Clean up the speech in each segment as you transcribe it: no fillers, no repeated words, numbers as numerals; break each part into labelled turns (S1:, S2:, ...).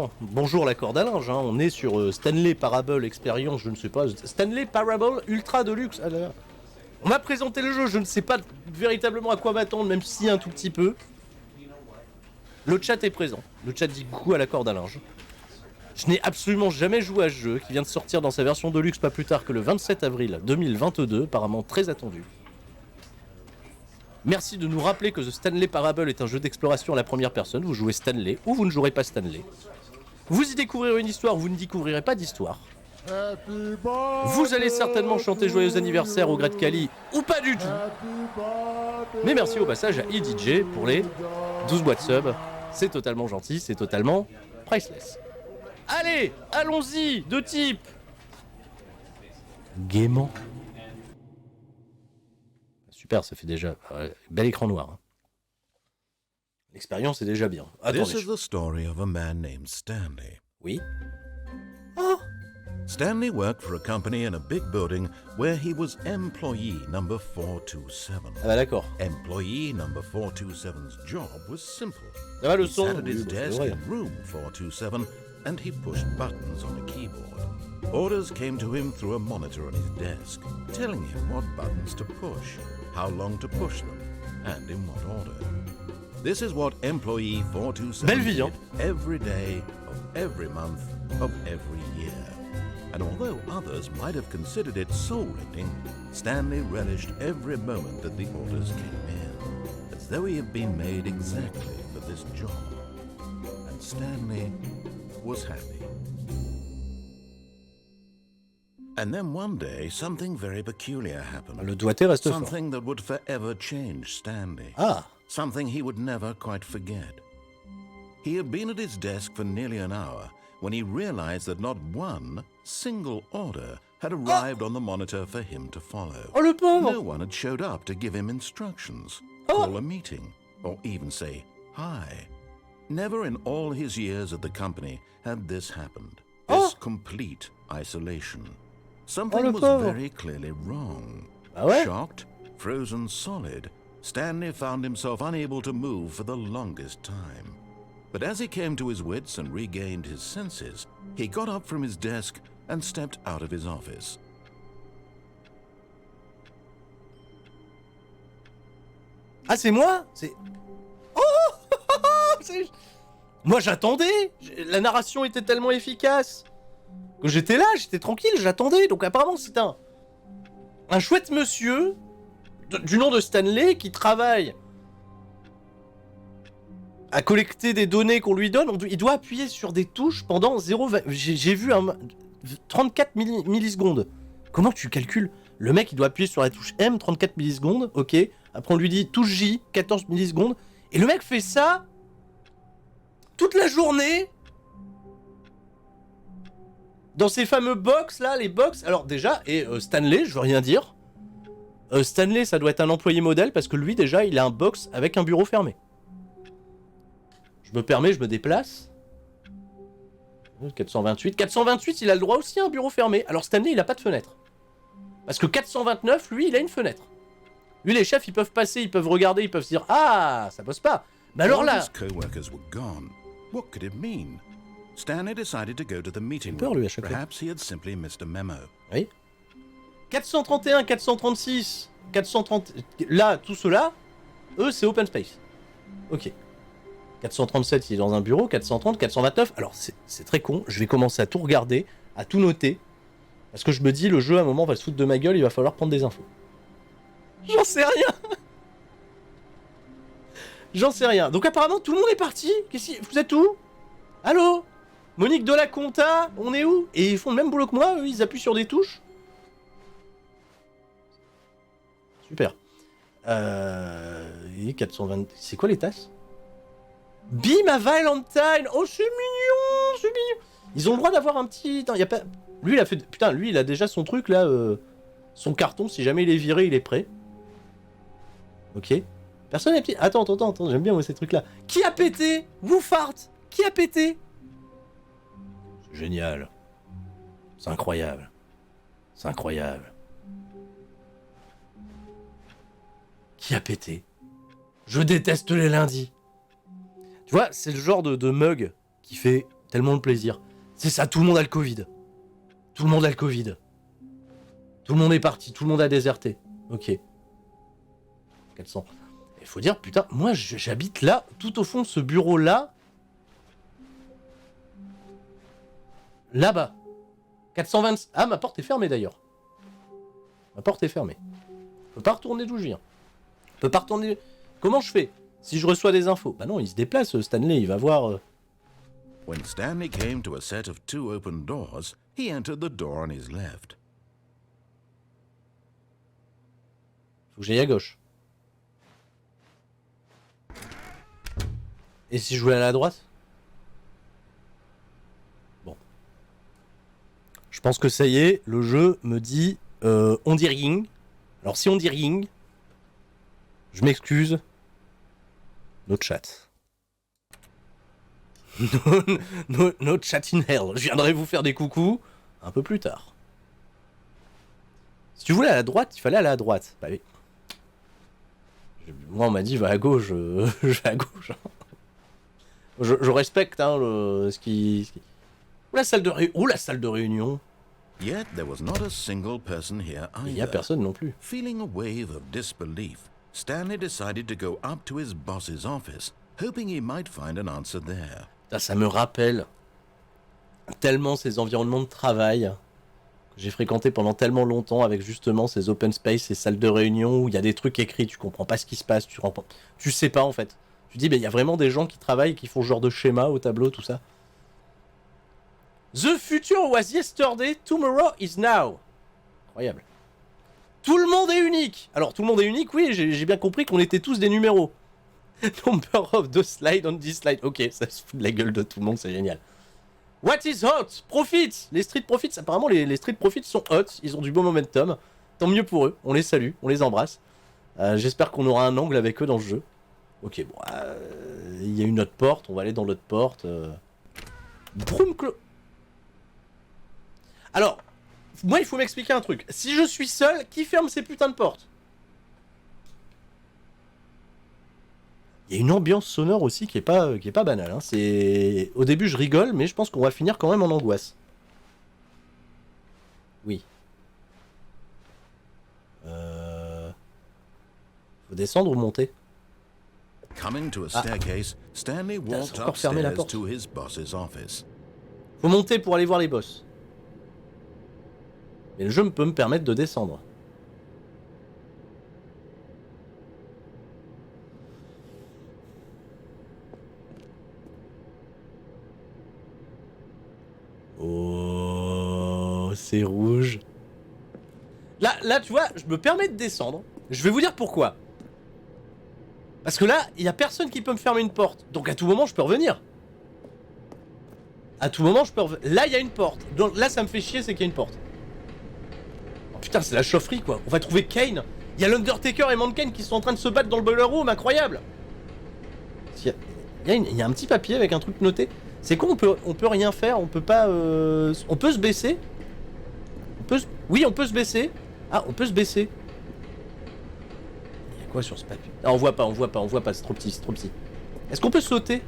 S1: Hein. Bonjour la corde à linge, hein. On est sur Stanley Parable Experience, je ne sais pas. Stanley Parable Ultra Deluxe. Ah là là. On m'a présenté le jeu, je ne sais pas véritablement à quoi m'attendre, même si un tout petit peu. Le chat est présent. Le chat dit coucou à la corde à linge. Je n'ai absolument jamais joué à ce jeu, qui vient de sortir dans sa version Deluxe pas plus tard que le 27 avril 2022, apparemment très attendu. Merci de nous rappeler que The Stanley Parable est un jeu d'exploration à la première personne. Vous jouez Stanley ou vous ne jouerez pas Stanley. Vous y découvrirez une histoire, vous ne découvrirez pas d'histoire. Vous allez certainement chanter Joyeux anniversaire au gré de Cali, ou pas du tout. Mais merci au passage à EDJ pour les 12 boîtes sub. C'est totalement gentil, c'est totalement priceless. Allez, allons-y, de type gaiement. Super, ça fait déjà bel écran noir. Hein. L'expérience est déjà bien. Attendez.
S2: This is the story of a man named Stanley.
S1: Oui. Oh.
S2: Stanley worked for a company in a big building where he was employee number 427.
S1: Ah bah d'accord.
S2: Employee number 427's job was simple.
S1: Ça va le
S2: He
S1: son.
S2: sat at his desk in room 427 and he pushed buttons on a keyboard. Orders came to him through a monitor on his desk, telling him what buttons to push, how long to push them, and in what order. This is what employee 427
S1: Belle vie, hein?
S2: did every day of every month of every year. And although others might have considered it soul-rending, Stanley relished every moment that the orders came in, as though he had been made exactly for this job. And Stanley was happy. And then one day, something very peculiar happened.
S1: Le doigté reste fort.
S2: Something that would forever change Stanley.
S1: Ah.
S2: Something he would never quite forget. He had been at his desk for nearly an hour when he realized that not one single order had arrived on the monitor for him to follow.
S1: Oh le pauvre.
S2: No one had showed up to give him instructions, call a meeting, or even say hi. Never in all his years at the company had this happened. This complete isolation. Something was very clearly wrong.
S1: Ah ouais?
S2: Shocked, frozen solid, Stanley found himself unable to move for the longest time. But as he came to his wits and regained his senses, he got up from his desk and stepped out of his office.
S1: Ah c'est moi? C'est... Oh moi j'attendais. La narration était tellement efficace que j'étais là, j'étais tranquille, j'attendais. Donc apparemment c'est un chouette monsieur du nom de Stanley qui travaille à collecter des données qu'on lui donne. Il doit appuyer sur des touches pendant 0,20... J'ai vu 34 millisecondes. Comment tu calcules? Le mec, il doit appuyer sur la touche M, 34 millisecondes, ok. Après, on lui dit touche J, 14 millisecondes. Et le mec fait ça toute la journée dans ces fameux box, là, les box. Alors déjà, Stanley, je veux rien dire. Stanley, ça doit être un employé modèle parce que lui, déjà, il a un box avec un bureau fermé. Je me permets, je me déplace. 428. 428, il a le droit aussi à un bureau fermé. Alors Stanley, il a pas de fenêtre. Parce que 429, lui, il a une fenêtre. Lui, les chefs, ils peuvent passer, ils peuvent regarder, ils peuvent se dire « Ah, ça bosse pas !» Mais alors là...
S2: His co-workers were gone. What could it mean? Stanley decided to go to the meeting
S1: peur,
S2: room.
S1: lui, à chaque fois.
S2: Perhaps he had simply missed a memo.
S1: Oui. 431, 436, 430... Là, tout cela, eux, c'est open space. Ok. 437, il est dans un bureau. 430, 429... Alors, c'est très con. Je vais commencer à tout regarder, à tout noter. Parce que je me dis, le jeu, à un moment, va se foutre de ma gueule, il va falloir prendre des infos. J'en sais rien. J'en sais rien. Donc apparemment, tout le monde est parti. Vous êtes où? Allô? Monique de la Compta, on est où? Et ils font le même boulot que moi, eux, ils appuient sur des touches. Super. Et 420... C'est quoi les tasses? Be my Valentine. Oh, c'est mignon, c'est mignon. Ils ont le droit d'avoir un petit... Non, y a pas... Lui, il a fait... Putain, lui, il a déjà son truc, là. Son carton, si jamais il est viré, il est prêt. Ok. Personne n'est petit... Attends, j'aime bien, moi, ces trucs-là. Qui a pété? Vous fart. Qui a pété? C'est génial. C'est incroyable. C'est incroyable. Qui a pété? Je déteste les lundis. Tu vois, c'est le genre de mug qui fait Tellement le plaisir. C'est ça, tout le monde a le Covid. Tout le monde a le Covid. Tout le monde est parti, tout le monde a déserté. Ok. 400. Il faut dire, putain, moi j'habite là, tout au fond de ce bureau-là. Là-bas. 420... Ah, ma porte est fermée d'ailleurs. Ma porte est fermée. Je peux pas retourner d'où je viens. Je peux pas retourner... Comment je fais si je reçois des infos? Bah non, il se déplace, Stanley, il va voir...
S2: When Stanley came to a set of 2 open doors, he entered the door on his left.
S1: Faut que j'aille à gauche. Et si je voulais aller à la droite? Bon. Je pense que ça y est, le jeu me dit... on dit ring. Alors si on dit ring, je m'excuse. No chat. No chat in hell. Je viendrai vous faire des coucous un peu plus tard. Si tu voulais à la droite, il fallait aller à la droite. Bah oui. Moi on m'a dit va à gauche, je vais à gauche. Je respecte hein, ce qui... Ou la salle de réunion.
S2: Yet there was not a single person here
S1: Il n'y a
S2: either.
S1: personne non plus.
S2: Feeling a wave of disbelief, Stanley decided to go up to his boss's office, hoping he might find an answer there.
S1: Ça me rappelle tellement ces environnements de travail que j'ai fréquenté pendant tellement longtemps avec justement ces open space, ces salles de réunion où il y a des trucs écrits, tu comprends pas ce qui se passe, tu sais pas en fait. Tu dis, il y a vraiment des gens qui travaillent, qui font ce genre de schéma au tableau, tout ça. The future was yesterday, tomorrow is now. Incroyable. Tout le monde est unique. Alors, tout le monde est unique, oui, j'ai bien compris qu'on était tous des numéros. Number of the slide on this slide. Ok, ça se fout de la gueule de tout le monde, c'est génial. What is hot? Profits. Les street profits, apparemment, les street profits sont hot. Ils ont du bon momentum. Tant mieux pour eux. On les salue, on les embrasse. J'espère qu'on aura un angle avec eux dans le jeu. Ok, bon, il y a une autre porte. On va aller dans l'autre porte. Alors, moi, il faut m'expliquer un truc. Si je suis seul, qui ferme ces putains de portes? Il y a une ambiance sonore aussi qui est pas banale. Hein. C'est... Au début, je rigole, mais je pense qu'on va finir quand même en angoisse. Oui. Faut descendre ou monter?
S2: Coming to a staircase, Stanley walked upstairs to his boss's office.
S1: Faut monter pour aller voir les boss. Mais le jeu peut me permettre de descendre. Oh, c'est rouge. Là, tu vois, je me permets de descendre. Je vais vous dire pourquoi. Parce que là, il n'y a personne qui peut me fermer une porte. Donc à tout moment, je peux revenir. À tout moment, je peux revenir. Là, il y a une porte. Donc là, ça me fait chier, c'est qu'il y a une porte. Oh, putain, c'est la chaufferie, quoi. On va trouver Kane. Il y a l'Undertaker et Mankind qui sont en train de se battre dans le boiler room. Incroyable. Il y a un petit papier avec un truc noté. C'est quoi, on peut rien faire. On peut pas... On peut se baisser. Oui, on peut se baisser. Ah, on peut se baisser. Il y a quoi sur ce papier? Ah, on voit pas, c'est trop petit, Est-ce qu'on peut sauter?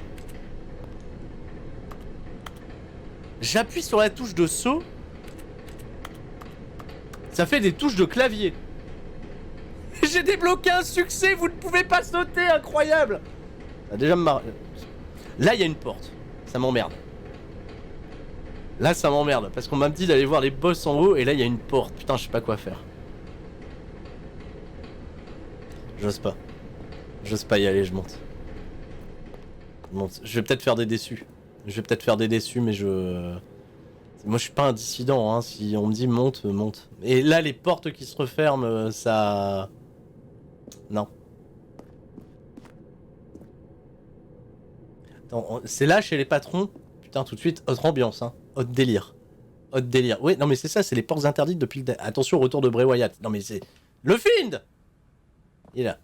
S1: J'appuie sur la touche de saut. Ça fait des touches de clavier. J'ai débloqué un succès, vous ne pouvez pas sauter, incroyable. Ça a déjà me marre. Là, il y a une porte. Ça m'emmerde. Là, ça m'emmerde, parce qu'on m'a dit d'aller voir les boss en haut, et là, il y a une porte. Putain, je sais pas quoi faire. J'ose pas. J'ose pas y aller, je monte. Je vais peut-être faire des déçus. Mais je... Moi, je suis pas un dissident, hein. Si on me dit monte, monte. Et là, les portes qui se referment, ça... Non. C'est là, chez les patrons. Putain, tout de suite, autre ambiance, hein. Autre délire. Oui, non, mais c'est ça, c'est les portes interdites depuis le... Attention, retour de Bray Wyatt. Non, mais c'est... Le Fiend! Il est là.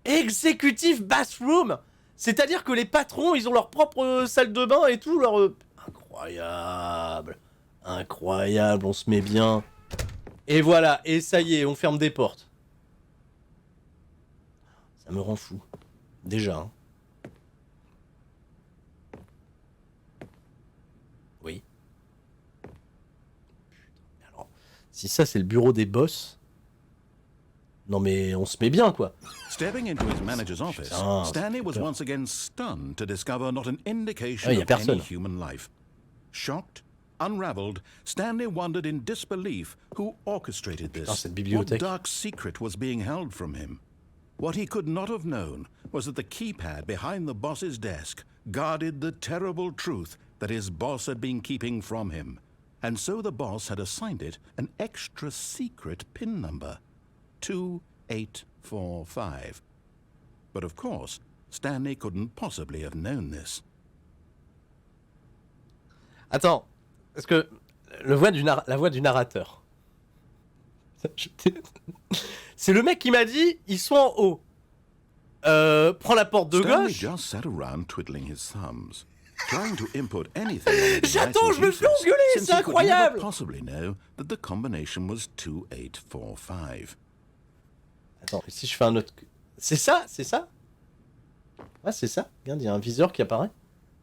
S1: Executive Bathroom! C'est-à-dire que les patrons, ils ont leur propre salle de bain et tout, leur... Incroyable, on se met bien. Et voilà, et ça y est, on ferme des portes. Ça me rend fou. Déjà, hein. Si ça, c'est le bureau des boss... Non mais on se met bien, quoi.
S2: Stepping into his manager's office,
S1: Putain,
S2: Stanley was
S1: peur.
S2: once again stunned to discover not an indication
S1: Ah, y a
S2: of
S1: personne.
S2: any human life. Shocked, unraveled, Stanley wondered in disbelief who orchestrated this.
S1: Putain, cette
S2: What
S1: bibliothèque.
S2: dark secret was being held from him? What he could not have known was that the keypad behind the boss's desk guarded the terrible truth that his boss had been keeping from him. And so the boss had assigned it an extra secret PIN number. 2845. But of course, Stanley couldn't possibly have known this.
S1: Attends, parce que la voix du narrateur. C'est le mec qui m'a dit, ils sont en haut. Prends la porte de
S2: Stanley
S1: gauche.
S2: just sat around twiddling his thumbs, trying to input anything on the device
S1: J'attends, je me fais
S2: useless,
S1: engueuler,
S2: since
S1: c'est
S2: he could never
S1: incroyable.
S2: possibly know that the combination was 2845.
S1: Attends, et si je fais un autre... C'est ça? C'est ça? Ouais, c'est ça. Regarde, il y a un viseur qui apparaît.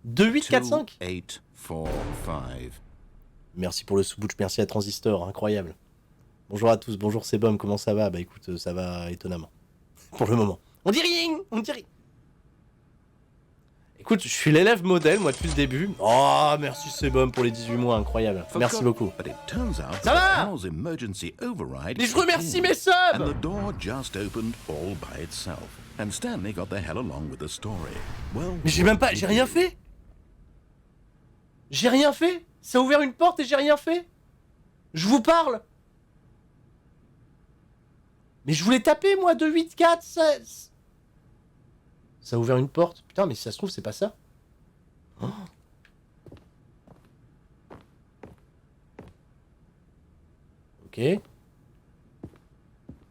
S1: 2845.
S2: 2845.
S1: Merci pour le sous-bouche, merci à Transistor, incroyable. Bonjour à tous, bonjour Sebum, comment ça va? Bah écoute, ça va étonnamment. Pour le moment. On dit rien, on dit rien. Écoute, je suis l'élève modèle, moi, depuis le début. Oh, merci Sebum pour les 18 mois, incroyable. Merci beaucoup.
S2: But it turns out
S1: Ça va?
S2: that Al's emergency override
S1: Mais je remercie mes
S2: and
S1: subs.
S2: the door just opened all by itself. And Stanley got the hell along with the story. Well,
S1: Mais j'ai même pas, j'ai rien fait. J'ai rien fait. Ça a ouvert une porte et j'ai rien fait. Je vous parle. Mais je voulais taper, moi, 284, ça a ouvert une porte. Putain, mais si ça se trouve, c'est pas ça. Oh. Ok.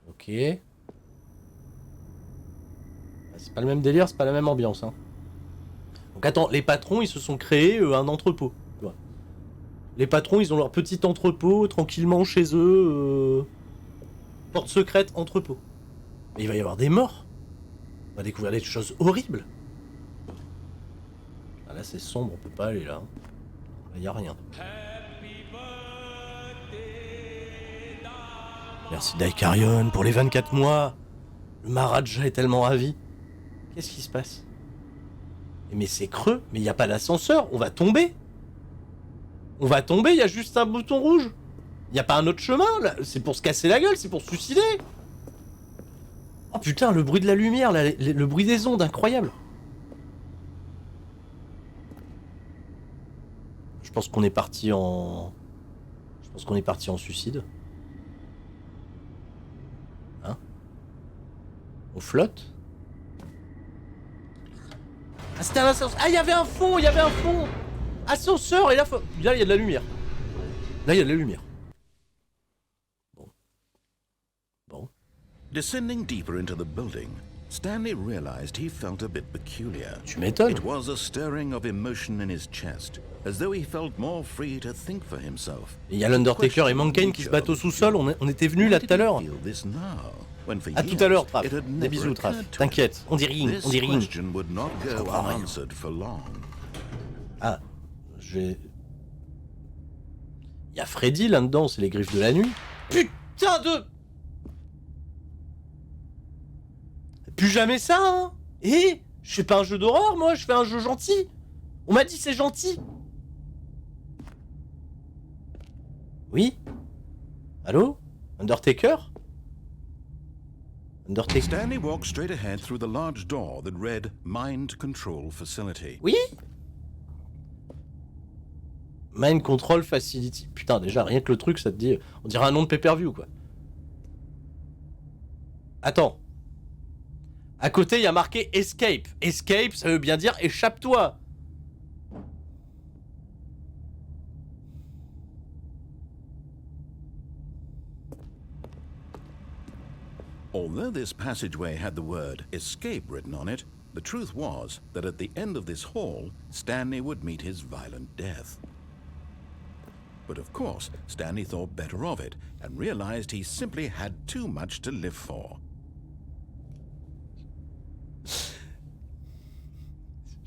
S1: Ok. Ah, c'est pas le même délire, c'est pas la même ambiance. Hein. Donc attends, les patrons, ils se sont créés un entrepôt. Tu vois. Les patrons, ils ont leur petit entrepôt, tranquillement chez eux. Porte secrète, entrepôt. Mais il va y avoir des morts. On va découvrir des choses horribles. Ah là, c'est sombre, on peut pas aller là. Là, y a rien. Merci Daikarion pour les 24 mois. Le Maharaja est tellement ravi. Qu'est-ce qui se passe? Mais c'est creux, mais il n'y a pas d'ascenseur, on va tomber. On va tomber, il y a juste un bouton rouge. Il n'y a pas un autre chemin, là. C'est pour se casser la gueule, c'est pour se suicider. Oh putain, le bruit de la lumière, là, le bruit des ondes, incroyable. Je pense qu'on est parti en... Je pense qu'on est parti en suicide. Hein? On flotte? Ah, c'était un ascenseur. Ah, il y avait un fond, il y avait un fond. Ascenseur, et là, là, il y a de la lumière. Là, il y a de la lumière. Bon.
S2: Descending deeper into the building, Stanley realized he felt a bit peculiar.
S1: Tu m'étonnes.
S2: It was a stirring of emotion in his chest, as though he felt more free to think for himself.
S1: Il y a l'Undertaker et Mankind qui se battent au sous-sol, on était venus là tout à l'heure. À tout à l'heure, Trap. Des bisous, Trap. T'inquiète, on dit rien, on dit rien. Je comprends rien. Ah, je vais... Il y a Freddy là-dedans, c'est les griffes de la nuit. Putain de... Plus jamais ça, hein. Eh, je fais pas un jeu d'horreur, moi, je fais un jeu gentil. On m'a dit c'est gentil. Oui? Allô? Undertaker? Undertaker?
S2: Stanley walked straight ahead through the large door that read Mind Control Facility.
S1: Oui? Mind Control Facility. Putain, déjà, rien que le truc, ça te dit... On dirait un nom de pay-per-view, quoi. Attends. À côté, il y a marqué Escape. Escape, ça veut bien dire échappe-toi.
S2: Although this passageway had the word escape written on it, the truth was that at the end of this hall, Stanley would meet his violent death. But of course, Stanley thought better of it and realized he simply had too much to live for.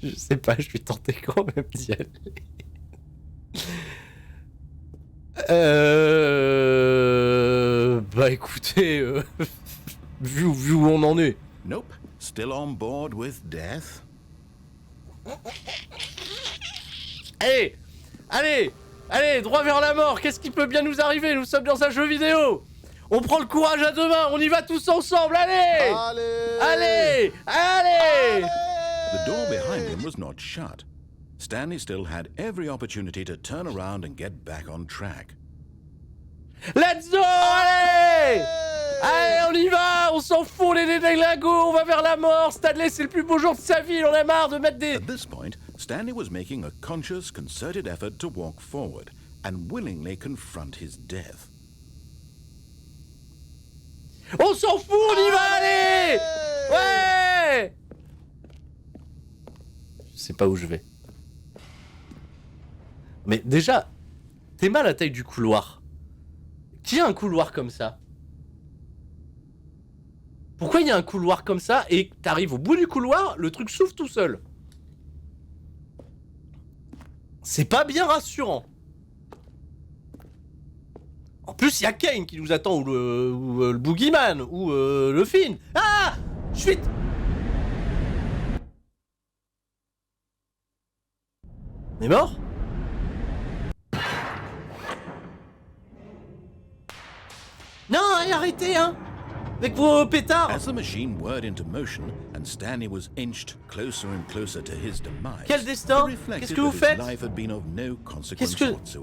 S1: Je sais pas, je suis tenté quand même d'y aller.
S2: 2845.
S1: Bah écoutez, vu où on en est.
S2: Nope. Still on board with death?
S1: Allez, droit vers la mort, qu'est-ce qui peut bien nous arriver? Nous sommes dans un jeu vidéo. On prend le courage à deux mains, on y va tous ensemble, allez!
S2: The door behind him was not shut. Stanley still had every opportunity to turn around and get back on track.
S1: Let's go, allez! Allez, on y va, on s'en fout, les déglingos, on va vers la mort. Stanley, c'est le plus beau jour de sa vie, on a marre de mettre des...
S2: At this point, Stanley was making a conscious, concerted effort to walk forward and willingly confront his death.
S1: On s'en fout, on y va, allez! Ouais! Je sais pas où je vais. Mais déjà, t'es mal à la taille du couloir. Qui a un couloir comme ça? Pourquoi il y a un couloir comme ça et t'arrives au bout du couloir, le truc s'ouvre tout seul? C'est pas bien rassurant. En plus, il y a Kane qui nous attend, ou le Boogeyman, ou le Finn. Ah! Chut! On est mort? Non, arrêtez, hein! Avec vos pétards!
S2: As the machine whirred into motion and Stanley was inched closer and closer to his demise,
S1: Quel destin? Qu'est-ce que vous faites?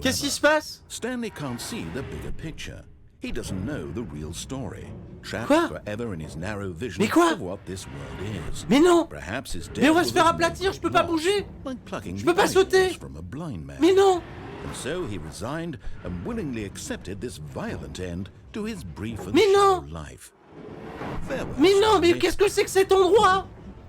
S1: Qu'est-ce qui se passe?
S2: Stanley can't see the bigger picture. He doesn't know the real story. Trapped
S1: Quoi?
S2: forever in his narrow vision
S1: Mais quoi?
S2: of what this world is.
S1: Mais non!
S2: Perhaps his
S1: Mais on va
S2: death
S1: se faire
S2: was
S1: aplatir,
S2: not
S1: je peux pas
S2: lost,
S1: bouger!
S2: like plucking
S1: Je peux pas
S2: the
S1: sauter!
S2: eyeballs from a blind man.
S1: Mais non!
S2: And so he resigned and willingly accepted this violent end to his brief and
S1: Mais non!
S2: shallow life. Farewell,
S1: Mais non, mais
S2: Stanley.
S1: qu'est-ce que c'est que cet endroit?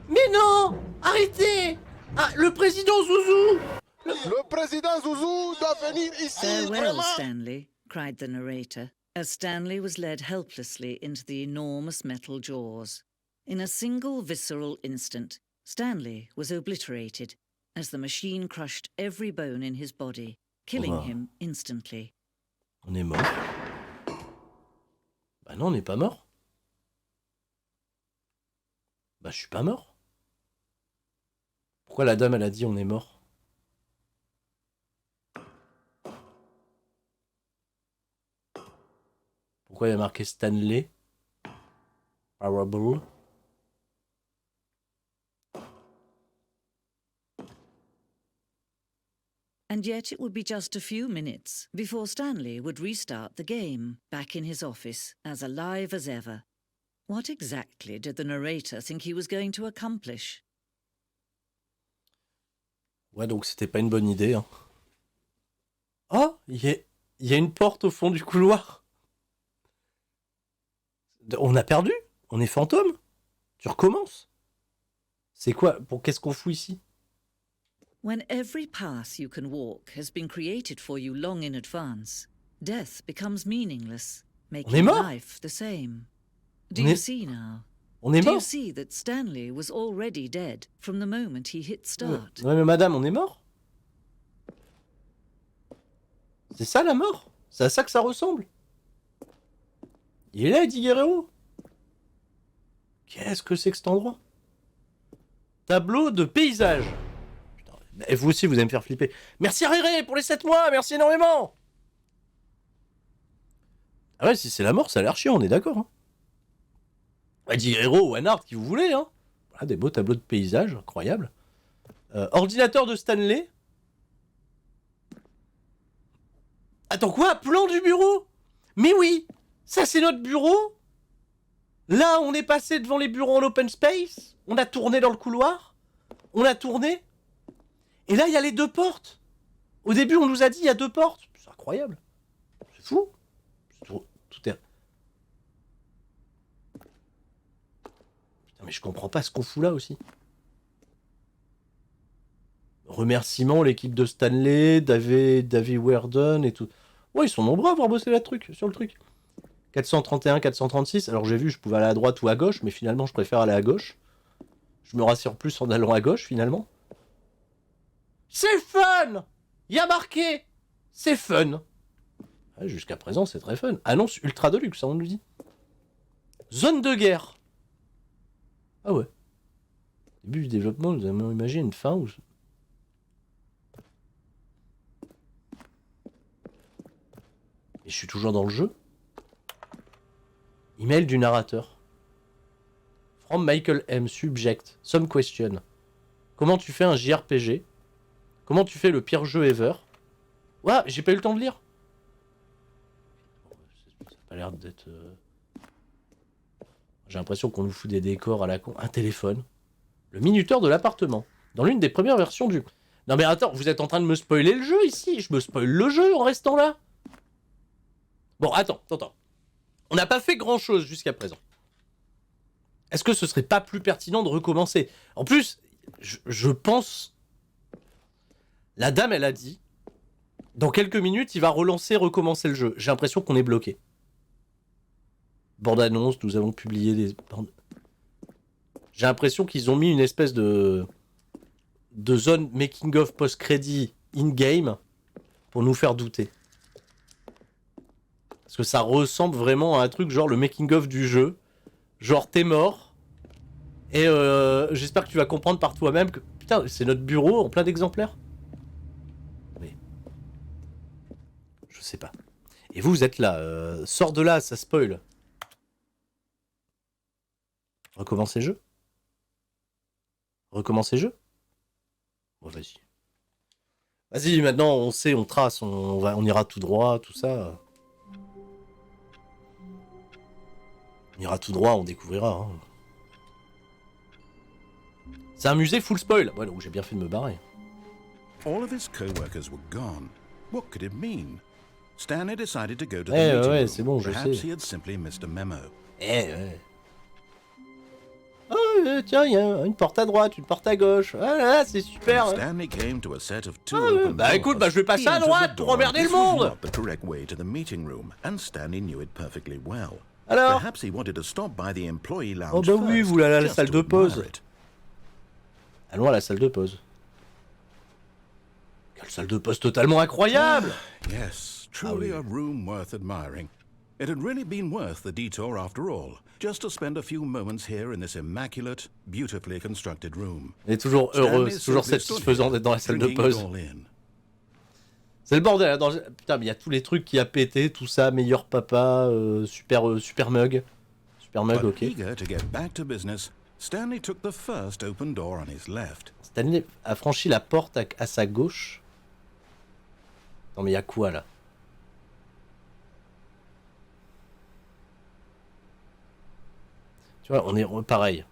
S1: Mais non! Arrêtez! Ah, le président Zouzou!
S3: Le président Zouzou doit venir ici,
S4: Farewell,
S3: vraiment.
S4: Stanley, cried the narrator, as Stanley was led helplessly into the enormous metal jaws. In a single visceral instant, Stanley was obliterated, as the machine crushed every bone in his body, killing him instantly.
S1: On est mort. Bah non, on n'est pas mort. Bah je suis pas mort. Pourquoi la dame elle a dit on est mort? Pourquoi il y a marqué Stanley Parable?
S4: And yet it would be just a few minutes before Stanley would restart the game, back in his office, as alive as ever. What exactly did the narrator think he was going to accomplish?
S1: Ouais, donc c'était pas une bonne idée. Hein. Oh, il y a une porte au fond du couloir. On a perdu? On est fantôme? Tu recommences? C'est quoi? Qu'est-ce qu'on fout ici?
S4: When every path you can walk has been created for you long in advance, death becomes meaningless, making
S1: mort?
S4: life the same. Do you see now?
S1: On est
S4: Do you
S1: mort?
S4: see that Stanley was already dead from the moment he hit start?
S1: Ouais, mais madame, on est mort? C'est ça la mort? C'est à ça que ça ressemble? Il est là, Eddie Guerrero? Qu'est-ce que c'est que cet endroit? Tableau de paysage. Putain, et vous aussi, vous allez me faire flipper. Merci Réré pour les 7 mois, merci énormément. Ah ouais, si c'est la mort, ça a l'air chiant, on est d'accord. Hein. Eddie Guerrero ou Anart, qui vous voulez. Hein. Voilà, des beaux tableaux de paysage, incroyable. Ordinateur de Stanley. Attends, quoi? Plan du bureau? Mais oui, ça c'est notre bureau. Là, on est passé devant les bureaux en open space. On a tourné dans le couloir. On a tourné. Et là, il y a les deux portes. Au début, on nous a dit il y a deux portes. C'est incroyable. C'est fou. Tout est... Putain, mais je comprends pas ce qu'on fout là aussi. Remerciements, l'équipe de Stanley, David Werden et tout. Ouais, ils sont nombreux à avoir bossé sur le truc. 431, 436. Alors j'ai vu, je pouvais aller à droite ou à gauche, mais finalement, je préfère aller à gauche. Je me rassure plus en allant à gauche, finalement. C'est fun! Il y a marqué! C'est fun! Ouais, jusqu'à présent, c'est très fun. Annonce ultra deluxe, ça on nous dit. Zone de guerre. Ah ouais. Début du développement, vous avez imaginé une fin où... Et je suis toujours dans le jeu. Email du narrateur. From Michael M. Subject. Some question. Comment tu fais un JRPG? Comment tu fais le pire jeu ever? Ouah, j'ai pas eu le temps de lire. Ça a pas l'air d'être... J'ai l'impression qu'on nous fout des décors à la con. Un téléphone. Le minuteur de l'appartement. Dans l'une des premières versions du... Non mais attends, vous êtes en train de me spoiler le jeu ici. Je me spoil le jeu en restant là. Bon, attends. On n'a pas fait grand chose jusqu'à présent. Est-ce que ce serait pas plus pertinent de recommencer? En plus, je pense... La dame, elle a dit... Dans quelques minutes, il va recommencer le jeu. J'ai l'impression qu'on est bloqué. Bande-annonce, nous avons publié des... J'ai l'impression qu'ils ont mis une espèce de zone making-of post-crédit in-game pour nous faire douter. Parce que ça ressemble vraiment à un truc genre le making-of du jeu. Genre, t'es mort. Et j'espère que tu vas comprendre par toi-même que... Putain, c'est notre bureau en plein d'exemplaires. Mais... Je sais pas. Et vous êtes là. Sors de là, ça spoil. Recommencer le jeu. Recommencer le jeu. Bon, vas-y. Vas-y, maintenant, on sait, on trace, on ira tout droit, tout ça. On ira tout droit, on découvrira. Hein. C'est un musée full spoil. Ouais, donc j'ai bien fait de me barrer.
S2: All of his co-workers were gone. What could it mean? Stanley decided to go to the
S1: Ouais,
S2: meeting room.
S1: c'est bon, je
S2: Perhaps
S1: sais.
S2: he had simply missed a memo.
S1: Ouais. Oh, tiens, il y a une porte à droite, une porte à gauche. Ah là, c'est super.
S2: Stanley came to a set of two open
S1: Bah écoute,
S2: doors.
S1: je vais passer
S2: He
S1: à
S2: entered
S1: droite
S2: the
S1: pour
S2: door.
S1: emmerder le
S2: This was
S1: monde.
S2: not the correct way to the meeting room, and Stanley knew it perfectly well.
S1: Alors?
S2: Perhaps he wanted to stop by the employee lounge
S1: Oh bah oui,
S2: first,
S1: vous la
S2: just
S1: salle
S2: to
S1: de pause.
S2: admire it.
S1: Allons à la salle de pause. Quelle salle de pause totalement incroyable.
S2: Yes, truly a room worth admiring. It had really been worth the detour after all, just to spend a few moments here in this immaculate, beautifully constructed room.
S1: Elle est toujours heureux, c'est toujours satisfaisant d'être dans la salle de pause. C'est le bordel, hein, putain, mais il y a tous les trucs qui a pété, tout ça, meilleur papa, super mug. Super mug, ok.
S2: Eager to get back to business, Stanley took the first open door on his left.
S1: Stanley a franchi la porte à sa gauche. Non mais il y a quoi là? Tu vois, on est pareil.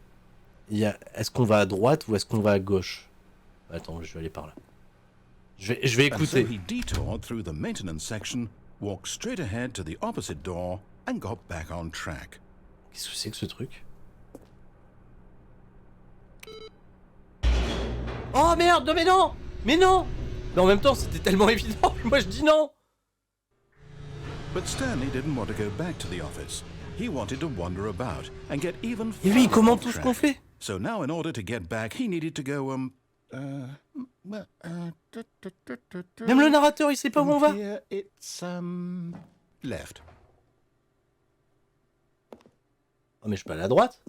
S1: Est-ce qu'on va à droite ou est-ce qu'on va à gauche? Attends, je vais aller par là. Je vais écouter.
S2: And so he detoured through the maintenance section, walked straight ahead to the opposite door, and got back on track.
S1: Qu'est-ce que c'est que ce truc? Oh merde, non mais non! Mais non! Mais en même temps, c'était tellement évident. Moi, je dis non.
S2: But Stanley didn't want to go back to the office. He wanted to wander about and get even
S1: Et lui, il
S2: farther
S1: commente
S2: off
S1: tout ce
S2: track.
S1: qu'on fait.
S2: So now, in order to get back, he needed to go,
S1: Même le narrateur, il sait pas où on va.
S2: Here it's, left.
S1: Oh, mais je peux aller à droite?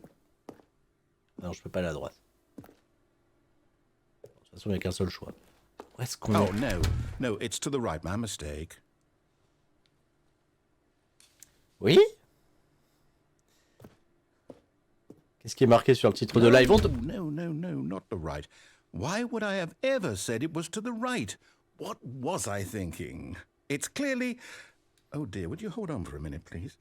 S1: Non, je peux pas aller à droite. De toute façon, il n'y a qu'un seul choix. Où est-ce qu'on
S2: Oh,
S1: est?
S2: no, it's to the right, my mistake.
S1: Oui? Qu'est-ce qui est marqué sur le titre de live?
S2: No, not the right. Why would I have ever said it was to the right? What was I thinking? It's clearly... Oh dear, would you hold on for a minute, please?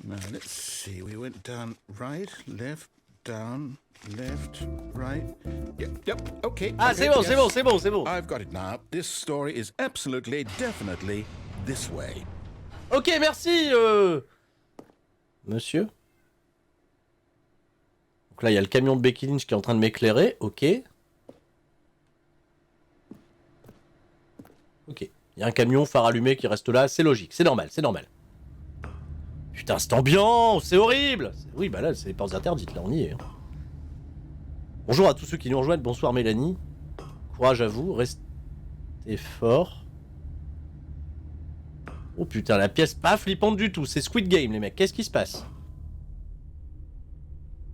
S2: Now, let's see. We went down right, left, down, left, right. Yep, okay.
S1: Ah,
S2: okay,
S1: c'est bon.
S2: I've got it now. This story is absolutely, definitely this way.
S1: Ok, merci, monsieur. Donc là, il y a le camion de Becky Lynch qui est en train de m'éclairer. Ok. Ok. Il y a un camion phare allumé qui reste là. C'est logique. C'est normal. Putain, cette ambiance, c'est horrible. Oui, bah là, c'est les portes interdites. Là, on y est. Bonjour à tous ceux qui nous rejoignent. Bonsoir, Mélanie. Courage à vous. Restez Et fort. Oh putain, la pièce pas flippante du tout. C'est Squid Game, les mecs. Qu'est-ce qui se passe?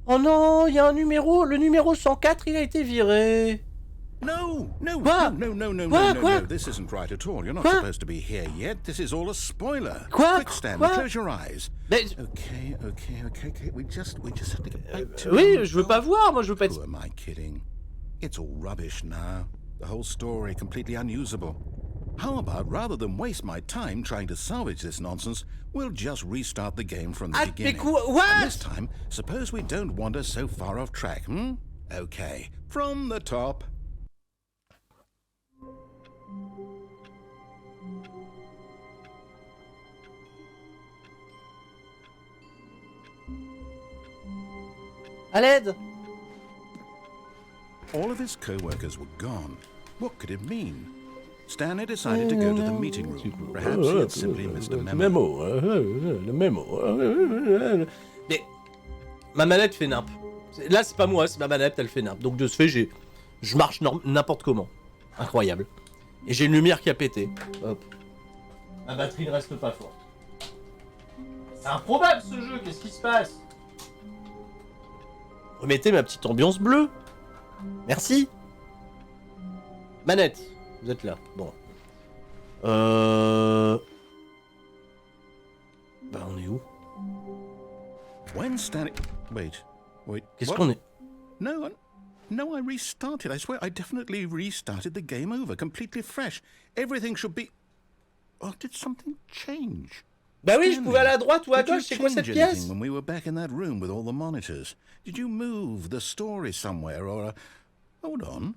S1: Oh non, il y a un numéro. Le numéro 104, il a été viré.
S2: No, no,
S1: Quoi?
S2: no, no, no, no,
S1: Quoi?
S2: no,
S1: Quoi?
S2: no. This isn't right at all. You're not
S1: Quoi?
S2: supposed to be here yet. This is all a spoiler.
S1: Quoi?
S2: Quick, Stanley,
S1: Quoi?
S2: close your eyes.
S1: Mais...
S2: Okay. We just have to get back to
S1: oui, je veux pas voir. Moi, je veux pas être...
S2: Who am I kidding? It's all rubbish now. The whole story completely unusable. How about, rather than waste my time trying to salvage this nonsense, we'll just restart the game from the beginning.
S1: What?
S2: And this time, suppose we don't wander so far off track, hmm? Okay, from the top.
S1: À l'aide.
S2: All of his co-workers were gone. What could it mean? Stanley decided to go to the meeting room. Perhaps he had simply missed a memo.
S1: Le mémo. Mais ma manette fait nimp. Là, c'est pas moi, c'est ma manette, elle fait nimp. Donc de ce fait, je marche n'importe comment. Incroyable. Et j'ai une lumière qui a pété. Hop. Ma batterie ne reste pas forte. C'est improbable ce jeu, qu'est-ce qui se passe? Remettez ma petite ambiance bleue. Merci. Manette, vous êtes là. Bon. Bah on est où?
S2: When Stanley... Wait.
S1: Qu'est-ce
S2: what?
S1: qu'on est?
S2: No, I restarted. I swear, I definitely restarted the game over, completely fresh. Everything should be... Oh, did something change?
S1: Bah oui, je pouvais aller à droite ou à gauche, c'est quoi cette pièce?
S2: When we were back in that room with all the monitors, did you move the story somewhere or... Hold on.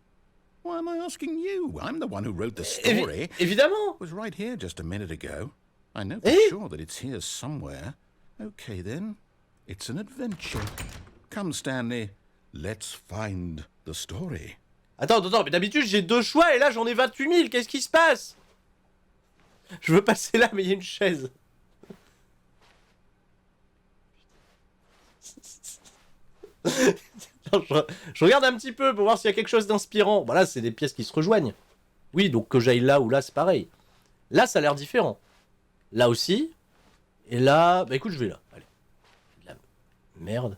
S2: Why am I asking you? I'm the one who wrote the story.
S1: Évidemment.
S2: It was right here just a minute ago. I know for sure that it's here somewhere. Okay then, it's an adventure. Come Stanley, let's find the story.
S1: Attends, mais d'habitude j'ai 2 choix et là j'en ai 28 000, qu'est-ce qui se passe? Je veux passer là mais il y a une chaise. Je regarde un petit peu pour voir s'il y a quelque chose d'inspirant. Voilà, c'est des pièces qui se rejoignent. Oui, donc que j'aille là ou là, c'est pareil. Là, ça a l'air différent. Là aussi. Et là... Bah écoute, je vais là. Allez. La merde.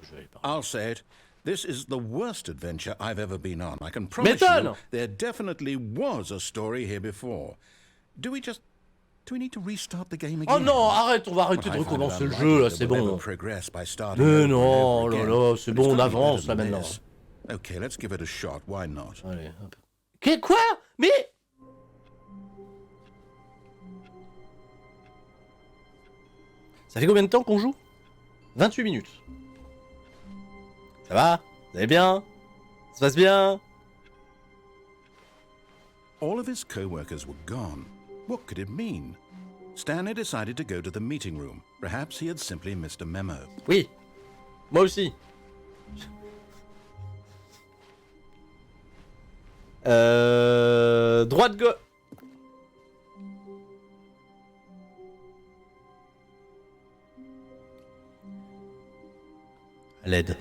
S1: Je vais aller par là.
S2: I'll say it. This is the worst adventure I've ever been on. I can promise you there definitely was a story here before. Do we need to restart the game again?
S1: Oh non, arrête, on va arrêter de recommencer le jeu, là, c'est bon. Mais non, là, là, c'est bon, on avance, là, maintenant.
S2: Okay, let's give it a shot, why not?
S1: Allez, hop. Quoi? Mais... Ça fait combien de temps qu'on joue? 28 minutes. Ça va? Vous allez bien? Ça se passe bien?
S2: All of his co-workers were gone. What could it mean? Stanley decided to go to the meeting room. Perhaps he had simply missed a memo.
S1: Oui. Moi aussi. Droite gauche. À l'aide.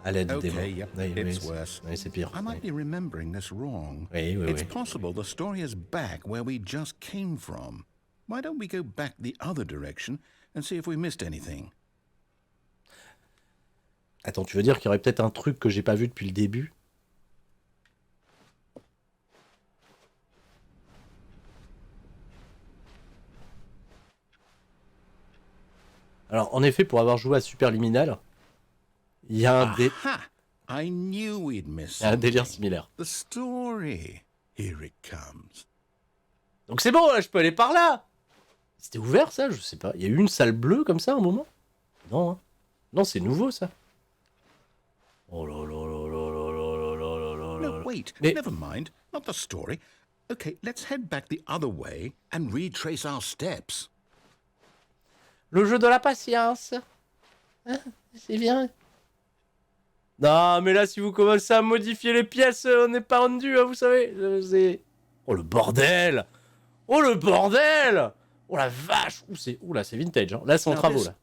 S1: À l'aide,
S2: Okay, yep, it's worse.
S1: Oui, c'est pire.
S2: I might be remembering this wrong.
S1: Oui,
S2: It's possible the story is back where we just came from. Why don't we go back the other direction and see if we missed anything?
S1: Attends, tu veux dire qu'il y aurait peut-être un truc que j'ai pas vu depuis le début? Alors, en effet, pour avoir joué à Superliminal, il y a
S2: I knew we'd miss
S1: un délire similaire.
S2: The story. Here it comes.
S1: Donc c'est bon, là, je peux aller par là. C'était ouvert, ça? Je sais pas. Il y a eu une salle bleue comme ça, à un moment? Non, hein. Non, c'est nouveau, ça. Oh là là là là là là là là là.
S2: No, wait. Never mind. Not the story. Okay, let's head back the other way and retrace our steps.
S1: Le jeu de la patience. Hein, c'est bien. Non, mais là, si vous commencez à modifier les pièces, on n'est pas rendu, hein, vous savez. C'est... Oh, le bordel! Oh, le bordel! Oh, la vache! Ouh là, c'est vintage. Hein. Là, c'est en travaux, là.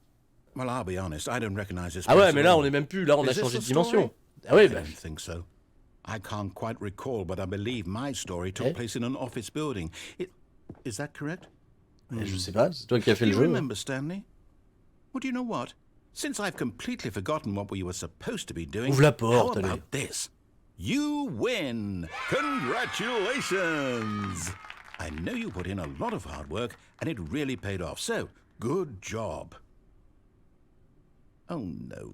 S2: Well, I'll be honest, I don't recognize this.
S1: Ah ouais, mais là, on est même plus. Là, on a changé de dimension. Ah oui,
S2: I
S1: bah...
S2: don't think so. I can't quite recall, but I believe my story took place in an office building. Is that correct?
S1: Je sais pas, c'est toi qui as fait
S2: Do
S1: le
S2: you
S1: jeu.
S2: remember, Stanley? Well, do you know what? Since I've completely forgotten what we were supposed to be doing,
S1: Ouvre la porte,
S2: how
S1: allez.
S2: about this? You win! Congratulations! I know you put in a lot of hard work, and it really paid off, so good job. Oh, no.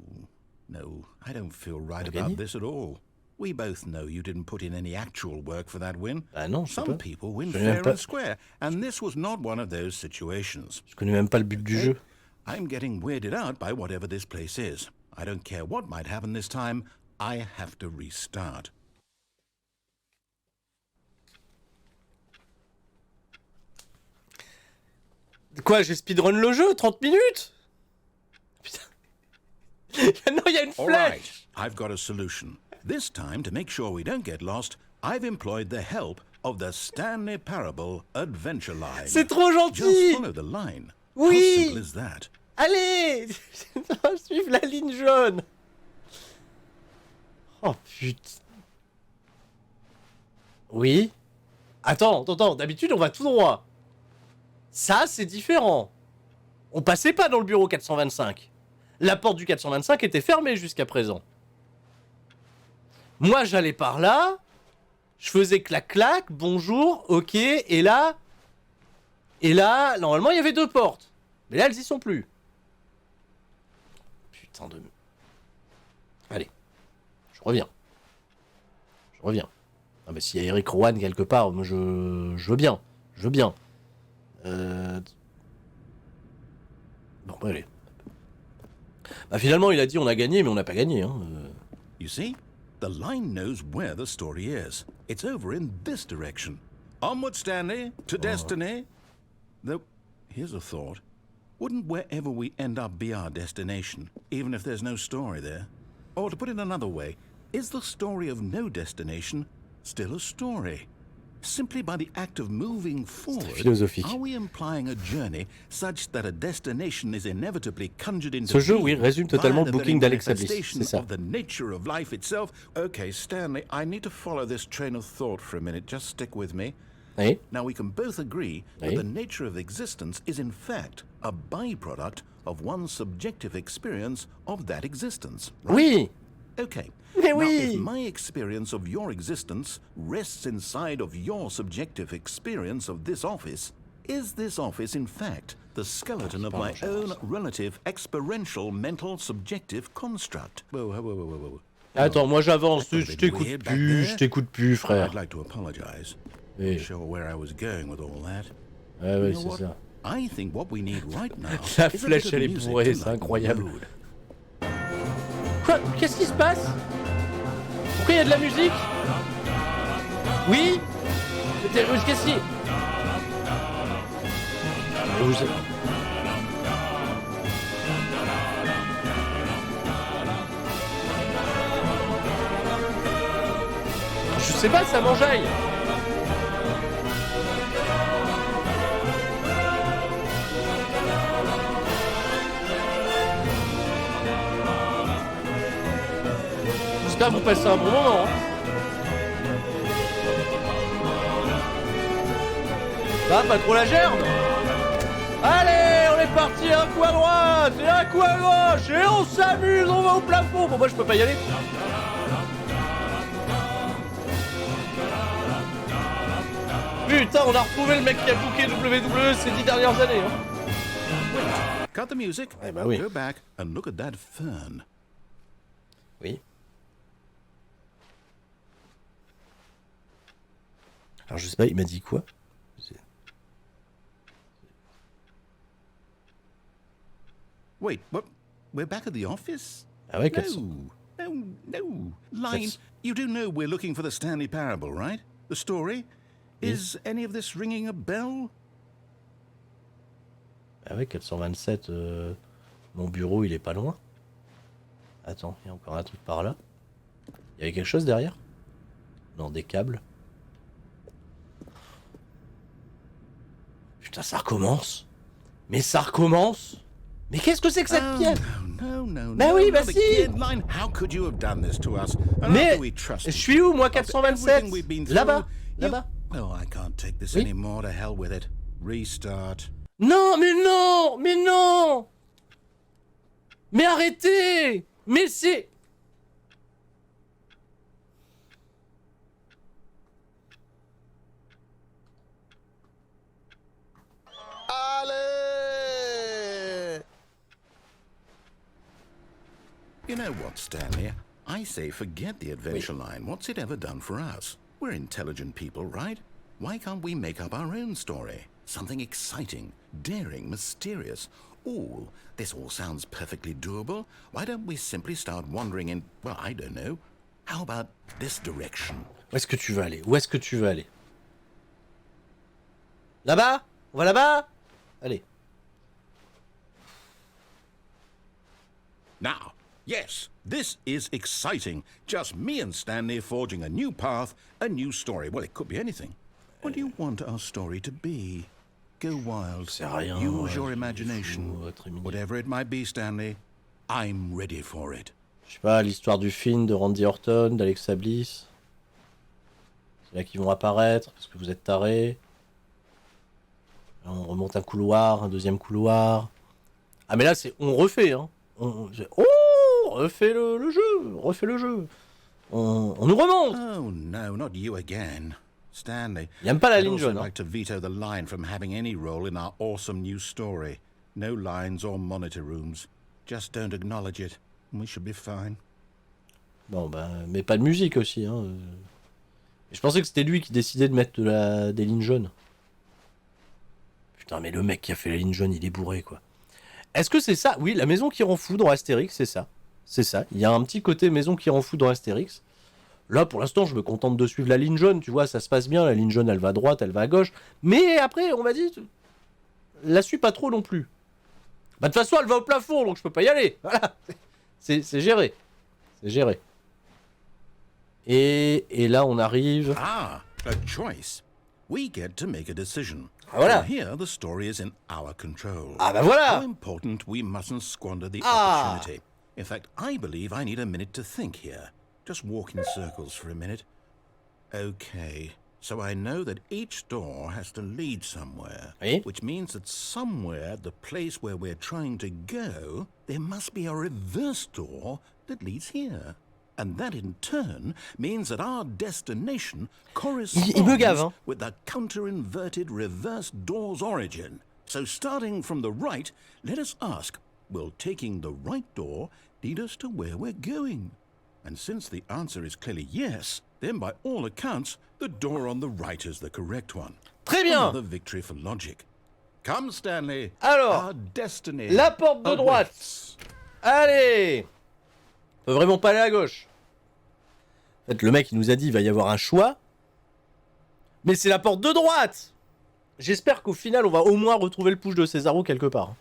S2: No, I don't feel right about this at all. We both know you didn't put in any actual work for that win.
S1: Ah non, je sais
S2: Some
S1: pas.
S2: people win
S1: Je connais même
S2: fair and
S1: pas.
S2: square, and this was not one of those situations.
S1: Je connais même pas le but du jeu.
S2: I'm getting weirded out by whatever this place is. I don't care what might happen this time, I have to restart.
S1: Quoi, j'ai speedrun le jeu 30 minutes? Putain. Non, il y a une
S2: All
S1: flèche.
S2: right, I've got a solution. This time, to make sure we don't get lost, I've employed the help of the Stanley Parable Adventure Line.
S1: C'est trop
S2: Just
S1: gentil.
S2: follow the line.
S1: Oui.
S2: How simple is that?
S1: Allez. Suive la ligne jaune. Oh putain. Oui. Attends. D'habitude, on va tout droit. Ça, c'est différent. On passait pas dans le bureau 425. La porte du 425 était fermée jusqu'à présent. Moi, j'allais par là. Je faisais clac-clac, bonjour, ok. Et là, normalement, il y avait 2 portes. Mais là, elles y sont plus. Putain de... Allez. Je reviens. Ah bah s'il y a Eric Rowan quelque part, moi je veux bien. Bon bah allez. Bah finalement il a dit on a gagné mais on n'a pas gagné hein.
S2: You see, the line knows where the story is. It's over in this direction. Onward, Stanley, to destiny. Though, here's a thought. Wouldn't wherever we end up be our destination, even if there's no story there? Or to put it another way, is the story of no destination still a story? Simply by the act of moving forward,
S1: philosophique.
S2: are we implying a journey such that a destination is inevitably conjured into
S1: Ce jeu,
S2: being
S1: oui, résume totalement le
S2: via the
S1: booking
S2: very
S1: d'Alexa Bliss,
S2: manifestation
S1: c'est ça.
S2: of the nature of life itself? Okay, Stanley, I need to follow this train of thought for a minute. Just stick with me.
S1: Oui.
S2: Now we can both agree that
S1: Oui.
S2: the nature of existence is in fact a byproduct of one's subjective experience of that existence. Right?
S1: Oui.
S2: Okay.
S1: Mais
S2: now,
S1: oui.
S2: if my experience of your existence rests inside of your subjective experience of this office, is this office in fact the skeleton of my own relative experiential mental subjective construct? Whoa.
S1: Attends, moi j'avance,
S2: That's a
S1: je
S2: bit
S1: t'écoute
S2: weird back
S1: plus,
S2: there.
S1: je t'écoute plus, frère.
S2: I'd like to apologize.
S1: Oui.
S2: Not sure where I was going with all that.
S1: Ah
S2: You
S1: ouais,
S2: know
S1: c'est
S2: what?
S1: ça.
S2: I think what we need right now
S1: La
S2: is a
S1: flèche,
S2: bit of
S1: elle est
S2: music
S1: bourrée,
S2: to
S1: c'est
S2: lighten the
S1: incroyable.
S2: mood.
S1: Quoi? Qu'est-ce qui se passe? Pourquoi il y a de la musique? Oui? Qu'est-ce qui... Je sais pas, ça m'enjaille. J'espère que vous passez un bon moment. Hein. Ah, pas trop la gerbe. Allez, on est parti, un coup à droite et un coup à gauche et on s'amuse, on va au plafond. Bon, moi je peux pas y aller. Putain, on a retrouvé le mec qui a booké WWE ces 10 dernières années. Hein.
S2: Cut the music.
S1: Eh ben oui.
S2: Go back and look at that fern.
S1: Oui. Alors je sais pas, il m'a dit quoi?
S2: Wait, what? We're back at the office?
S1: Ah ouais, 400.
S2: No. Line,
S1: That's-
S2: you do know we're looking for the Stanley Parable, right? The story?
S1: Oui.
S2: Is any of this ringing a bell?
S1: Ah ouais, 427, mon bureau il est pas loin. Attends, il y a encore un truc par là. Il y avait quelque chose derrière? Non, des câbles. Putain, ça recommence. Mais ça recommence. Mais qu'est-ce que c'est que cette pièce?
S2: No,
S1: Bah oui, bah
S2: not
S1: si.
S2: again, Line. How could you have done this to us? And
S1: Mais
S2: after we trusted
S1: je suis où, moi,
S2: after
S1: 427?
S2: everything we've been through,
S1: Là-bas,
S2: you-
S1: là-bas.
S2: Oh, I can't take this
S1: Oui.
S2: anymore. To hell with it. Restart.
S1: Non, mais non, mais non. Mais arrêtez. Mais c'est...
S3: Allez!
S2: You know what, Stanley? I say forget the adventure line. What's it ever done for us? We're intelligent people, right? Why can't we make up our own story? Something exciting, daring, mysterious. Ooh, this all sounds perfectly doable. Why don't we simply start wandering in, well, I don't know. How about this direction?
S1: Où est-ce que tu veux aller? Où est-ce que tu veux aller? Là-bas? On va là-bas? Allez.
S2: Now, yes, this is exciting. Just me and Stanley forging a new path, a new story. Well, it could be anything. What do you want our story to be? Go wild.
S1: C'est rien.
S2: Use your imagination.
S1: Très mignon.
S2: Whatever it might be, Stanley, I'm ready for it.
S1: Je sais pas, l'histoire du film de Randy Orton, d'Alexa Bliss. C'est là qu'ils vont apparaître, parce que vous êtes tarés. Là, on remonte un couloir, un deuxième couloir. Ah mais là, c'est on refait, hein. On refait le jeu, on refait le jeu. On nous remonte.
S2: Oh no, not you again. Stanley,
S1: Il aime pas la
S2: I'd
S1: ligne
S2: also
S1: jaune. Hein.
S2: like to veto the line from having any role in our awesome new story. No lines or monitor rooms. Just don't acknowledge it, and we should be fine.
S1: Bon bah, mais pas de musique aussi, hein. Je pensais que c'était lui qui décidait de mettre des lignes jaunes. Putain, mais le mec qui a fait la ligne jaune, il est bourré, quoi. Est-ce que c'est ça? Oui, la maison qui rend fou dans Astérix, c'est ça. C'est ça. Il y a un petit côté maison qui rend fou dans Astérix. Là, pour l'instant, je me contente de suivre la ligne jaune, tu vois, ça se passe bien. La ligne jaune, elle va à droite, elle va à gauche. Mais après, on m'a dit, la suis pas trop non plus. Bah, de toute façon, elle va au plafond, donc je peux pas y aller. Voilà. C'est géré. C'est géré. Et là, on arrive...
S2: Ah, a choice. We get to make a decision.
S1: Ah, voilà.
S2: And here, the story is in our control.
S1: Ah bah voilà.
S2: How important we mustn't squander the
S1: Ah.
S2: opportunity. In fact, I believe I need a minute to think here. Just walk in circles for a minute. Okay, so I know that each door has to lead somewhere.
S1: Oui.
S2: Which means that somewhere, the place where we're trying to go, there must be a reverse door that leads here. And that in turn means that our destination corresponds
S1: Il me gave, hein.
S2: with the counter-inverted reverse door's origin. So starting from the right, let us ask, will taking the right door lead us to where we're going? And since the answer is clearly yes, then by all accounts, the door on the right is the correct one.
S1: Très bien.
S2: Another victory for logic. Come, Stanley.
S1: Alors,
S2: our destiny
S1: la porte de droite.
S2: awaits.
S1: Allez. On peut vraiment pas aller à gauche. En fait, le mec, il nous a dit, il va y avoir un choix. Mais c'est la porte de droite. J'espère qu'au final, on va au moins retrouver le push de Césaro quelque part.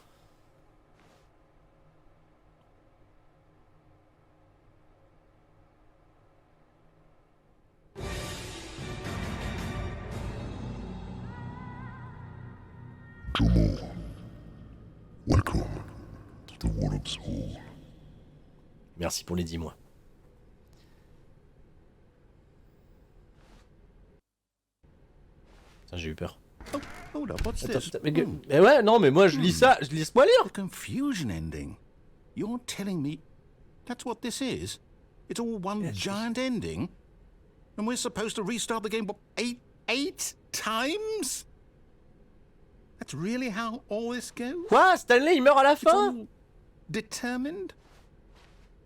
S5: Welcome to the World's Hall.
S1: Merci pour les 10 mois. Putain, j'ai eu peur.
S2: Oh, hold up, what's
S1: Attends,
S2: this?
S1: mais, mais ouais, non, mais moi, je lis ça, je laisse-moi lire.
S2: The confusion ending. You're telling me that's what this is? It's all one giant ending? And we're supposed to restart the game, what, eight times? That's really how all this goes?
S1: Quoi? Stanley, il meurt à la
S2: It's
S1: fin?
S2: all determined?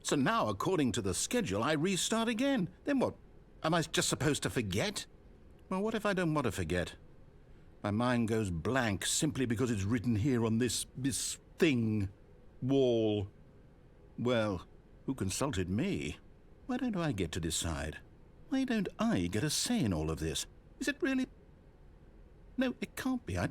S2: So now, according to the schedule, I restart again. Then what? Am I just supposed to forget? Well, what if I don't want to forget? My mind goes blank simply because it's written here on this thing, wall. Well, who consulted me? Why don't I get to decide? Why don't I get a say in all of this? Is it really? No, it can't be. I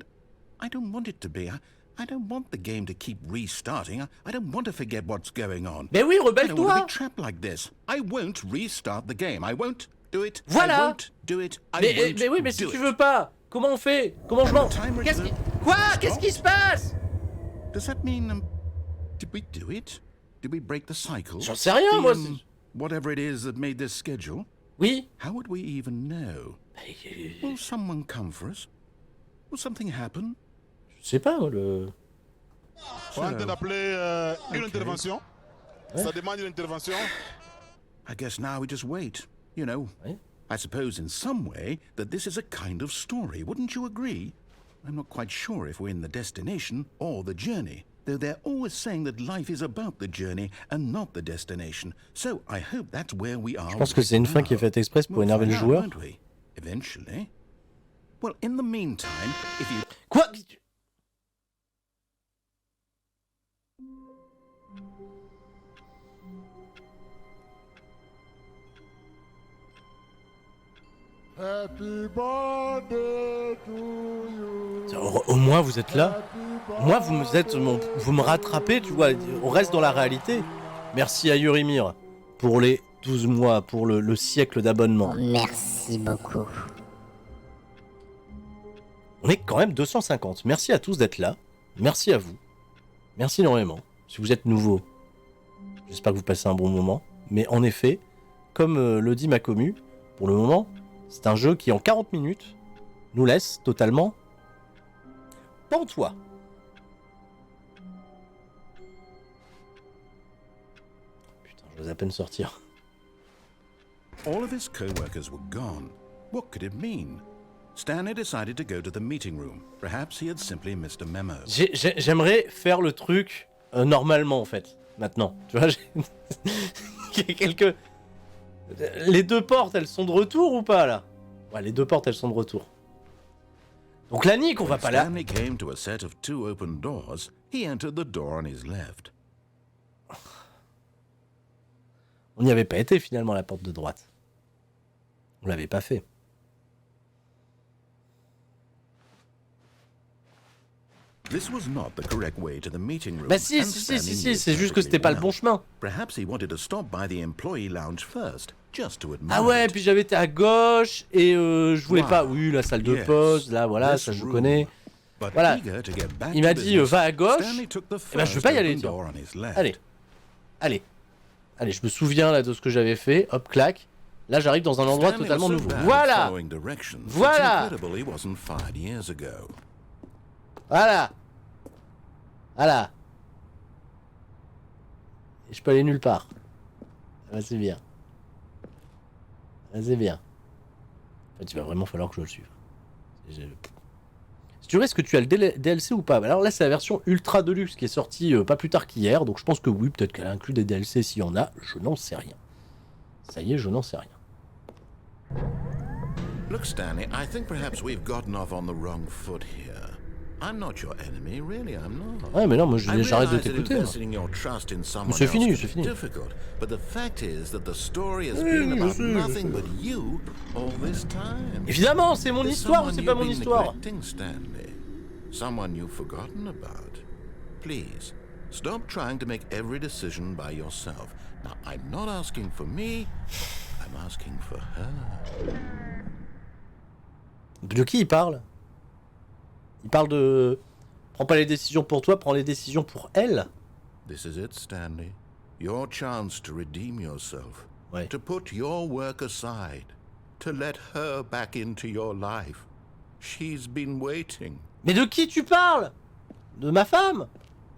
S2: don't want it to be. I don't want the game to keep restarting. I don't want to forget what's going on.
S1: Mais oui,
S2: I don't want to
S1: rebelle-toi.
S2: be trapped like this. I won't restart the game. I won't do it.
S1: Voilà.
S2: I won't do it. I won't
S1: Mais oui, mais si
S2: do
S1: tu
S2: it.
S1: veux pas, comment on fait? Comment je m'en...
S2: Timer
S1: Qu'est-ce qui...
S2: is-
S1: Quoi? Qu'est-ce qui se passe?
S2: Does that mean Did we do it? Did we break the cycle?
S1: J'en sais rien, moi.
S2: Whatever it is that made this schedule?
S1: Oui.
S2: How would we even know? Will someone come for us? Will something happen?
S1: Je sais pas, le...
S3: On est en train d'appeler une intervention. Ça demande une intervention.
S2: I guess now we just wait. You know, I suppose in some way that this is a kind of story. Wouldn't you agree? I'm not quite sure if we're in the destination or the journey, though they're always saying that life is about the journey and not the destination. So I hope that's where we are.
S1: Je pense que c'est une fin qui est faite express pour énerver le joueur.
S2: Eventually. Well, in the meantime, if you...
S1: Quoi?
S3: Happy birthday to you.
S1: Au moins vous êtes là. Moi vous me rattrapez, tu vois, on reste dans la réalité. Merci à Yurimir pour les 12 mois, pour le siècle d'abonnement.
S6: Merci beaucoup.
S1: On est quand même 250. Merci à tous d'être là. Merci à vous. Merci énormément. Si vous êtes nouveau, j'espère que vous passez un bon moment. Mais en effet, comme le dit ma commu, pour le moment, c'est un jeu qui en 40 minutes nous laisse totalement pantois. Putain, je vais à peine sortir.
S2: All of his co-workers were gone. What could it mean? Stanley decided to go to the meeting room. Perhaps he had simply missed a memo.
S1: J'aimerais faire le truc normalement en fait. Maintenant, tu vois, il y a quelques... Les deux portes, elles sont de retour ou pas là? Ouais, les deux portes, elles sont de retour. Donc la nique, on va pas là.
S2: Stanley came to a set of 2 open doors. He entered the door on his left.
S1: On n'y avait pas été finalement à la porte de droite. On l'avait pas fait.
S2: This was not the correct way to the meeting room.
S1: Bah si, c'est juste que c'était pas le bon chemin.
S2: Perhaps he wanted to stop by the employee lounge first, just to admire.
S1: Ah ouais, puis j'avais été à gauche et je voulais pas. Oui, la salle de pause, là, voilà, ça je connais. Voilà. Il m'a dit va à gauche. Et ben je veux pas y aller. Allez, je me souviens là de ce que j'avais fait. Hop, clac. Là, j'arrive dans un endroit totalement nouveau. Voilà. Voilà. Et je peux aller nulle part. Ah, c'est bien. C'est bien. En fait, il va vraiment falloir que je le suive. Si tu veux, est-ce que tu as le DLC ou pas? Alors là, c'est la version Ultra Deluxe qui est sortie pas plus tard qu'hier. Donc je pense que oui, peut-être qu'elle inclut des DLC s'il y en a. Je n'en sais rien. Ça y est, je n'en sais rien.
S2: Look, Stanley, I think perhaps we've gotten off on the wrong foot here. I'm not your enemy, really, I'm not.
S1: Ouais, mais non, moi j'arrête de t'écouter. C'est fini, c'est fini.
S2: But the fact is that the story has been about nothing but you all this time.
S1: Évidemment, c'est mon histoire ou c'est pas mon histoire?
S2: Stanley. Someone you've forgotten about. Please, stop trying to make every decision by yourself. Now, I'm not asking for me, I'm asking for her.
S1: De qui il parle? Il parle de... Prends pas les décisions pour toi, prends les décisions pour elle.
S2: This is it, Stanley. Your chance to redeem yourself.
S1: Ouais.
S2: To put your work aside. To let her back into your life. She's been waiting.
S1: Mais de qui tu parles? De ma femme?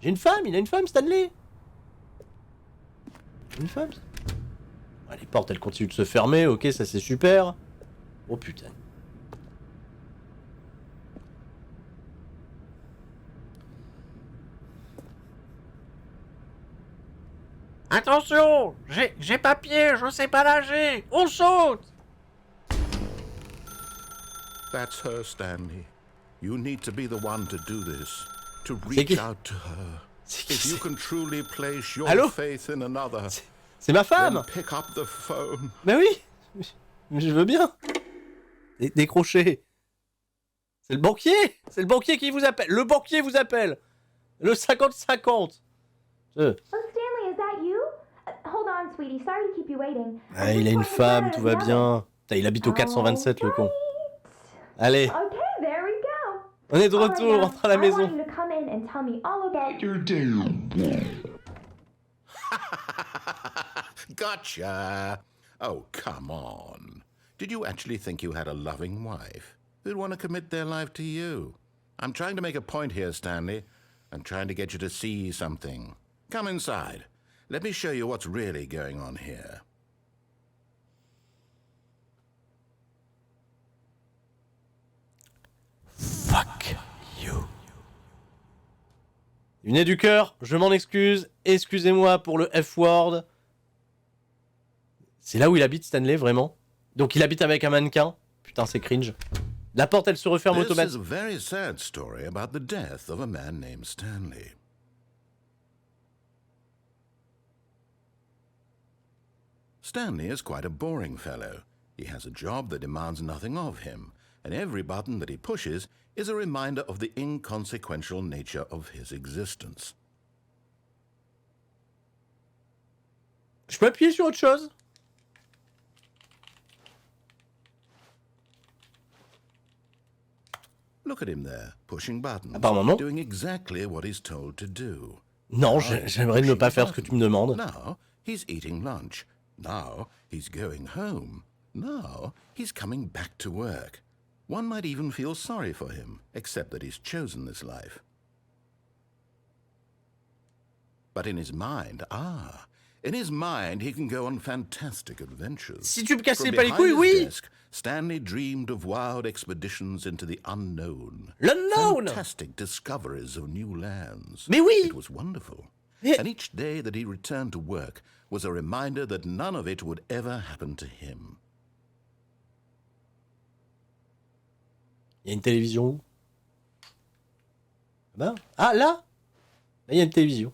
S1: J'ai une femme, il a une femme, Stanley. Une femme. Ouais, les portes, elles continuent de se fermer, ok, ça c'est super. Oh putain. Attention, j'ai pas pied, je sais pas nager. On saute.
S2: That's her, Stanley. You need to be the one to do this. To reach out to her. If you can truly place your faith in another.
S1: C'est ma femme.
S2: Pick up the phone.
S1: Mais oui, je veux bien. Décrocher. C'est le banquier qui vous appelle. Le banquier vous appelle. Le 50-50. Ah, il a une femme, tout va bien. Putain, il habite au 427, le con. Allez. On est de retour, on rentre à la maison.
S2: Gotcha! Oh, come on. Did you actually think you had a loving wife who'd want to commit their life to you? I'm trying to make a point here, Stanley. I'm trying to get you to see something. Come inside. Let me show you what's really going on here.
S1: Fuck you. Il venait du cœur, je m'en excuse. Excusez-moi pour le F-word. C'est là où il habite, Stanley, vraiment. Donc il habite avec un mannequin. Putain, c'est cringe. La porte, elle se referme
S2: This is
S1: automatiquement.
S2: a very sad story about the death of a man named Stanley. Stanley is quite a boring fellow. He has a job that demands nothing of him, and every button that he pushes is a reminder of the inconsequential nature of his existence.
S1: Je peux appuyer sur autre chose?
S2: Look at him there, pushing buttons,
S1: Apparemment non.
S2: doing exactly what he's told to do.
S1: Non, j'aimerais ne pas faire ce que tu me demandes.
S2: Now he's eating lunch. Now he's going home. Now he's coming back to work. One might even feel sorry for him, except that he's chosen this life. But in his mind, he can go on fantastic adventures.
S1: Si tu me cassais
S2: From
S1: pas les
S2: behind
S1: couilles,
S2: his
S1: oui.
S2: desk, Stanley dreamed of wild expeditions into the unknown.
S1: L'unknown.
S2: Fantastic discoveries of new lands.
S1: Mais oui.
S2: It was wonderful.
S1: Mais-
S2: And each day that he returned to work was a reminder that none of it would ever happen to him.
S1: Il y a une télévision où? Ben, ah, là? Là, il y a une télévision.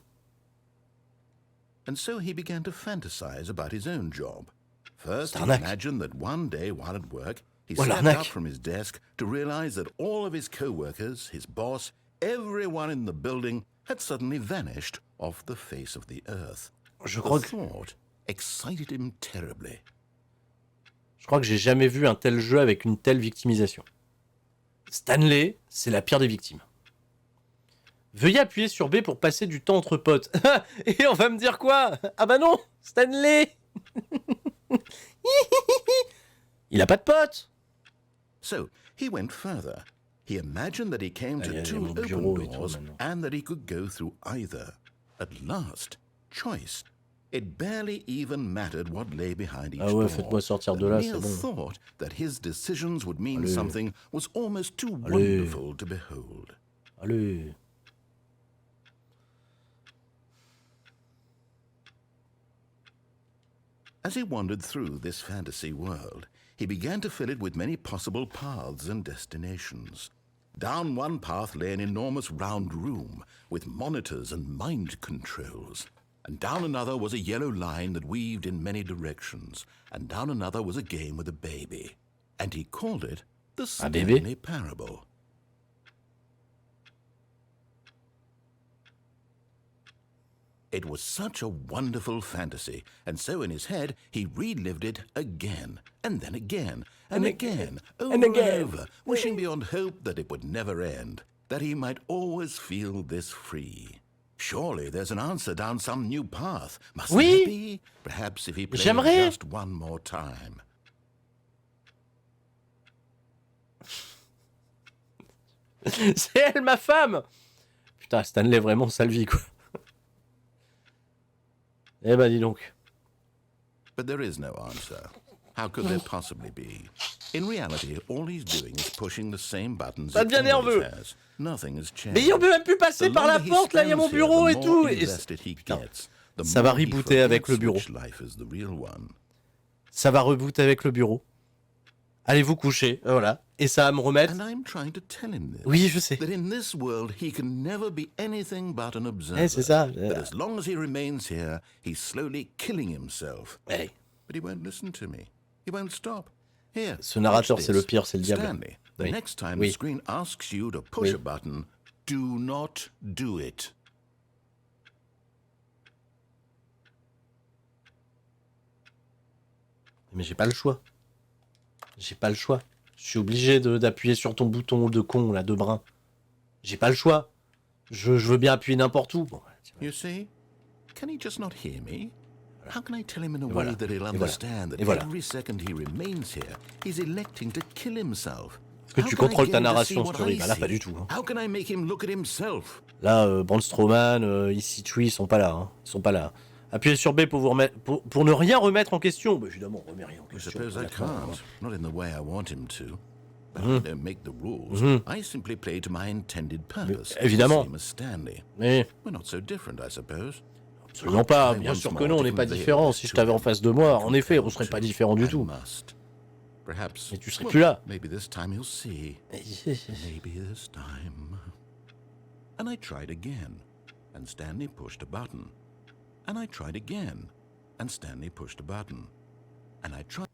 S2: And so he began to fantasize about his own job. First, he
S1: Arnaque.
S2: imagined that one day while at work, he
S1: Ouais,
S2: stepped
S1: l'arnaque.
S2: up from his desk to realize that all of his co-workers, his boss, everyone in the building had suddenly vanished off the face of the earth.
S1: Je
S2: The
S1: crois que
S2: thought excited him terribly.
S1: j'ai jamais vu un tel jeu avec une telle victimisation. Stanley, c'est la pire des victimes. Veuillez appuyer sur B pour passer du temps entre potes. Et on va me dire quoi? Ah bah non, Stanley. Il a pas de potes.
S2: So he went further. He imagined that he came
S1: Ah, il y
S2: to
S1: a
S2: two
S1: mon
S2: open
S1: bureau et tout,
S2: doors
S1: maintenant.
S2: and that he could go through either. At last, choice. It barely even mattered what lay behind each
S1: Ah ouais,
S2: door.
S1: faites-moi sortir de
S2: The
S1: là,
S2: mere
S1: c'est bon.
S2: thought that his decisions would mean
S1: Allez.
S2: something was almost too
S1: Allez.
S2: wonderful to behold.
S1: Allez.
S2: As he wandered through this fantasy world, he began to fill it with many possible paths and destinations. Down one path lay an enormous round room with monitors and mind controls. And down another was a yellow line that weaved in many directions. And down another was a game with a baby. And he called it the
S1: baby?
S2: Stanley Parable. It was such a wonderful fantasy, and so in his head he relived it again, and then again, and again, over and over, wishing beyond hope that it would never end, that he might always feel this free. Surely there's an answer down some new path. Mustn't
S1: Oui.
S2: there be? Perhaps if he played
S1: J'aimerais.
S2: just one more time.
S1: C'est elle, ma femme. Putain, Stanley, vraiment sale vie, quoi. Eh ben, dis donc.
S2: But there is no answer. How could there possibly be? In reality, all he's doing is pushing the same buttons
S1: Ça
S2: he
S1: devient
S2: always
S1: nerveux.
S2: has. Nothing has changed.
S1: Mais on peut même plus passer
S2: The
S1: par la
S2: longer he
S1: porte, là, il y a mon
S2: spends here,
S1: bureau
S2: the
S1: et
S2: more
S1: tout.
S2: invested he gets, the
S1: ça va
S2: more he
S1: rebooter avec le
S2: forgets
S1: bureau.
S2: which life is the real one.
S1: Ça va reboot avec le bureau. Allez vous coucher, voilà. Et ça va me remettre.
S2: And I'm trying to tell him this.
S1: Oui, je sais.
S2: That in this world he can never be anything but an observer.
S1: Eh, c'est ça.
S2: That as long as he remains here, he's slowly killing himself.
S1: Hey.
S2: But he won't listen to me. He won't stop. Here,
S1: Ce narrateur,
S2: watch
S1: c'est le
S2: this.
S1: pire, c'est le diable.
S2: Stanley, the
S1: Oui.
S2: next time
S1: Oui.
S2: the screen asks you to push
S1: Oui.
S2: a button, do not do it.
S1: Mais j'ai pas le choix. J'ai pas le choix. Je suis obligé d'appuyer sur ton bouton de con, là, de brin. J'ai pas le choix. Je veux bien appuyer n'importe où. Bon,
S2: You see? Can he just not hear me? How can I tell him in a
S1: voilà.
S2: way that he'll
S1: Et
S2: understand
S1: voilà.
S2: that
S1: Et voilà.
S2: every second he remains here, he's electing to kill himself?
S1: Est-ce que tu contrôles ta narration, Story? Bah là, pas du tout. Hein.
S2: How can I make him look at himself?
S1: Là, Braun Strowman, ici Tui, ils sont pas là. Hein. Ils sont pas là. Appuyez sur B pour vous remettre, pour ne rien remettre en question. Bah, évidemment, on remet rien en
S2: I
S1: question.
S2: suppose I can't. Not in the way I want him to. But I don't make the rules. I simply play to my intended purpose.
S1: Évidemment.
S2: Same as Stanley.
S1: Mais
S2: We're not so different, I suppose.
S1: absolument pas. Bien sûr que non, on n'est pas différents. Si je t'avais en face de moi, en effet, on serait pas différents du tout.
S2: Perhaps.
S1: Mais tu serais plus là.
S2: Maybe this time he'll see. Maybe this time. And I tried again, and Stanley pushed a button. And I tried again, and Stanley pushed a button. And I tried.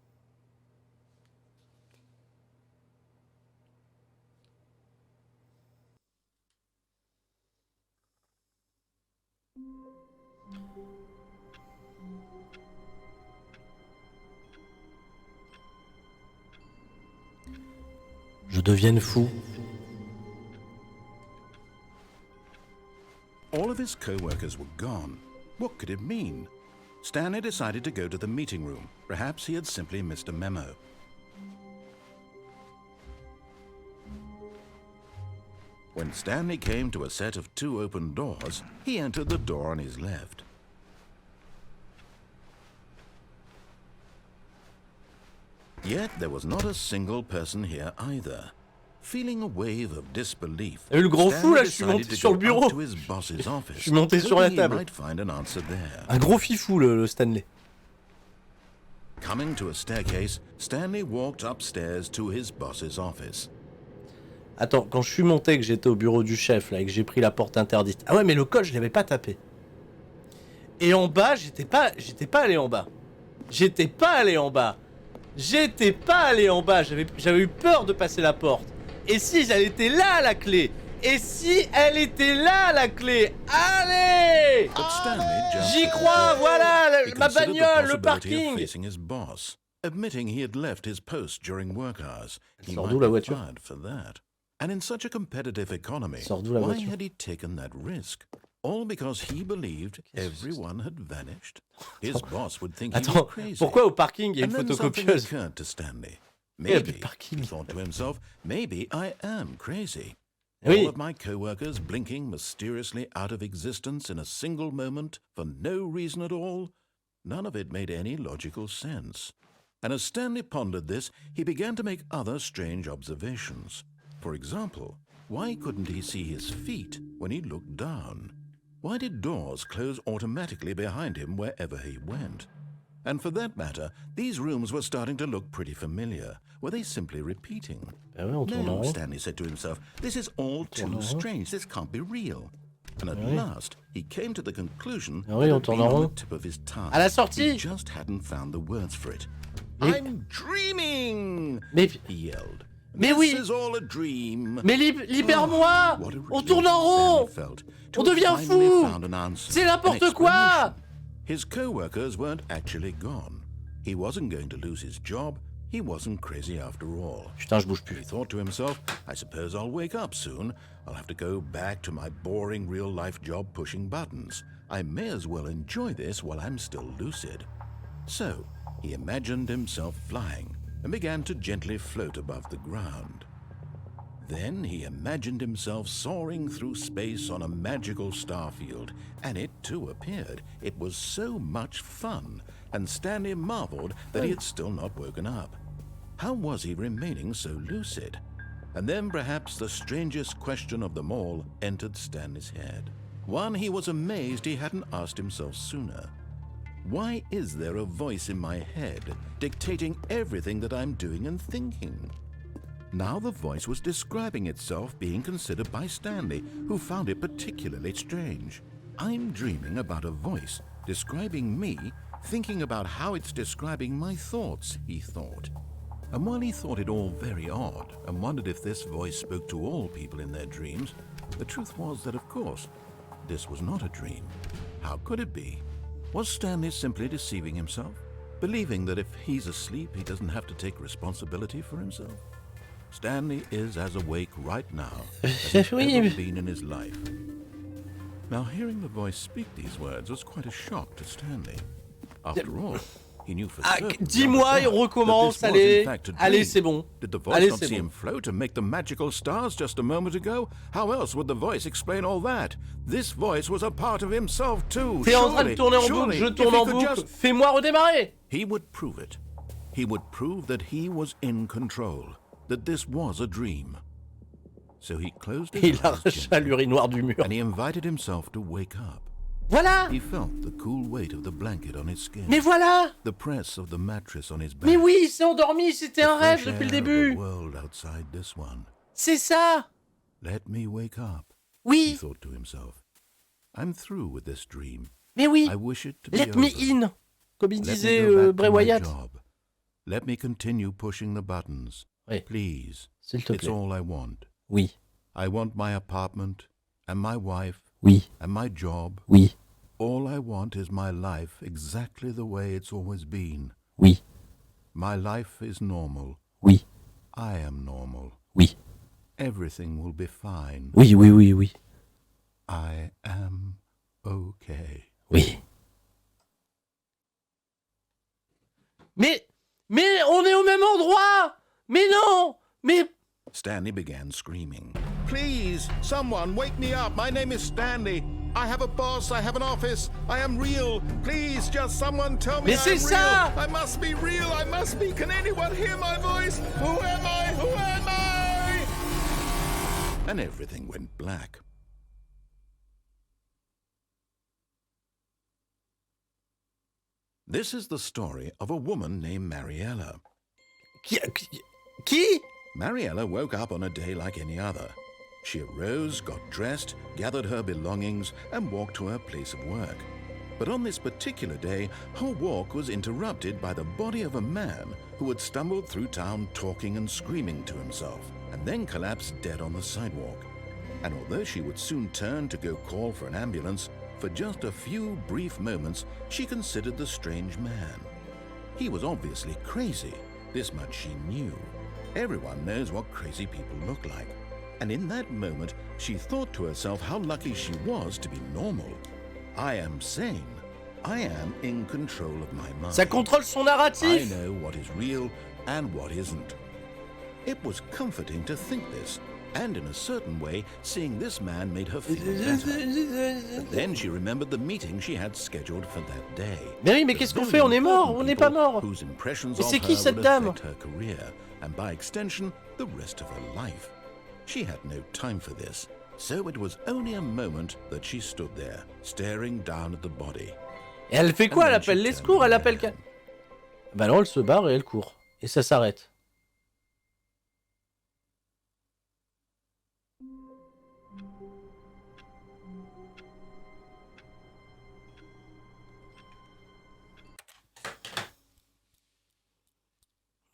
S1: Je devienne fou.
S2: All of his co-workers were gone. What could it mean? Stanley decided to go to the meeting room. Perhaps he had simply missed a memo. When Stanley came to a set of 2 open doors, he entered the door on his left. Yet there was not a single person here either. Feeling a wave of disbelief,
S1: Et le gros fou là, je suis
S2: Stanley
S1: monté
S2: decided
S1: sur
S2: to
S1: le
S2: go
S1: bureau.
S2: up to his boss's office,
S1: Je suis monté sur la
S2: hoping he
S1: table.
S2: might find an answer there.
S1: Un gros fifou le Stanley.
S2: Coming to a staircase, Stanley walked upstairs to his boss's office.
S1: Attends, quand je suis monté, que j'étais au bureau du chef là et que j'ai pris la porte interdite. Ah ouais, mais le code je l'avais pas tapé. Et en bas, j'étais pas allé en bas. J'étais pas allé en bas. J'avais eu peur de passer la porte. Et si elle était là la clé? Allez!
S2: But Stanley just
S1: J'y crois, voilà,
S2: He
S1: ma
S2: considered the
S1: bagnole, le
S2: possibility of
S1: parking.
S2: facing his boss, admitting he had left his post during work hours. He
S1: Sort
S2: might
S1: d'où la
S2: be
S1: voiture?
S2: fired for that. And in such a competitive economy,
S1: Sort d'où la
S2: why
S1: voiture?
S2: had he taken that risk? All because he believed everyone had vanished. His boss would think he was
S1: Attends,
S2: crazy.
S1: pourquoi au parking il y a une
S2: And then something
S1: photocopieuse?
S2: occurred to Stanley.
S1: Il y a plus
S2: Maybe,
S1: de parking.
S2: he thought to himself, maybe I am crazy.
S1: Oui.
S2: All of my co-workers blinking mysteriously out of existence in a single moment for no reason at all. None of it made any logical sense. And as Stanley pondered this, he began to make other strange observations. For example, why couldn't he see his feet when he looked down? Why did doors close automatically behind him wherever he went? And for that matter, these rooms were starting to look pretty familiar. Were they simply repeating?
S1: Ah ouais, on tourne en
S2: No,
S1: rond.
S2: Stanley said to himself, this is all too strange. This can't be real. And at last, he came to the conclusion
S1: Ah oui,
S2: that
S1: on
S2: had
S1: tourne
S2: been
S1: en
S2: on the
S1: rond.
S2: tip of his tongue.
S1: À la sortie.
S2: He just hadn't found the words for it.
S1: Mais-
S2: I'm dreaming!
S1: Mais,
S2: He yelled.
S1: Mais
S2: This
S1: oui.
S2: is all a dream.
S1: mais libère-moi!
S2: What a
S1: On
S2: relief
S1: tourne en rond!
S2: Stanley felt to
S1: On
S2: have
S1: devient
S2: finally
S1: fou!
S2: found an answer,
S1: C'est
S2: an
S1: n'importe quoi!
S2: explanation. His co-workers weren't actually gone. He wasn't going to lose his job. He wasn't crazy after all.
S1: Putain, je bouge
S2: He
S1: plus.
S2: thought to himself, I suppose I'll wake up soon. I'll have to go back to my boring real-life job pushing buttons. I may as well enjoy this while I'm still lucid. So, he imagined himself flying and began to gently float above the ground. Then he imagined himself soaring through space on a magical starfield, and it too appeared. It was so much fun, and Stanley marveled that he had still not woken up. How was he remaining so lucid? And then perhaps the strangest question of them all entered Stanley's head. One he was amazed he hadn't asked himself sooner. Why is there a voice in my head dictating everything that I'm doing and thinking? Now the voice was describing itself being considered by Stanley, who found it particularly strange. I'm dreaming about a voice describing me, thinking about how it's describing my thoughts, he thought. And while he thought it all very odd and wondered if this voice spoke to all people in their dreams, the truth was that, of course, this was not a dream. How could it be? Was Stanley simply deceiving himself, believing that if he's asleep, he doesn't have to take responsibility for himself? Stanley is as awake right now as he's ever been in his life. Now, hearing the voice speak these words was quite a shock to Stanley. After all, he knew for
S1: Ah,
S2: certain
S1: dis-moi,
S2: beyond a doubt
S1: recommence,
S2: that this was
S1: allez.
S2: in fact a dream.
S1: Allez, c'est bon.
S2: Did the voice
S1: Allez,
S2: not
S1: c'est
S2: see
S1: bon.
S2: him float and make the magical stars just a moment ago? How else would the voice explain all that? This voice was a part of himself too.
S1: T'es en train de tourner en boucle,
S2: surely,
S1: je
S2: if
S1: tourne
S2: he
S1: en
S2: could
S1: boucle.
S2: just-
S1: Fais-moi redémarrer.
S2: He would prove it. He would prove that he was in control, that this was a dream. So he closed his
S1: Il
S2: eyes
S1: arracha
S2: gently,
S1: l'urinoir du mur.
S2: and he invited himself to wake up.
S1: Voilà.
S2: He felt the cool weight of the blanket on his skin,
S1: Mais voilà.
S2: the press of the mattress on his back.
S1: Mais oui, il s'est endormi, c'était un
S2: the
S1: rêve
S2: fresh
S1: depuis le
S2: air of
S1: début.
S2: the world outside this one.
S1: C'est ça.
S2: Let me wake up, he
S1: Oui,
S2: thought to himself. I'm through with this dream.
S1: mais oui.
S2: I wish it to be
S1: Let me
S2: over.
S1: in. Comme il
S2: Let me
S1: disait
S2: go back
S1: Bray
S2: to my
S1: Wyatt.
S2: job. Let me continue pushing the buttons.
S1: Oui,
S2: Please.
S1: s'il te
S2: It's
S1: plaît.
S2: all I want.
S1: Oui,
S2: I want my apartment, and my wife,
S1: oui,
S2: and my job.
S1: oui,
S2: All I want is my life exactly the way it's always been.
S1: oui,
S2: My life is normal.
S1: oui,
S2: I am normal.
S1: oui,
S2: Everything will be fine.
S1: oui, oui, oui, oui,
S2: I am okay.
S1: oui. Mais on est au même endroit. Mais non. Mais
S2: Stanley began screaming. Please, someone, wake me up. My name is Stanley. I have a boss. I have an office. I am real. Please, just someone tell me
S1: Mais c'est
S2: I'm
S1: ça!
S2: real. I must be real. I must be. Can anyone hear my voice? Who am I? Who am I? And everything went black. This is the story of a woman named Mariella.
S1: qui?
S2: Mariella woke up on a day like any other. She arose, got dressed, gathered her belongings, and walked to her place of work. But on this particular day, her walk was interrupted by the body of a man who had stumbled through town talking and screaming to himself, and then collapsed dead on the sidewalk. And although she would soon turn to go call for an ambulance, for just a few brief moments she considered the strange man. He was obviously crazy, this much she knew. Everyone knows what crazy people look like. And in that moment, she thought to herself how lucky she was to be normal. I am sane. I am in control of my mind.
S1: Ça contrôle son
S2: I
S1: narratif.
S2: know what is real and what isn't. It was comforting to think this, and in a certain way, seeing this man made her feel better. But then she remembered the meeting she had scheduled for that day.
S1: Mais oui, mais qu'est-ce qu'on fait? On est mort. On n'est pas mort.
S2: Whose impressions
S1: Mais
S2: of
S1: c'est qui,
S2: her
S1: cette
S2: would
S1: dame?
S2: affect her career, and by extension, the rest of her life. She had no time for this, so it was only a moment that she stood there, staring down at the body.
S1: Et elle fait quoi? Elle appelle les secours? Elle appelle... Bah non, elle se barre et elle court. Et ça s'arrête.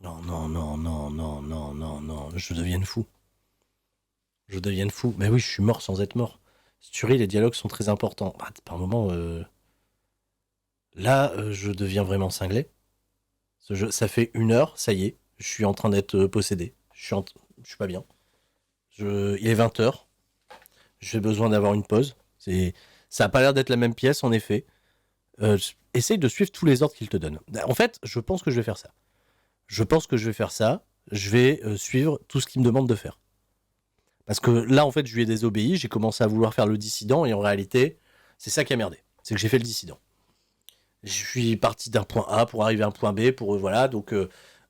S1: Non, non, non, non, non, non, non, non. Je devienne fou. Je devienne fou. Mais oui, je suis mort sans être mort. Sturie, les dialogues sont très importants. Bah, par moment... Là, je deviens vraiment cinglé. Ce jeu, ça fait 1 heure, ça y est. Je suis en train d'être possédé. Je suis pas bien. Il est 20h. J'ai besoin d'avoir une pause. Ça a pas l'air d'être la même pièce, en effet. Essaye de suivre tous les ordres qu'il te donne. En fait, je pense que je vais faire ça. Je vais suivre tout ce qu'il me demande de faire. Parce que là, en fait, je lui ai désobéi. J'ai commencé à vouloir faire le dissident. Et en réalité, c'est ça qui a merdé. C'est que j'ai fait le dissident. Je suis parti d'un point A pour arriver à un point B. Voilà, donc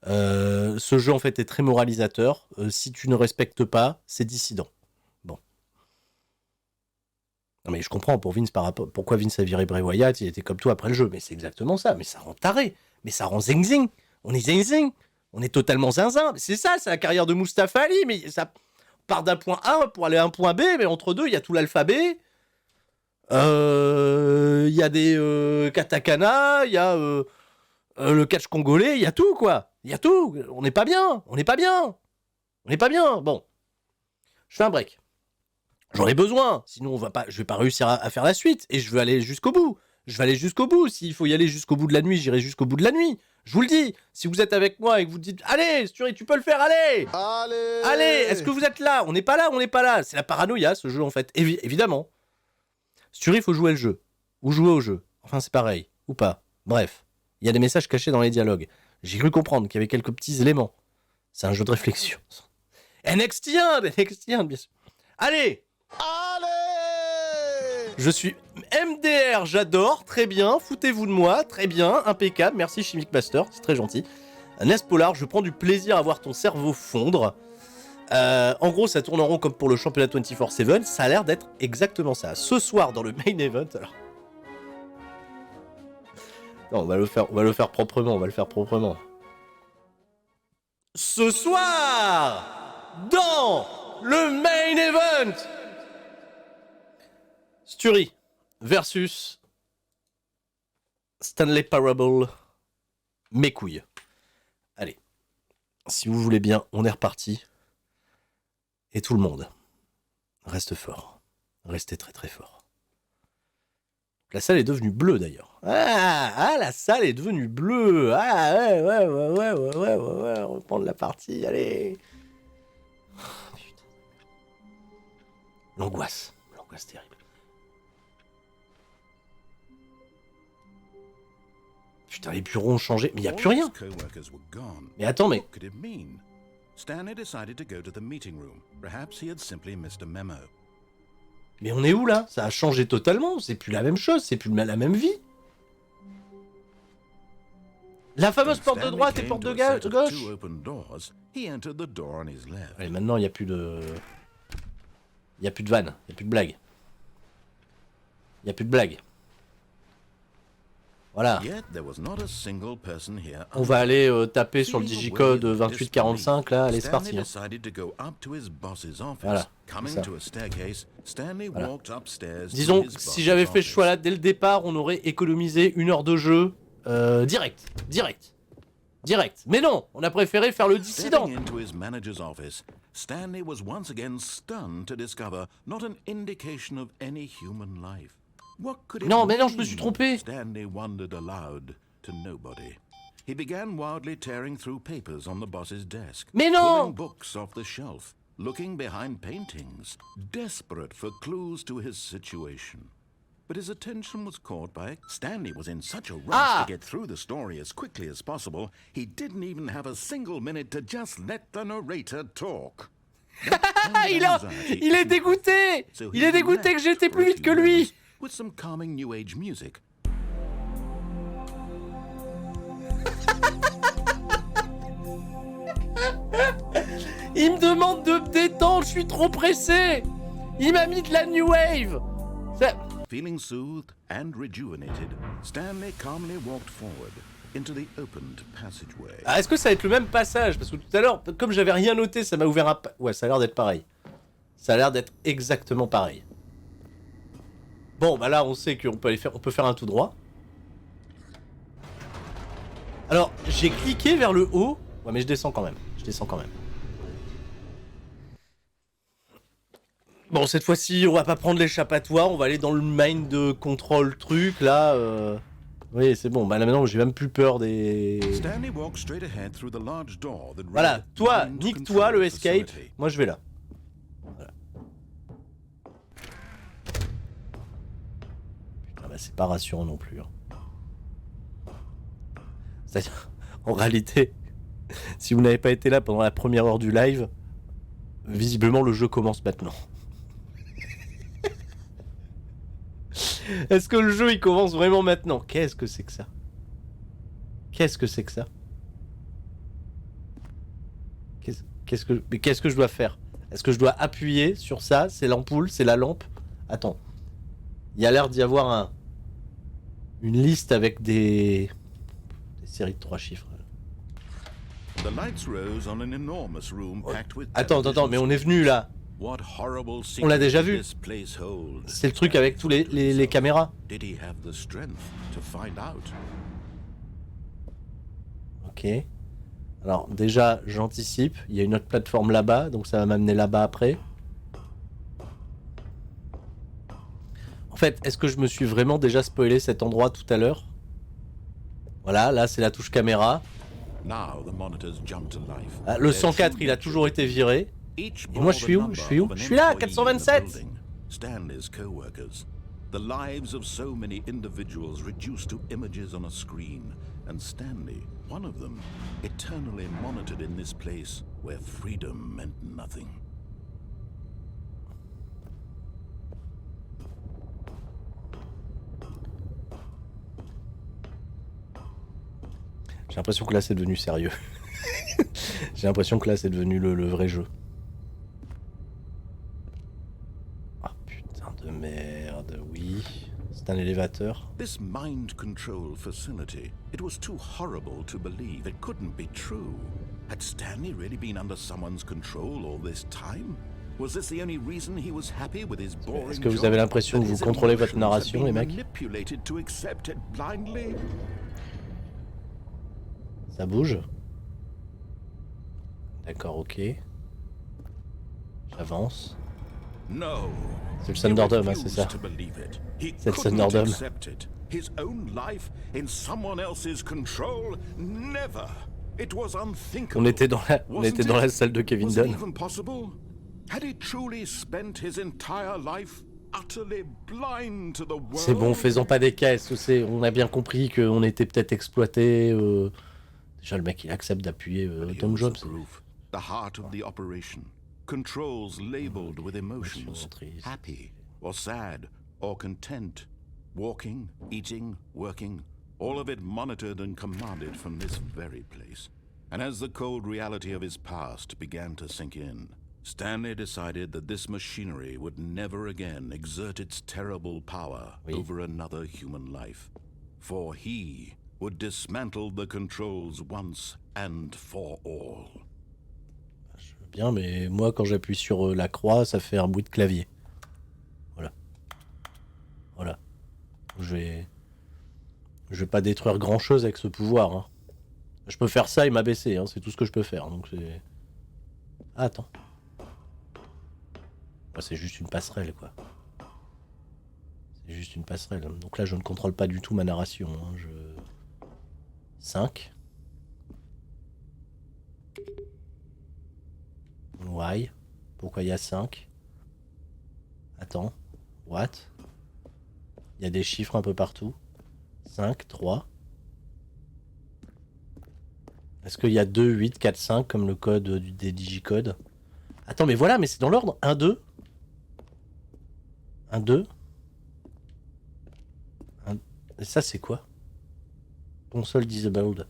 S1: ce jeu, en fait, est très moralisateur. Si tu ne respectes pas, c'est dissident. Bon. Non, mais je comprends pour Vince par rapport. Pourquoi Vince a viré Bray Wyatt, il était comme toi après le jeu. Mais c'est exactement ça. Mais ça rend taré. Mais ça rend zing-zing. On est zing-zing. On est totalement zinzin. C'est ça, c'est la carrière de Mustafa Ali. Mais ça part d'un point A pour aller à un point B. Mais entre deux, il y a tout l'alphabet. Il y a des katakana, il y a le catch congolais, il y a tout quoi. Il y a tout. On n'est pas bien. Bon. Je fais un break. J'en ai besoin. Sinon, je vais pas réussir à faire la suite. Et je veux aller jusqu'au bout. S'il faut y aller jusqu'au bout de la nuit, j'irai jusqu'au bout de la nuit. Je vous le dis. Si vous êtes avec moi et que vous dites, allez, Sturie, tu peux le faire, allez. Allez, est-ce que vous êtes là? On n'est pas là. C'est la paranoïa, ce jeu, en fait. Évidemment. Sturie, il faut jouer le jeu. Ou jouer au jeu. Enfin, c'est pareil. Ou pas. Bref. Il y a des messages cachés dans les dialogues. J'ai cru comprendre qu'il y avait quelques petits éléments. C'est un jeu de réflexion. NXT1, bien sûr. Allez! Je suis MDR, j'adore, très bien. Foutez-vous de moi, très bien, impeccable. Merci Chimic Master, c'est très gentil. Nespolar, je prends du plaisir à voir ton cerveau fondre. En gros, ça tourne en rond comme pour le championnat 24/7. Ça a l'air d'être exactement ça. Ce soir, dans le main event, alors... Non, on va le faire proprement, Ce soir, dans le main event, Sturi versus Stanley Parable, mes couilles. Allez, si vous voulez bien, on est reparti. Et tout le monde, reste fort. Restez très très fort. La salle est devenue bleue d'ailleurs. Ah, la salle est devenue bleue. Ah, ouais, on va reprendre la partie, allez. Oh, putain. L'angoisse terrible. Putain, les bureaux ont changé, mais il n'y a plus rien. Mais attends, mais...
S2: Stanley decided to go to the meeting room. Perhaps he had simply missed a memo.
S1: Mais on est où là? Ça a changé totalement, c'est plus la même chose, c'est plus la même vie. La fameuse porte de droite et porte de gauche. Allez, maintenant il n'y a plus de... Il n'y a plus de vanne, il n'y a plus de blague. Il n'y a plus de blague. Voilà. On va aller taper sur le digicode 2845 là, allez c'est parti. Voilà. Disons que si j'avais fait ce choix là dès le départ, on aurait économisé 1 heure de jeu direct. Mais non, on a préféré faire le dissident.
S2: Stanley was once again stunned to discover not an indication of any human life.
S1: Non, mais non, je me suis trompé.
S2: Stanley wondered aloud to nobody. He began wildly tearing through papers on the boss's desk.
S1: Mais non!
S2: Pulling books off the shelf, looking behind paintings, desperate for clues to his situation. But his attention was caught by... Stanley was in such a rush to get through the story as quickly as possible, he didn't even have a single minute to just let the narrator talk.
S1: Il est dégoûté! Il est dégoûté que j'ai été plus vite que lui!
S2: With some calming new age music.
S1: Il me demande de me détendre, je suis trop pressé. Il m'a mis de la new wave. Ça...
S2: Feeling soothed and rejuvenated, Stanley calmly walked forward into the opened passageway.
S1: Ah, est-ce que ça va être le même passage? Parce que tout à l'heure, comme j'avais rien noté, ça m'a ouvert un... Ouais, ça a l'air d'être pareil. Ça a l'air d'être exactement pareil. Bon, bah là, on sait qu'on peut aller faire, on peut faire un tout droit. Alors, j'ai cliqué vers le haut. Ouais, mais je descends quand même. Bon, cette fois-ci, on va pas prendre l'échappatoire. On va aller dans le mind de contrôle truc, là. Oui, c'est bon. Bah là, maintenant, j'ai même plus peur des... Voilà, toi, nique-toi le escape. Moi, je vais là. C'est pas rassurant non plus. Hein. C'est-à-dire, en réalité, si vous n'avez pas été là pendant la première heure du live, visiblement le jeu commence maintenant. Est-ce que le jeu il commence vraiment maintenant? Qu'est-ce que c'est que ça? Qu'est-ce que je dois faire? Est-ce que je dois appuyer sur ça? C'est l'ampoule? C'est la lampe? Attends. Il y a l'air d'y avoir une liste avec des séries de 3 chiffres. Attends, mais on est venu là. On l'a déjà vu. C'est le truc avec tous les caméras. Ok. Alors déjà, j'anticipe. Il y a une autre plateforme là-bas, donc ça va m'amener là-bas après. En fait, est-ce que je me suis vraiment déjà spoilé cet endroit tout à l'heure? Voilà, là c'est la touche caméra. Ah, le 104, il a toujours été viré. Et moi je suis où? Je suis là, 427.
S2: The lives of so many individuals reduced to images on a screen, and Stanley, one of them, eternally monitored in this place where freedom meant nothing.
S1: J'ai l'impression que là c'est devenu sérieux. J'ai l'impression que là c'est devenu le vrai jeu. Ah putain de merde, oui. C'est un élévateur.
S2: This mind control facility, it was too horrible to believe. It couldn't be true. Had Stanley really been under someone's control all this time? Was this the only reason he was happy with his boring
S1: Est-ce que vous avez l'impression que vous contrôlez votre narration, les mecs?
S2: Manipulated to accept it blindly?
S1: Ça bouge. D'accord, ok. J'avance.
S2: No.
S1: C'est le Thunderdome, hein, c'est ça. C'est le Thunderdome.
S2: His own life in someone else's control? Never. It was unthinkable.
S1: On était dans la salle de Kevin
S2: Was it
S1: Dunn.
S2: even possible? Had he truly spent his entire life utterly blind to the world?
S1: C'est bon, faisons pas des caisses. On a bien compris qu'on était peut-être exploité. Déjà, le mec, il accepte d'appuyer Tom Jobs.
S2: The heart of the operation. Controls labeled with emotions. Happy or sad or content. Walking, eating, working. All of it monitored and commanded from this very place. And as the cold reality of his past began to sink in, Stanley decided that this machinery would never again exert its terrible power over another human life. For he would dismantle the controls once and for all.
S1: Je veux bien, mais moi, quand j'appuie sur la croix, ça fait un bruit de clavier. Voilà. Voilà. Je vais pas détruire grand chose avec ce pouvoir. Hein. Je peux faire ça et m'abaisser, hein, c'est tout ce que je peux faire. Donc c'est. Ah, attends. Bah, c'est juste une passerelle, quoi. C'est juste une passerelle. Donc là, je ne contrôle pas du tout ma narration. Hein. 5. Why? Pourquoi il y a 5? Attends. What? Il y a des chiffres un peu partout. 5, 3. Est-ce qu'il y a 2, 8, 4, 5 comme le code des digicodes? Attends, mais voilà, mais c'est dans l'ordre. 1, 2. 1, 2. Et ça, c'est quoi? Console disabled.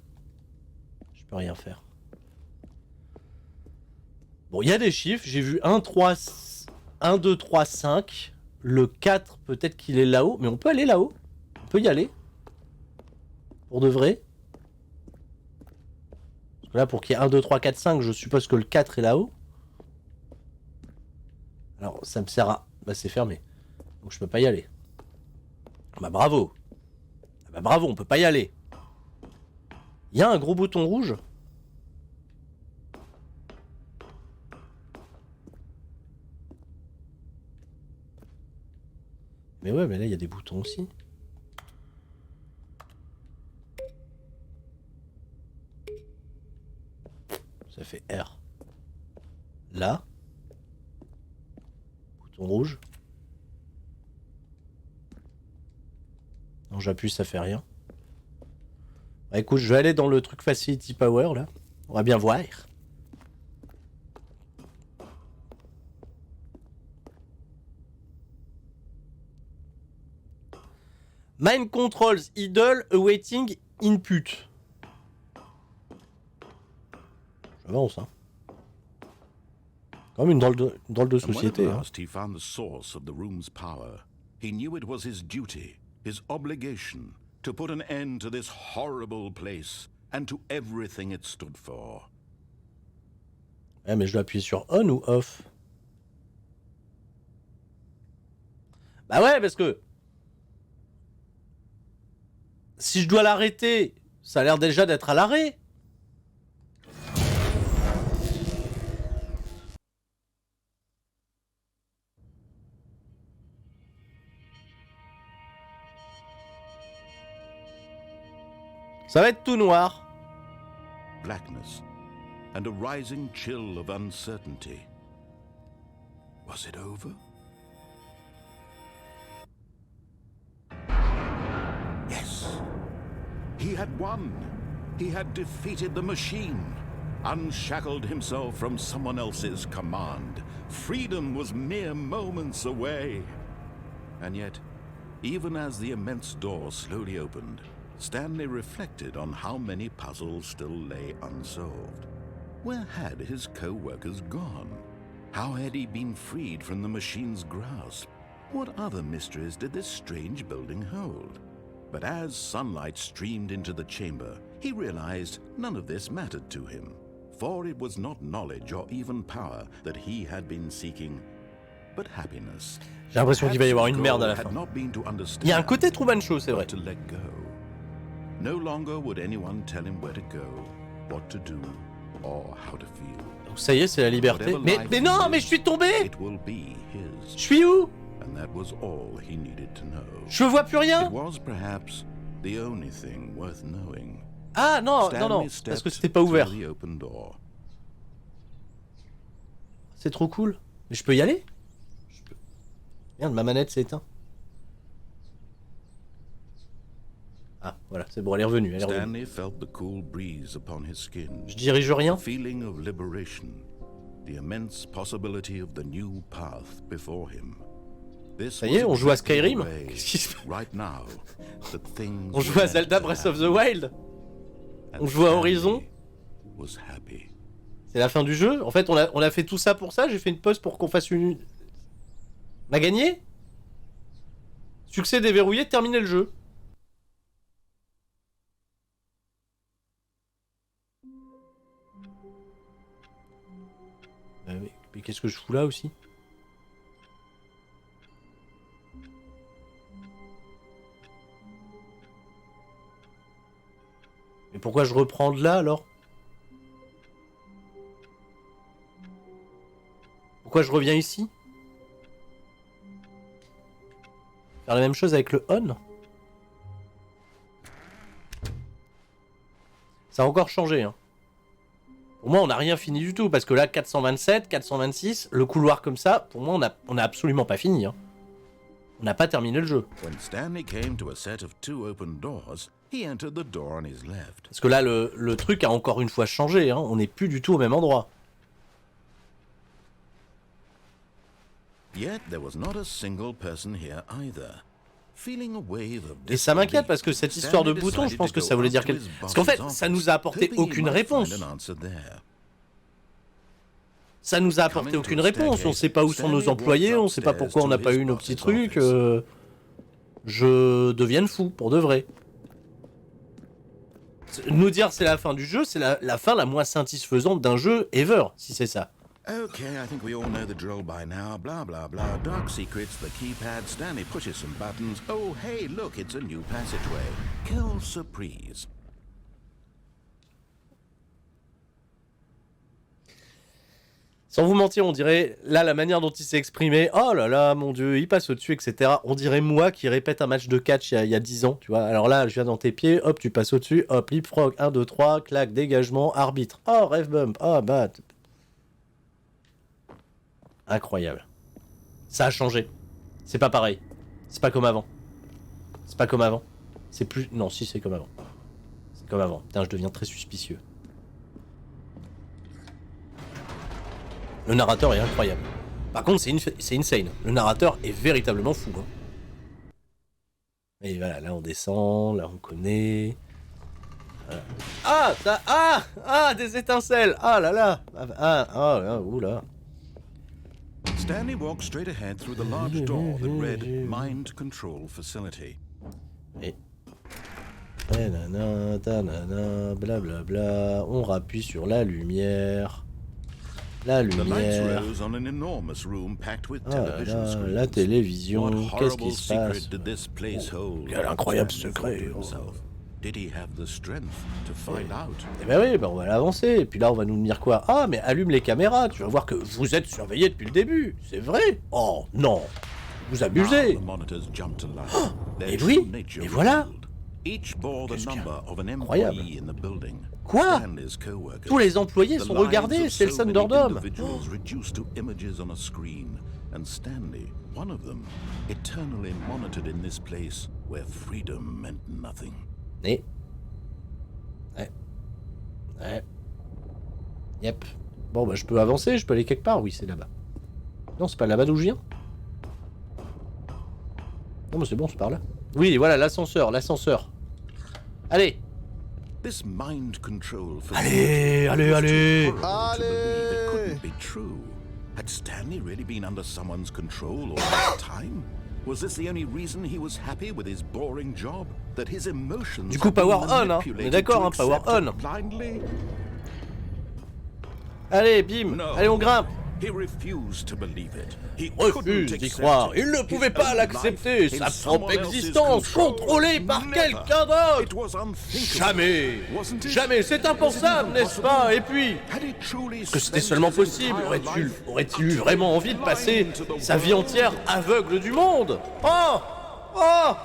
S1: Je peux rien faire. Bon, il y a des chiffres. J'ai vu 1, 3, 1, 2, 3, 5. Le 4, peut-être qu'il est là-haut. Mais on peut aller là-haut. On peut y aller. Pour de vrai. Parce que là, pour qu'il y ait 1, 2, 3, 4, 5, je suppose que le 4 est là-haut. Alors, ça me sert à... Bah, c'est fermé. Donc, je peux pas y aller. Bah, bravo. Bah, bravo, on peut pas y aller. Il y a un gros bouton rouge. Mais ouais, mais là, il y a des boutons aussi. Ça fait R. Là. Bouton rouge. Non, j'appuie, ça fait rien. Bah, écoute, je vais aller dans le truc Facility Power, là. On va bien voir. Mind controls idle awaiting input. J'avance, hein. Comme une drôle de société. Hein.
S2: He found the source of the room's power. He knew it was his duty, his obligation, to put an end to this horrible place and to everything it stood for.
S1: Eh, mais je dois appuyer sur on ou off? Bah ouais, parce que si je dois l'arrêter, ça a l'air déjà d'être à l'arrêt. Ça va être tout noir.
S2: Blackness and a rising chill of uncertainty. Was it over? Yes. He had won. He had defeated the machine, unshackled himself from someone else's command. Freedom was mere moments away. And yet, even as the immense door slowly opened, Stanley reflected on how many puzzles still lay unsolved. Where had his co-workers gone? How had he been freed from the machine's grasp? What other mysteries did this strange building hold? But as sunlight streamed into the chamber, he realized none of this mattered to him, for it was not knowledge or even power that he had been seeking, but happiness.
S1: J'ai l'impression qu'il va y avoir une merde à la fin. Il y a un côté Truman Show, c'est vrai.
S2: No longer would anyone tell him where to go, what to do, or how to feel.
S1: Donc ça y est, c'est la liberté. Mais non, mais je suis tombé. Je suis où?
S2: And that was all he needed to know.
S1: Je vois plus rien.
S2: It was perhaps the only thing worth knowing.
S1: Ah non, non, non, parce que c'était pas ouvert. C'est trop cool. Mais je peux y aller? Merde, ma manette s'est éteinte. Ah, voilà, c'est bon, elle est revenue, elle est revenue. Je dirige rien. Ça y est, on joue à Skyrim. Qu'est-ce qui se passe? On joue à Zelda Breath of the Wild. On joue à Horizon. C'est la fin du jeu. En fait, on a fait tout ça pour ça. J'ai fait une pause pour qu'on fasse une... On a gagné? Succès déverrouillé, terminer le jeu. Mais qu'est-ce que je fous là aussi? Mais pourquoi je reprends de là alors? Pourquoi je reviens ici? Faire la même chose avec le on? Ça a encore changé, hein. Pour moi, on n'a rien fini du tout, parce que là, 427, 426, le couloir comme ça, pour moi, on a absolument pas fini, hein. On n'a pas terminé le jeu. Parce que là, le truc a encore une fois changé, hein. On n'est plus du tout au même endroit. Et ça m'inquiète parce que cette histoire de bouton, je pense que ça voulait dire quelque chose. Parce qu'en fait, ça nous a apporté aucune réponse. Ça nous a apporté aucune réponse. On sait pas où sont nos employés, on sait pas pourquoi on n'a pas eu nos petits trucs. Je devienne fou, pour de vrai. Nous dire c'est la fin du jeu, c'est la fin la moins satisfaisante d'un jeu ever, si c'est ça.
S2: Okay, I think we all know the drill by now. Blah, blah, blah. Dark secrets, the keypad. Stanley pushes some buttons. Oh, hey, look, it's a new passageway. Quelle surprise.
S1: Sans vous mentir, on dirait, là, la manière dont il s'est exprimé, oh là là, mon Dieu, il passe au-dessus, etc. On dirait moi qui répète un match de catch il y a 10 ans, tu vois. Alors là, je viens dans tes pieds, hop, tu passes au-dessus, hop, leapfrog, 1, 2, 3, clac, dégagement, arbitre. Oh, ref bump, oh, bah... Incroyable. Ça a changé. C'est pas pareil. C'est pas comme avant. C'est pas comme avant. C'est plus... Non, si, c'est comme avant. C'est comme avant. Putain, je deviens très suspicieux. Le narrateur est incroyable. Par contre, c'est insane. Le narrateur est véritablement fou. Hein. Et voilà, là on descend, là on connaît. Voilà. Ah, ça... Ah, des étincelles. Ah là là. Oula.
S2: Stanley walked straight ahead through the large door that read Mind Control Facility.
S1: Et... blablabla, on rappuie sur la lumière. La lumière. Ah là, la télévision, qu'est-ce qui se passe? Quel incroyable secret. Eh ben oui, ben on va l'avancer. Et puis là, on va nous dire quoi? Ah, mais allume les caméras. Tu vas voir que vous êtes surveillés depuis le début. C'est vrai? Oh non, vous abusez. Oh, et oui, et voilà. Incroyable. Quoi? Tous les employés sont regardés. C'est le Thunderdome.
S2: And Stanley, one of them, eternally monitored in this place where freedom meant nothing.
S1: Et Ouais. Yep. Bon bah je peux avancer, je peux aller quelque part. Oui, c'est là-bas. Non, c'est pas là-bas d'où je viens. Non mais c'est bon, c'est par là. Oui, voilà, l'ascenseur, l'ascenseur. Allez.
S2: This mind control for
S1: Allez, allez, allez.
S2: to believe it couldn't be true. Had Stanley really been under someone's control all that time? Was this the only reason he was happy with his boring job? That his emotions
S1: Du coup, power on, hein. On est d'accord, hein, power on.
S2: Blindly?
S1: Allez, bim.
S2: No.
S1: Allez, on grimpe.
S2: He refused to believe it. He
S1: Refuse d'y croire. Il ne pouvait pas l'accepter. Sa propre existence contrôlée par quelqu'un d'autre. Jamais. Jamais. C'est impensable, n'est-ce pas? Et puis, est-ce que c'était seulement possible? Aurait-il eu vraiment envie de passer sa vie entière aveugle du monde? Oh! Oh!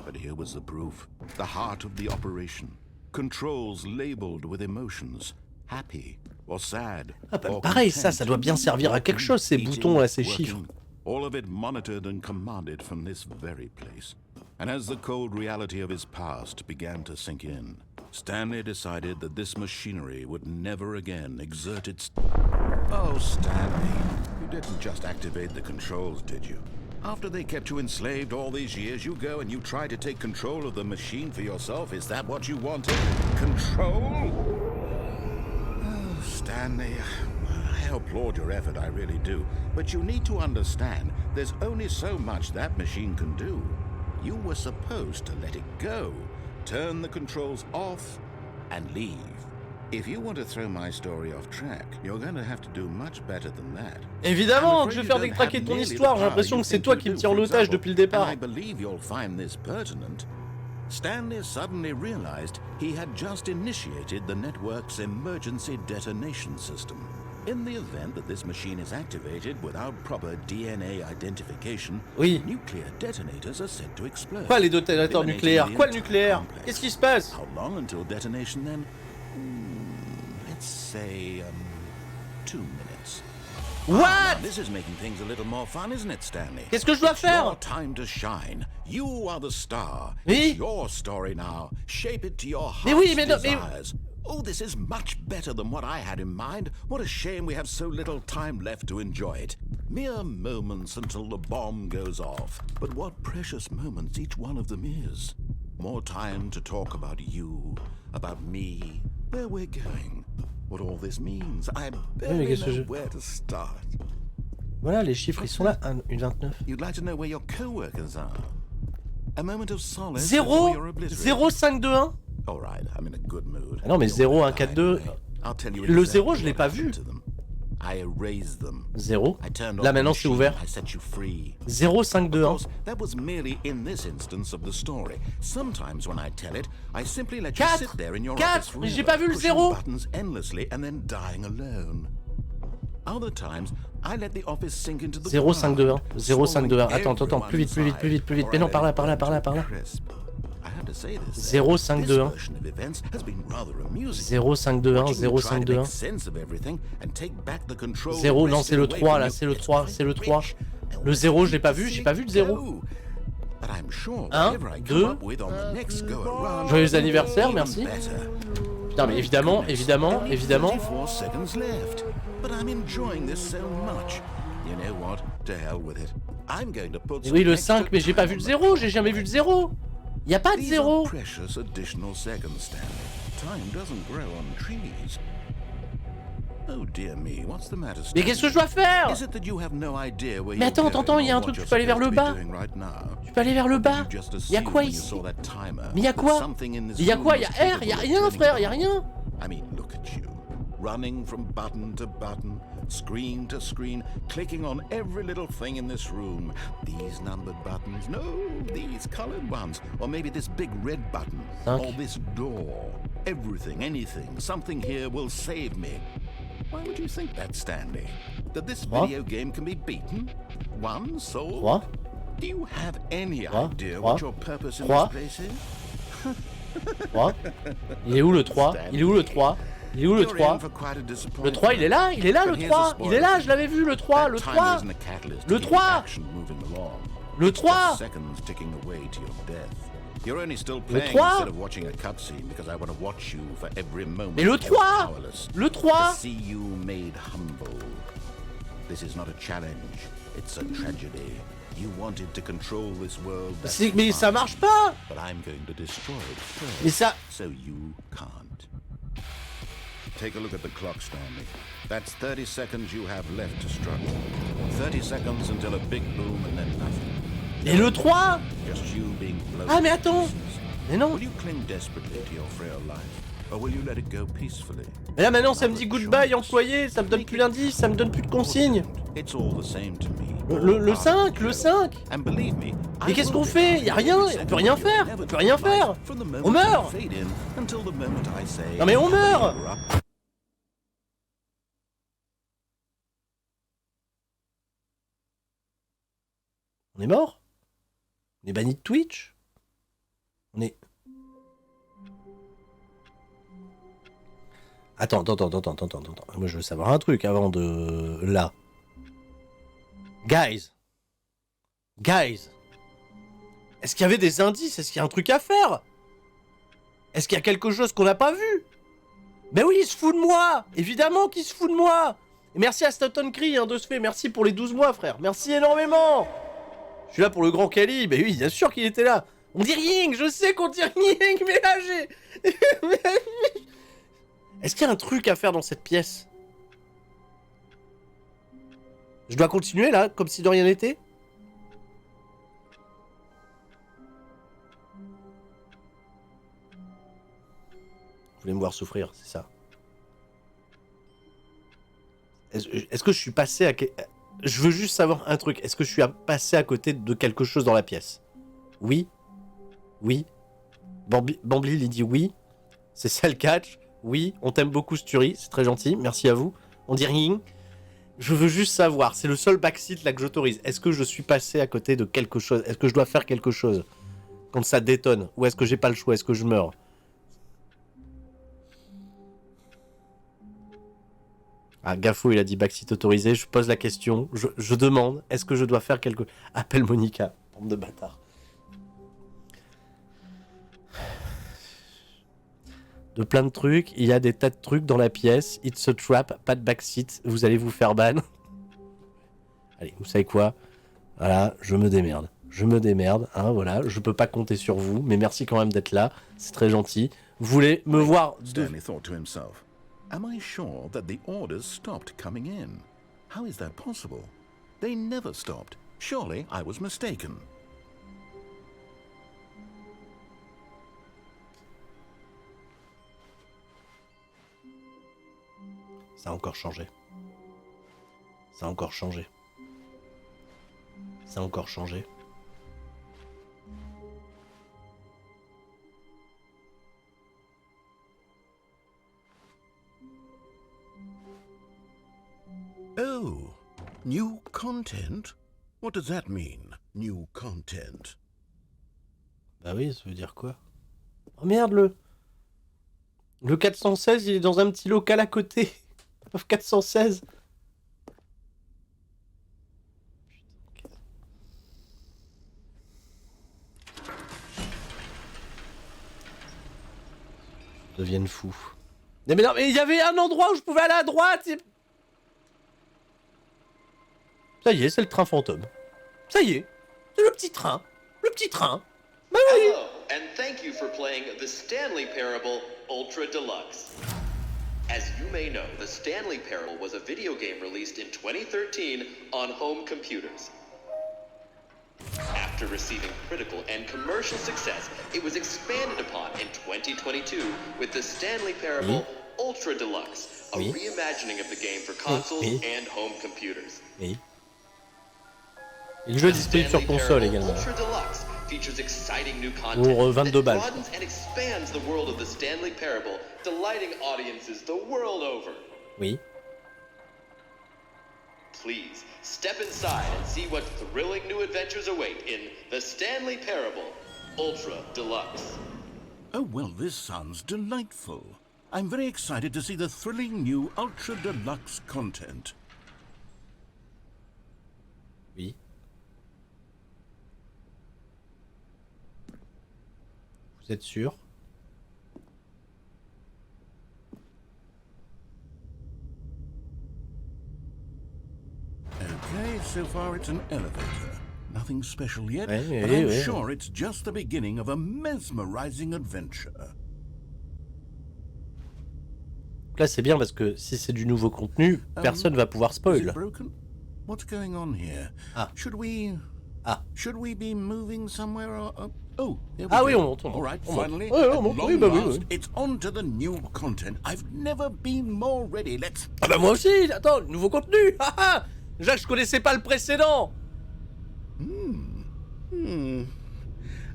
S2: But here was the proof. The heart of the operation. Controls labeled with emotions. Happy or sad.
S1: Ah bah pareil, ça doit bien servir à quelque chose, ces boutons là, ces chiffres.
S2: All of it monitored and commanded from this very place. And as the cold reality of his past began to sink in, Stanley decided that this machinery would never again exert its... Oh, Stanley, you didn't just activate the controls, did you? After they kept you enslaved all these years, you go and you try to take control of the machine for yourself. Is that what you wanted? Control? Stanley, I applaud your effort, I really do. But you need to understand, there's only so much that machine can do. You were supposed to let it go, turn the controls off, and leave. If you want to throw my story off track, you're going to have to do much better than that.
S1: Évidemment que je vais faire décraquer ton histoire, j'ai l'impression que c'est toi qui me tire en otage depuis le départ.
S2: I believe you'll find this pertinent. Stanley suddenly realized he had just initiated the network's emergency detonation system. In the event that this machine is activated without proper DNA identification,
S1: oui.
S2: Nuclear detonators are said to explode.
S1: Quoi les détonateurs nucléaires? Quoi le nucléaire? Qu'est-ce qui se passe?
S2: How long until detonation then? Let's say 2 minutes.
S1: What?
S2: This is making things a little more fun, isn't it, Stanley?
S1: Qu'est-ce que je dois faire?
S2: Your time to shine. You are the star.
S1: Oui?
S2: It's your story now. Shape it to your heart's
S1: Mais oui, mais non,
S2: desires. Oh, this is much better than what I had in mind. What a shame we have so little time left to enjoy it. Mere moments until the bomb goes off. But what precious moments each one of them is. More time to talk about you, about me, where we're going, what all this means. I barely know where to start.
S1: Voilà, les chiffres, ils sont là. 1,29.
S2: You'd like to know where your co-workers are. A moment of solace.
S1: 0, 0, 5, 2, 1.
S2: All right, I'm in a good mood.
S1: Ah non, mais 0, 1, 4, 2. Le 0, je l'ai pas vu. 0. Là maintenant c'est ouvert. 0, 5, 2, 1. 4. 4. Mais j'ai pas vu le 0.
S2: Other times, I let the office sink into the
S1: 0, 5, 2, 1. 0, 5, 2, 1. Attends, plus vite, plus vite, plus vite, plus vite. Mais non, par là, par là, par là, par là. 0, 5, 2, 1. 0, 5, 2, 1, 0, 5, 2, 1. 0, non, c'est le 3, là, c'est le 3, c'est le 3. Le 0, je l'ai pas vu, j'ai pas vu le 0. 1, 2. Joyeux anniversaire, merci. Putain, mais évidemment, évidemment, évidemment. Et oui, le 5, mais j'ai pas vu le 0, j'ai jamais vu le 0. Y a pas de 0. Mais qu'est-ce que je dois faire? Mais attends, il y a un truc, tu peux aller vers le bas. Tu peux aller vers le bas. Y a quoi ici? Mais y a quoi? Y a quoi? Y a R? Y a rien, frère, y a rien.
S2: Running from button to button, screen to screen, clicking on every little thing in this room. These numbered buttons, no, these colored ones, or maybe this big red button, or this door. Everything, anything, something here will save me. Why would you think that, Stanley? That this video game can be beaten? Won? Sold? Do you have any idea what your purpose in this place is?
S1: 3. Il est où le 3? Il est où le 3? Il est où le 3? Le 3, il est là le 3. Il est là, je l'avais vu le 3, le 3. Le 3. Le 3.
S2: You're only still
S1: Le
S2: playing
S1: 3.
S2: instead of watching a cutscene because I want to watch you for every moment.
S1: Mais le
S2: you're
S1: 3.
S2: powerless.
S1: Le 3.
S2: To see you made humble. This is not a challenge. It's a tragedy. You wanted to control this world.
S1: Mais ça marche pas.
S2: But I'm going to destroy it first.
S1: Mais ça.
S2: So you can't. Take a look at the clock, Stanley. That's 30 seconds you have left to struggle. 30 seconds until a big boom and then nothing.
S1: Et le 3.
S2: Just you being blown.
S1: Ah mais attends. Mais non.
S2: Will you cling desperately to your frail life, or will you let it go peacefully?
S1: Mais là maintenant ça me dit goodbye employé, ça me donne plus d'indices, ça me donne plus de consignes.
S2: It's all the same to me.
S1: Le 5, le 5.
S2: And believe me,
S1: Mais qu'est-ce qu'on fait? Y a rien, on peut rien faire, on peut rien faire. On meurt. Non mais on meurt. On est mort? On est banni de Twitch? On est... Attends. Moi je veux savoir un truc avant de... Là. Guys. Est-ce qu'il y avait des indices? Est-ce qu'il y a un truc à faire? Est-ce qu'il y a quelque chose qu'on n'a pas vu? Ben oui, il se fout de moi. Évidemment qu'il se fout de moi. Et merci à Staton Cree de ce fait. Merci pour les 12 mois, frère. Merci énormément. Je suis là pour le grand Kali. Ben oui, bien sûr qu'il était là. On dit rien. Je sais qu'on dit rien, mais là, j'ai... Est-ce qu'il y a un truc à faire dans cette pièce? Je dois continuer, là, comme si de rien n'était? Vous voulez me voir souffrir, c'est ça. Est-ce que je suis passé à... Je veux juste savoir un truc. Est-ce que je suis passé à côté de quelque chose dans la pièce? Oui. Bambly, il dit oui. C'est ça le catch. Oui, on t'aime beaucoup, Sturi. C'est très gentil. Merci à vous. On dit rien. Je veux juste savoir. C'est le seul backseat là que j'autorise. Est-ce que je suis passé à côté de quelque chose? Est-ce que je dois faire quelque chose quand ça détonne? Ou est-ce que j'ai pas le choix? Est-ce que je meurs? Ah, Gafo, il a dit backseat autorisé. Je pose la question. Je demande. Est-ce que je dois faire quelque... Appelle Monica. Bande de bâtards. De plein de trucs. Il y a des tas de trucs dans la pièce. It's a trap. Pas de backseat. Vous allez vous faire ban. Allez, vous savez quoi? Voilà, je me démerde. Hein, voilà. Je peux pas compter sur vous. Mais merci quand même d'être là. C'est très gentil. Vous voulez me voir...
S2: Stanley thought to himself. Am I sure that the orders stopped coming in? How is that possible? They never stopped. Surely I was mistaken.
S1: Ça a encore changé.
S2: Oh, new content? What does that mean, new content?
S1: Bah oui, ça veut dire quoi? Oh merde, le 416, il est dans un petit local à côté. 416. Devienne fou. Mais non, mais il y avait un endroit où je pouvais aller à droite. Ça y est, c'est le train fantôme. Ça y est, c'est le petit train. Bah oui.
S6: Hello, and thank you for playing the Stanley Parable Ultra Deluxe. As you may know, the Stanley Parable was a video game released in 2013 on home computers. After receiving critical and commercial success, it was expanded upon in 2022 with the Stanley Parable Ultra Deluxe, a reimagining of the game for consoles and home computers.
S1: Oui. Et le jeu est disponible sur console également.
S6: Features exciting new content
S1: Pour 22 balles.
S6: that broadens and expands the world of the Stanley Parable, delighting audiences the world over.
S1: Oui.
S6: Please step inside and see what thrilling new adventures await in the Stanley Parable Ultra Deluxe.
S2: Oh, well, this sounds delightful. I'm very excited to see the thrilling new Ultra Deluxe content.
S1: Oui. Vous êtes sûr?
S2: Okay, so far it's an elevator. Nothing special yet,
S1: Ouais,
S2: but
S1: ouais,
S2: I'm
S1: ouais.
S2: sure it's just the beginning of a mesmerizing adventure.
S1: Là, c'est bien parce que si c'est du nouveau contenu, personne va pouvoir
S2: Is it
S1: spoil.
S2: broken? What's going on here?
S1: Ah.
S2: Should we be moving somewhere or oh, there we
S1: Ah
S2: go.
S1: oui, on monte.
S2: All right,
S1: On monte.
S2: finally.
S1: Ouais, on
S2: at
S1: monte.
S2: long
S1: Oui, bah oui,
S2: last,
S1: oui.
S2: it's on to the new content. I've never been more ready. Let's
S1: Ah bah moi aussi, attends, nouveau contenu. Haha. Déjà que je connaissais pas le précédent.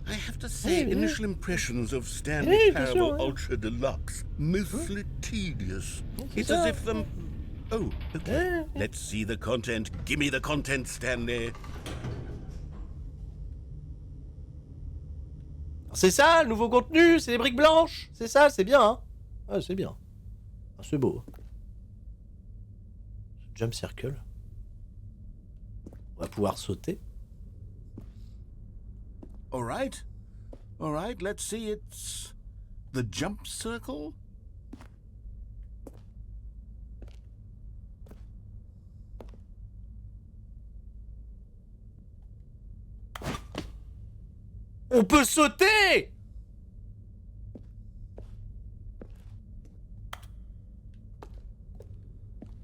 S2: I have to say,
S1: Oui,
S2: initial impressions of Stanley
S1: Oui, bien
S2: Parable
S1: sûr, ouais.
S2: Ultra Deluxe, mostly tedious.
S1: c'est
S2: It's
S1: ça.
S2: as if oh, okay. Let's see the content. Give me the content, Stanley.
S1: C'est ça, le nouveau contenu, c'est les briques blanches. C'est ça, c'est bien, hein. Ah, c'est bien. Ah, c'est beau. Jump circle. On va pouvoir sauter.
S2: All right, let's see. It's the jump circle.
S1: On peut sauter!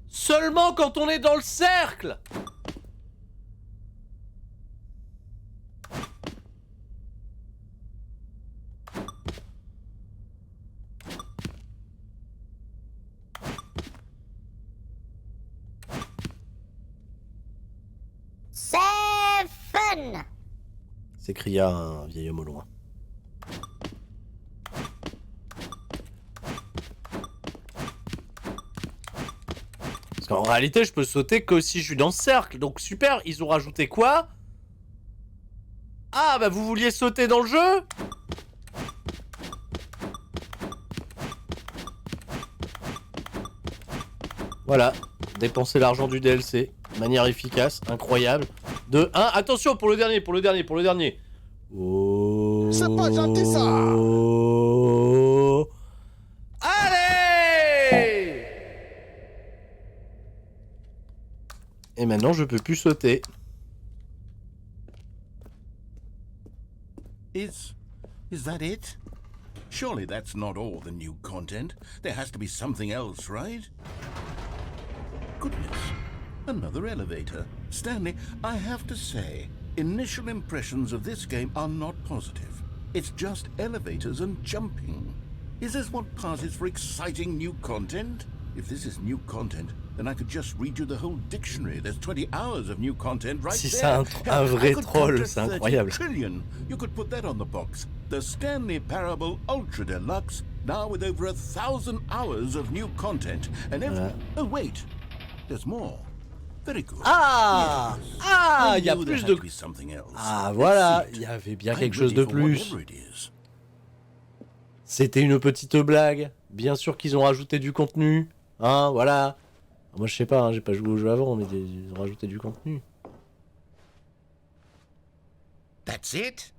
S1: Seulement quand on est dans le cercle!
S7: C'est fun!
S1: S'écria un vieil homme au loin. Parce qu'en réalité, je peux sauter que si je suis dans le cercle. Donc super, ils ont rajouté quoi? Ah bah vous vouliez sauter dans le jeu? Voilà, dépenser l'argent du DLC, de manière efficace, incroyable. De 1, attention pour le dernier. Oh.
S3: C'est pas gentil, ça.
S1: Allez! Et maintenant je peux plus sauter.
S2: Is that it? Surely that's not all the new content. There has to be something else, right? Goodness, another elevator. Stanley, I have to say, initial impressions of this game are not positive. It's just elevators and jumping. Is this what passes for exciting new content? If this is new content, then I could just read you the whole dictionary. There's 20 hours of new content right
S1: Si c'est
S2: there.
S1: un vrai
S2: I could
S1: troll,
S2: count to
S1: c'est
S2: 30
S1: incroyable.
S2: trillion. You could put that on the box. The Stanley Parable Ultra Deluxe, now with over 1,000 hours of new content. And every... Oh, wait. There's more. Very good.
S1: Ah!
S2: Yes.
S1: Ah!
S2: I
S1: Il y a
S2: knew there
S1: plus
S2: had
S1: de...
S2: to be something else.
S1: Ah voilà,
S2: Let's see
S1: il
S2: it.
S1: y avait bien
S2: I'm
S1: quelque chose
S2: ready
S1: de
S2: for
S1: plus.
S2: whatever it is.
S1: C'était une petite blague. Bien sûr qu'ils ont rajouté du contenu. Hein, voilà. Moi je sais pas, hein, j'ai pas joué au jeu avant, mais ils ont rajouté du contenu.
S2: That's it?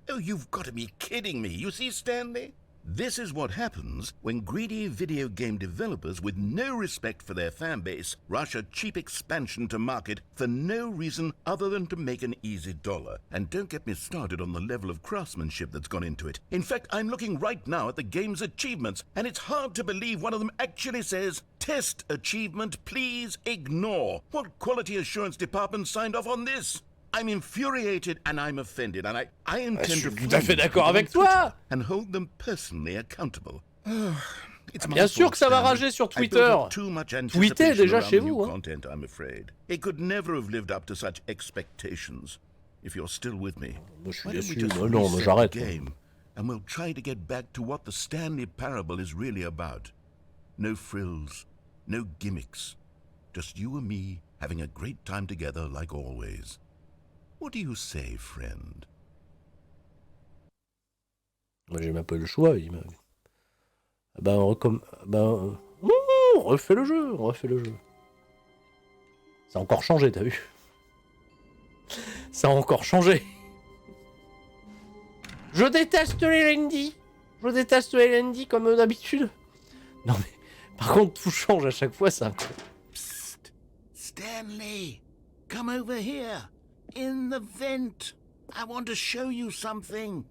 S2: Oh, you've got to be kidding me. You see, Stanley? This is what happens when greedy video game developers with no respect for their fan base rush a cheap expansion to market for no reason other than to make an easy dollar. And don't get me started on the level of craftsmanship that's gone into it. In fact, I'm looking right now at the game's achievements, and it's hard to believe one of them actually says, "Test achievement, please ignore." What quality assurance department signed off on this? I'm infuriated and I'm offended, and I intend
S1: Je suis
S2: to
S1: tout à fait
S2: find
S1: d'accord
S2: them
S1: avec
S2: on Twitter
S1: toi.
S2: and hold them personally accountable. It's
S1: Bien
S2: my
S1: sûr
S2: fault,
S1: que ça va
S2: Stanley.
S1: rager sur
S2: I
S1: Twitter.
S2: built up too much
S1: Tweetez
S2: anticipation
S1: déjà
S2: around
S1: chez
S2: the new
S1: vous, hein.
S2: content, I'm afraid. It could never have lived up to such expectations. If you're still with me,
S1: Moi, je suis
S2: why don't we
S1: déçu.
S2: just
S1: Bah non, mais
S2: reset
S1: j'arrête.
S2: the game, and we'll try to get back to what the Stanley Parable is really about. No frills, no gimmicks. Just you and me having a great time together like always. What do you say, friend?
S1: Moi j'ai même pas eu le choix. Il m'a... Ben, on refait le jeu, Ça a encore changé, t'as vu? Ça a encore changé. Je déteste les Lindy. Je déteste LND comme d'habitude. Non mais, par contre, tout change à chaque fois, ça.
S2: Psst, Stanley, come over here, in the vent. I want to show you something.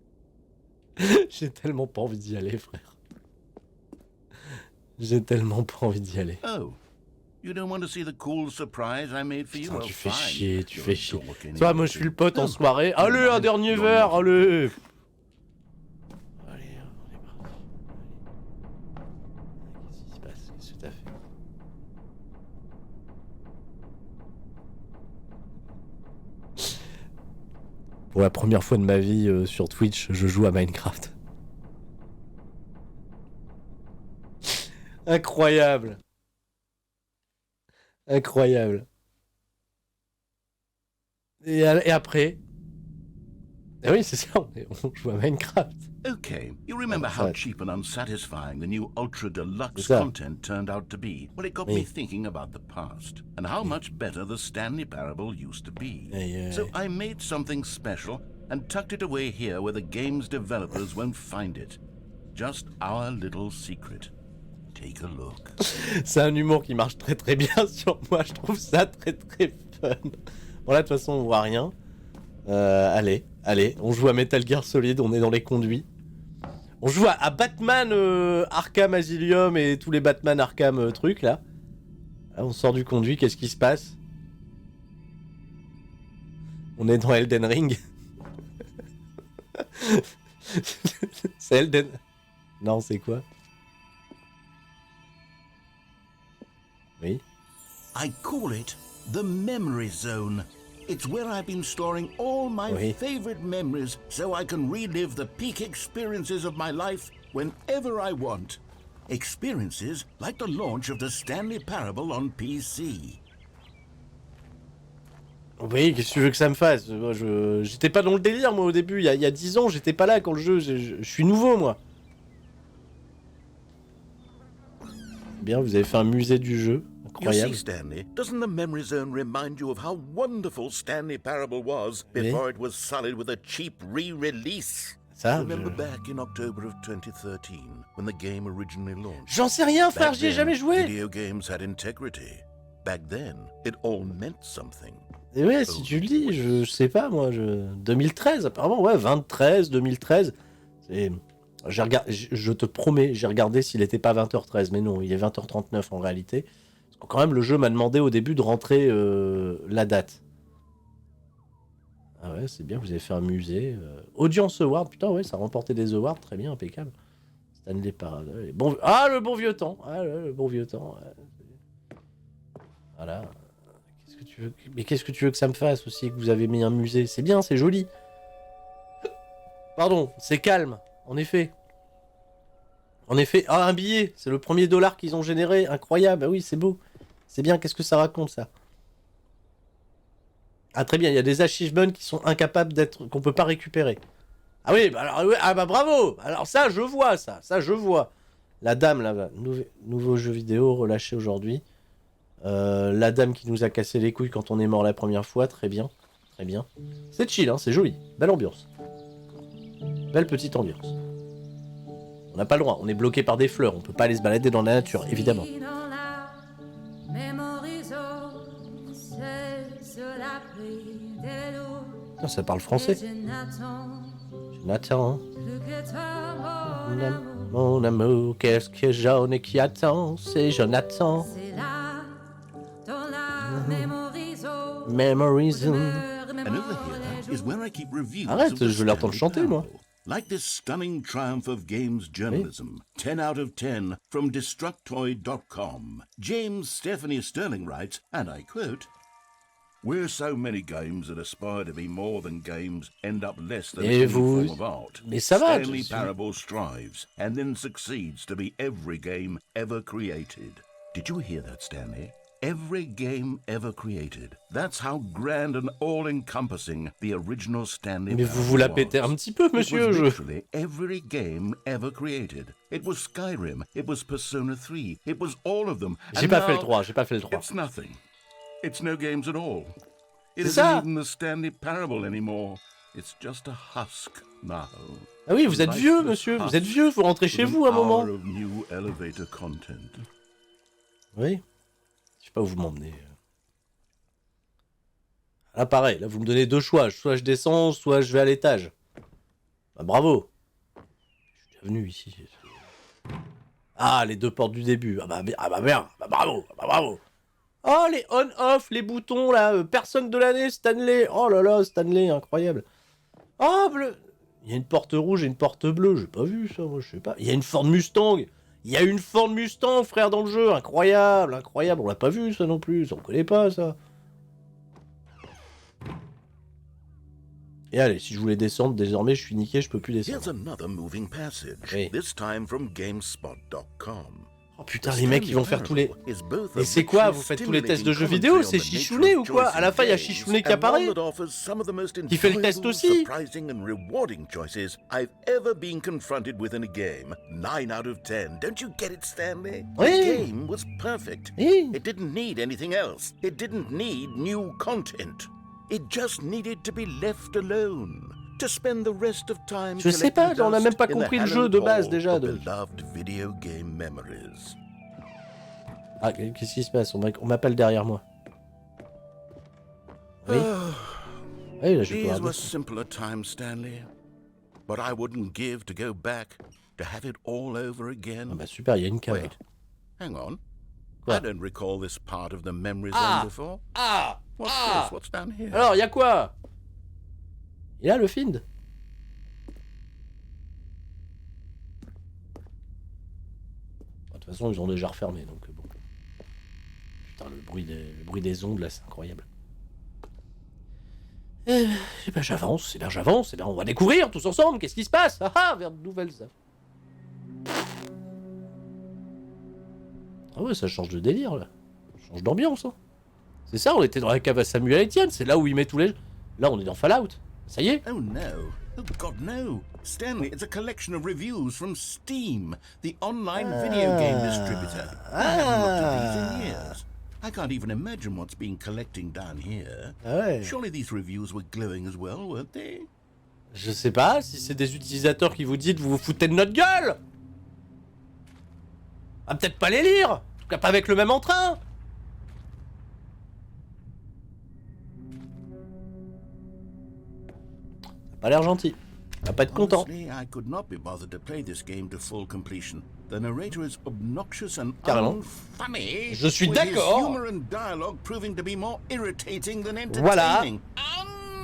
S1: J'ai tellement pas envie d'y aller, frère. J'ai tellement pas envie d'y aller.
S2: Oh, you don't want to see the cool surprise I made for you?
S1: Putain,
S2: Well,
S1: tu fais
S2: fine.
S1: chier, tu fais chier.
S2: Don't look any
S1: Toi, moi, je suis le pote en
S2: Oh.
S1: soirée. Allez, un dernier verre, allez. Allez, on est parti. Qu'est-ce qui se passe? Qu'est-ce que t'as fait? Pour la première fois de ma vie sur Twitch, je joue à Minecraft. Incroyable. Incroyable. Et après... Ah oui, c'est ça, on joue à Minecraft.
S2: Okay, you remember how
S1: Right.
S2: cheap and unsatisfying the new Ultra Deluxe
S1: that?
S2: content turned out to be? Well, it got me thinking about the past and how much better the Stanley Parable used to be. So I made something special and tucked it away here where the game's developers won't find it. Just our little secret. Take a look.
S1: C'est un humour qui marche très très bien sur moi, je trouve ça très très fun. Bon là de toute façon on voit rien. Allez, on joue à Metal Gear Solid, on est dans les conduits. On joue à Batman Arkham Asylum et tous les Batman Arkham trucs là. Là. On sort du conduit, qu'est-ce qui se passe? On est dans Elden Ring. C'est Elden... Non, c'est quoi? Oui.
S2: I call it the Memory Zone. It's where I've been storing all my favorite memories so I can relive the peak experiences of my life whenever I want. Experiences like the launch of the Stanley Parable on PC.
S1: Oui, qu'est-ce que tu veux que ça me fasse? Moi, j'étais pas dans le délire, moi, au début. Il y a 10 ans, j'étais pas là quand le jeu... Je suis nouveau, moi. Bien, vous avez fait un musée du jeu.
S2: You see,
S1: Incroyable.
S2: Stanley, doesn't the Memory Zone remind you of how wonderful Stanley Parable was before it was sullied with a cheap re-release?
S1: Ça,
S2: Remember back in October of 2013, when the game originally launched?
S1: J'en sais rien, frère,
S2: Back
S1: j'y ai
S2: then,
S1: jamais joué.
S2: Video games had integrity. Back then, it all meant something.
S1: Et ouais, si tu le dis, je sais pas, moi, 2013, apparemment, ouais, 23, 2013. Je te promets, j'ai regardé s'il était pas 20h13, mais non, il est 20h39 en réalité. Parce que quand même, le jeu m'a demandé au début de rentrer la date. Ah ouais, c'est bien, vous avez fait un musée. Audience Award, putain, ouais, ça a remporté des awards, très bien, impeccable. Stanley Parable. Bon... Ah, le bon vieux temps. Ah, le bon vieux temps. Voilà. Qu'est-ce que tu veux... Mais qu'est-ce que tu veux que ça me fasse aussi, que vous avez mis un musée? C'est bien, c'est joli. Pardon, c'est calme, en effet. En effet, ah, un billet, c'est le premier dollar qu'ils ont généré, incroyable, ah oui, c'est beau. C'est bien, qu'est-ce que ça raconte, ça? Ah, très bien, il y a des achievements qui sont incapables d'être... qu'on peut pas récupérer. Ah oui, bah alors, ah bah bravo. Alors ça, je vois, ça je vois. La dame, là, nouveau jeu vidéo relâché aujourd'hui. La dame qui nous a cassé les couilles quand on est mort la première fois, très bien. Très bien. C'est chill, hein, c'est joli. Belle ambiance. Belle petite ambiance. On n'a pas le droit, on est bloqué par des fleurs, on peut pas aller se balader dans la nature, évidemment. Non, ça parle français. Jonathan. Mon amour, qu'est-ce que j'en ai qui attend? C'est Jonathan. Memories.
S2: And over here is where I keep reviews
S1: Arrête,
S2: of the
S1: je veux l'entendre
S2: Stanley
S1: chanter, moi.
S2: Parable. Like this stunning triumph of games journalism, 10 out of 10 from Destructoid.com. James Stephanie Sterling writes, and I quote, "Where so many games that aspire to be more than games end up less than
S1: Et
S2: any
S1: vous...
S2: form of art.
S1: Mais ça va,
S2: Stanley Parable strives and then succeeds to be every game ever created." Did you hear that, Stanley? Every game ever created. That's how grand and all-encompassing the original Stanley
S1: Mais
S2: Parable
S1: vous la pétez
S2: was.
S1: un petit peu, monsieur.
S2: It was literally every game ever created. It was Skyrim, it was Persona 3, it was all of them.
S1: J'ai pas fait le 3, j'ai pas fait le 3.
S2: It's nothing. It's no games at all. It
S1: C'est
S2: isn't
S1: ça.
S2: even the Stanley Parable anymore. It's just a husk now.
S1: Ah oui, vous êtes vieux, monsieur. Vous êtes vieux, faut rentrer chez vous un moment. Oui. Je sais pas où vous m'emmenez. Là, pareil. Là, vous me donnez deux choix. Soit je descends, soit je vais à l'étage. Bah, bravo. Je suis déjà venu ici. Ah, les deux portes du début. Ah bah bien. Bah, bravo. Bah, bravo. Oh, les on-off, les boutons, là. Personne de l'année, Stanley. Oh là là, Stanley, incroyable. Oh, bleu. Il y a une porte rouge et une porte bleue. J'ai pas vu ça, moi, je sais pas. Il y a une Ford Mustang. Il y a une Ford Mustang, frère, dans le jeu. Incroyable, incroyable. On l'a pas vu, ça non plus. On connaît pas, ça. Et allez, si je voulais descendre, désormais, je suis niqué, je peux plus descendre.
S2: Here's another moving passage,
S1: Oui.
S2: this time from GameSpot.com.
S1: Oh putain, les mecs, ils vont faire tous les... Et c'est quoi, vous faites tous les tests de jeux vidéo? C'est Chichouné ou quoi? À la fin, il y a Chichouné qui apparaît, qui fait le test aussi.
S2: Surprising and rewarding choices I've ever been confronted with in a game. 9 out of 10. Don't you get it, Stanley?
S1: Oui.
S2: The game was perfect.
S1: Oui.
S2: It didn't need anything else. It didn't need new content. It just needed to be left alone. To spend the rest of time
S1: Je sais pas, on a même pas compris le jeu de base déjà.
S2: Beloved video game memories.
S1: Ah, qu'est-ce qui se passe? On m'appelle derrière moi. Oui. Oui, là, je peux
S2: These were simpler times, Stanley. But I wouldn't give to go back, to have it all over again.
S1: Ah bah super, il y a une caméra.
S2: Wait, hang on.
S1: Quoi?
S2: I don't recall this part of the memory zone before.
S1: Ah!
S2: What's this? What's down here?
S1: Alors, il y a quoi? Il y a le Find. De toute façon, ils ont déjà refermé, donc bon. Putain, le bruit des ondes, là, c'est incroyable. Eh ben, j'avance, on va découvrir tous ensemble, qu'est-ce qui se passe? Ah ah, vers de nouvelles... Ah ouais, ça change de délire, là. Ça change d'ambiance, hein. C'est ça, on était dans la cave à Samuel Etienne, c'est là où il met tous les... Là, on est dans Fallout. Ça y est.
S2: Oh no. Oh God, no. Stanley, it's a collection of reviews from Steam, the online video game distributor. I haven't looked at these in years. I can't even imagine what's been collecting down here.
S1: Ouais.
S2: Surely these reviews were glowing as well, weren't they?
S1: Je sais pas, si c'est des utilisateurs qui vous disent vous vous foutez de notre gueule. Ah, peut-être pas les lire. En tout cas, pas avec le même entrain. Ça a l'air gentil. On va pas être content.
S2: Honestly, I could not be bothered to play this game to full completion. The narrator is obnoxious and
S1: Carrément.
S2: unfunny.
S1: Je suis
S2: with his
S1: d'accord.
S2: humor and dialogue proving to be more irritating than
S1: Voilà.
S2: entertaining.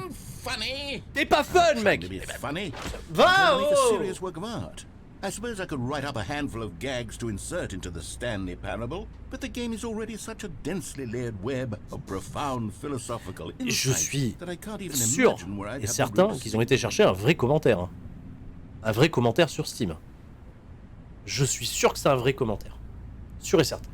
S2: Unfunny.
S1: T'es pas fun, mec.
S2: To be funny.
S1: Va,
S2: Make a
S1: oh.
S2: serious work of art. I suppose I could write up a handful of gags to insert into the Stanley Parable, but the game is already such a densely layered web of profound philosophical
S1: Je
S2: insight
S1: suis
S2: that I can't even
S1: sûr
S2: imagine where I'd
S1: et
S2: have the
S1: certain
S2: root
S1: qu'ils ont été chercher un vrai commentaire. Hein. Un vrai commentaire sur Steam. Je suis sûr que c'est un vrai commentaire. Sûr et certain.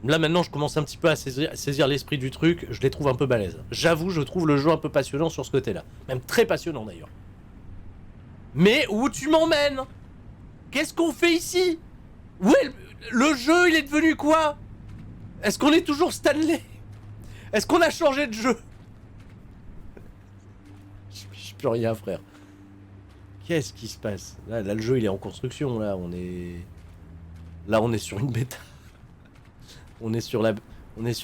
S1: Là maintenant je commence un petit peu à saisir l'esprit du truc, je les trouve un peu balèzes. J'avoue, je trouve le jeu un peu passionnant sur ce côté-là. Même très passionnant d'ailleurs. Mais où tu m'emmènes? Qu'est-ce qu'on fait ici? Où est le jeu, il est devenu quoi? Est-ce qu'on est toujours Stanley? Est-ce qu'on a changé de jeu? Je peux rien, frère. Qu'est-ce qui se passe? Là, le jeu, il est en construction, là, on est sur une bêta. On est sur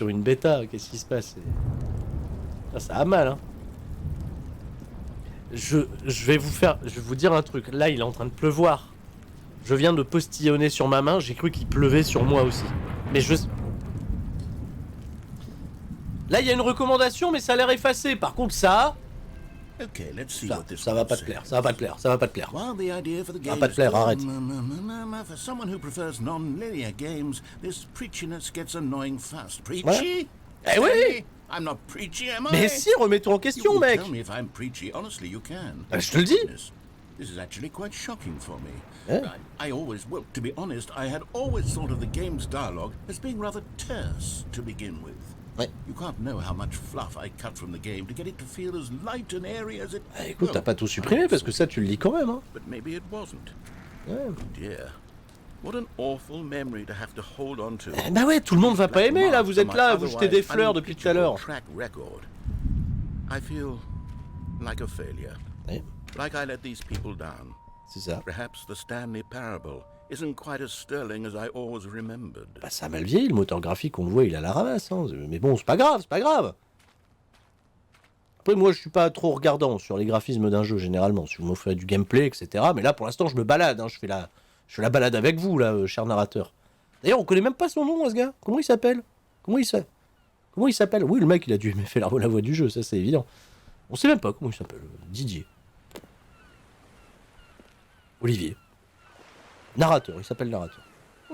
S1: une bêta, qu'est-ce qui se passe? Ça a mal, hein. Je vais vous dire un truc. Là, il est en train de pleuvoir. Je viens de postillonner sur ma main. J'ai cru qu'il pleuvait sur moi aussi. Mais là, il y a une recommandation, mais ça a l'air effacé. Par contre, ça...
S2: Okay, let's see
S1: Ça,
S2: what this
S1: ça va
S2: one
S1: pas te
S2: says.
S1: plaire. Ça va pas te plaire. Ça va pas te plaire.
S2: Well, the idea for the game
S1: pas te plaire, arrête.
S2: For someone who prefers non-linear games, this preachiness gets annoying fast. Preachy?
S1: Ouais. Eh oui.
S2: Stanley, I'm not preachy, am I?
S1: Mais si, remets-toi en
S2: You
S1: question,
S2: can
S1: mec.
S2: tell me if I'm preachy. Honestly, you can.
S1: Je te le dis.
S2: This is actually quite shocking for me.
S1: Yeah.
S2: I always, well, to be honest, I had always thought of the game's dialogue as being rather terse to begin with.
S1: Ouais.
S2: You can't know how much fluff I cut from the game to get it to feel as light and airy as it...
S1: Ah, écoute, t'as pas tout supprimé parce que ça, tu le lis quand même, hein.
S2: But maybe it wasn't.
S1: Ouais.
S2: Oh dear. What an awful memory to have to hold on to.
S1: Bah ouais, tout le monde va pas aimer, là. Vous êtes là, vous jetez des fleurs depuis tout à l'heure.
S2: Track record. I feel like a failure.
S1: Ouais.
S2: Like I let these people down.
S1: C'est ça.
S2: Perhaps the Stanley Parable isn't quite as sterling as I always remembered.
S1: Bah ça a mal vieilli, le moteur graphique, on le voit, il a la ramasse. Hein. Mais bon, c'est pas grave, c'est pas grave. Après, moi, je suis pas trop regardant sur les graphismes d'un jeu, généralement. Si vous m'offrez du gameplay, etc. Mais là, pour l'instant, je me balade. Hein. Je fais la balade avec vous, là, cher narrateur. D'ailleurs, on connaît même pas son nom, ce gars. Comment il s'appelle? Comment il s'appelle? Oui, le mec, il a dû faire la voix du jeu, ça, c'est évident. On sait même pas comment il s'appelle. Didier. Olivier. Narrateur, il s'appelle narrateur.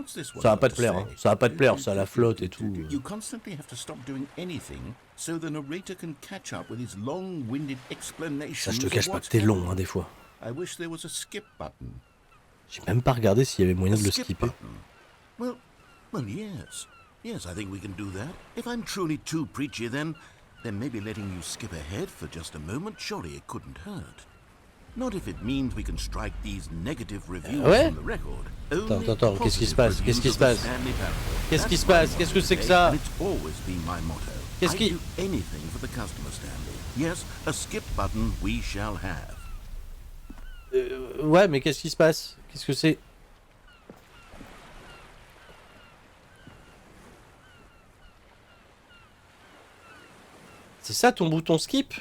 S1: Ça va pas te plaire, hein. Ça va pas te plaire, ça, la flotte et tout.
S2: You constantly have to stop doing anything so the narrator can catch up with his long-winded explanations.
S1: Ça, je te cache pas que t'es long, hein, des fois.
S2: I wish there was a skip button.
S1: J'ai même pas regardé s'il y avait moyen de le skipper.
S2: Well, yes. Yes, I think we can do that. If I'm truly too preachy, then maybe letting you skip ahead for just a moment, surely it couldn't hurt. Not if it means we can strike these negative reviews from the record.
S1: Attends, qu'est-ce qui se passe? Qu'est-ce qui se passe? Qu'est-ce qui se passe? Qu'est-ce que c'est que ça?
S2: It's always been my motto.
S1: Qu'est-ce qui...
S2: I do anything for the customer, Stanley. Yes, a skip button we shall have.
S1: Ouais, mais qu'est-ce qui se passe? Qu'est-ce que c'est? C'est ça ton bouton skip?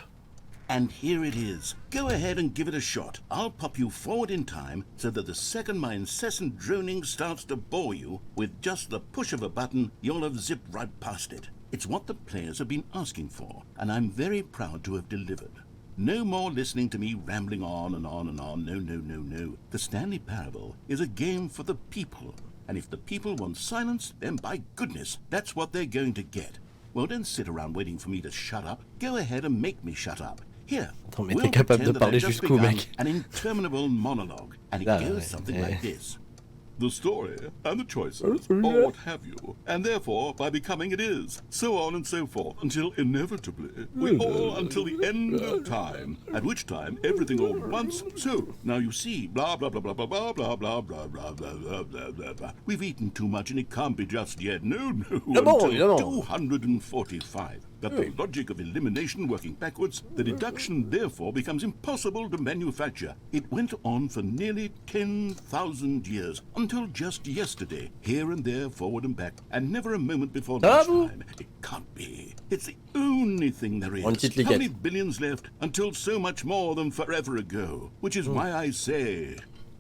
S2: And here it is. Go ahead and give it a shot. I'll pop you forward in time so that the second my incessant droning starts to bore you, with just the push of a button, you'll have zipped right past it. It's what the players have been asking for, and I'm very proud to have delivered. No more listening to me rambling on and on and on. No. The Stanley Parable is a game for the people. And if the people want silence, then by goodness, that's what they're going to get. Well, don't sit around waiting for me to shut up. Go ahead and make me shut up. Here,
S1: attends, mais t'es capable de parler jusqu'où, mec?
S2: An interminable monologue, and it goes something like this. The story and the choices, or what have you, and therefore by becoming it is, so on and so forth, until inevitably we all until the end of time, at which time everything all at once, so now you see, blah blah blah blah blah blah blah blah blah blah blah blah blah blah blah. We've eaten too much and it can't be just yet, no, until 245. That the logic of elimination working backwards, the deduction therefore becomes impossible to manufacture. It went on for nearly 10,000 years, until just yesterday, here and there, forward and back, and never a moment before lunchtime. It can't be. It's the only thing there is. How many billions left until so much more than forever ago? Which is why I say...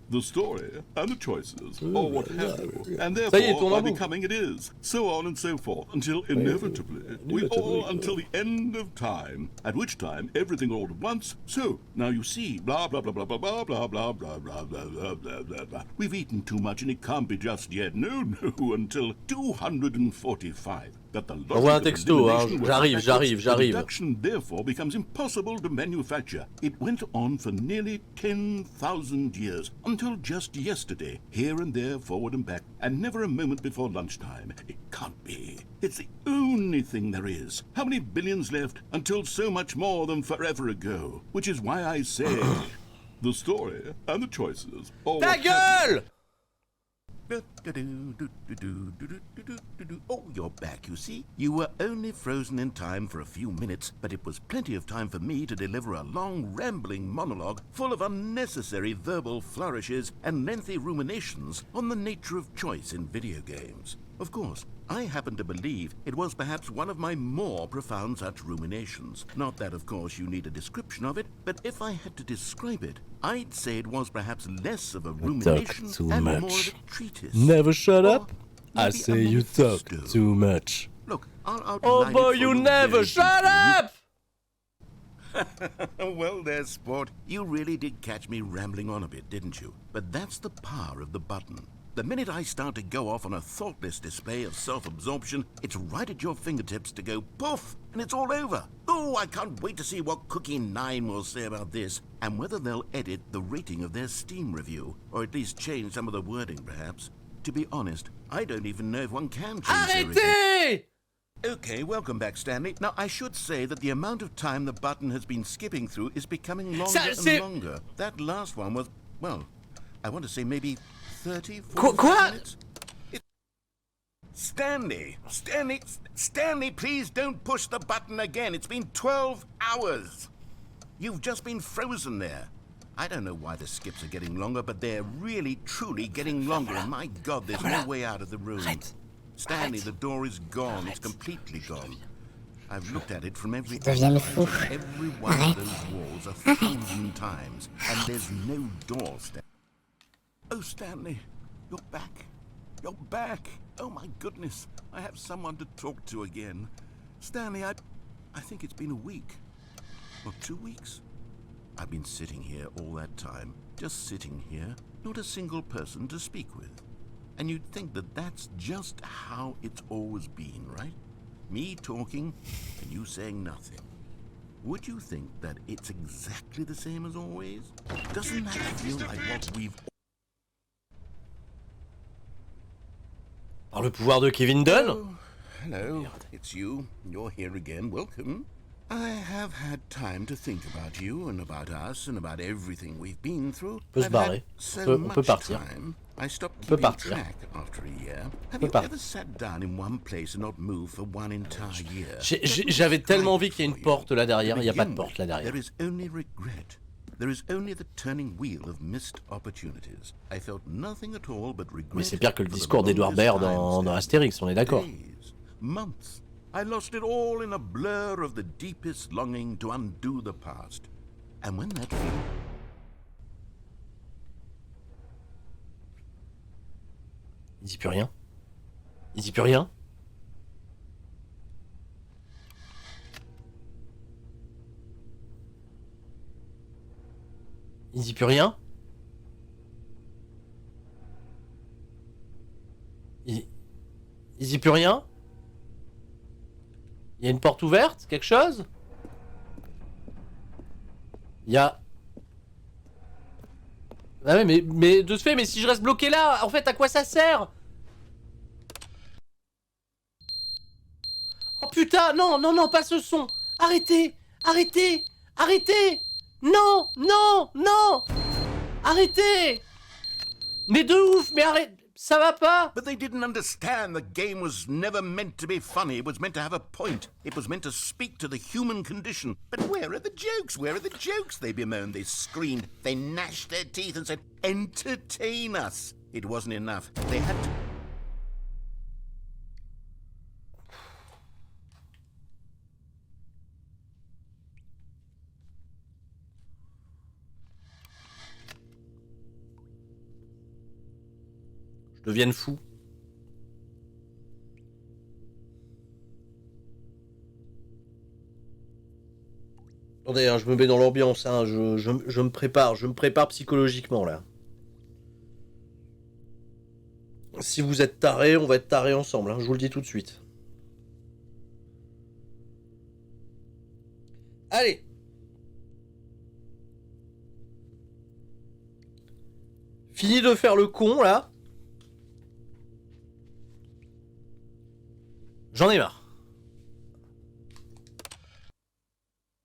S2: The story and the choices, or what have you, and therefore by becoming it is, so on and so forth, until inevitably we all until the end of time, at which time everything all at once, so now you see, blah blah blah blah blah blah blah blah blah blah blah blah blah blah blah. We've eaten too much and it can't be just yet, no, until 245. That the
S1: envoie un texto, hein. J'arrive.
S2: Deduction therefore becomes impossible to manufacture. It went on for nearly 10,000 years, until just yesterday, here and there, forward and back, and never a moment before lunchtime. It can't be. It's the only thing there is. How many billions left until so much more than forever ago? Which is why I say, the story and the choices.
S1: Ta gueule!
S2: Oh, you're back, you see. You were only frozen in time for a few minutes, but it was plenty of time for me to deliver a long, rambling monologue full of unnecessary verbal flourishes and lengthy ruminations on the nature of choice in video games. Of course, I happen to believe it was perhaps one of my more profound such ruminations. Not that, of course, you need a description of it, but if I had to describe it, I'd say it was perhaps less of a rumination and more of a treatise.
S1: Never shut up. I say you talk too much.
S2: Look, I'll outline
S1: oh boy, you never shut up!
S2: Well there, sport. You really did catch me rambling on a bit, didn't you? But that's the power of the button. The minute I start to go off on a thoughtless display of self-absorption, it's right at your fingertips to go poof, and it's all over. Oh, I can't wait to see what Cookie 9 will say about this, and whether they'll edit the rating of their Steam review, or at least change some of the wording, perhaps. To be honest, I don't even know if one can change the rating. Okay, welcome back, Stanley. Now, I should say that the amount of time the button has been skipping through is becoming longer and longer. That last one was, well, I want to say maybe 30, 40 minutes. Stanley, please don't push the button again. It's been 12 hours. You've just been frozen there. I don't know why the skips are getting longer, but they're really, truly getting longer. And my God, there's no way out of the room. Stanley, the door is gone. It's completely gone. I've looked at it from every
S7: Devienne fou.
S2: every one of those walls 1,000 times, and there's no door. Oh, Stanley, you're back. You're back. Oh my goodness, I have someone to talk to again. Stanley, I think it's been a week or 2 weeks. I've been sitting here all that time, just sitting here, not a single person to speak with. And you'd think that that's just how it's always been, right? Me talking and you saying nothing. Would you think that it's exactly the same as always? Doesn't that feel like what we've...
S1: Par le pouvoir de Kevin Dunn.
S2: Oh, hello, it's you. You're here again. Welcome. I have had time to think about you and about us and about everything we've been through.
S1: On peut se barrer. On peut partir.
S2: I stopped
S1: On peut
S2: keeping
S1: partir.
S2: track after a year. Have you ever sat down in one place and not moved for one entire year?
S1: J'avais tellement envie qu'il y ait une porte là derrière. Il n'y a pas de porte là derrière.
S2: There is only regret. There is only the turning wheel of missed opportunities. I felt nothing at all but regret.
S1: Mais c'est pire que le discours d'Edouard Baird dans Astérix, on est d'accord.
S2: Days, months. I lost it all in a blur of the deepest longing to undo the past. And when that feeling...
S1: Il dit plus rien. Il dit plus rien. Il dit plus rien. Il dit plus rien. Il y a une porte ouverte, quelque chose. Il y a... Ah ouais, mais de ce fait, mais si je reste bloqué là, en fait, à quoi ça sert? Oh putain, non, non, non, pas ce son. Arrêtez, arrêtez, arrêtez. Non, non, non. Arrêtez. Mais de ouf, mais arrête. Ça va pas?
S2: But they didn't understand the game was never meant to be funny. It was meant to have a point. It was meant to speak to the human condition. But where are the jokes? Where are the jokes? They bemoaned, they screamed, they gnashed their teeth and said, entertain us. It wasn't enough. They had to...
S1: Devienne fou. Attendez, hein, je me mets dans l'ambiance, hein, je me prépare psychologiquement là. Si vous êtes tarés, on va être tarés ensemble, hein, je vous le dis tout de suite. Allez. Fini de faire le con là. J'en ai marre.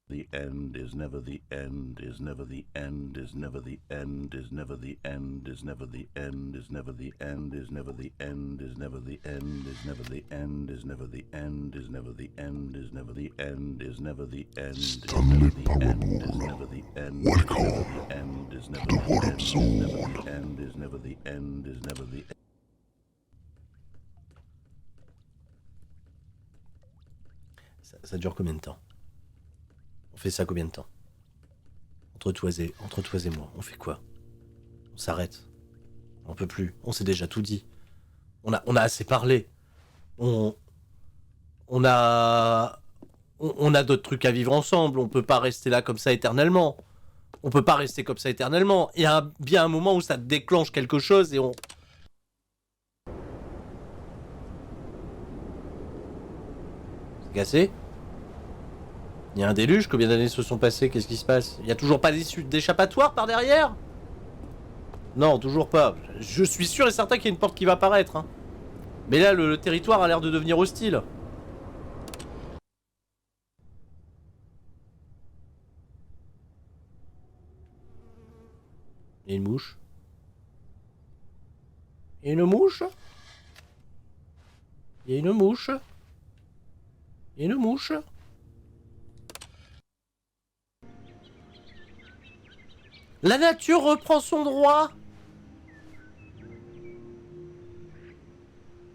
S2: The end is never the end, is never the end, is never the end, is never the end, is never the end, is never the end, is never the end, is never the end, is never the end, is never the end, is never the end, is never the end, is never the end,
S5: Stanley Parable, welcome to the warp zone.
S2: end, is never the end, is never the end.
S1: Ça dure combien de temps? On fait ça combien de temps? Entre toi et moi, on fait quoi? On s'arrête? On peut plus, on s'est déjà tout dit. On a assez parlé. On a d'autres trucs à vivre ensemble, on peut pas rester là comme ça éternellement. On peut pas rester comme ça éternellement. Il y a bien un moment où ça déclenche quelque chose et on... C'est cassé? Il y a un déluge, combien d'années se sont passées? Qu'est-ce qui se passe? Il y a toujours pas d'issue d'échappatoire par derrière? Non, toujours pas. Je suis sûr et certain qu'il y a une porte qui va apparaître. Hein. Mais là, le territoire a l'air de devenir hostile. Il y a une mouche. Il y a une mouche. Il y a une mouche. Il y a une mouche. La nature reprend son droit.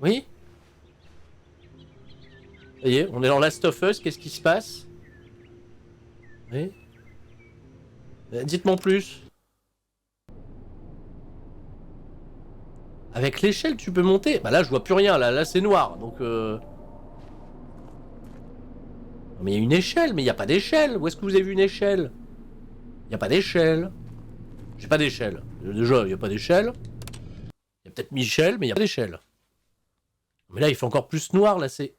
S1: Oui. Ça y est, on est dans Last of Us, qu'est-ce qui se passe? Oui. Dites-moi en plus. Avec l'échelle, tu peux monter? Bah là, je vois plus rien, là c'est noir, donc Mais il y a une échelle, mais il n'y a pas d'échelle. Où est-ce que vous avez vu une échelle? Il n'y a pas d'échelle. J'ai pas d'échelle. Déjà, il n'y a pas d'échelle. Il y a peut-être Michel, mais il n'y a pas d'échelle. Mais là, il fait encore plus noir, là, c'est...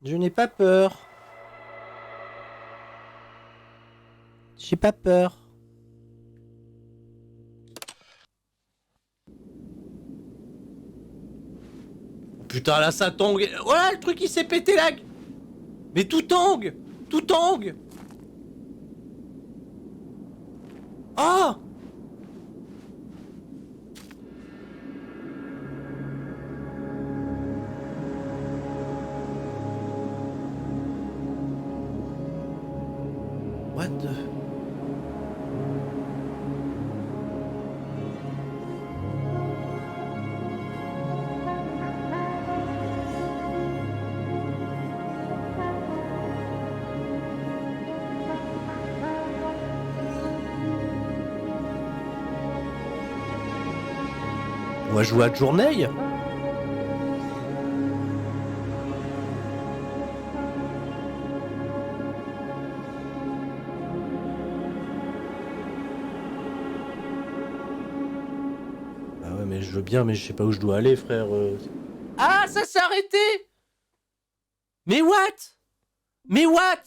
S1: Je n'ai pas peur. J'ai pas peur. Putain, là ça tangue. Voilà le truc qui s'est pété là. Mais tout tangue. Tout tangue. Ah. What the... On va jouer à Journey. Ah ouais mais je veux bien mais je sais pas où je dois aller frère. Ah ça s'est arrêté. Mais what? Mais what?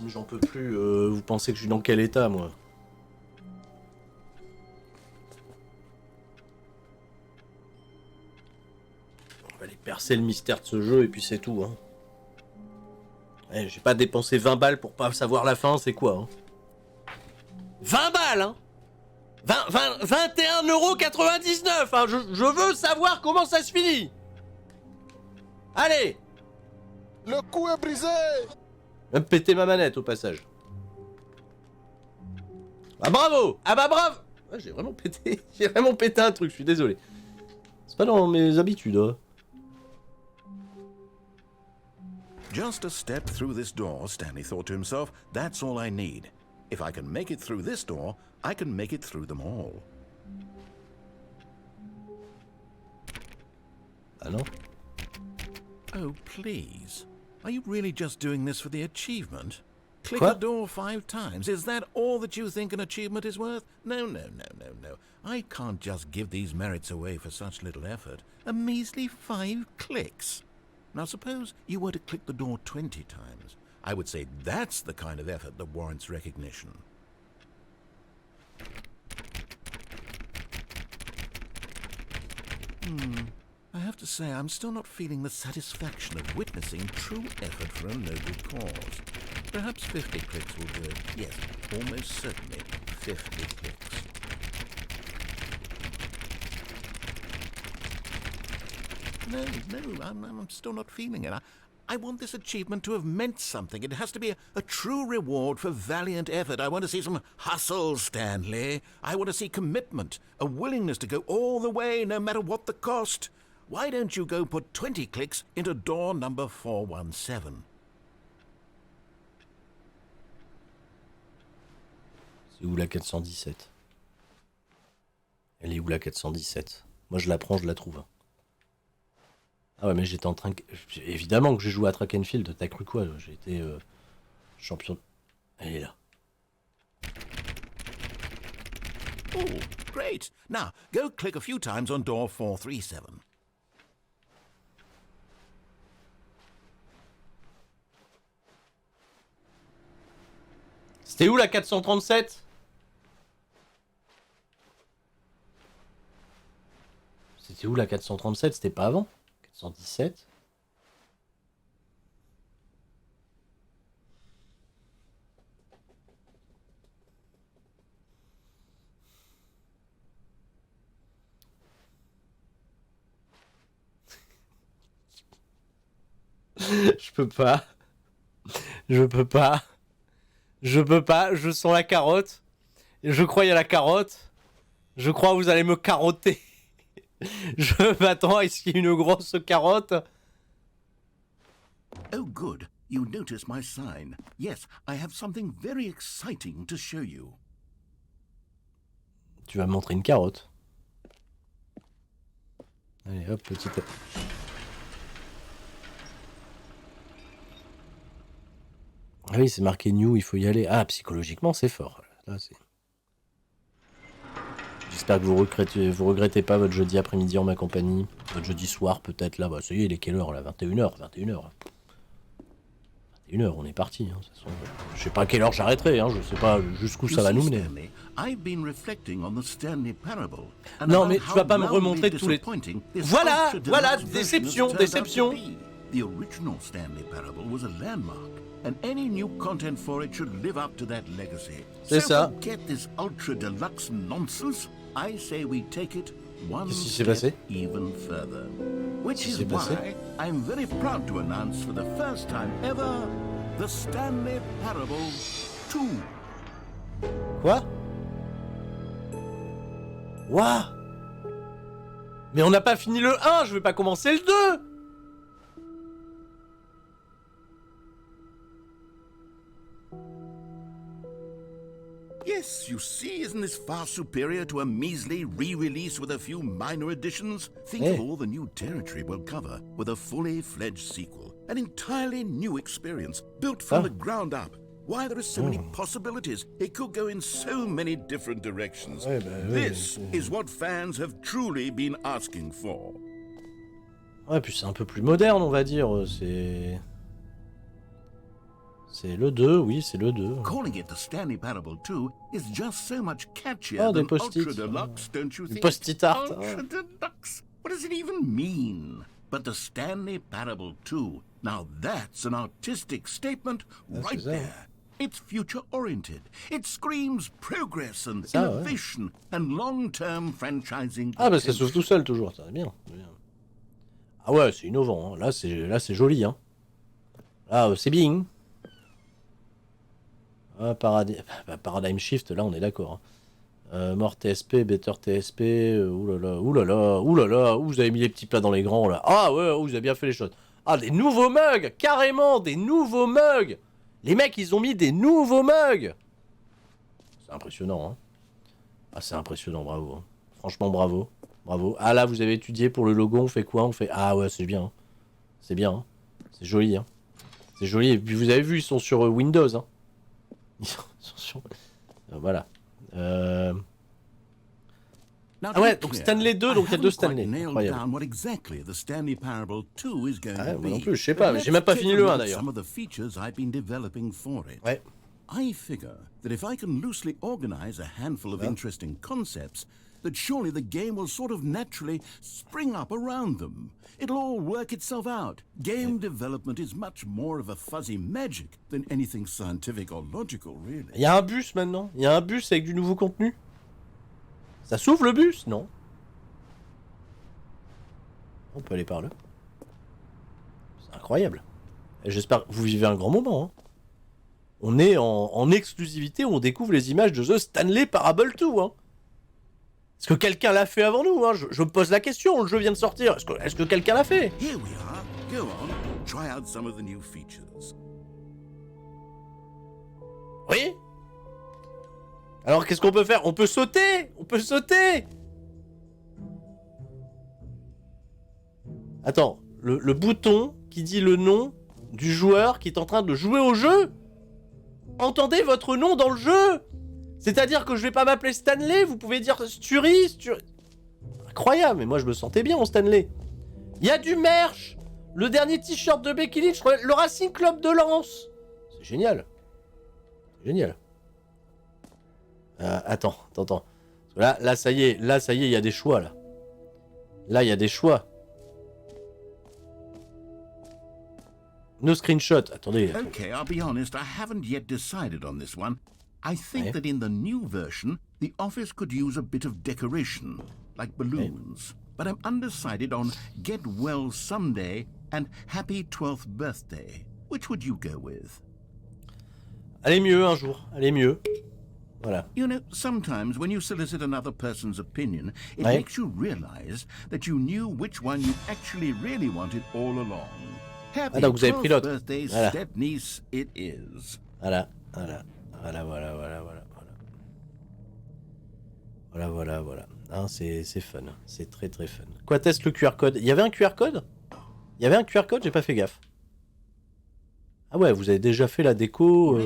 S1: J'en peux plus, vous pensez que je suis dans quel état, moi? On va aller percer le mystère de ce jeu et puis c'est tout, hein. Ouais, j'ai pas dépensé 20 balles pour pas savoir la fin, c'est quoi, hein? 20 balles, hein! 21,99 €, hein! Je veux savoir comment ça se finit! Allez!
S3: Le coup est brisé.
S1: Même péter ma manette au passage. Ah bravo! Ah bah bravo! Ouais, j'ai vraiment pété. J'ai vraiment pété un truc, je suis désolé. C'est pas dans mes habitudes, hein.
S2: Just a step through this door, Stanley thought to himself, that's all I need. If I can make it through this door, I can make it through them all.
S1: Ah non?
S2: Oh, please. Are you really just doing this for the achievement? Click
S1: What?
S2: the door 5 times. Is that all that you think an achievement is worth? No, no, no, no, no. I can't just give these merits away for such little effort. A measly 5 clicks. Now suppose you were to click the door 20 times. I would say that's the kind of effort that warrants recognition. I have to say, I'm still not feeling the satisfaction of witnessing true effort for a noble cause. Perhaps 50 clicks will do it. Yes, almost certainly 50 clicks. No, I'm still not feeling it. I want this achievement to have meant something. It has to be a true reward for valiant effort. I want to see some hustle, Stanley. I want to see commitment, a willingness to go all the way, no matter what the cost. Why don't you go put 20 clicks into door number 417?
S1: C'est où la 417? Elle est où la 417? Moi je la prends, je la trouve. Ah ouais mais j'étais en train... Évidemment que j'ai joué à Track and Field, t'as cru quoi? J'ai été champion... Elle est là.
S2: Oh, great. Now, go click a few times on door 437.
S1: C'était où la 437? C'était où la 437? C'était pas avant? 417? Je peux pas. Je peux pas. Je peux pas. Je sens la carotte. Je crois il y a la carotte. Je crois que vous allez me carotter. Je m'attends à ce qu'il y ait une grosse carotte.
S2: Oh, good. You notice my sign. Yes, I have something very exciting to show you.
S1: Tu vas me montrer une carotte. Allez, hop, petite... Ah oui, c'est marqué new, il faut y aller. Ah, psychologiquement, c'est fort. Là, c'est... J'espère que vous regrettez pas votre jeudi après-midi en ma compagnie. Votre jeudi soir, peut-être, là. Bah, ça y est, il est quelle heure, là? 21h, 21h. 21h, on est parti. Hein, je sais pas à quelle heure j'arrêterai, hein, je sais pas jusqu'où ça va nous mener. Non, mais tu vas pas me remontrer tous les... Voilà, voilà, déception, déception.
S2: The original Stanley Parable was a landmark, and any new content for it should live up to that legacy.
S1: C'est ça.
S2: Forget this ultra deluxe nonsense. I say we take it one step even further. Which is why I'm very proud to announce for the first time ever the Stanley Parable 2.
S1: Quoi? What? Mais on n'a pas fini le 1, je vais pas commencer le 2.
S2: Yes, you see, isn't this far superior to a measly re-release with a few minor additions? Think of all the new territory we'll cover with a fully fledged sequel. An entirely new experience, built from the ground up. Why, there are so many possibilities. It could go in so many different directions. This is what fans have truly been asking for.
S1: Ouais, puis c'est un peu plus moderne, on va dire. C'est le 2, oui, c'est le 2.
S2: Calling it the Stanley Parable 2 is just so much catchier than Ultra Deluxe, don't you think?
S1: Post-it art.
S2: Ultra Deluxe? What does it even mean? But the Stanley Parable 2, now that's an artistic statement right there. It's future-oriented. It screams progress and innovation and long-term franchising.
S1: Ah, parce que ça s'ouvre tout seul toujours, ça, c'est bien. Ah ouais, c'est innovant, hein. Là, c'est joli, hein. Là, c'est bien. Ah, Paradigm Shift, là on est d'accord. Hein. More TSP, Better TSP, oulala, oulala, oulala, vous avez mis les petits plats dans les grands là. Ah ouais, vous avez bien fait les choses. Ah, des nouveaux mugs, carrément, des nouveaux mugs. Les mecs, ils ont mis des nouveaux mugs. C'est impressionnant, hein. Ah, c'est impressionnant, bravo. Hein. Franchement, bravo, bravo. Ah là, vous avez étudié pour le logo, on fait quoi? On fait... Ah ouais, c'est bien. Hein. C'est bien, hein. C'est joli, hein. C'est joli, et puis vous avez vu, ils sont sur Windows, hein. Voilà. Ah ouais, donc Stanley 2, donc il y a 2 Stanley. Incroyable. Ah ouais, moi non plus, je sais pas, j'ai même pas fini le 1 d'ailleurs. Ouais.
S2: I figure that if I can loosely organize a handful of interesting concepts, that surely the game will sort of naturally spring up around them. It'll all work itself out. Game development is much more of a fuzzy magic than anything scientific or logical, really.
S1: Il y a un bus maintenant. Il y a un bus avec du nouveau contenu. Ça s'ouvre le bus, non? On peut aller par là. C'est incroyable. Et j'espère que vous vivez un grand moment. Hein. On est en exclusivité où on découvre les images de The Stanley Parable 2. Hein. Est-ce que quelqu'un l'a fait avant nous, hein? Je me pose la question, le jeu vient de sortir. Est-ce que quelqu'un l'a fait?
S2: Here we are. Go on. Try out some of the new features.
S1: Oui? Alors qu'est-ce qu'on peut faire? On peut sauter! On peut sauter! Attends, le bouton qui dit le nom du joueur qui est en train de jouer au jeu? Entendez votre nom dans le jeu! C'est-à-dire que je vais pas m'appeler Stanley, vous pouvez dire Sturi. Incroyable, mais moi je me sentais bien en Stanley. Il y a du merch! Le dernier t-shirt de Becky Lynch, le Racing Club de Lens! C'est génial. C'est génial. Attends. Là, ça y est, il y a des choix, là. Là, il y a des choix. No screenshot. Attendez.
S2: Okay, I'll be honest, I haven't yet decided on this one. I think that in the new version, the office could use a bit of decoration, like balloons. But I'm undecided on Get Well Someday and Happy 12th Birthday. Which would you go with?
S1: Allez mieux un jour. Allez mieux. Voilà.
S2: You know, sometimes when you solicit another person's opinion, it makes you realize that you knew which one you actually really wanted all along. Happy
S1: donc vous avez pris l'autre.
S2: Birthday,
S1: Voilà.
S2: step-niece it is.
S1: Voilà. Hein, c'est fun. C'est très très fun. Quoi, teste le QR code? Il y avait un QR code? Il y avait un QR code, j'ai pas fait gaffe. Ah ouais, vous avez déjà fait la déco.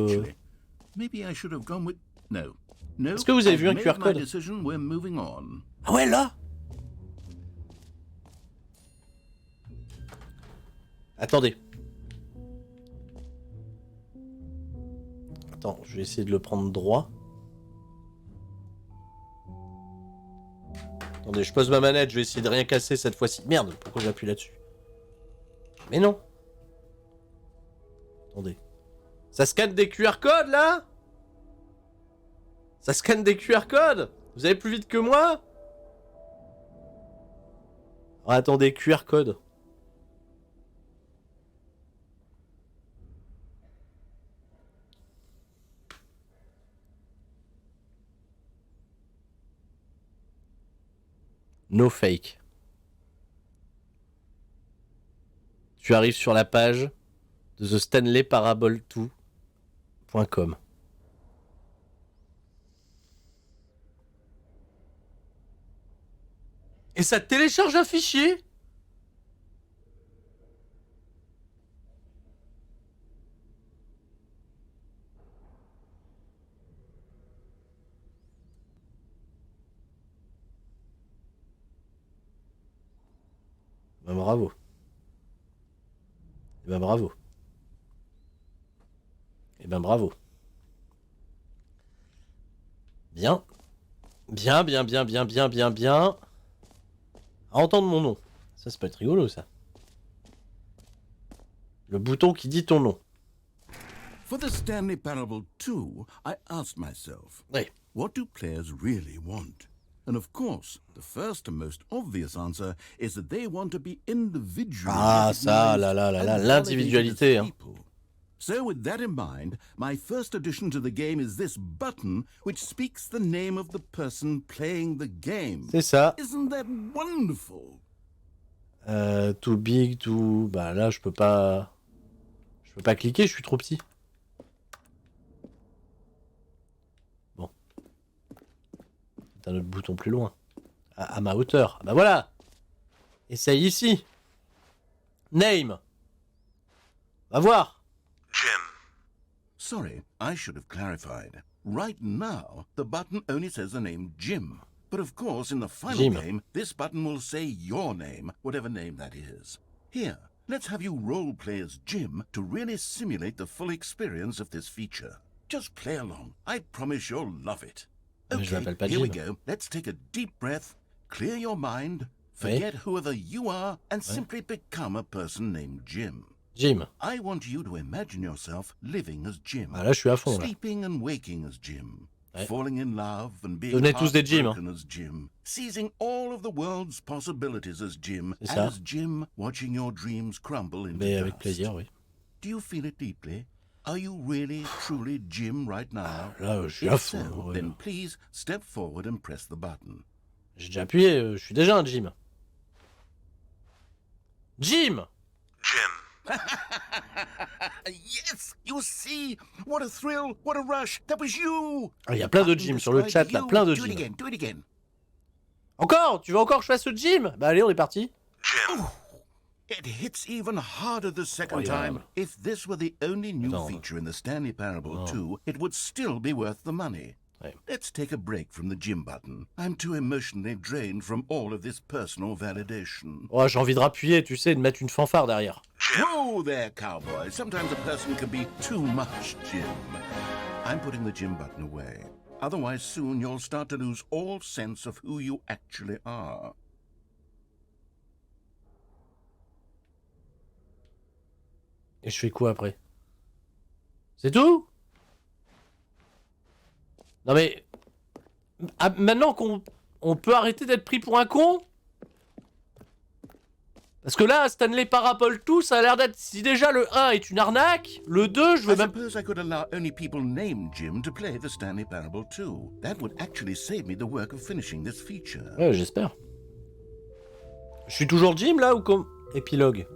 S2: Maybe I should have gone with... No.
S1: Est-ce que vous avez vu un QR code? Ah ouais, là. Attendez. Attends, je vais essayer de le prendre droit. Attendez, je pose ma manette, je vais essayer de rien casser cette fois-ci. Merde, pourquoi j'appuie là-dessus? Mais non. Attendez. Ça scanne des QR codes, là? Ça scanne des QR codes? Vous allez plus vite que moi? Oh, attendez, QR code. No fake. Tu arrives sur la page de The Stanley Parable ULTRA.com. Et ça télécharge un fichier? Ben bravo. Et ben bravo. Et ben bravo. Bien. Bien. À entendre mon nom. Ça peut être rigolo, ça. Le bouton qui dit ton nom.
S2: For the Stanley Parable 2, I asked myself, what do players really want? And of course, the first and most obvious answer is that they want to be individual.
S1: Ah, ça, l'individualité. Hein.
S2: So with that in mind, my first addition to the game is this button which speaks the name of the person playing the game.
S1: C'est ça.
S2: Isn't that wonderful?
S1: Too big, too... Bah là, je peux pas cliquer, je suis trop petit. Bon. C'est un autre bouton plus loin. À ma hauteur. Bah voilà. Essaye ici. Name. Va voir.
S2: Jim. Sorry, I should have clarified. Right now, the button only says the name Jim. But of course, in the final game, this button will say your name, whatever name that is. Here, let's have you roleplay as Jim to really simulate the full experience of this feature. Just play along. I promise you'll love it. Okay, here we go. Let's take a deep breath, clear your mind, forget whoever you are, and simply become a person named Jim.
S1: Jim.
S2: I want you to imagine yourself living as Jim.
S1: Ah là, je suis à fond, là.
S2: Sleeping and waking as Jim. Falling in love and being
S1: Devenez tous des Jim,
S2: heartbroken as Jim. Seizing all of the world's possibilities as Jim. As Jim, watching your dreams crumble into dust.
S1: Avec plaisir, oui.
S2: Do you feel it deeply? Are you really, truly Jim right now?
S1: Là, je suis à fond.
S2: So, then please step forward and press the button.
S1: J'ai déjà appuyé, je suis déjà un Jim. Jim!
S2: Jim. Yes, you see, what a thrill, what a rush. That was you.
S1: Il y a plein de gyms sur le chat là, plein de gyms.
S2: Do it again.
S1: Encore? Tu veux encore que je fasse ce gym? Bah allez, on est parti.
S2: It hits even harder the second time. If this were the only new feature in the Stanley Parable 2, it would still be worth the money. Let's take a break from the gym button. I'm too emotionally drained from all of this personal validation.
S1: Oh, j'ai envie de rappuyer, tu sais, de mettre une fanfare derrière.
S2: Whoa there, cowboy. Sometimes a person can be too much Jim. I'm putting the gym button away. Otherwise, soon you'll start to lose all sense of who you actually are.
S1: Et je fais quoi après? C'est tout? Non mais... Ah, maintenant qu'on peut arrêter d'être pris pour un con? Parce que là, Stanley Parable 2, ça a l'air d'être... Si déjà le 1 est une arnaque, le 2, je veux même...
S2: I could allow only people named Jim to play the Stanley Parable 2. That would actually save me the work of finishing this feature.
S1: Ouais, j'espère. Je suis toujours Jim là ou comme... Épilogue.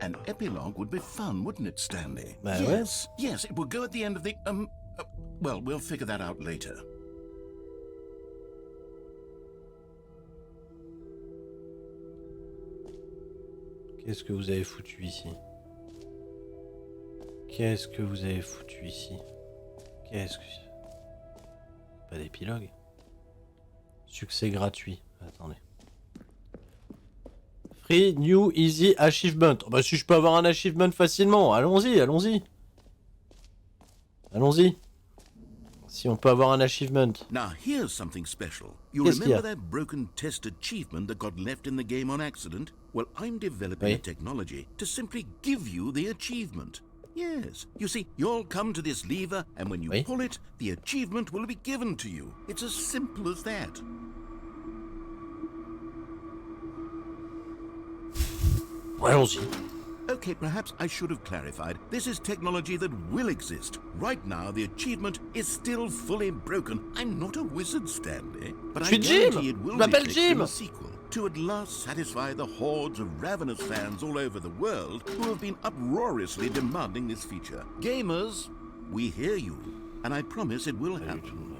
S2: An epilogue would be fun, wouldn't it, Stanley?
S1: Bah
S2: yes, yes, it would go at the end of the, well, we'll figure that out later.
S1: Qu'est-ce que vous avez foutu ici? Qu'est-ce que vous avez foutu ici? Qu'est-ce que... Pas d'épilogue? Succès gratuit. Attendez. Free, new, easy, achievement. Oh bah si je peux avoir un achievement facilement, allons-y, allons-y. Allons-y. Si on peut avoir un achievement.
S2: Now here's something special. You remember that broken test achievement that got left in the game on accident? Well, I'm developing a technology to simply give you the achievement. Yes. You see, you'll come to this lever, and when you pull it, the achievement will be given to you. It's as simple as that.
S1: Allons-y.
S2: Okay, perhaps I should have clarified. This is technology that will exist. Right now, the achievement is still fully broken. I'm not a wizard, Stanley, but I guarantee it will be fixed in the sequel to at last satisfy the hordes of ravenous fans all over the world who have been uproariously demanding this feature. Gamers, we hear you, and I promise it will happen.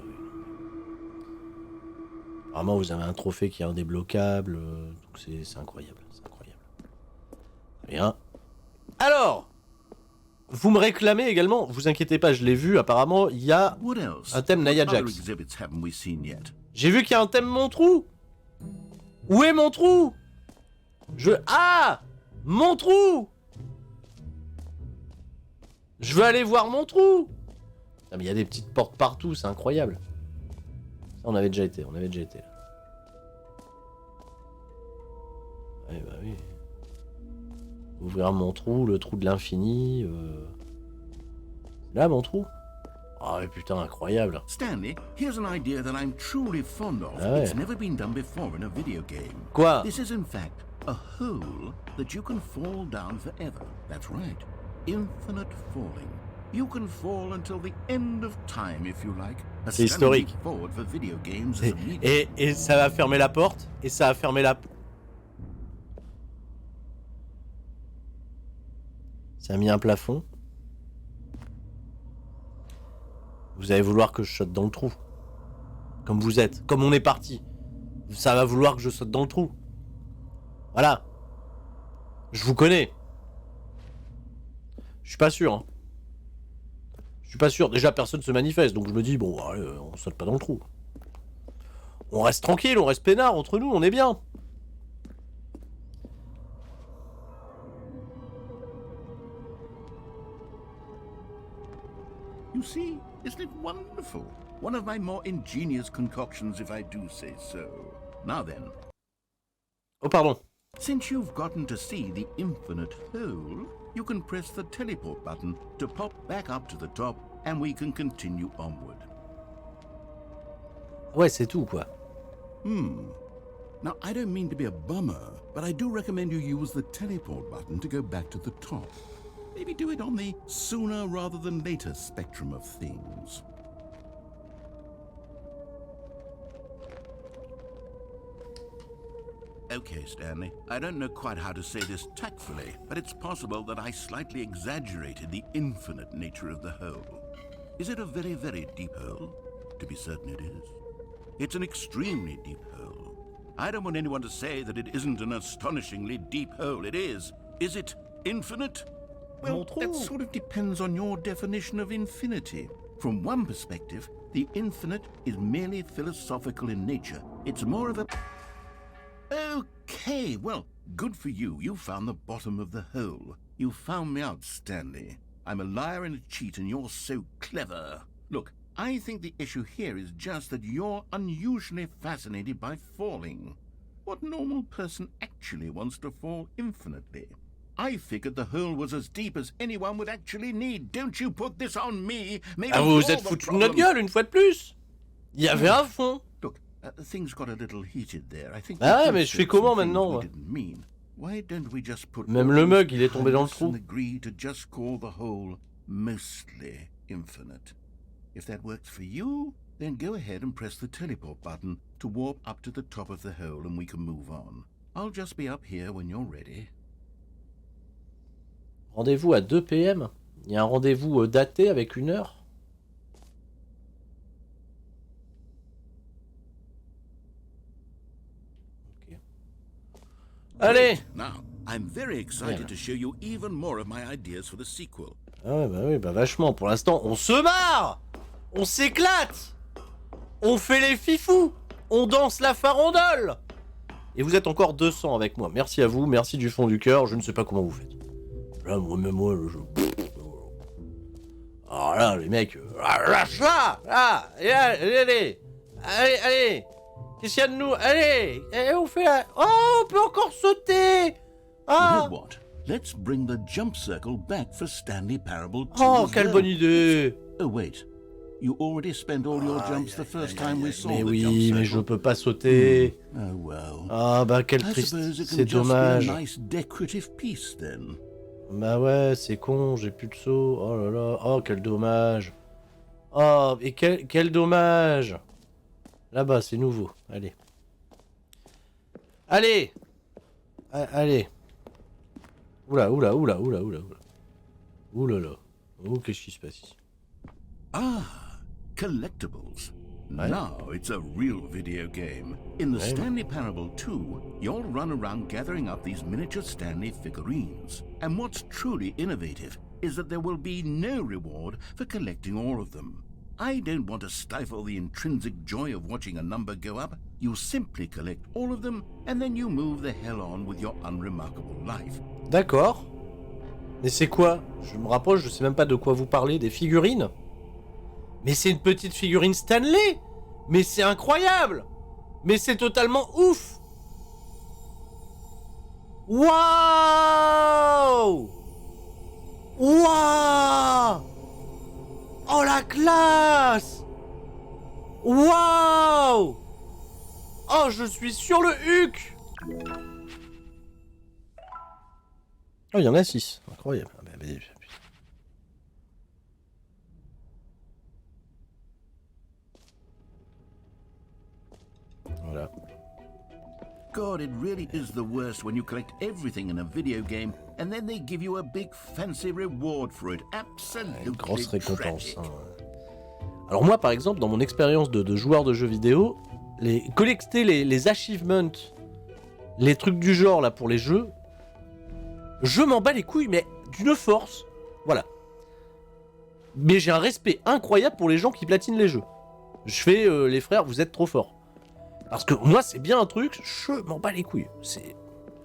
S1: Apparemment, vous avez un trophée qui est indébloquable, donc c'est incroyable, c'est incroyable. Bien. Alors, vous me réclamez également, vous inquiétez pas, je l'ai vu, apparemment, il y a un thème Nia Jax. J'ai vu qu'il y a un thème mon trou. Où est mon trou? Ah, mon trou. Je veux aller voir mon trou. Ah, mais il y a des petites portes partout, c'est incroyable. Ça, on avait déjà été, là. Ouais, bah oui. Ouvrir mon trou, le trou de l'infini. Là, mon trou. Ah, mais putain, incroyable.
S2: Stanley, here's an idea that I'm truly fond of. It's never been done before in a video game.
S1: Quoi?
S2: This is in fact a hole that you can fall down forever. That's right. Infinite falling. You can fall until the end of time if you like.
S1: C'est historique.
S2: For video games
S1: et ça va fermer la porte. Et ça a fermé la... Ça a mis un plafond. Vous allez vouloir que je saute dans le trou. Comme vous êtes. Comme on est parti. Ça va vouloir que je saute dans le trou. Voilà. Je vous connais. Je suis pas sûr. Hein. Je suis pas sûr. Déjà, personne se manifeste. Donc je me dis, bon, allez, on saute pas dans le trou. On reste tranquille, on reste peinard entre nous, on est bien.
S2: You see, isn't it wonderful? One of my more ingenious concoctions, if I do say so. Now then.
S1: Oh, pardon.
S2: Since you've gotten to see the infinite hole, you can press the teleport button to pop back up to the top, and we can continue onward.
S1: Ouais, c'est tout, quoi.
S2: Now, I don't mean to be a bummer, but I do recommend you use the teleport button to go back to the top. Maybe do it on the sooner rather than later spectrum of things. Okay, Stanley. I don't know quite how to say this tactfully, but it's possible that I slightly exaggerated the infinite nature of the hole. Is it a very, very deep hole? To be certain it is. It's an extremely deep hole. I don't want anyone to say that it isn't an astonishingly deep hole. It is. Is it infinite? Well, that sort of depends on your definition of infinity. From one perspective, the infinite is merely philosophical in nature. It's more of a... Okay, well, good for you. You found the bottom of the hole. You found me out, Stanley. I'm a liar and a cheat, and you're so clever. Look, I think the issue here is just that you're unusually fascinated by falling. What normal person actually wants to fall infinitely? I figured the hole was as deep as anyone would actually need. Don't you put this on me. Maybe
S1: ah, vous vous êtes foutu de notre gueule une fois de plus. Il y avait un fond.
S2: Look, things got a little heated there. I think
S1: ah ouais, mais je fais comment maintenant?
S2: Why don't we just put
S1: même le mug, il est tombé dans le trou.
S2: Agree to just call the hole mostly infinite. If that works for you, then go ahead and press the teleport button to warp up to the top of the hole and we can move on. I'll just be up here when you're ready.
S1: Rendez-vous à 2 PM. Il y a un rendez-vous daté avec une heure. Ok. Allez.
S2: Now, I'm very excited to show you even more of my ideas for the sequel.
S1: Ah ouais, oui, bah vachement. Pour l'instant, on se marre. On s'éclate. On fait les fifous. On danse la farandole. Et vous êtes encore 200 avec moi. Merci à vous, merci du fond du cœur. Je ne sais pas comment vous faites. Là, moi, le jeu. Alors là, les mecs. Lâche là. Là. Allez. Qu'est-ce qu'il y a de nous? Allez. On fait la... Oh, on peut encore sauter. Ah.
S2: You know what? Let's bring the jump circle back for Stanley Parable 2.
S1: Oh, quelle bonne idée.
S2: Oh, wait. You already spent all your jumps the first time we saw the
S1: mais
S2: jump
S1: oui,
S2: circle.
S1: mais je peux pas sauter.
S2: Oh, well.
S1: Ah, bah, quel triste. C'est dommage.
S2: Nice decorative piece, then.
S1: Bah ouais, c'est con, j'ai plus de saut. Oh là là, oh quel dommage. Oh, et quel dommage. Là-bas, c'est nouveau. Allez. Allez. Allez. Oula. Oula là. Oh, qu'est-ce qui se passe ici?
S2: Ah, collectibles. Now it's a real video game. In the Stanley Parable 2, you'll run around gathering up these miniature Stanley figurines. And what's truly innovative is that there will be no reward for collecting all of them. I don't want to stifle the intrinsic joy of watching a number go up. You simply collect all of them, and then you move the hell on with your unremarkable life.
S1: D'accord. Mais c'est quoi? Je me rapproche, je sais même pas de quoi vous parlez. Des figurines? Mais c'est une petite figurine Stanley! Mais c'est incroyable! Mais c'est totalement ouf! Waouh! Waouh! Oh la classe! Waouh! Oh, je suis sur le huc! Oh, il y en a 6. Incroyable. Voilà.
S2: God, it really is the worst when you collect everything in a video game and then they give you a big fancy reward for it. Absolutely.
S1: Une grosse récompense. Hein. Alors moi, par exemple, dans mon expérience de joueur de jeux vidéo, collecter les achievements, les trucs du genre là pour les jeux, je m'en bats les couilles, mais d'une force. Voilà. Mais j'ai un respect incroyable pour les gens qui platinent les jeux. Je fais, les frères, vous êtes trop forts. Parce que moi, c'est bien un truc, je m'en bats les couilles. C'est...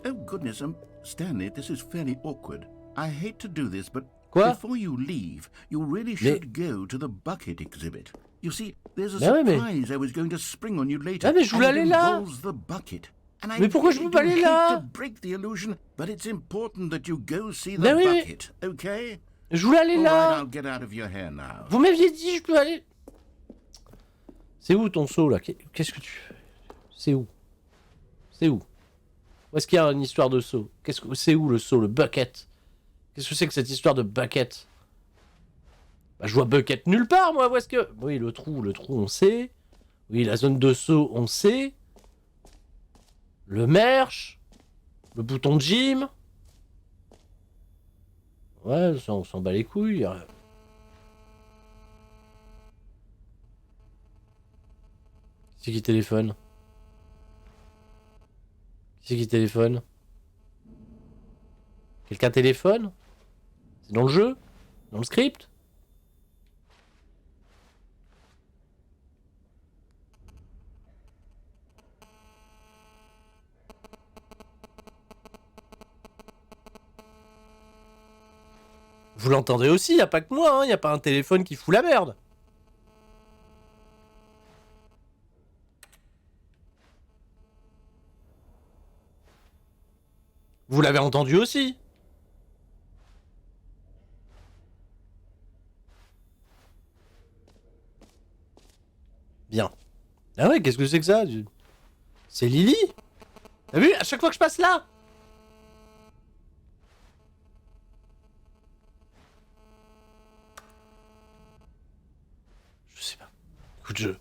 S2: Oh goodness, Stanley, this is fairly awkward. I hate to do this, but
S1: Quoi?
S2: before you leave, you really should go to the bucket exhibit. You see, there's a surprise I was going to spring on you later.
S1: Ah mais je voulais aller là.
S2: The bucket.
S1: Mais pourquoi je peux pas aller là?
S2: Break the illusion, but it's important that you go see the bucket, okay?
S1: Je voulais aller là.
S2: I'll get out of your hair now.
S1: Vous m'aviez dit je peux aller. C'est où ton saut là? Qu'est-ce que tu fais? C'est où? C'est où? Où est-ce qu'il y a une histoire de saut? C'est où le saut, le bucket? Qu'est-ce que c'est que cette histoire de bucket? Bah, je vois bucket nulle part, moi. Où est-ce que... Oui, le trou, on sait. Oui, la zone de saut, on sait. Le merch. Le bouton de gym. Ouais, ça, on s'en bat les couilles. Qui c'est qui téléphone? Qui c'est qui téléphone? Quelqu'un téléphone? C'est dans le jeu? Dans le script? Vous l'entendez aussi, y a pas que moi, hein, y a pas un téléphone qui fout la merde. Vous l'avez entendu aussi. Bien. Ah ouais, qu'est-ce que c'est que ça? C'est Lily? T'as vu? À chaque fois que je passe là. Je sais pas. Écoute,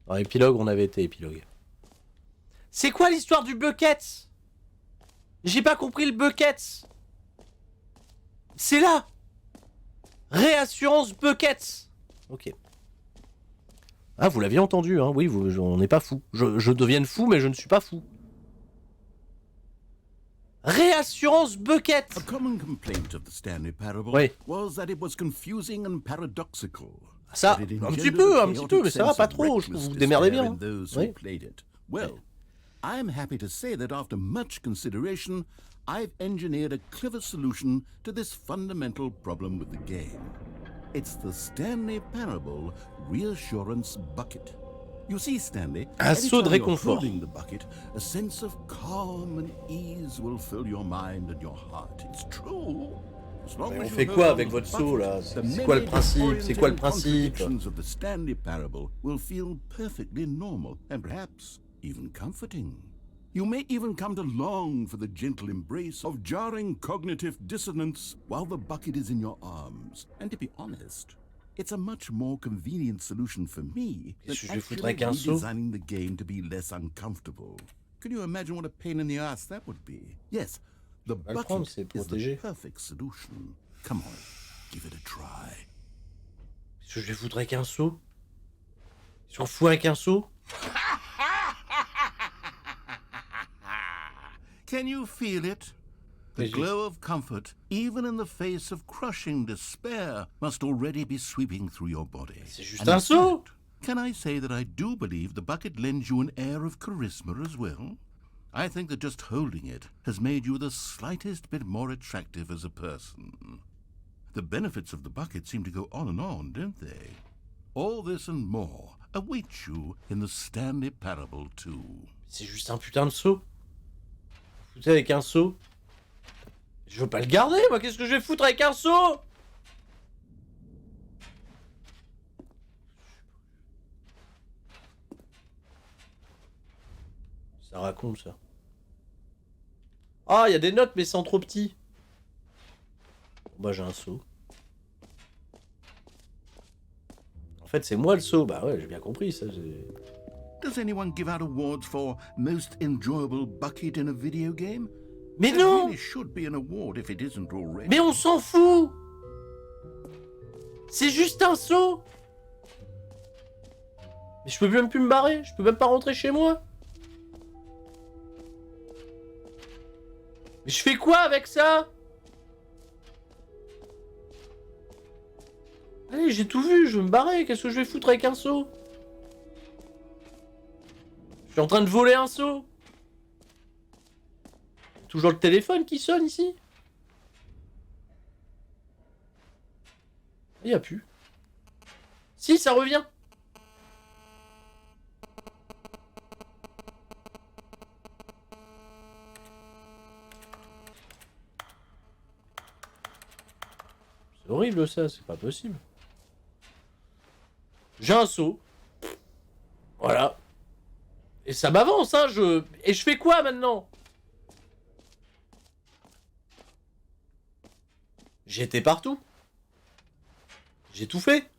S1: Dans l'épilogue, on avait été épilogué. C'est quoi l'histoire du bucket? J'ai pas compris le bucket. C'est là. Réassurance bucket. Ok. Ah, vous l'aviez entendu, hein. Oui, on n'est pas fou. Je devienne fou, mais je ne suis pas fou. Réassurance bucket.
S2: A common complaint of the Stanley Parable was that it was confusing and paradoxical.
S1: Ça, un petit peu, mais ça va pas trop. Je trouve que vous vous démerdez bien. Oui.
S2: Well, I'm happy to say that after much consideration, I've engineered a clever solution to this fundamental problem with the game. It's the Stanley Parable Reassurance Bucket. You see, Stanley,
S1: un saut de réconfort.
S2: Holding the bucket, a sense of calm and ease will fill your mind and your heart. It's true.
S1: Mais on fait quoi avec votre seau là? C'est quoi le principe? C'est quoi le principe?
S2: Of the Stanley Parable will feel perfectly normal and perhaps even comforting. You may even come to long for the gentle embrace of jarring cognitive dissonance while the bucket is in your arms. And to be honest, it's a much more convenient solution for me than actually redesigning the game to be less uncomfortable. Can you imagine what a pain in the ass that would be? Yes, the bucket is the perfect solution. Come on, give it a try.
S1: Est-ce que je vais foutre avec un seau? Ils s'en foutent avec un seau?
S2: Can you feel it? The glow of comfort, even in the face of crushing despair, must already be sweeping through your body.
S1: C'est juste un seau.
S2: Can I say that I do believe the bucket lends you an air of charisma as well? I think that just holding it has made you the slightest bit more attractive as a person. The benefits of the bucket seem to go on, don't they? All this and more await you in the Stanley Parable 2.
S1: C'est juste un putain de seau. Foutez avec un seau. Je veux pas le garder, moi. Qu'est-ce que je vais foutre avec un seau? Ça raconte ça. Ah, il y a des notes, mais c'est en trop petit. Bon, bah, j'ai un seau. En fait, c'est moi le seau. Bah ouais, j'ai bien compris ça.
S2: Does anyone give out awards for most enjoyable bucket in a video game?
S1: Mais non!
S2: Really should be an award if it isn't already.
S1: Mais on s'en fout! C'est juste un seau! Mais je peux même plus me barrer, je peux même pas rentrer chez moi! Mais je fais quoi avec ça? Allez, j'ai tout vu, je veux me barrer, qu'est-ce que je vais foutre avec un seau? Je suis en train de voler un seau! Toujours le téléphone qui sonne ici? Il n'y a plus. Si, ça revient. C'est horrible ça, c'est pas possible. J'ai un seau. Voilà. Et ça m'avance, hein, Et je fais quoi maintenant? J'étais partout. J'ai tout fait.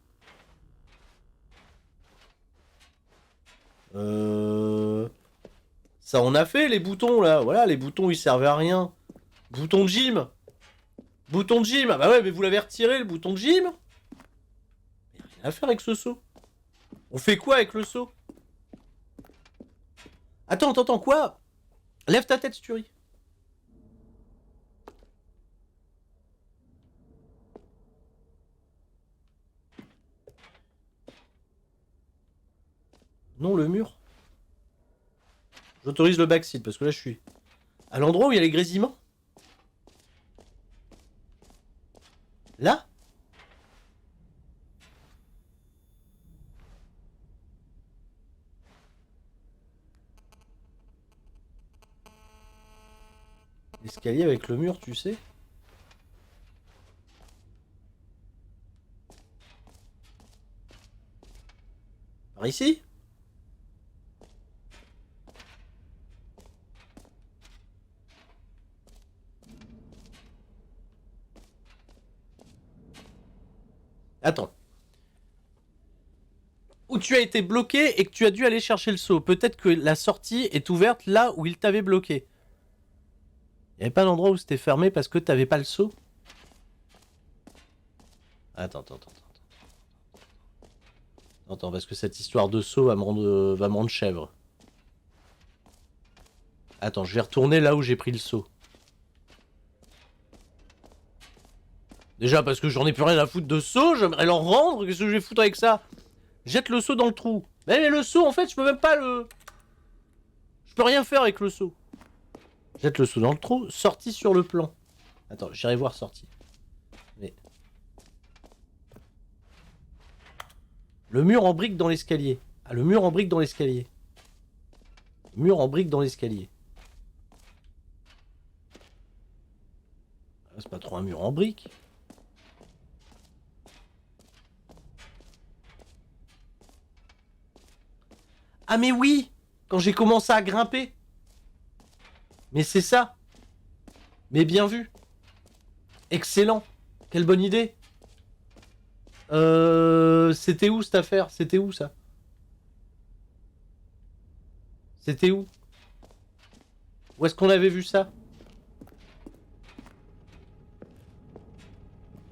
S1: Ça on a fait les boutons là. Voilà, les boutons ils servaient à rien. Bouton de gym. Bouton de gym. Ah bah ouais, mais vous l'avez retiré le bouton de gym. Il n'y a rien à faire avec ce seau. On fait quoi avec le seau? Attends, quoi? Lève ta tête, Sturi. Non, le mur. J'autorise le backseat parce que là je suis à l'endroit où il y a les grésillements. Là? L'escalier avec le mur, tu sais? Par ici? Attends. Où tu as été bloqué et que tu as dû aller chercher le seau. Peut-être que la sortie est ouverte là où il t'avait bloqué. Il n'y avait pas d'endroit où c'était fermé parce que t'avais pas le seau? Attends. Attends, parce que cette histoire de seau va me rendre chèvre. Attends, je vais retourner là où j'ai pris le seau. Déjà parce que j'en ai plus rien à foutre de seau, j'aimerais leur rendre, qu'est-ce que je vais foutre avec ça? Jette le seau dans le trou. Mais le seau, en fait, je peux même pas le... Je peux rien faire avec le seau. Jette le seau dans le trou, sortie sur le plan. Attends, j'irai voir sortie. Mais... Le mur en brique dans l'escalier. Ah, le mur en brique dans l'escalier. Mur en brique dans l'escalier. Ah, c'est pas trop un mur en brique. Ah mais oui! Quand j'ai commencé à grimper. Mais c'est ça. Mais bien vu. Excellent. Quelle bonne idée. C'était où cette affaire? C'était où ça? C'était où? Où est-ce qu'on avait vu ça?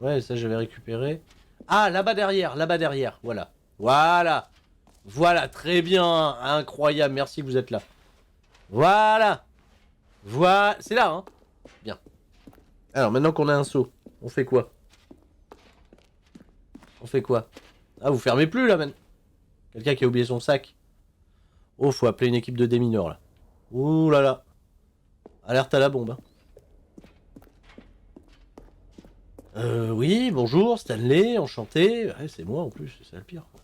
S1: Ouais, ça j'avais récupéré. Ah, là-bas derrière, voilà. Voilà, très bien, incroyable, merci que vous êtes là. Voilà. C'est là, hein. Bien. Alors, maintenant qu'on a un seau, on fait quoi? Ah, vous fermez plus, là, man. Quelqu'un qui a oublié son sac. Oh, faut appeler une équipe de démineurs, là. Ouh là là. Alerte à la bombe, hein. Oui, bonjour, Stanley, enchanté. Ouais, c'est moi, en plus, c'est ça le pire, quoi.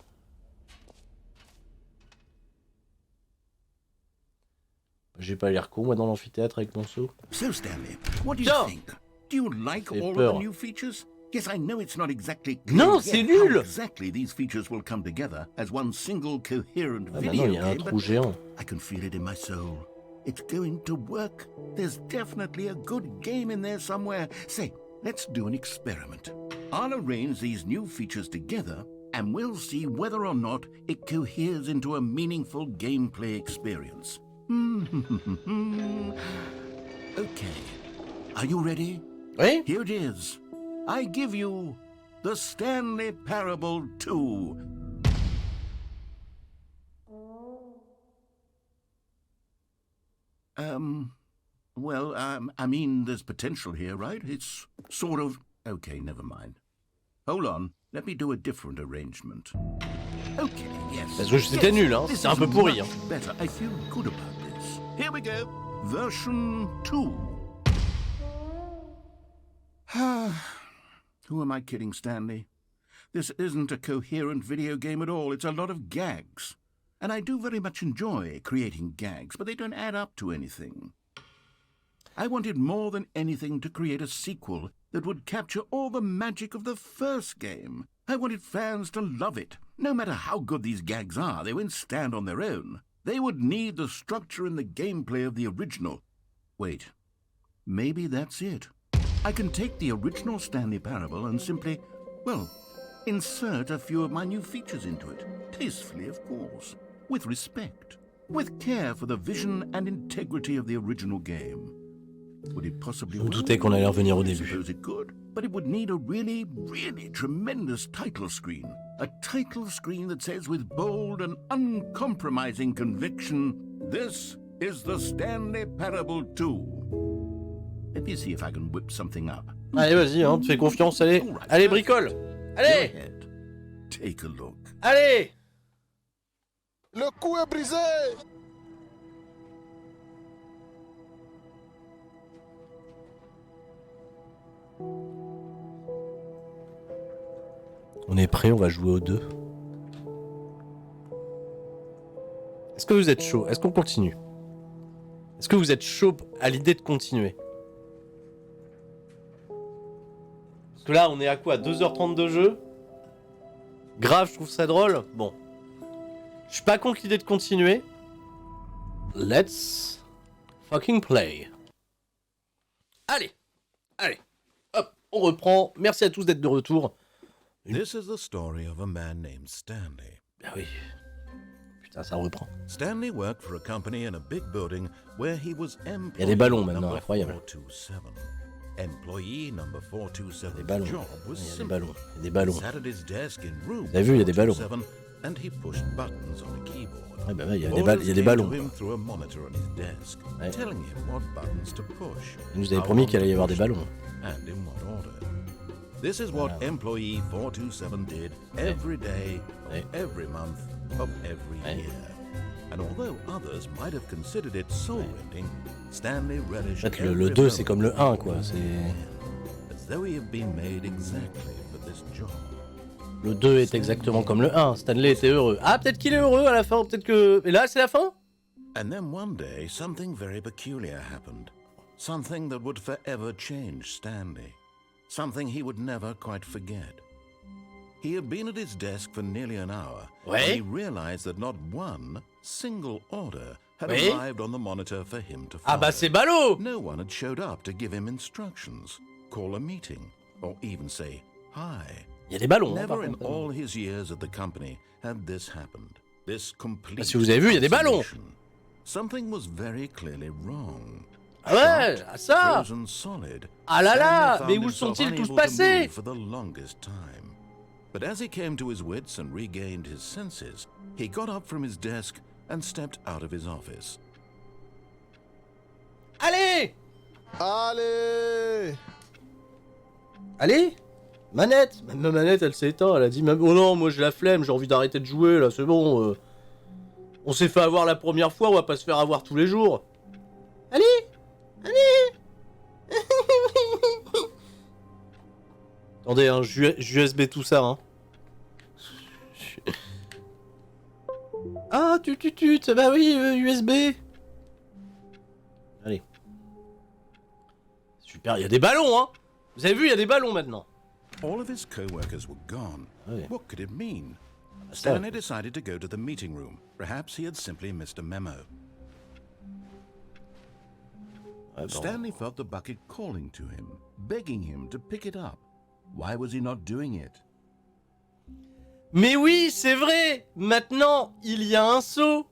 S1: J'ai pas l'air con, moi, dans l'amphithéâtre avec mon seau.
S2: So, Stanley, what do you think? Do you like all of the new features? Yes, I know it's not exactly clear
S1: non, c'est nul.
S2: Exactly these features will come together as one single coherent
S1: ah,
S2: video
S1: non, il y a un trou géant.
S2: I can feel it in my soul. It's going to work. There's definitely a good game in there somewhere. Say, let's do an experiment. I'll arrange these new features together and we'll see whether or not it coheres into a meaningful gameplay experience. Okay. Are you ready?
S1: Oui?
S2: Here it is. I give you the Stanley Parable 2. I mean, there's potential here, right? It's sort of... Okay, never mind. Hold on, let me do a different arrangement. Okay, yes.
S1: Parce que c'était nul, hein. C'est un peu pourri, hein.
S2: Better. I feel good about this. Here we go. Version 2. Who am I kidding, Stanley? This isn't a coherent video game at all. It's a lot of gags. And I do very much enjoy creating gags, but they don't add up to anything. I wanted more than anything to create a sequel that would capture all the magic of the first game. I wanted fans to love it. No matter how good these gags are, they won't stand on their own. They would need the structure and the gameplay of the original. Wait, maybe that's it. I can take the original Stanley Parable and simply, well, insert a few of my new features into it. Tastefully, of course. with respect, with care for the vision and integrity of the original game. Would it possibly
S1: Je me doutais qu'on allait revenir au
S2: I
S1: début.
S2: suppose it could, but it would need a really, really tremendous title screen. A title screen that says with bold and uncompromising conviction, "This is the Stanley Parable 2." Let me see if I can whip something up.
S1: Allez, vas-y, hein, te fais confiance, allez.
S2: Alright,
S1: Allez,
S2: perfect.
S1: bricole.
S2: Go
S1: Allez.
S2: ahead. Take a look.
S1: Allez.
S3: Le coup est brisé.
S1: On est prêt, on va jouer aux deux. Est-ce que vous êtes chaud? Est-ce qu'on continue? Est-ce que vous êtes chaud à l'idée de continuer? Parce que là, on est à quoi? 2h30 de jeu? Grave, je trouve ça drôle. Bon. Je suis pas contre l'idée de continuer. Let's fucking play. Allez. Allez. Hop, on reprend. Merci à tous d'être de retour.
S2: This is the story of a man named Stanley.
S1: Ah oui. Putain, ça reprend.
S2: Stanley worked for a company in a big building where he was employee
S1: Il y a des ballons maintenant,
S2: number
S1: incroyable.
S2: 427. Employee number 427's
S1: Des ballons.
S2: job was
S1: Il y a des
S2: simple.
S1: ballons. Il y a des ballons.
S2: He sat at his desk in room
S1: Vous avez vu, il y a des ballons.
S2: 427 and he pushed buttons on a keyboard.
S1: Ouais, bah ouais, il y a
S2: Orders
S1: des
S2: came
S1: ballons.
S2: to him through a monitor on his desk,
S1: Ouais.
S2: telling him what buttons to push.
S1: Il nous avait
S2: how
S1: promis
S2: long
S1: qu'il allait y
S2: to
S1: avoir des
S2: push
S1: ballons.
S2: them, and in what order. This is what employee 427 did every day of every month of every year. And although others might have considered it soul-rending, Stanley relished
S1: En fait, le
S2: every
S1: 2, c'est
S2: moment
S1: comme le
S2: of
S1: 1,
S2: it,
S1: quoi. C'est...
S2: as though he had been made exactly for this job.
S1: Le 2 est exactement comme le 1. Stanley était heureux. Ah, peut-être qu'il est heureux à la fin, peut-être que... Et là, c'est la fin?
S2: And then one day, something very peculiar happened. Something that would forever change Stanley. Something he would never quite forget. He had been at his desk for nearly an hour,
S1: Ouais.
S2: and he realized that not one single order had
S1: Ouais.
S2: arrived on the monitor for him to follow.
S1: Ah bah c'est ballot!
S2: No one had showed up to give him instructions, call a meeting, or even say hi.
S1: Il y a des ballons, hein, par
S2: Never in
S1: contre.
S2: all his years at the company had this happened. This complete
S1: Si vous avez vu, il y a des ballons.
S2: isolation. Something was very clearly wrong.
S1: Ah ouais,
S2: Shocked,
S1: ah ça!
S2: frozen solid,
S1: Ah là là,
S2: Stanley
S1: mais
S2: found
S1: où
S2: himself
S1: sont-ils tous
S2: unable to
S1: passés?
S2: move for the longest time. But as he came to his wits and regained his senses, he got up from his desk and stepped out of his office.
S1: Allez!
S3: Allez.
S1: Allez! Manette! Même ma manette, elle s'est éteinte. Elle a dit même... Oh non, moi j'ai la flemme, j'ai envie d'arrêter de jouer, là, c'est bon. On s'est fait avoir la première fois, on va pas se faire avoir tous les jours. Allez! Allez! Attendez, hein, j'USB tout ça, hein. Ah, bah oui, USB. Allez. Super, il y a des ballons, hein. Vous avez vu, il y a des ballons maintenant.
S2: All of his co-workers were gone.
S1: Ouais.
S2: What could it mean?
S1: ça.
S2: Stanley decided to go to the meeting room. Perhaps he had simply missed a memo.
S1: Ouais, bon.
S2: Stanley felt the bucket calling to him, begging him to pick it up. Why was he not doing it?
S1: Mais oui, c'est vrai. Maintenant, il y a un seau.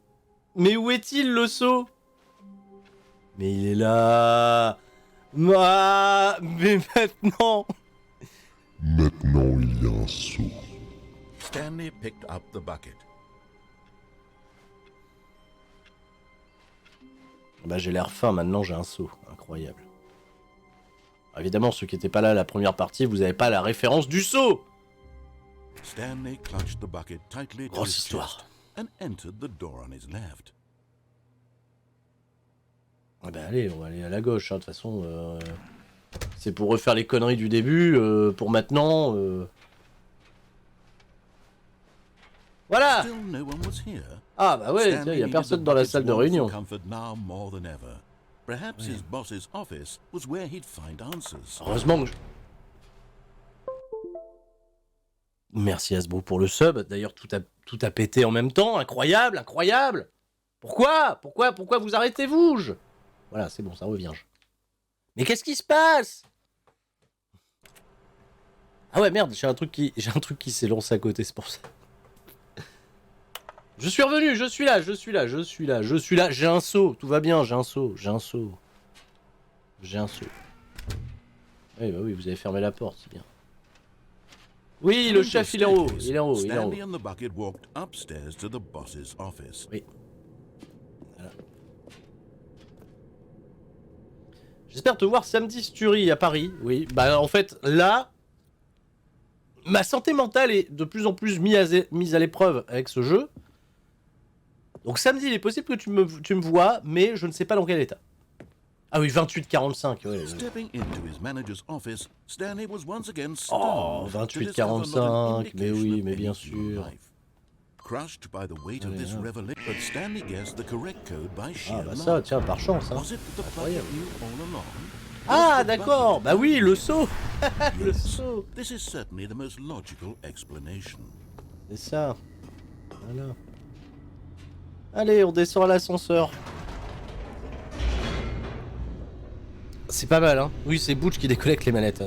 S1: Mais où est-il le seau? Mais il est là. Ah, mais maintenant.
S5: Maintenant, il y a un seau.
S2: Stanley picked up the bucket.
S1: Bah j'ai l'air fin, maintenant j'ai un seau. Incroyable. Évidemment, ceux qui n'étaient pas là la première partie, vous n'avez pas la référence du seau.
S2: Stanley clutched the bucket tightly to
S1: Grosse
S2: his
S1: histoire.
S2: chest and entered the door on his left.
S1: Ah bah allez, on va aller à la gauche, hein. De toute façon, c'est pour refaire les conneries du début, pour maintenant. Voilà.
S2: Still no one was here.
S1: Ah bah ouais, il y a personne dans la salle de réunion.
S2: Comfort now more than ever. Perhaps his boss's office was where he'd find answers.
S1: Heureusement que... Merci Hasbro pour le sub. D'ailleurs, tout a pété en même temps. Incroyable, incroyable. Pourquoi vous arrêtez-vous? Voilà, c'est bon, ça revient. Mais qu'est-ce qui se passe? Ah ouais, merde, j'ai un truc qui s'est lancé à côté, c'est pour ça. Je suis revenu, je suis là, je suis là, je suis là, je suis là. J'ai un seau, tout va bien, j'ai un seau, j'ai un seau. J'ai un seau. Oui, bah oui, vous avez fermé la porte, c'est bien. Oui, le chef, il est en haut, il est en haut, il est en haut.
S2: Stanley and the bucket walked upstairs to the boss's office.
S1: Oui. Voilà. J'espère te voir samedi Stury à Paris. Oui, bah en fait, là, ma santé mentale est de plus en plus mise à l'épreuve avec ce jeu. Donc samedi, il est possible que tu me vois, mais je ne sais pas dans quel état. Ah oui, 28-45. Ouais.
S2: Stepping into his manager's office, Stanley was once again
S1: Oh,
S2: stunned to discover not an
S1: 28-45, mais
S2: indication
S1: oui,
S2: of
S1: mais
S2: any
S1: bien
S2: human
S1: sûr.
S2: life. Crushed by the weight of this revelation, but Stanley guessed the correct code by
S1: Ah
S2: sheer
S1: bah ça,
S2: luck.
S1: tiens, par chance. Hein.
S2: Was it that the bucket knew all along?
S1: Ah d'accord, bah oui, le seau. Le
S2: Yes,
S1: seau.
S2: this is certainly the most logical explanation.
S1: C'est ça. Voilà. Allez, on descend à l'ascenseur. C'est pas mal, hein. Oui, c'est Butch qui décollecte les manettes.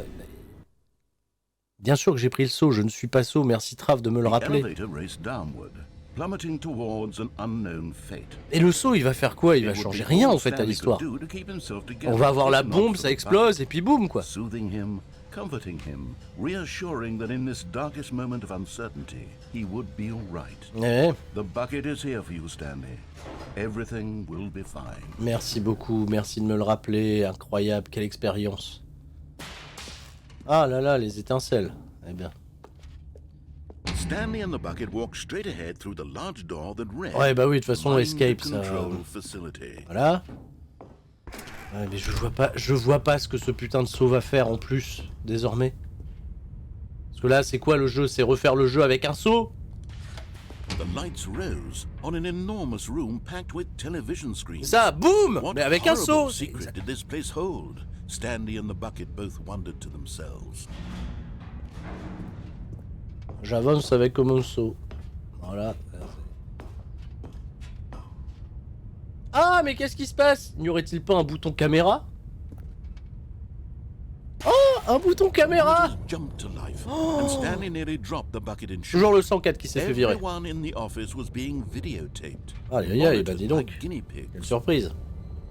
S1: Bien sûr que j'ai pris le saut, je ne suis pas saut, merci Trav de me le
S2: The
S1: rappeler.
S2: elevator raced downward, plummeting towards an unknown fate.
S1: Et le saut, il va faire quoi? Il va
S2: It would
S1: changer
S2: be
S1: rien
S2: all
S1: en fait à
S2: Stanley
S1: l'histoire.
S2: could do to keep himself together,
S1: On va avoir la
S2: if not
S1: bombe,
S2: for
S1: ça
S2: the
S1: explose
S2: bucket.
S1: et puis boum quoi.
S2: Soothing him, comforting him, reassuring that in this darkest moment of uncertainty, he would be all right.
S1: Ouais,
S2: The bucket is here for you, Stanley. Everything will be fine.
S1: merci beaucoup, merci de me le rappeler, incroyable, quelle expérience. Ah là là, les étincelles. Eh bien.
S2: Stanley and the bucket walked straight ahead through the large door that read.
S1: Ouais bah oui, de toute façon,
S2: Mind
S1: escape ça.
S2: Control Facility.
S1: Voilà. Ouais, mais je vois pas ce que ce putain de saut va faire en plus, désormais. Parce que là, c'est quoi le jeu? C'est refaire le jeu avec un saut?
S2: The lights rose on an enormous room packed with television screens.
S1: Ça, boum!
S2: What
S1: Mais avec un
S2: horrible
S1: saut!
S2: secret did this place hold? Stanley and the bucket both wondered to themselves.
S1: J'avance avec un saut. Voilà. Ah, mais qu'est-ce qui se passe? N'y aurait-il pas un bouton caméra? Oh, un bouton caméra!
S2: It jumped to life, and Stanley nearly dropped the bucket in shock.
S1: Toujours le 104 qui s'est fait virer.
S2: Everyone in the office was being videotaped.
S1: Aïe aïe aïe, bah
S2: Monitored
S1: dis donc.
S2: like guinea pigs.
S1: Quelle surprise.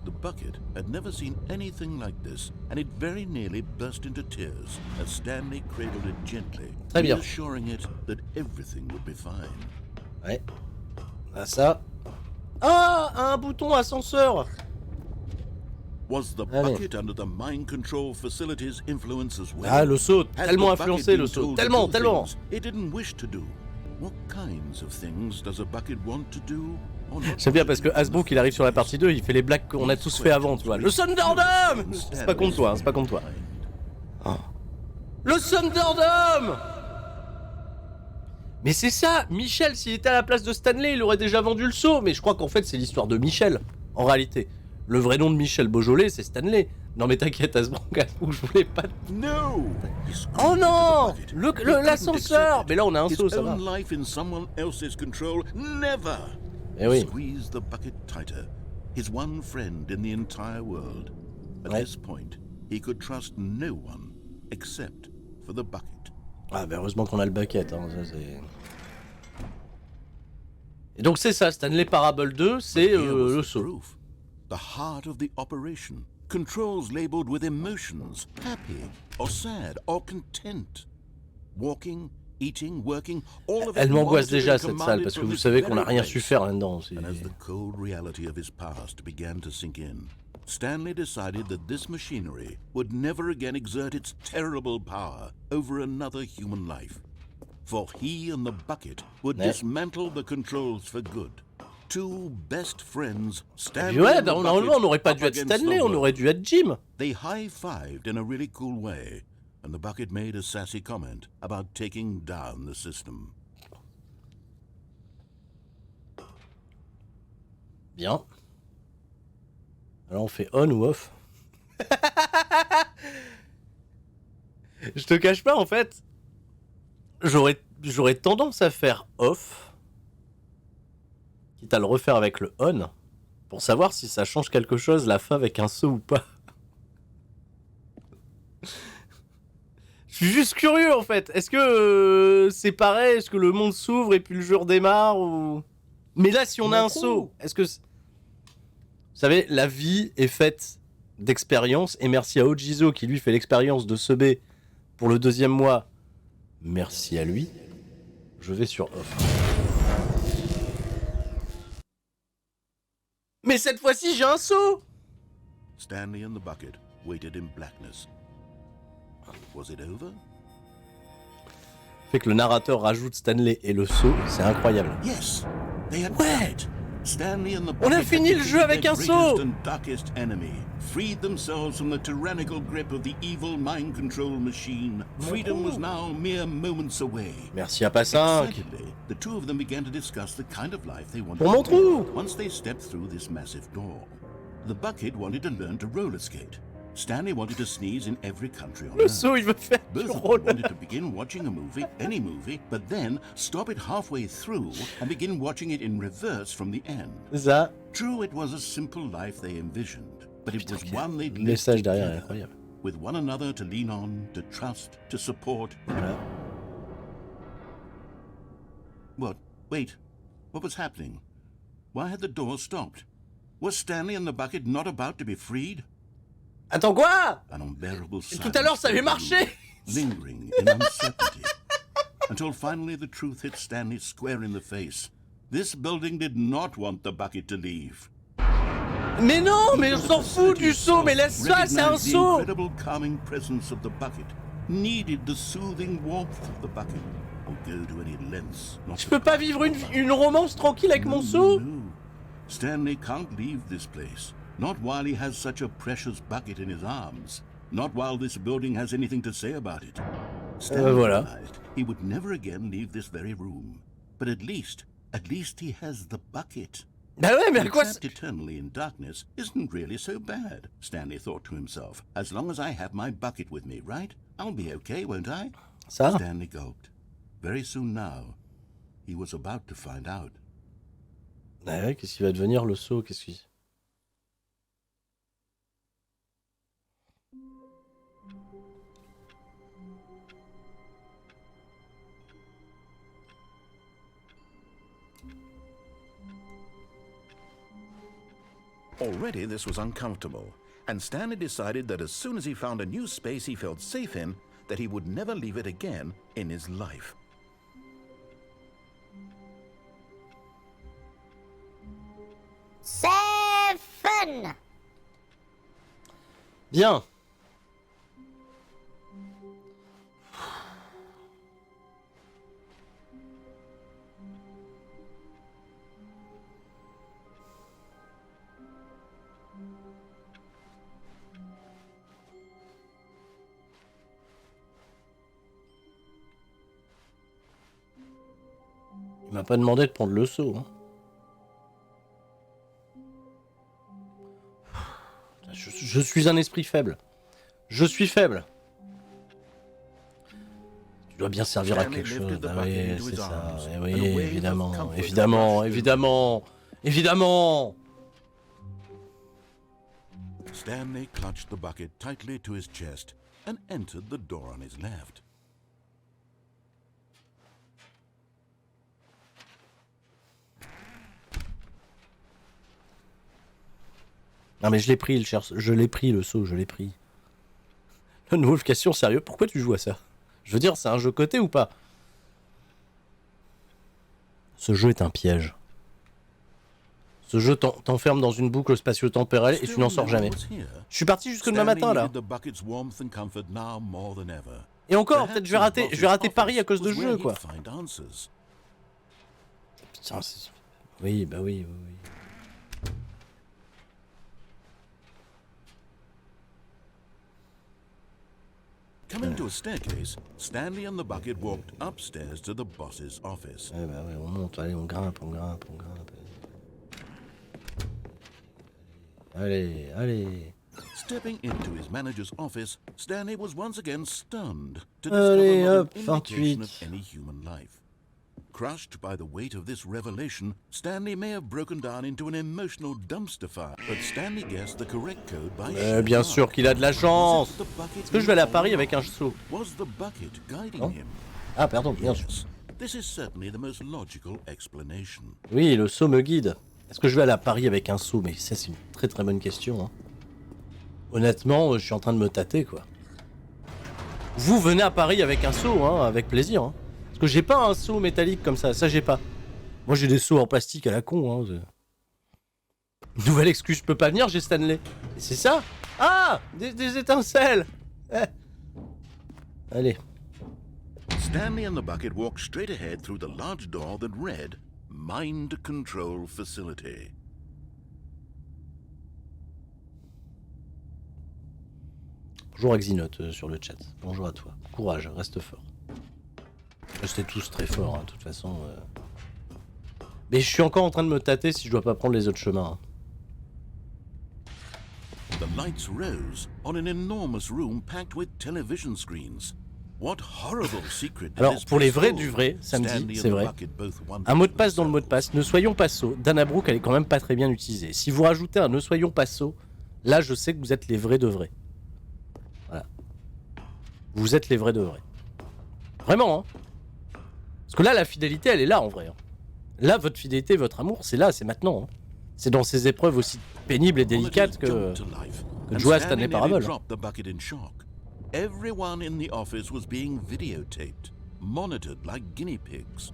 S2: The bucket had never seen anything like this, and it very nearly burst into tears as Stanley cradled it gently,
S1: Très bien.
S2: reassuring it that everything would be fine.
S1: Ouais. Ah ça. Ah, un bouton ascenseur.
S2: Was the
S1: Allez.
S2: bucket under the mind control facility's influence as well?
S1: Ah, le saut,
S2: Had
S1: tellement
S2: the bucket
S1: influencé
S2: been
S1: le saut.
S2: told to
S1: Tellement,
S2: do
S1: tellement.
S2: things it didn't wish to do. What kinds of things does a bucket want to do? or not
S1: J'aime bien
S2: want
S1: parce
S2: to
S1: que
S2: do?
S1: Hasbrook il arrive sur la partie 2, il fait les blagues qu'on a tous fait avant, tu vois. Le Thunderdome! C'est pas contre toi, hein, c'est pas contre toi. Oh. Le Thunderdome! Mais c'est ça, Michel, s'il était à la place de Stanley, il aurait déjà vendu le saut. Mais je crois qu'en fait, c'est l'histoire de Michel, en réalité. Le vrai nom de Michel Bojolé, c'est Stanley. Non mais t'inquiète, Hasbrook, je voulais pas...
S2: No!
S1: Oh non! L'ascenseur! Mais là, on a un saut, ça va.
S2: His own life in someone else's control, never!
S1: Eh oui.
S2: Squeeze the bucket tighter. His one friend in the entire world. At
S1: Ouais.
S2: this point, he could trust no one except for the bucket.
S1: Ah bah heureusement qu'on a le bucket, hein, ça c'est... Et donc c'est ça, Stanley Parable 2, c'est
S2: Here was
S1: le
S2: the
S1: saut.
S2: proof. The heart of the operation. Controls labeled with emotions, happy or sad or content. Walking, eating, working, all of it
S1: Elle m'angoisse
S2: monitored
S1: déjà
S2: and
S1: cette salle,
S2: commanded
S1: parce que
S2: from
S1: vous
S2: this
S1: savez qu'on n'a
S2: very
S1: rien su
S2: place.
S1: faire là-dedans. c'est-
S2: And as the cold reality of his past began to sink in, Stanley decided that this machinery would never again exert its terrible power over another human life. For he and the bucket would
S1: Ouais.
S2: dismantle the controls for good. Two best friends,
S1: Et
S2: Stanley
S1: puis ouais,
S2: and the
S1: normalement
S2: bucket,
S1: on n'aurait pas
S2: up
S1: dû être
S2: against the
S1: Stanley, on
S2: world.
S1: aurait dû être Jim.
S2: They high-fived in a really cool way, and the bucket made a sassy comment about taking down the system.
S1: Bien. Alors on fait on ou off? Je te cache pas en fait, j'aurais tendance à faire off, quitte à le refaire avec le on, pour savoir si ça change quelque chose la fin avec un saut ou pas. Je suis juste curieux en fait, est-ce que c'est pareil, est-ce que le monde s'ouvre et puis le jeu redémarre ou... Mais là, si on a un seau, est-ce que... Vous savez, la vie est faite d'expériences, et merci à Ojizo qui lui fait l'expérience de seber pour le 2e mois. Merci à lui. Je vais sur offre. Mais cette fois-ci, j'ai un seau!
S2: Stanley and the bucket waited in blackness. Was it over?
S1: Fait que le narrateur rajoute Stanley et le seau, c'est incroyable.
S2: Yes, they had
S1: Ouais.
S2: Stanley and the
S1: On a
S2: bucket
S1: fini
S2: had
S1: le jeu avec
S2: defeated
S1: un
S2: their
S1: seau.
S2: greatest and darkest enemy, freed themselves from the tyrannical grip of the evil mind control machine. Freedom was now mere moments away.
S1: Merci à Passin.
S2: Excitedly, the two of them began to discuss the kind of life they wanted
S1: Pour mon
S2: to
S1: trou.
S2: live once they stepped through this massive door. The bucket wanted to learn to roller skate. Stanley wanted to sneeze in every country on
S1: Le
S2: earth.
S1: seau, il veut faire du
S2: Both of them
S1: roller.
S2: wanted to begin watching a movie, any movie, but then stop it halfway through and begin watching it in reverse from the end.
S1: C'est ça.
S2: True, it was a simple life they envisioned, but it was one they'd
S1: Le
S2: lived
S1: message derrière est
S2: together,
S1: incroyable.
S2: with one another to lean on, to trust, to support.
S1: Voilà.
S2: What? Wait. What was happening? Why had the door stopped? Was Stanley and the bucket not about to be freed?
S1: Attends, quoi?
S2: An unbearable
S1: Tout à l'heure, ça avait marché.
S2: Lingering in uncertainty. Until finally the truth hit Stanley square in the face. This building did not want the bucket to leave.
S1: Mais non, mais on s'en fout du seau, mais laisse ça, c'est un
S2: Recognized the
S1: seau.
S2: incredible calming presence of the bucket. Needed the soothing warmth of the bucket. Or go to any lengths not
S1: Je
S2: to
S1: peux pas vivre une romance tranquille avec mon seau.
S2: No. Stanley can't leave this place. Not while he has such a precious bucket in his arms. Not while this building has anything to say about it. Stanley
S1: Voilà.
S2: realized he would never again leave this very room. But at least he has the bucket.
S1: Bah ouais, mais à quoi?
S2: Trapped eternally in darkness isn't really so bad, Stanley thought to himself. As long as I have my bucket with me, right? I'll be okay, won't I?
S1: Ça?
S2: Stanley gulped. Very soon now, he was about to find out.
S1: Bah ouais, qu'est-ce qu'il va devenir le seau? Qu'est-ce qu'il...
S2: Already this was uncomfortable, and Stanley decided that as soon as he found a new space he felt safe in, that he would never leave it again in his life.
S7: C'est fun.
S1: Bien. Il m'a pas demandé de prendre le seau. Hein. Je suis un esprit faible. Je suis faible. Tu dois bien servir à quelque chose. Ah oui, c'est ça. Oui, oui, évidemment. Évidemment, évidemment. Évidemment.
S2: Stanley clutched the bucket tightly to his chest and entered the door on his left.
S1: Non mais je l'ai pris, je l'ai pris le seau, je l'ai pris. La notification, sérieux, pourquoi tu joues à ça? Je veux dire, c'est un jeu coté ou pas? Ce jeu est un piège. Ce jeu t'enferme dans une boucle spatio-temporelle et tu n'en sors jamais. Je suis parti jusque demain matin là. Et encore, peut-être je vais rater Paris à cause de ce jeu quoi. Putain, oui, bah oui, oui, oui.
S2: Coming to a staircase, Stanley and the bucket walked upstairs to the boss's office.
S1: Ouais, bah ouais, on monte, allez, on grimpe, on grimpe, on grimpe. Allez, allez.
S2: Stepping into his manager's office, Stanley was once again stunned to
S1: Allez,
S2: discover
S1: hop,
S2: not an indication
S1: 28.
S2: of any human life. Crushed by the weight of this revelation, Stanley may have broken down into an emotional dumpster fire, but Stanley guessed the correct code by
S1: Bien sûr qu'il a de la chance. Est-ce que je vais aller à Paris avec un seau?
S2: Was the bucket guiding
S1: Non.
S2: him?
S1: Ah pardon, bien sûr.
S2: Yes. This is certainly the most logical explanation.
S1: Oui, le seau me guide. Est-ce que je vais aller à Paris avec un seau? Mais ça, c'est une très très bonne question. Hein. Honnêtement, je suis en train de me tâter, quoi. Vous venez à Paris avec un seau, hein, avec plaisir. Hein. Parce que j'ai pas un seau métallique comme ça j'ai pas. Moi, j'ai des seaux en plastique à la con. Hein. Nouvelle excuse, je peux pas venir, j'ai Stanley. C'est ça? Ah, des étincelles. Allez.
S2: Stanley and the bucket walked straight ahead through the large door that read Mind Control Facility.
S1: Bonjour Axinote sur le chat. Bonjour à toi. Courage, reste fort. Restez tous très forts, hein, de toute façon. Mais je suis encore en train de me tâter si je dois pas prendre les autres chemins. Hein.
S2: The lights rose on an enormous room packed with television screens. What horrible secret did
S1: Alors,
S2: this
S1: pour les
S2: place
S1: vrais
S2: hold?
S1: du vrai, samedi,
S2: Stanley
S1: c'est
S2: and the
S1: vrai.
S2: bucket both wondered
S1: Un mot de
S2: to
S1: passe dans le mot de
S2: themselves.
S1: passe. Ne soyons pas sots. Dana Brooke, elle est quand même pas très bien utilisée. Si vous rajoutez un ne soyons pas sots, là, je sais que vous êtes les vrais de vrais. Voilà. Vous êtes les vrais de vrais. Vraiment, hein. Parce que là, la fidélité, elle est là, en vrai. Hein. Là, votre fidélité, votre amour, c'est là, c'est maintenant. Hein. C'est dans ces épreuves aussi pénibles et délicates que de jouer à Stanley Parable.
S2: Everyone in the office was being videotaped, monitored like guinea pigs.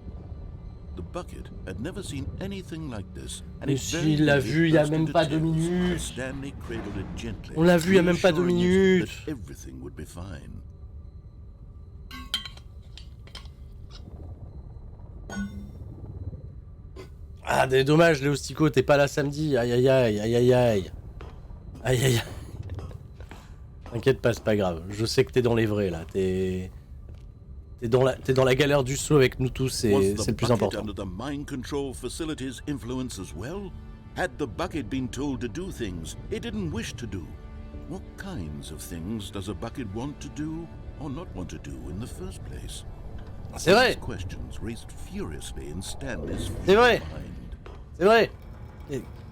S2: The bucket had never seen anything like this, and
S1: Mais si, il l'a vu il y a même pas 2 minutes.
S2: Stanley cradled it gently,
S1: On l'a vu il y a même pas 2
S2: reassuring it
S1: minutes.
S2: that everything would be fine.
S1: Ah, dommage, Léo Stico, t'es pas là samedi. Aïe aïe aïe, aïe aïe aïe. Aïe aïe aïe. T'inquiète pas, c'est pas grave. Je sais que t'es dans les vrais là. T'es dans la galère du saut avec nous tous, c'est le plus important.
S2: Under the mind control facility's influence as well? Had the bucket been told to do things it didn't wish to do? What kinds of things does a bucket want to do or not want to do in the first place?
S1: C'est vrai.
S2: These questions raced furiously in Stanley's
S1: C'est vrai.
S2: mind.
S1: C'est vrai.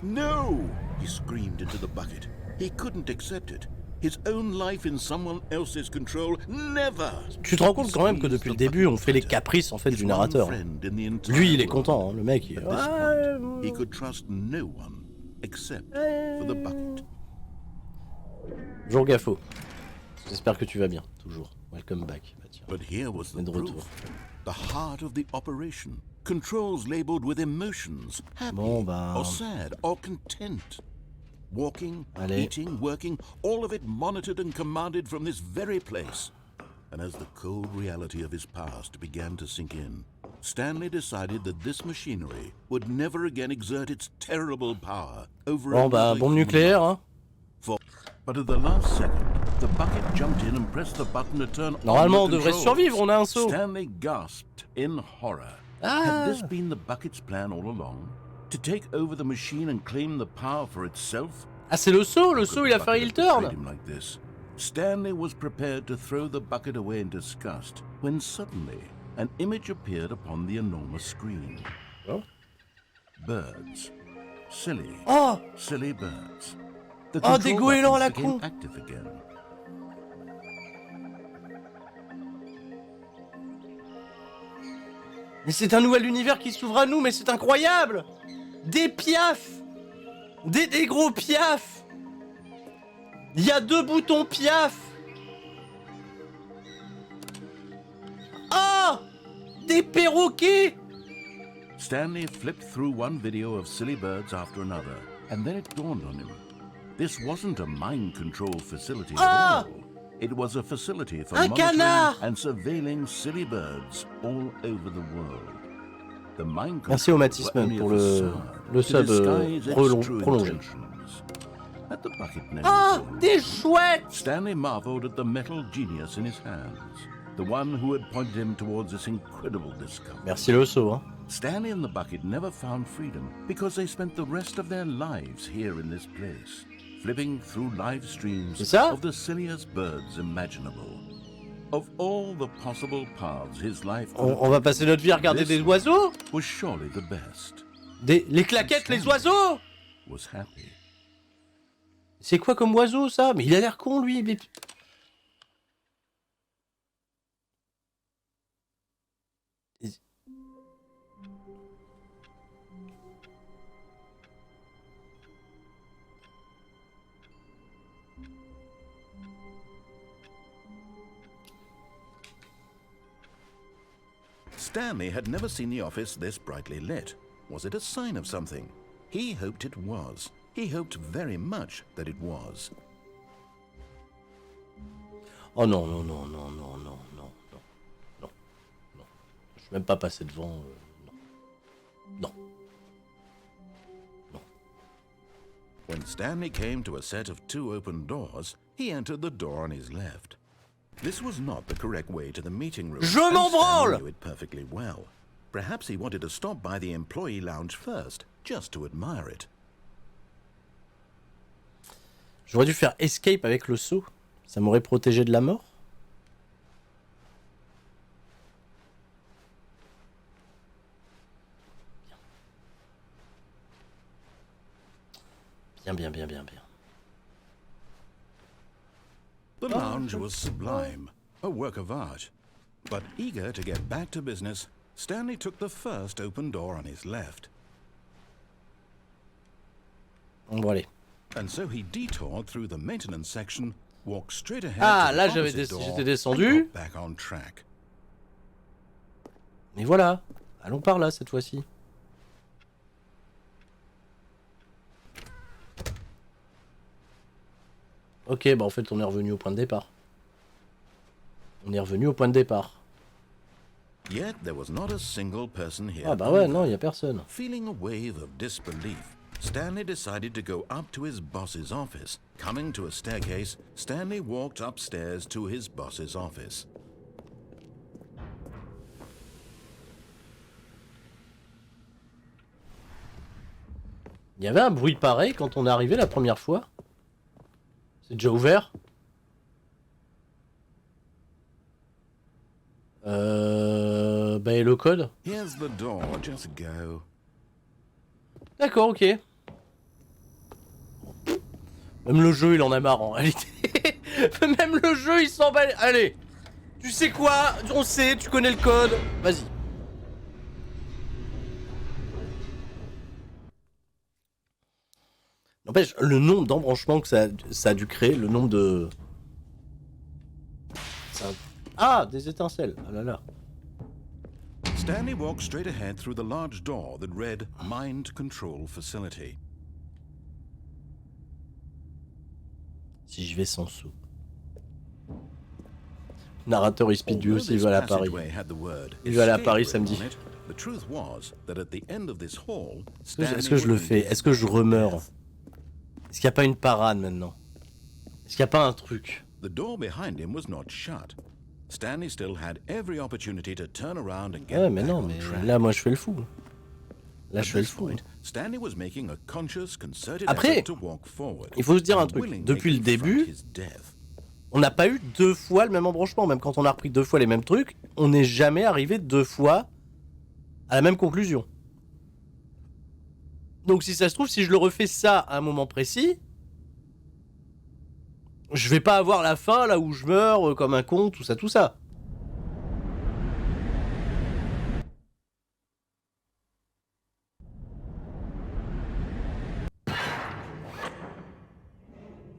S2: No! He screamed into the bucket. He couldn't accept it. His own life in someone else's control, never!
S1: Tu te rends compte quand même que depuis le début, on fait les caprices en fait du narrateur. Lui, il est content, hein. Le mec. Il...
S2: He could trust no one except for the bucket.
S1: Bonjour Gaffo. J'espère que tu vas bien, toujours. Welcome back. Bah, tiens.
S2: But here was the
S1: De retour.
S2: proof. The heart of the operation. Controls labeled with emotions. Happy
S1: Bon, bah...
S2: or sad or content. Walking,
S1: Allez.
S2: eating, working, all of it monitored and commanded from this very place. And as the cold reality of his past began to sink in, Stanley decided that this machinery would never again exert its terrible power over
S1: Bon, bah,
S2: another
S1: bombe
S2: human
S1: nucléaire,
S2: life.
S1: hein.
S2: But at the last second, the bucket jumped in and pressed the button to turn
S1: Normalement, on
S2: on the
S1: devrait
S2: controls.
S1: survivre, on a un saut.
S2: Stanley gasped in horror.
S1: Ah.
S2: Had this been the bucket's plan all along? To take over the machine and claim the power for itself?
S1: Ah, c'est le saut il a fait il turn.
S2: Like this? Stanley was prepared to throw the bucket away in disgust when suddenly an image appeared upon the enormous screen.
S1: Oh.
S2: Birds. Silly.
S1: Oh.
S2: Silly birds. The
S1: Oh,
S2: control
S1: des goélands à la
S2: buttons
S1: con.
S2: became active again.
S1: Mais c'est un nouvel univers qui s'ouvre à nous, mais c'est incroyable. Des piafs. Des gros piafs. Il y a 2 boutons piaf. Oh, des perroquets.
S2: Stanley flipped through one video of silly birds after another, and then it dawned on him. This wasn't a mind control facility
S1: Ah!
S2: at all. It was a facility for
S1: Un
S2: monitoring
S1: canard!
S2: and surveilling silly birds all over the world. The mind
S1: Merci au
S2: controls
S1: Matisme
S2: were only
S1: pour
S2: a
S1: le
S2: facade
S1: sub
S2: to disguise its true
S1: prolongé.
S2: intentions. Had the bucket known
S1: Ah,
S2: so?
S1: des chouettes.
S2: Stanley marveled at the metal genius in his hands, the one who had pointed him towards this incredible discovery.
S1: Merci le saut, hein.
S2: Stanley and the bucket never found freedom because they spent the rest of their lives here in this place, flipping through live streams
S1: C'est ça?
S2: of the silliest birds imaginable. Of all the possible paths his life could
S1: On va passer notre vie à regarder
S2: this
S1: des oiseaux.
S2: was surely the best.
S1: Les claquettes, les oiseaux.
S2: Was happy.
S1: C'est quoi comme oiseau ça? Mais il a l'air con lui. Mais...
S2: Stanley had never seen the office this brightly lit. Was it a sign of something? He hoped it was. He hoped very much that it was.
S1: Oh non, non, non, non, non, non, non, non, non, non. Je suis même pas passé devant. Non. Non. Non.
S2: When Stanley came to a set of 2 open doors, he entered the door on his left. This was not the correct way to the meeting room.
S1: Je m'en branle!
S2: Stanley knew it perfectly well. Perhaps he wanted to stop by the employee lounge first, just to admire it.
S1: J'aurais dû faire escape avec le seau. Ça m'aurait protégé de la mort. Bien, bien, bien, bien, bien.
S2: The lounge was sublime, a work of art. But eager to get back to business, Stanley took the first open door on his left.
S1: Bon, allez.
S2: And so he detoured through the maintenance section, walked straight ahead
S1: Ah,
S2: to the
S1: là,
S2: opposite door,
S1: j'étais
S2: and
S1: descendu.
S2: got back on track.
S1: Mais voilà. Allons par là, cette fois-ci. Ok, bah en fait, on est revenu au point de départ. On est revenu au point de départ.
S2: Yet there was not a single person here.
S1: Ah bah ouais, non, il y a personne.
S2: Feeling a wave of disbelief, Stanley decided to go up to his boss's office. Coming to a staircase, Stanley walked upstairs to his boss's office.
S1: Il y avait un bruit pareil quand on est arrivé la première fois. C'est déjà ouvert? Bah et le code?
S2: Here's the door, just go.
S1: D'accord, ok. Même le jeu, il en a marre en réalité. Même le jeu, il s'en bat. Allez, tu sais quoi? On sait, tu connais le code. Vas-y. N'empêche, le nombre d'embranchements que ça a dû créer, le nombre de... Ah, des étincelles. Ah là là.
S2: Stanley walked straight ahead through the large door that read Mind Control Facility.
S1: Si je vais sans sous. Narrateur, il speed lui aussi, il va aller à Paris. Il va aller à Paris samedi. Est-ce que je le fais? Est-ce que je remeurs? Est-ce qu'il n'y a pas une parade maintenant? Est-ce qu'il n'y a pas un truc?
S2: The door behind him was not shut. Stanley still had every opportunity to turn around and get
S1: Ouais, mais
S2: back
S1: non,
S2: on
S1: mais
S2: track.
S1: là, moi, je fais le fou. Là, je
S2: At
S1: fais le
S2: this
S1: fou.
S2: point, Stanley was making a conscious, concerted
S1: Après,
S2: effort to walk forward,
S1: il faut se dire un
S2: and
S1: truc.
S2: willingly
S1: Depuis le
S2: confront
S1: début,
S2: his death.
S1: on n'a pas eu 2 fois le même embranchement. Même quand on a repris 2 fois les mêmes trucs, on n'est jamais arrivé 2 fois à la même conclusion. Donc si ça se trouve, si je le refais ça à un moment précis, je vais pas avoir la fin là où je meurs comme un con, tout ça, tout ça.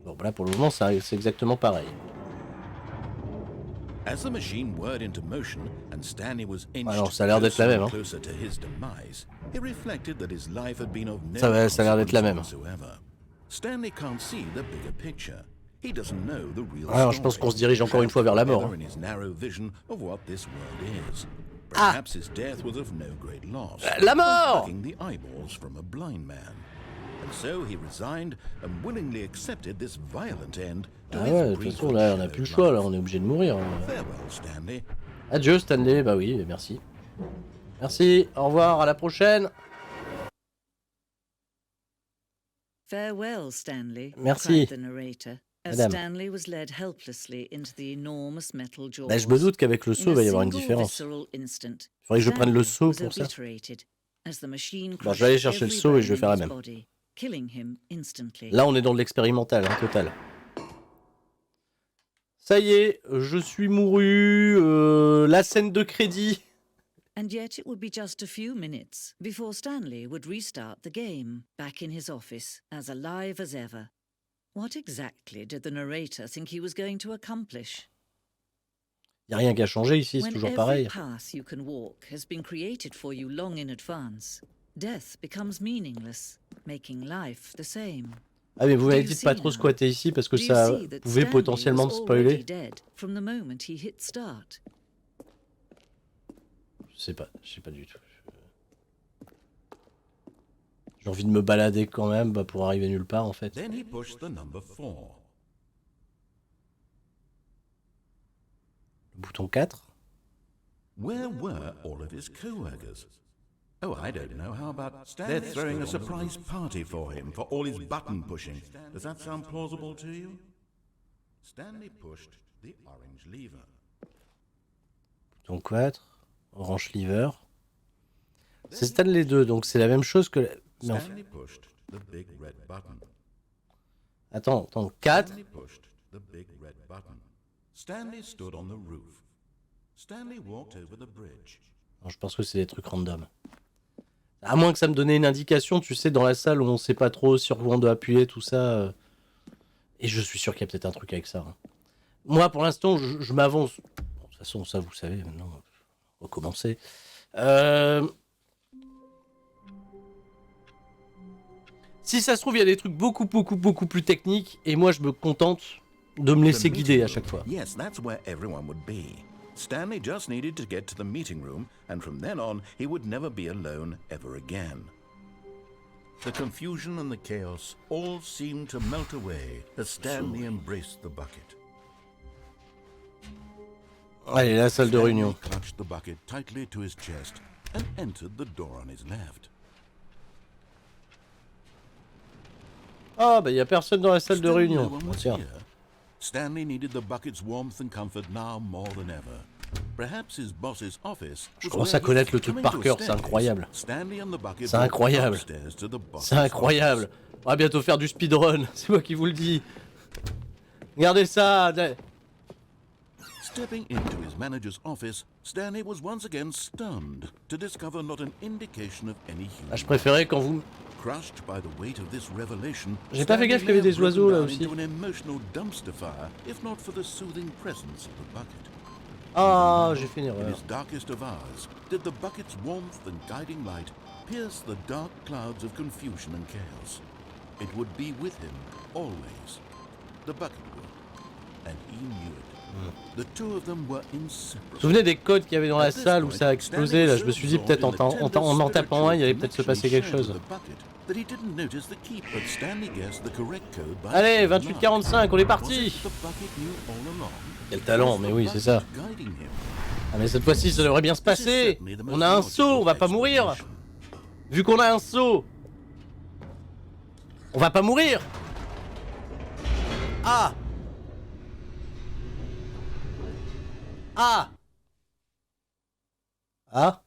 S1: Bon, là pour le moment, c'est exactement pareil.
S2: As the machine whirred into motion and Stanley was inched
S1: Alors, ça a l'air d'être la même, hein.
S2: closer to his demise, he reflected that his life had been of no
S1: Ça a l'air d'être la même.
S2: whatsoever. Stanley can't see the bigger picture. He doesn't know the real
S1: Alors, je pense qu'on se dirige encore une fois vers la mort, hein.
S2: in his narrow vision of what this world is. Perhaps his death was of no great loss.
S1: La mort!
S2: Plucking the eyeballs from a blind man. And so he resigned and willingly accepted this violent end to
S1: Ah
S2: his
S1: ouais, de toute
S2: brief
S1: façon, là, on n'a plus le choix, là, on est obligé de mourir. Hein.
S2: Farewell, Stanley.
S1: Adieu, Stanley, bah oui, merci. Merci, au revoir, à la prochaine.
S4: Farewell, Stanley,
S1: Merci.
S4: cried the narrator, as
S1: Madame.
S4: Stanley was led helplessly into the enormous metal jaws.
S1: Bah, je me doute qu'avec le saut, il va y avoir une différence. Il faudrait que je prenne le saut pour ça. Bon, je vais aller chercher le saut et je vais faire la même. Là, on est dans de l'expérimental, hein, total. Ça y est, je suis mouru. La scène de crédit.
S4: And yet it would be just a few minutes before Stanley would restart the game, back in his office, as alive as ever. What exactly did the narrator think he was going to accomplish?
S1: Y a rien qui a changé ici, c'est
S4: When
S1: toujours
S4: every
S1: pareil.
S4: path you can walk has been created for you long in advance, death becomes meaningless, making life the same.
S1: Ah mais vous m'avez
S4: Do you
S1: dit de pas
S4: see
S1: trop
S4: now?
S1: squatter ici parce que
S4: Do you
S1: ça
S4: see that
S1: pouvait
S4: Stanley
S1: potentiellement me
S4: was
S1: spoiler.
S4: already dead from the moment he hit start?
S1: Je sais pas du tout. J'ai envie de me balader quand même bah, pour arriver nulle part en fait.
S2: Then he pushed the number 4.
S1: Le bouton 4.
S2: Where were all of his co-workers? Oh, I don't know. How about they're throwing a surprise party for him for all his button pushing. Does that sound plausible to you? Stanley pushed the orange lever.
S1: Bouton 4. Orange lever. C'est Stanley 2, donc c'est la même chose que... Mais en fait...
S2: Stanley pushed the big red button.
S1: Attends, 4.
S2: Stanley pushed the big red button. Stanley stood on the roof. Stanley walked over the bridge.
S1: Non, je pense que c'est des trucs random. À moins que ça me donnait une indication, tu sais, dans la salle où on sait pas trop sur où on doit appuyer, tout ça. Et je suis sûr qu'il y a peut-être un truc avec ça. Hein. Moi, pour l'instant, je m'avance. Bon, de toute façon, ça, vous savez, maintenant, on va commencer. Si ça se trouve, il y a des trucs beaucoup plus techniques, et moi, je me contente de me laisser guider à chaque fois.
S2: Yes, that's where everyone would be. Stanley just needed to get to the meeting room, and from then on, he would never be alone ever again. The confusion and the chaos all seemed to melt away as Stanley embraced the bucket.
S1: Allez, la salle de réunion.
S2: Stanley clutched the bucket tightly to his chest and entered the door on his left.
S1: Ah, bah, il y a personne dans la salle de
S2: Still
S1: réunion.
S2: no one
S1: Oh,
S2: was
S1: tiens.
S2: here. Stanley needed the bucket's warmth and comfort now more than ever. Perhaps his boss's office.
S1: Je commence à connaître le truc par cœur, c'est incroyable. C'est incroyable. C'est incroyable. On va bientôt faire du speedrun, c'est moi qui vous le dis. Regardez ça.
S2: Stepping into his manager's office, Stanley was once again stunned to discover not an indication of any human.
S1: Ah, je préférais quand vous...
S2: Crushed by the weight of this revelation,
S1: J'ai pas fait gaffe qu'il y avait des oiseaux là aussi.
S2: into an emotional dumpster fire, if not for the soothing presence of the bucket.
S1: Ah, j'ai fait une
S2: In
S1: erreur.
S2: his darkest of hours, did the bucket's warmth and guiding light pierce the dark clouds of confusion and chaos? It would be with him always. The bucket would, and he knew it. The two of them were
S1: Vous vous
S2: inseparable.
S1: souvenez des codes qu'il y avait dans la salle où ça a explosé là? Je me suis dit peut-être en en tapant un, il allait peut-être se passer quelque chose. Allez, 28-45, on est parti. Quel talent, mais oui, c'est ça. Ah mais cette fois-ci, ça devrait bien se passer. On a un saut, on va pas mourir. Vu qu'on a un saut, on va pas mourir. Ah. Ah. Ah.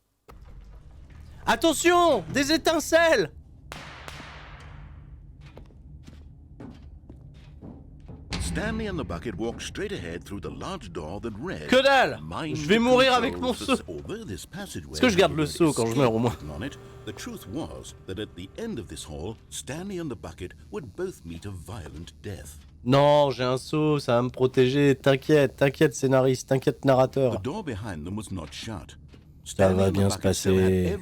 S1: Attention, des étincelles.
S2: Stanley and the bucket walked straight ahead through the large door that read.
S1: Que dalle. Je vais mourir avec mon seau. Est-ce que je garde le seau quand je meurs au moins?
S2: The truth was that at the end of this hall, Stanley and the bucket would both meet a violent death.
S1: Non, j'ai un seau, ça va me protéger. T'inquiète, t'inquiète scénariste, t'inquiète narrateur.
S2: The door behind them was not shut.
S1: Ça va bien se passer.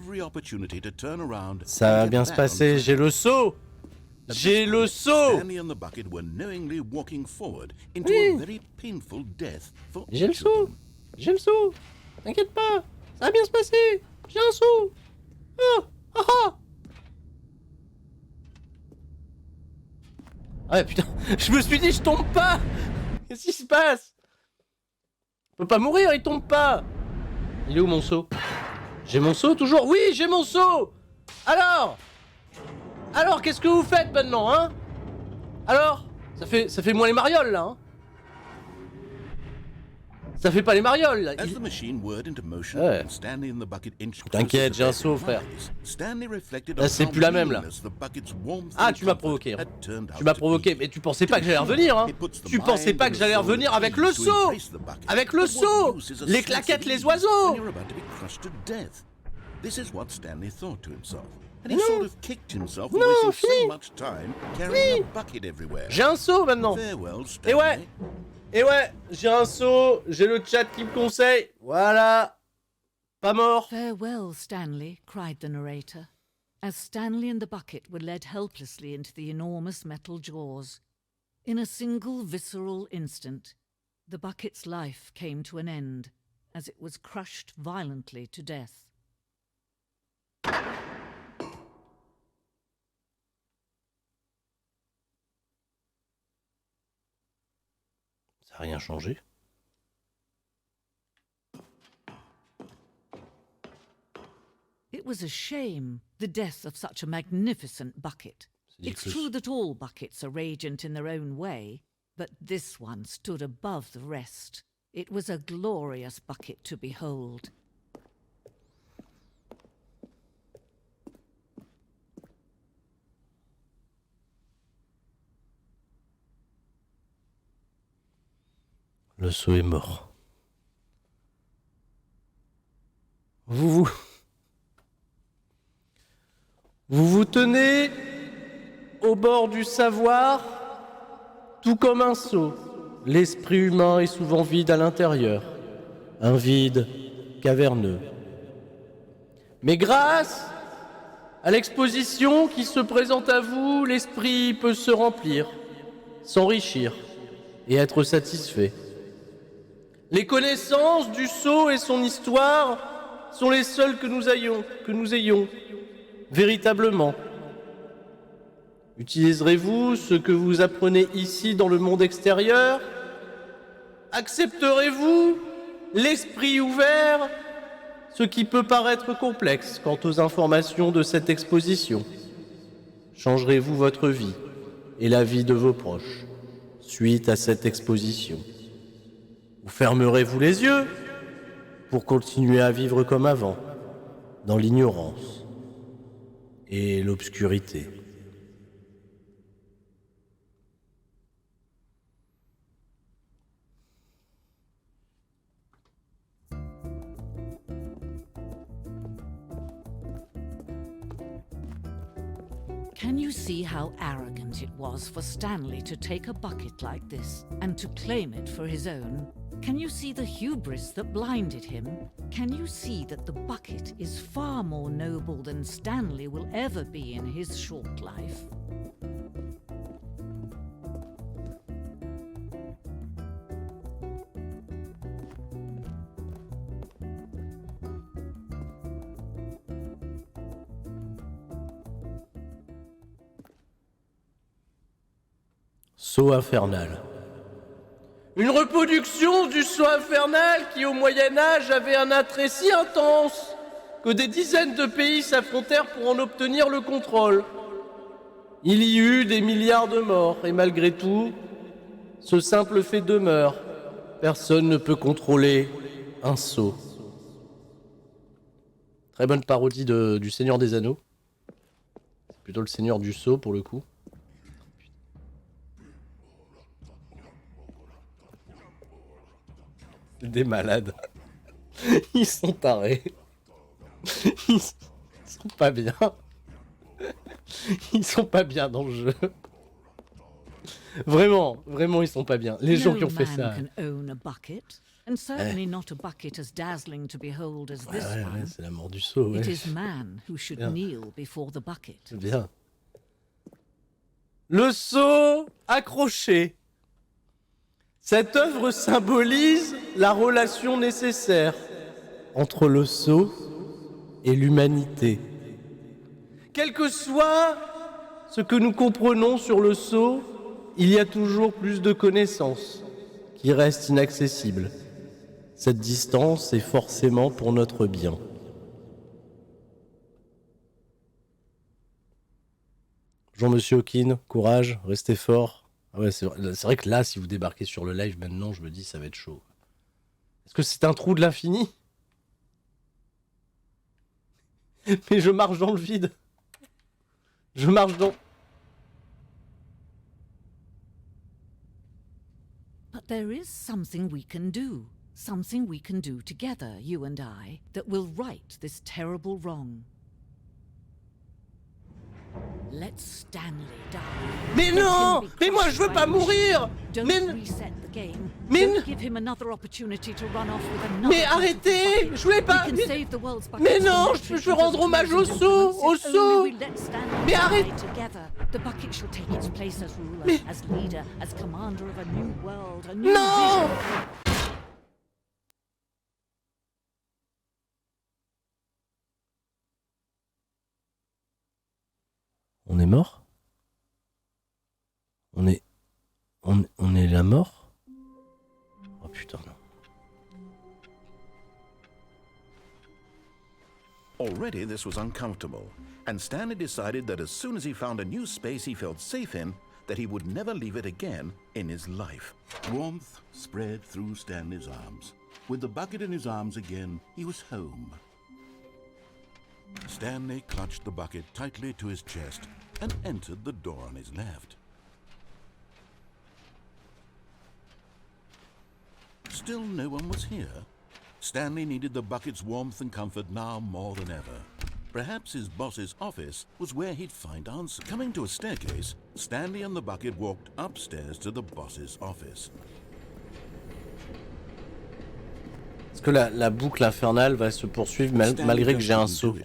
S1: Ça va bien se passer, j'ai le seau. J'ai le seau. J'ai le seau. J'ai le seau. T'inquiète pas, ça va bien se passer. J'ai un seau. Ah, ah, ah. Ah ouais, putain, je me suis dit je tombe pas. Qu'est-ce qui se passe? On peut pas mourir, il tombe pas. Il est où mon seau? J'ai mon seau toujours? Oui, j'ai mon seau. Alors, qu'est-ce que vous faites maintenant, hein? Alors, ça fait moins les marioles là, hein? Ça fait pas les marioles là. Ouais. T'inquiète, j'ai un seau, frère. Là, c'est plus la même là. Ah, tu m'as provoqué. Hein. Tu m'as provoqué, mais tu pensais pas que j'allais revenir, hein? Tu pensais pas que j'allais revenir avec le seau? Avec le seau! Les claquettes, les oiseaux!
S2: And he
S1: Non.
S2: sort of kicked himself for
S1: Non,
S2: wasting
S1: fini.
S2: so much time carrying a bucket everywhere.
S1: J'ai un seau maintenant.
S2: Farewell,
S1: Et ouais.
S2: Stanley.
S1: Et ouais, j'ai un seau, j'ai le chat qui me conseille. Voilà. Pas mort.
S4: Farewell, Stanley, cried the narrator, as Stanley and the bucket were led helplessly into the enormous metal jaws. In a single visceral instant, the bucket's life came to an end as it was crushed violently to death.
S1: Ça n'a rien changé.
S4: It was a shame, the death of such a magnificent bucket. It's true that all buckets are radiant in their own way, but this one stood above the rest. It was a glorious bucket to behold.
S1: Le seau est mort. Vous vous tenez au bord du savoir, tout comme un seau. L'esprit humain est souvent vide à l'intérieur, un vide caverneux. Mais grâce à l'exposition qui se présente à vous, l'esprit peut se remplir, s'enrichir et être satisfait. Les connaissances du sceau et son histoire sont les seules que nous ayons, véritablement. Utiliserez-vous ce que vous apprenez ici dans le monde extérieur? Accepterez-vous l'esprit ouvert, ce qui peut paraître complexe quant aux informations de cette exposition? Changerez-vous votre vie et la vie de vos proches suite à cette exposition? Ou fermerez-vous les yeux pour continuer à vivre comme avant, dans l'ignorance et l'obscurité?
S4: Can you see how arrogant it was for Stanley to take a bucket like this and to claim it for his own? Can you see the hubris that blinded him? Can you see that the bucket is far more noble than Stanley will ever be in his short life?
S1: Sceau infernal. Une reproduction du sceau infernal qui, au Moyen-Âge, avait un attrait si intense que des dizaines de pays s'affrontèrent pour en obtenir le contrôle. Il y eut des milliards de morts, et malgré tout, ce simple fait demeure. Personne ne peut contrôler un sceau. Très bonne parodie du Seigneur des Anneaux. C'est plutôt le Seigneur du Sceau pour le coup. Des malades. Ils sont tarés. Ils sont pas bien. Ils sont pas bien dans le jeu. Vraiment, vraiment, ils sont pas bien. Les gens qui ont fait ça.
S4: And certainly not a bucket as dazzling to behold as this one.
S1: C'est la mort du sceau.
S4: It is man who should kneel before the bucket.
S1: C'est bien. Le sceau accroché. Cette œuvre symbolise la relation nécessaire entre le sceau et l'humanité. Quel que soit ce que nous comprenons sur le sceau, il y a toujours plus de connaissances qui restent inaccessibles. Cette distance est forcément pour notre bien. Bonjour Monsieur Hawking, courage, restez fort. Ah ouais, c'est vrai que là, si vous débarquez sur le live maintenant, je me dis ça va être chaud. Est-ce que c'est un trou de l'infini? Mais je marche dans le vide. Je marche dans...
S4: But there is something we can do. Something we can do together, you and I, that will right this terrible wrong.
S8: Let Stanley die.
S1: Mais non! Mais moi je veux pas mourir! Mais arrêtez! Je voulais pas! Mais non! Je veux rendre hommage au saut! Au saut! Mais arrêtez! Non! On est mort? On est la mort? Oh putain non.
S2: Already this was uncomfortable, and Stanley decided that as soon as he found a new space he felt safe in, that he would never leave it again in his life. Warmth spread through Stanley's arms. With the bucket in his arms again, he was home. Stanley clutched the bucket tightly to his chest and entered the door on his left. Still no one was here. Stanley needed the bucket's warmth and comfort now more than ever. Perhaps his boss's office was where he'd find answers. Coming to a staircase, Stanley and the bucket walked upstairs to the boss's office.
S1: Est-ce que la boucle infernale va se poursuivre malgré que j'ai un saut?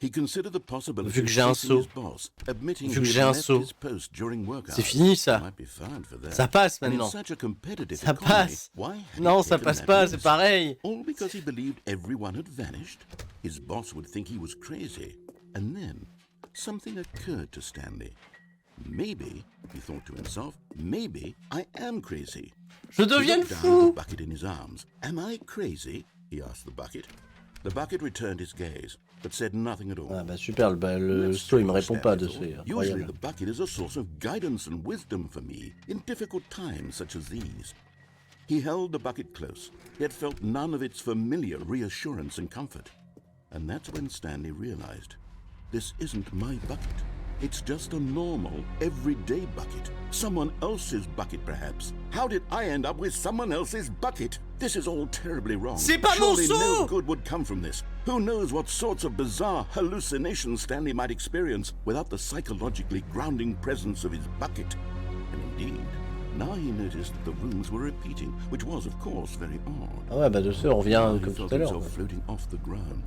S1: Vu que j'ai un saut. Vu que j'ai un saut. C'est fini ça. Ça passe maintenant. Ça passe. Non, ça passe pas, c'est pareil.
S2: All because he believed everyone had vanished. His boss would think he was crazy. And then something occurred to Stanley. Maybe, he thought to himself, maybe I am crazy.
S1: Je devienne fou.
S2: The bucket in his arms. Am I crazy? He asked the bucket. The bucket returned his gaze, but said nothing at all.
S1: Ah bah super, le sto il me répond pas dessus.
S2: Usually the bucket is a source of guidance and wisdom for me in difficult times such as these. He held the bucket close, yet felt none of its familiar reassurance and comfort. And that's when Stanley realized, this isn't my bucket. It's just a normal, everyday bucket. Someone else's bucket, perhaps. How did I end up with someone else's bucket? This is all terribly wrong.
S1: C'est pas mon
S2: Surely
S1: seau!
S2: no good would come from this. Who knows what sorts of bizarre hallucinations Stanley might experience without the psychologically grounding presence of his bucket. And indeed, now he noticed that the rooms were repeating, which was, of course, very odd.
S1: Ah ouais, bah de ce, on revient comme tout à l'heure.
S2: Floating off the ground.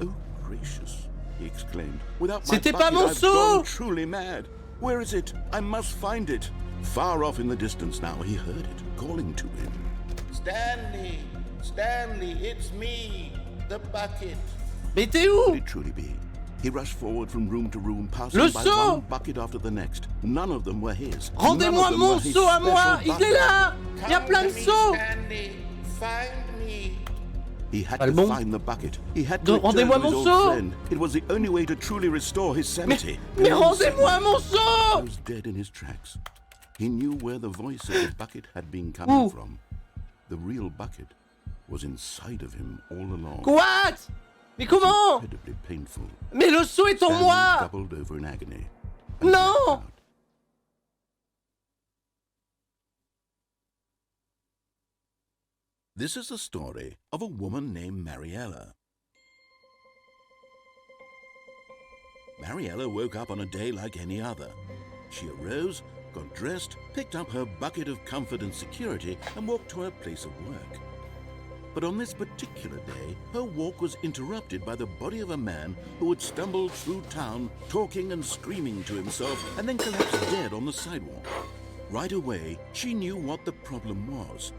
S2: Oh, gracious. He exclaimed.
S1: C'était pas mon seau!
S2: Truly mad. Where is it? I must find it. Far off in the distance now, he heard it calling to him.
S9: Stanley, Stanley, it's me, the bucket.
S1: Mais t'es où?
S2: Could it truly be? He rushed forward from room to room, passing
S1: Le
S2: by
S1: seau!
S2: one bucket after the next. None of them were his.
S1: Rendez-moi mon seau à moi! Il est là! Il y a plein de seaux!
S9: Stanley, find me.
S2: He had to find the bucket. He had to return
S1: rendez-moi
S2: to his
S1: mon
S2: old
S1: seau!
S2: friend. It was the only way to truly restore his sanity.
S1: Mais rendez-moi mon seau!
S2: He was dead in his tracks. He knew where the voice of the bucket had been coming from. The real bucket was inside of him all along.
S1: What? Mais comment?
S2: Incredibly painful.
S1: Mais le seau est en
S2: Stanley
S1: moi!
S2: doubled over in agony.
S1: Non!
S2: This is the story of a woman named Mariella. Mariella woke up on a day like any other. She arose, got dressed, picked up her bucket of comfort and security, and walked to her place of work. But on this particular day, her walk was interrupted by the body of a man who had stumbled through town, talking and screaming to himself, and then collapsed dead on the sidewalk. Right away, she knew what the problem was.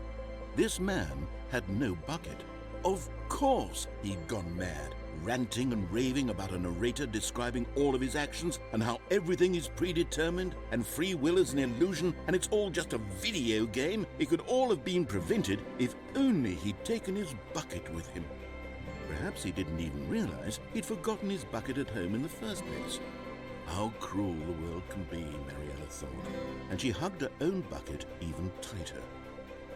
S2: This man had no bucket. Of course he'd gone mad, ranting and raving about a narrator describing all of his actions and how everything is predetermined and free will is an illusion and it's all just a video game. It could all have been prevented if only he'd taken his bucket with him. Perhaps he didn't even realize he'd forgotten his bucket at home in the first place. How cruel the world can be, Mariella thought, and she hugged her own bucket even tighter.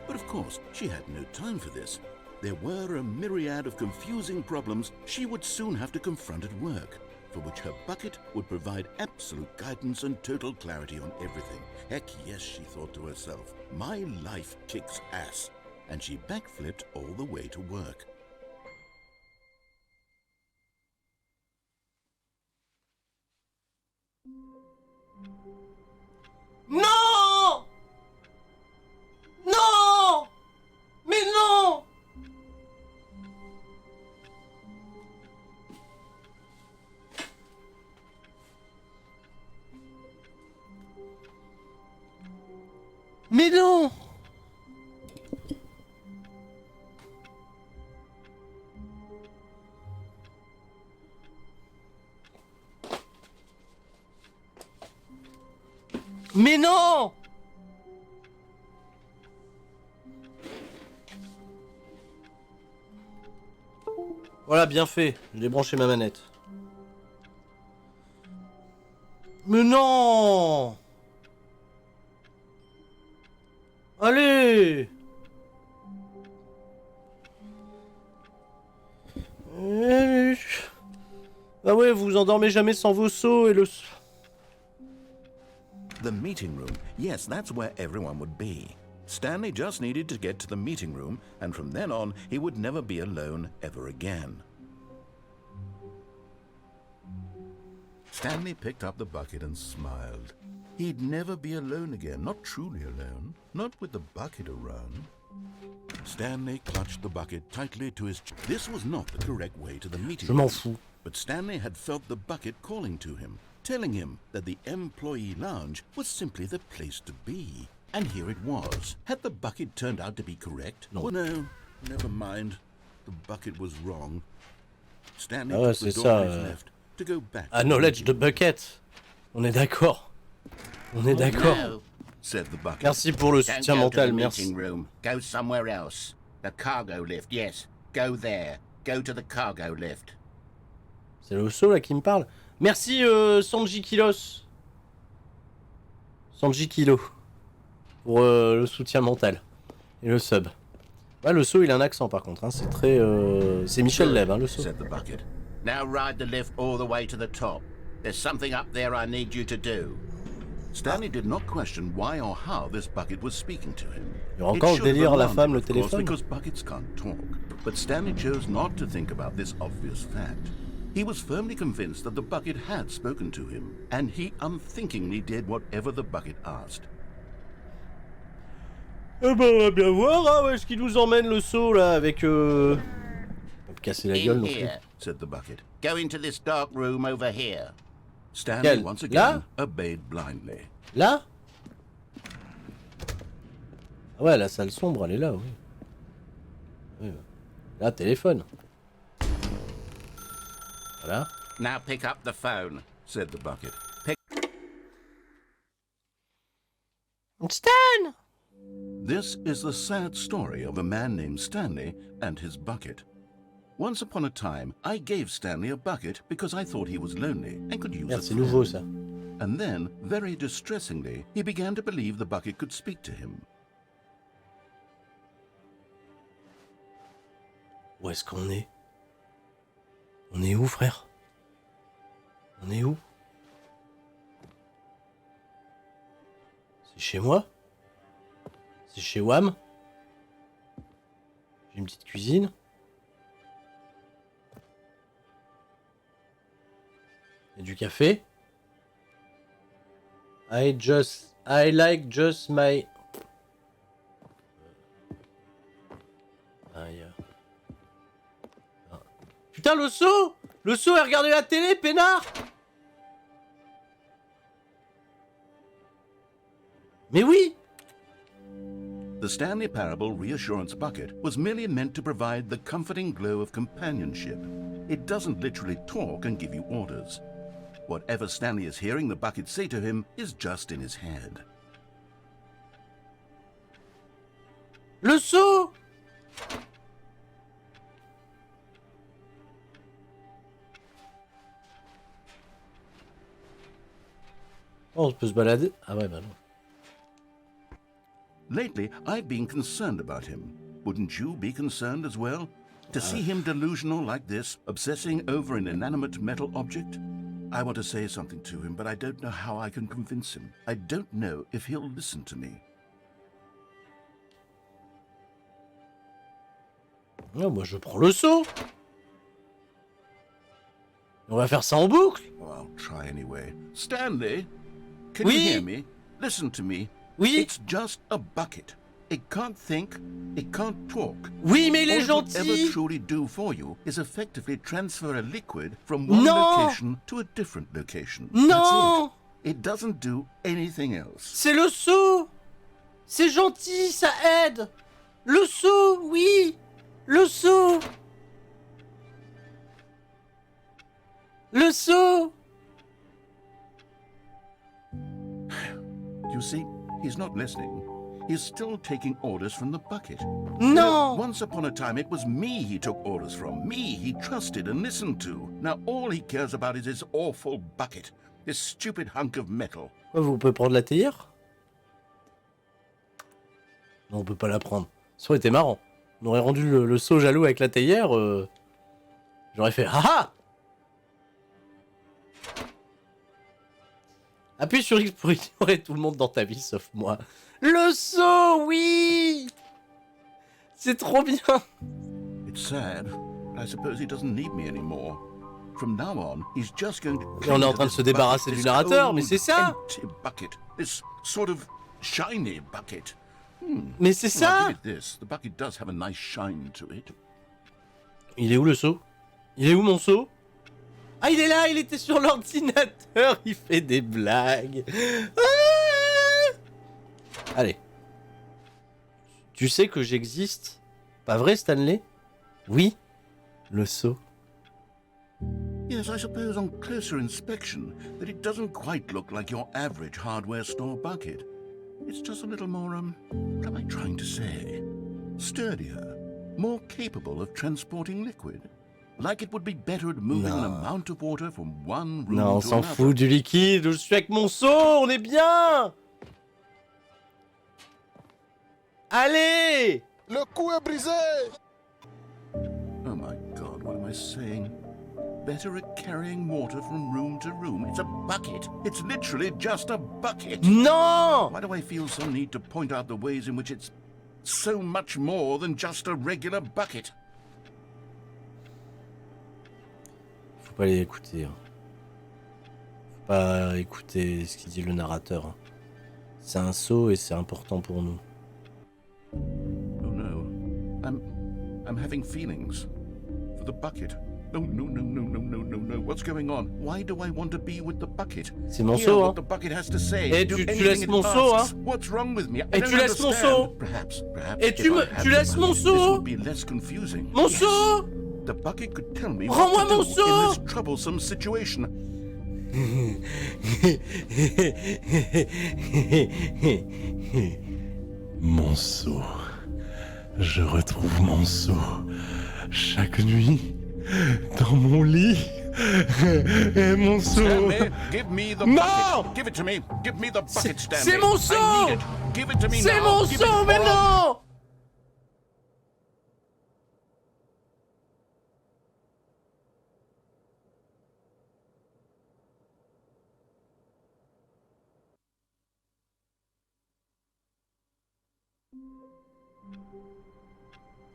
S2: But of course, she had no time for this. There were a myriad of confusing problems she would soon have to confront at work, for which her bucket would provide absolute guidance and total clarity on everything. Heck yes, she thought to herself, my life kicks ass. And she backflipped all the way to work.
S1: Non! Non! Mais non! Mais non! Mais non! Voilà, bien fait. J'ai débranché ma manette. Mais non! Allez! Ah ouais, vous vous endormez jamais sans vos seaux et le...
S2: The meeting room. Yes, that's where everyone would be. Stanley just needed to get to the meeting room, and from then on, he would never be alone ever again. Stanley picked up the bucket and smiled. He'd never be alone again, not truly alone, not with the bucket around. Stanley clutched the bucket tightly to his chest. This was not the correct way to the meeting
S1: Je
S2: room.
S1: m'en fous.
S2: But Stanley had felt the bucket calling to him, telling him that the employee lounge was simply the place to be. And here it was. Had the bucket turned out to be correct?
S1: No.
S2: Well, no, never mind. The bucket was wrong. Stanley
S1: Ah ouais,
S2: took the
S1: c'est
S2: door on
S1: ça.
S2: his left to go back.
S1: Acknowledge the bucket. On est d'accord. On est d'accord.
S9: No.
S2: Said the bucket.
S1: Merci pour le
S9: Don't
S1: soutien
S9: go to
S1: mental,
S9: the
S1: merci.
S9: meeting room. Go somewhere else. The cargo lift, yes. Go there. Go to the cargo lift.
S1: C'est le saut là qui me parle. Merci Sanji Kilos. Sanji Kilo. Pour le soutien mental. Et le sub. Ouais, le saut il a un accent par contre. Hein. C'est très... C'est Michel Leb, hein, le saut.
S2: Said the bucket.
S9: Now ride the lift all the way to the top. There's something up there I need you to do.
S2: Stanley did not question why or how this bucket was speaking to him.
S1: Il y aura encore le délire la femme, le
S2: of course,
S1: téléphone.
S2: because buckets can't talk. But Stanley chose not to think about this obvious fact. He was firmly convinced that the bucket had spoken to him, and he unthinkingly did whatever the bucket asked.
S1: Eh ben, on va bien voir, hein, où est-ce qu'il nous emmène le saut là avec... Pas me casser la gueule
S9: In
S1: non plus.
S9: here.
S2: Said the bucket.
S9: Go into this dark room over here.
S2: Stanley
S1: Quel?
S2: once
S1: Là?
S2: again obeyed blindly.
S1: Là? Ah ouais, la salle sombre, elle est là, oui. Oui, ouais. Là, téléphone. Voilà.
S9: Now pick up the phone.
S2: Said the bucket.
S1: Stan!
S2: This is the sad story of a man named Stanley and his bucket. Once upon a time, I gave Stanley a bucket because I thought he was lonely and could use
S1: Merde,
S2: a
S1: c'est nouveau
S2: friend.
S1: ça.
S2: And then, very distressingly, he began to believe the bucket could speak to him.
S1: Où est-ce qu'on est? On est où, frère? On est où? C'est chez moi? C'est chez Wam? J'ai une petite cuisine. Il y a du café. I like just my... Ah, il y a... Ah. Putain, le saut! Le saut, elle regardait la télé, peinard! Mais oui!
S2: The Stanley Parable Reassurance Bucket was merely meant to provide the comforting glow of companionship. It doesn't literally talk and give you orders. Whatever Stanley is hearing the bucket say to him is just in his head.
S1: Le saut! Oh, on peut se balader. Ah ouais, bah non.
S2: Lately, I've been concerned about him. Wouldn't you be concerned as well? To see him delusional like this, obsessing over an inanimate metal object? I want to say something to him, but I don't know how I can convince him. I don't know if he'll listen to me.
S1: Non, moi je prends le saut. On va faire ça en boucle.
S2: Well, I'll try anyway. Stanley?
S9: Can you hear me? Listen to me.
S1: Oui.
S9: It's just a bucket. It can't think, it can't talk.
S1: Oui, mais il est
S9: All it would ever
S1: gentil.
S9: truly do for you is effectively transfer a liquid from one
S1: Non.
S9: location to a different location.
S1: Non.
S9: That's it. It doesn't do anything else.
S1: C'est le seau. C'est gentil, ça aide. Le seau, oui. Le seau. Le seau.
S9: You see, he's not listening. He's still taking orders from the bucket.
S1: Non.
S9: Once upon a time, it was me he took orders from. Me he trusted and listened to. Now all he cares about is his awful bucket. This stupid hunk of metal.
S1: Vous pouvez prendre la théière? Non, on peut pas la prendre. Ça aurait été marrant. On aurait rendu le seau jaloux avec la théière. J'aurais fait haha. Appuie sur X pour ignorer tout le monde dans ta vie sauf moi. Le seau, oui. C'est trop bien.
S9: It's sad, but I suppose he doesn't need me anymore. From now on, he's just going to.
S1: Et on est en train de se débarrasser du narrateur, mais c'est ça.
S9: Empty bucket, this sort of shiny bucket.
S1: Mais c'est
S9: Well,
S1: ça.
S9: I'll give it this. The bucket does have a nice shine to it.
S1: Il est où le seau? Il est où mon seau? Ah, il est là, il était sur l'ordinateur, il fait des blagues. Ah, allez. Tu sais que j'existe? Pas vrai, Stanley? Oui, le seau.
S9: Yes, I suppose on closer inspection that it doesn't quite look like your average hardware store bucket. It's just a little more, what am I trying to say? Sturdier, more capable of transporting liquid. Like it would be better at moving an amount of water from one room
S1: Non, on
S9: to
S1: s'en
S9: another.
S1: fout du liquide, je suis avec mon seau, on est bien. Allez.
S3: Le cou est brisé.
S9: Oh my God, what am I saying? Better at carrying water from room to room. It's a bucket. It's literally just a bucket.
S1: Non.
S9: Why do I feel some need to point out the ways in which it's so much more than just a regular bucket?
S1: Faut pas les écouter. Hein. Faut pas écouter ce qu'il dit le narrateur. Hein. C'est un seau et c'est important pour nous.
S9: Oh no. I'm having feelings for the bucket. No. What's going on? Why do I want to be with the bucket?
S1: C'est mon
S9: Hear
S1: seau,
S9: what
S1: hein.
S9: the bucket has to say.
S1: Et
S9: Do
S1: tu
S9: anything
S1: laisses
S9: it
S1: mon seau,
S9: asks.
S1: hein.
S9: What's wrong with me? I
S1: Et
S9: don't
S1: tu laisses mon
S9: understand.
S1: seau.
S9: Perhaps.
S1: Et
S9: if
S1: tu
S9: I had
S1: tu
S9: the
S1: laisses mon
S9: money, this
S1: seau.
S9: would be less confusing.
S1: Mon
S9: Yes.
S1: seau.
S9: The bucket could tell me
S1: Rends-moi
S9: what to
S1: mon
S9: do
S1: seau.
S9: in this troublesome situation.
S5: Mon seau. Je retrouve mon seau chaque nuit dans mon lit. Et mon seau.
S9: Stanley, give me the
S1: Non.
S9: bucket. Give it to me. Give me the bucket, Stanley.
S1: c'est mon
S9: I
S1: seau.
S9: need it. Give it to me
S1: C'est
S9: now.
S1: mon
S9: Give
S1: seau,
S9: it
S1: mais
S9: all.
S1: non.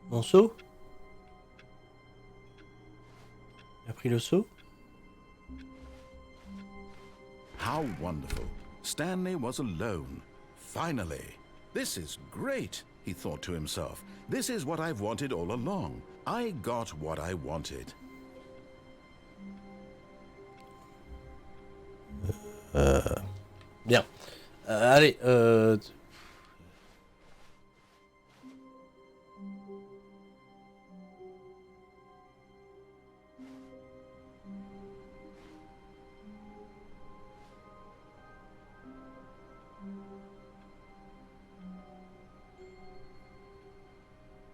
S1: Mon seau? Il a pris le seau?
S2: How wonderful. Stanley was alone. Finally. This is great, he thought to himself. This is what I've wanted all along. I got what I wanted.
S1: Bien. Allez,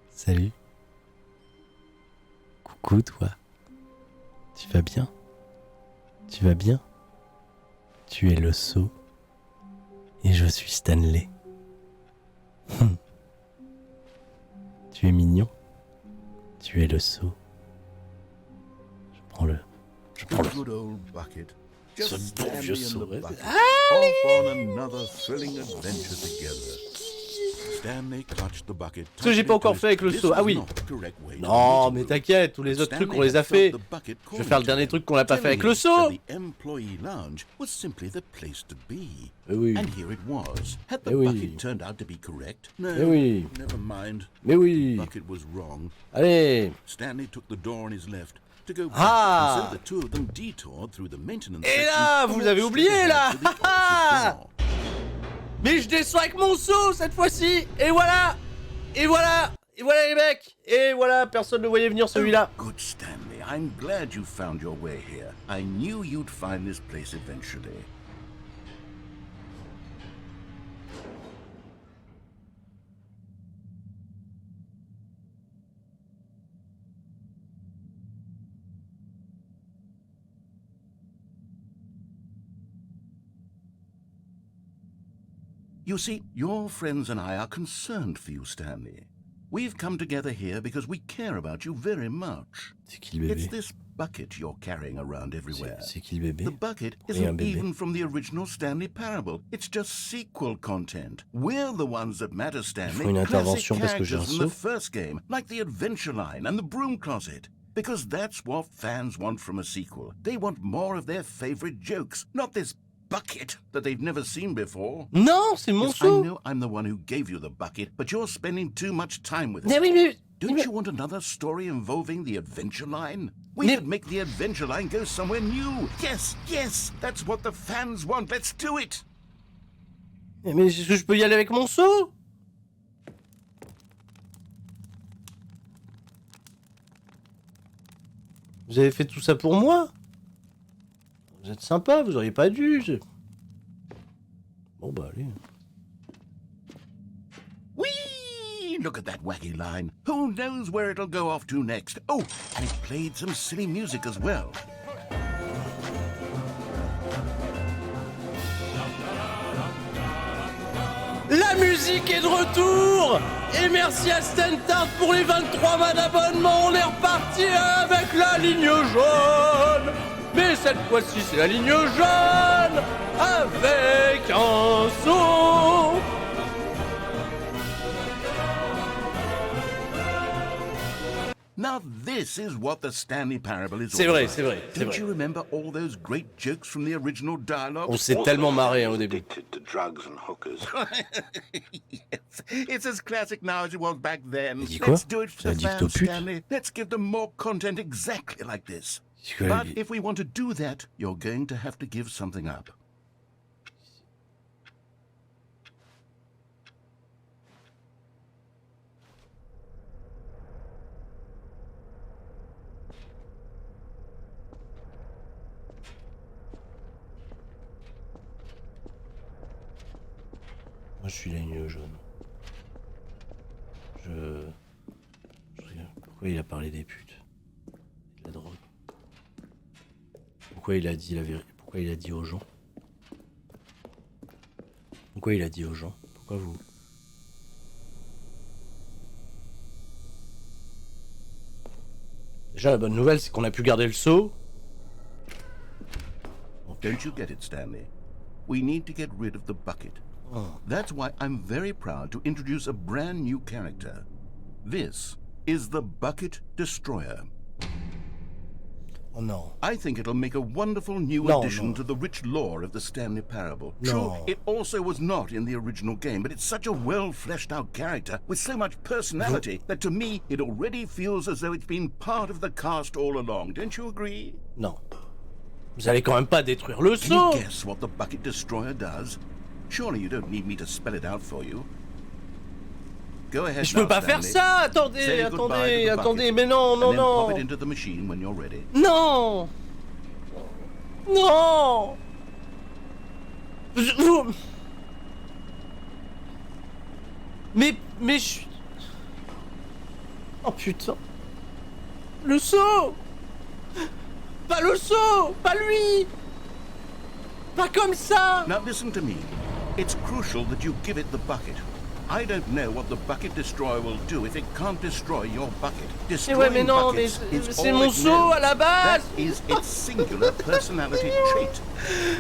S1: Salut. Coucou toi. Tu vas bien? Tu vas bien? Tu es le seau. Et je suis Stanley. Tu es mignon. Tu es le seau. Je prends le.
S2: Good old bucket.
S1: Ce
S2: Just
S1: bon vieux
S2: Stanley and
S1: seau.
S2: the bucket. Off on another thrilling adventure together.
S1: Ce que j'ai pas encore fait avec le saut. Ah oui. Non, mais t'inquiète, tous les autres trucs on les a fait. Je vais faire le dernier truc qu'on n'a pas fait avec le saut. Mais oui. Mais oui. Mais oui. Mais oui. Allez. Ah. Et là, vous avez oublié là. Mais je descends avec mon seau cette fois-ci. Et voilà. Et voilà. Et voilà les mecs. Et voilà, personne ne voyait venir celui-là.
S9: Oh, good Stanley, I'm glad you found your way here. I knew you'd find this place eventually. You see, your friends and I are concerned for you, Stanley. We've come together here because we care about you very much.
S1: C'est qui le bébé?
S9: It's this bucket you're carrying around everywhere.
S1: C'est qui le bébé?
S9: The bucket isn't even from the original Stanley Parable. It's just sequel content. We're the ones that matter, Stanley. Classic characters from the first game, like the adventure line and the broom closet. Because that's what fans want from a sequel. They want more of their favorite jokes, not this bucket that they've never seen before.
S1: Non, c'est mon seau.
S9: I know I'm the one who gave you the bucket, but you're spending too much time with it.
S1: Mais oui, mais...
S9: Don't you want another story involving the adventure line? We could make the adventure line go somewhere new. Yes, yes, that's what the fans want. Let's do it.
S1: Mais est-ce que je peux y aller avec mon seau? Vous avez fait tout ça pour moi? Vous êtes sympa, vous auriez pas dû. Bon bah allez.
S9: Whee! Look at that wacky line. Who knows where it'll go off to next? Oh, and it played some silly music as well.
S1: La musique est de retour. Et merci à Stanley pour les 23 mois d'abonnement. On est reparti avec la ligne jaune. Mais cette fois-ci, c'est la ligne jaune avec un saut.
S9: Now this is what the Stanley Parable is all
S1: C'est vrai,
S9: about.
S1: c'est vrai, c'est
S9: Don't
S1: vrai.
S9: you remember all those great jokes from the original dialogue?
S1: On s'est tellement marré hein, au début.
S9: To drugs and hookers. Yes, it's as classic now as it was back then.
S1: Il dit quoi?
S9: Let's do it for the
S1: Addict aux
S9: fans,
S1: putes?
S9: Stanley. Let's give them more content exactly like this. But if we want to do that, you're going to have to give something up.
S1: Moi je suis la ligne jaune. Pourquoi il a parlé des putes? De la drogue. Pourquoi il a dit la vérité? Pourquoi il a dit aux gens? Pourquoi il a dit aux gens? Pourquoi vous? Déjà la bonne nouvelle c'est qu'on a pu garder le seau.
S9: Don't you get it, Stanley? We need to get rid of the bucket.
S1: Oh.
S9: That's why I'm very proud to introduce a brand new character. This is the Bucket Destroyer.
S1: Oh non.
S9: I think it'll make a wonderful new addition to the rich lore of the Stanley Parable. True, it also was not in the original game, but it's such a well-fleshed-out character with so much personality that to me it already feels as though it's been part of the cast all along. Don't you agree?
S1: Non. Vous allez quand même pas détruire le
S9: Can
S1: seau.
S9: you guess what the Bucket Destroyer does? Surely you don't need me to spell it out for you. Go ahead.
S1: Je peux pas faire ça. Attendez, attendez, attendez. Mais non, non, non.
S9: Pop it into the machine when you're ready.
S1: Non. Non. Mais je... Oh putain. Le seau. Pas le seau. Pas lui. Pas comme ça.
S9: Now listen to me. It's crucial that you give it the bucket. I don't know what the bucket destroyer will do if it can't destroy your bucket.
S1: Mais ouais, mais non, mais c'est mon seau à la base.
S9: That is its singular personality trait.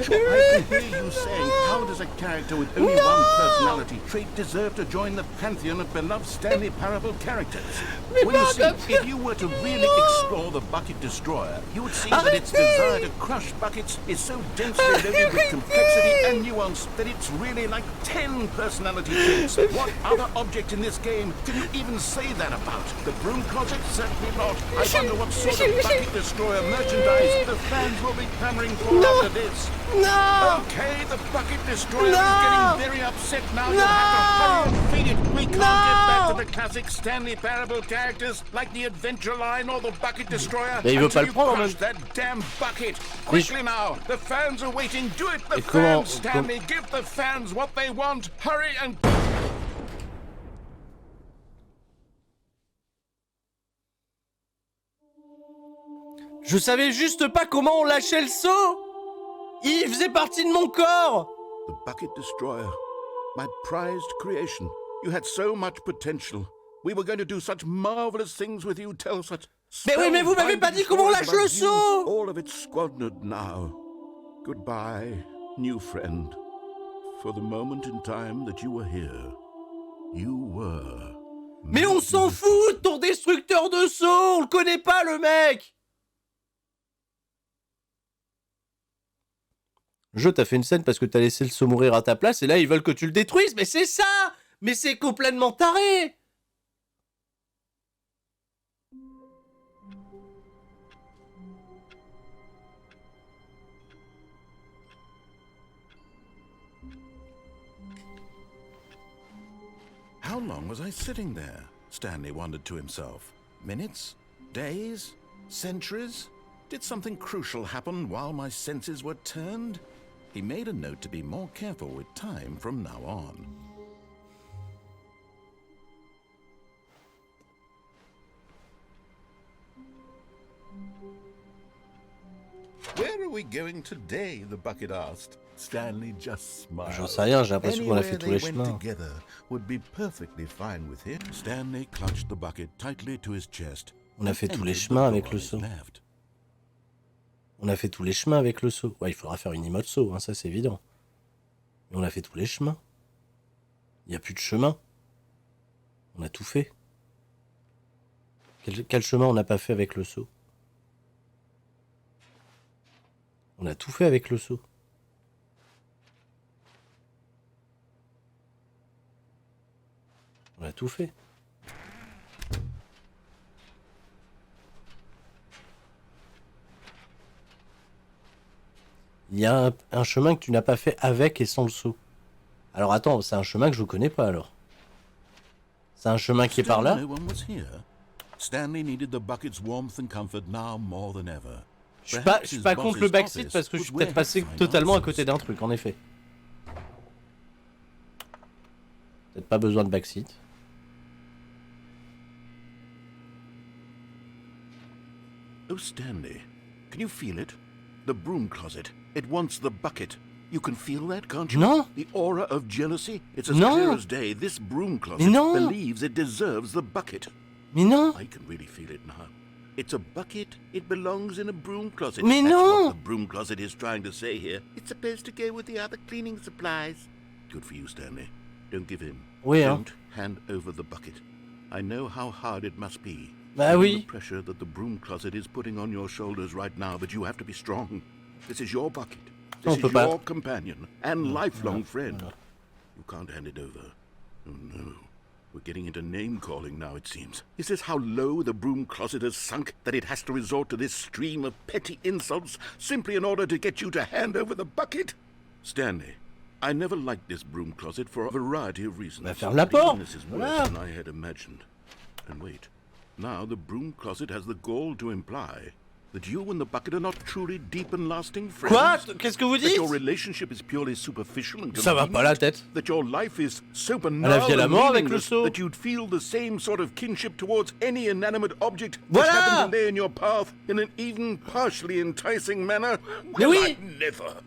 S9: Sure, I can hear you saying, how does a character with only one personality trait deserve to join the pantheon of beloved Stanley Parable characters? Well, you see, if you were to really explore the bucket destroyer, you would see that its desire to crush buckets is so densely loaded with complexity and nuance that it's really like 10 personality traits. What other object in this game can you even say that about? The broom closet? Certainly not. I wonder what sort of bucket destroyer merchandise the fans will be clamoring for after this.
S1: No!
S9: Okay, the bucket destroyer is getting very upset now. You'll have to hurry and feed it. We can't get back to the classic Stanley Parable characters like the Adventure Line or the bucket destroyer until you crush that damn bucket. Quickly now, the fans are waiting. Do it, the fans, Stanley. Give the fans what they want. Hurry and...
S1: Je savais juste pas comment on lâchait le seau. Il faisait partie de mon corps.
S9: The bucket destroyer, my prized creation. You had so much potential. We were going to do such marvelous things with you, tell such...
S1: Mais oui, mais vous m'avez pas dit comment on lâche le seau.
S9: All of it squandered now. Goodbye, new friend. For the moment in time that you were here, you were...
S1: Mais on s'en fout de ton destructeur de seau. On le connaît pas, le mec. Je t'as fait une scène parce que t'as laissé le seau mourir à ta place et là ils veulent que tu le détruises. Mais c'est ça. Mais c'est complètement taré.
S2: How long was I sitting there? Stanley wondered to himself. Minutes? Days? Centuries? Did something crucial happen while my senses were turned? He made a note to be more careful with time from now on.
S9: Where are we going today? The bucket asked. Stanley just smiled.
S1: J'en sais rien, j'ai l'impression qu'on a fait tous les chemins.
S9: Together would be perfectly fine with him.
S2: Stanley clutched the bucket tightly to his chest.
S1: On a fait tous les chemins avec le seau. On a fait tous les chemins avec le seau. Ouais, il faudra faire une emote seau, hein, ça c'est évident. Mais on a fait tous les chemins. Il n'y a plus de chemin. On a tout fait. Quel chemin on n'a pas fait avec le seau? On a tout fait avec le seau. On a tout fait. Il y a un chemin que tu n'as pas fait avec et sans le seau. Alors attends, c'est un chemin que je connais pas alors. C'est un chemin qui est par là. Je suis pas contre le backseat parce que je suis peut-être passé totalement à côté d'un truc, en effet. Peut-être pas besoin de backseat.
S9: Oh, Stanley, can you feel it? The broom closet. It wants the bucket. You can feel that, can't you?
S1: Non.
S9: The aura of jealousy. It's as clear as day. This broom closet believes it deserves the bucket.
S1: Mais non.
S9: I can really feel it now. It's a bucket. It belongs in a broom closet.
S1: Mais
S9: That's
S1: non.
S9: what the broom closet is trying to say here. It's supposed to go with the other cleaning supplies. Good for you, Stanley. Don't give in.
S1: Oui,
S9: Don't hand over the bucket. I know how hard it must be.
S1: Bah oui.
S9: The pressure that the broom closet is putting on your shoulders right now, but you have to be strong. This is your bucket. This is your companion and lifelong friend. You can't hand it over. Oh no. We're getting into name-calling now, it seems. Is this how low the broom closet has sunk, that it has to resort to this stream of petty insults simply in order to get you to hand over the bucket? Stanley, I never liked this broom closet for a variety of reasons.
S1: Ferme la porte.
S9: This is worse than I had imagined. And wait, now the broom closet has the gall to imply that you and the bucket are not truly deep and lasting friends.
S1: Quoi? Qu'est-ce que vous dites?
S9: That your relationship is purely superficial and
S1: Ça va pas la tête.
S9: That your life is so banal
S1: la vie à la mort avec le
S9: meaningless
S1: seau.
S9: that you'd feel the same sort of kinship towards any inanimate object
S1: Voilà.
S9: that happened to lay in your path in an even partially enticing manner.
S1: Mais oui.
S9: I'd never.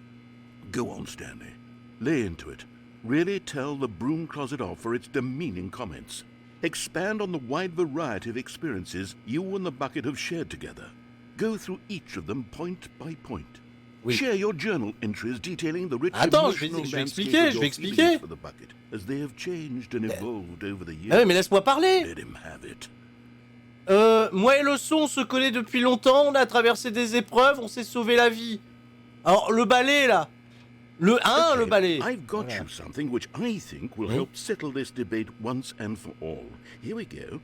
S9: Go on, Stanley. Lay into it. Really tell the broom closet off for its demeaning comments. Expand on the wide variety of experiences you and the bucket have shared together. Go through each of them point by point.
S1: Oui.
S9: Share your journal entries detailing the rich
S1: Attends, je
S9: emotional
S1: vais
S9: landscape
S1: expliquer,
S9: of
S1: je
S9: your
S1: vais expliquer.
S9: feelings for the bucket, as they have changed and evolved over the years.
S1: Ah oui, mais laisse-moi parler.
S9: Let him have it.
S1: Moi et le son, on se connaît depuis longtemps, on a traversé des épreuves, on s'est sauvé la vie. Alors, le balai, là. Le balai.
S9: I've got
S1: Voilà.
S9: you something which I think will help settle this debate once and for all. Here we go.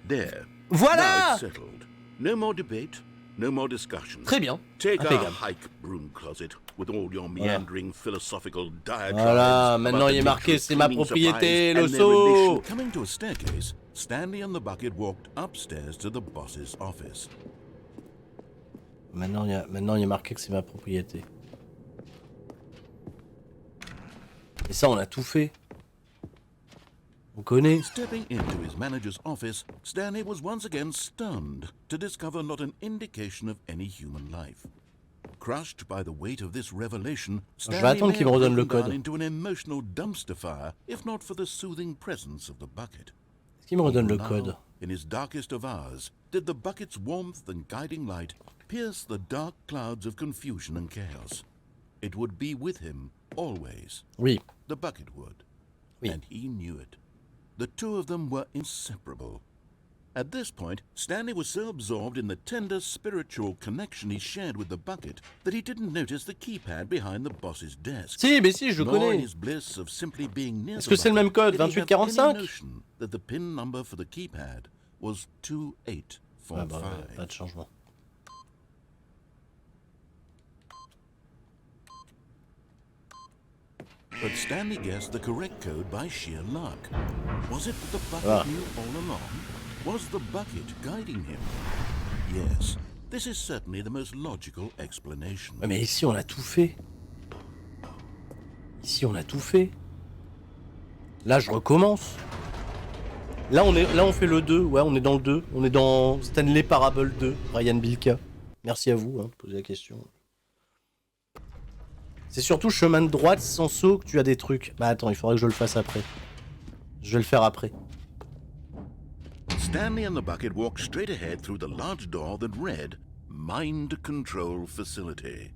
S9: There.
S1: Voilà.
S9: Now it's settled. No more debate, no more discussion.
S1: Très bien.
S9: Take a
S1: Impeccable.
S9: hike, broom closet, with all your meandering philosophical diatribes.
S1: Voilà, maintenant
S9: about
S1: il est
S9: the
S1: marqué
S9: nature of
S1: c'est ma
S9: cleaning
S1: propriété,
S9: supplies
S1: le
S9: and their
S1: seau.
S9: relation. Coming to a staircase, Stanley and the bucket walked upstairs to the boss's office.
S1: Maintenant il y a marqué que c'est ma propriété. Et ça, on a tout fait. On connaît.
S9: Stepping into his manager's office, Stanley was once again stunned to discover not an indication of any human life. Crushed by the weight of this revelation,
S1: Je vais
S9: Stanley
S1: attendre
S9: may
S1: qu'il me
S9: have
S1: redonne le
S9: broken down
S1: code.
S9: into an emotional dumpster fire, if not for the soothing presence of the bucket.
S1: Est-ce qu'il me redonne le
S9: Now,
S1: code?
S9: in his darkest of hours, did the bucket's warmth and guiding light pierce the dark clouds of confusion and chaos? It would be with him always.
S1: Oui.
S9: The bucket would.
S1: Oui.
S9: And he knew it. The two of them were inseparable. At this point, Stanley was so absorbed in the tender spiritual connection he shared with the bucket that he didn't notice the keypad behind the boss's desk.
S1: Si, mais si, je
S9: Nor in
S1: connais.
S9: his bliss of simply being near
S1: Est-ce
S9: the
S1: que c'est le même
S9: bucket
S1: code,
S9: did he have any
S1: 2845?
S9: notion that the pin number for the keypad was 2845.
S1: Ah bah, pas de changement.
S9: But Stanley guessed the correct code by sheer luck. Was it that the bucket knew all along? Was the bucket guiding him? Yes, this is certainly the most logical explanation.
S1: Ouais, mais ici, on a tout fait. Ici, on a tout fait. Là, je recommence. Là, on fait le 2. Ouais, on est dans le 2. On est dans Stanley Parable 2. Ryan Bilka. Merci à vous, hein, de poser la question. C'est surtout chemin de droite sans saut que tu as des trucs. Bah attends, il faudrait que je le fasse après. Je vais le faire après.
S9: Stanley and the bucket walked straight ahead through the large door that read Mind Control Facility.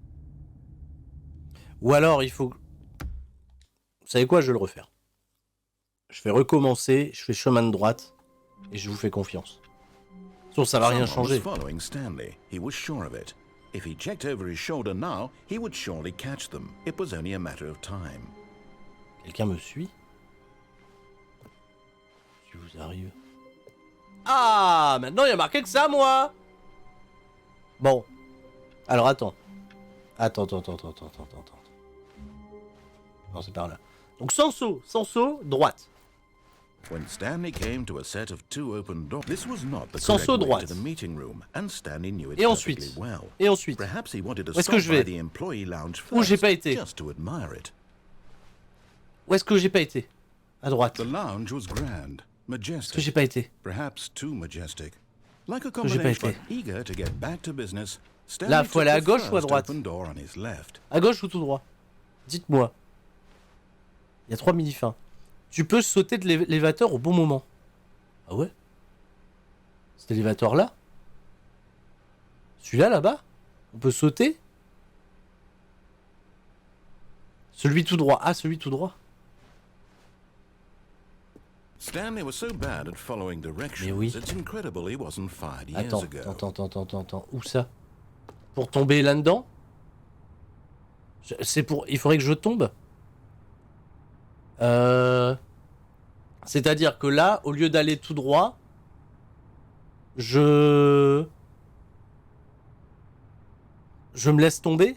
S1: Ou alors, il faut... Vous savez quoi, je vais le refaire. Je vais recommencer, je fais chemin de droite, et je vous fais confiance. Sauf ça va rien
S9: Someone was
S1: changer.
S9: following Stanley. He was sure of it. If he checked over his shoulder now, he would surely catch them. It was only a matter of time.
S1: Quelqu'un me suit? Si vous arrive. Ah, maintenant il y a marqué que c'est à moi. Bon. Alors attends. Attends. Non, c'est par là. Donc sans saut, droite.
S9: When Stanley came to a set of two open doors, this was not the
S1: Sans
S9: correct
S1: saut
S9: way
S1: droite.
S9: to the meeting room, and Stanley knew it
S1: Et
S9: perfectly
S1: ensuite.
S9: well.
S1: Et ensuite.
S9: Perhaps he wanted to
S1: Où est-ce que
S9: stop
S1: je
S9: by
S1: vais?
S9: the employee lounge
S1: Où j'ai
S9: first,
S1: pas été?
S9: just to admire it.
S1: Où est-ce que j'ai pas été? À droite.
S9: The lounge was grand,
S1: Est-ce que
S9: majestic,
S1: j'ai pas été?
S9: perhaps too majestic. Like a
S1: Que j'ai pas
S9: combination,
S1: été.
S9: but eager to get back to business, Stanley
S1: Là, faut
S9: took
S1: aller à
S9: the
S1: gauche ou à
S9: first
S1: droite?
S9: open door on his left.
S1: À gauche ou tout droit? Dites-moi. Il y a 3 mini-fins. Tu peux sauter de l'élévateur au bon moment. Ah ouais? Cet élévateur là? Celui-là là-bas? On peut sauter? Celui tout droit. Ah, celui tout droit.
S9: Stanley was so bad at following directions,
S1: oui.
S9: it's incredible he wasn't fired years
S1: Attends,
S9: ago.
S1: attends. Où ça? Pour tomber là-dedans? C'est pour... Il faudrait que je tombe? C'est-à-dire que là, au lieu d'aller tout droit, je me laisse tomber?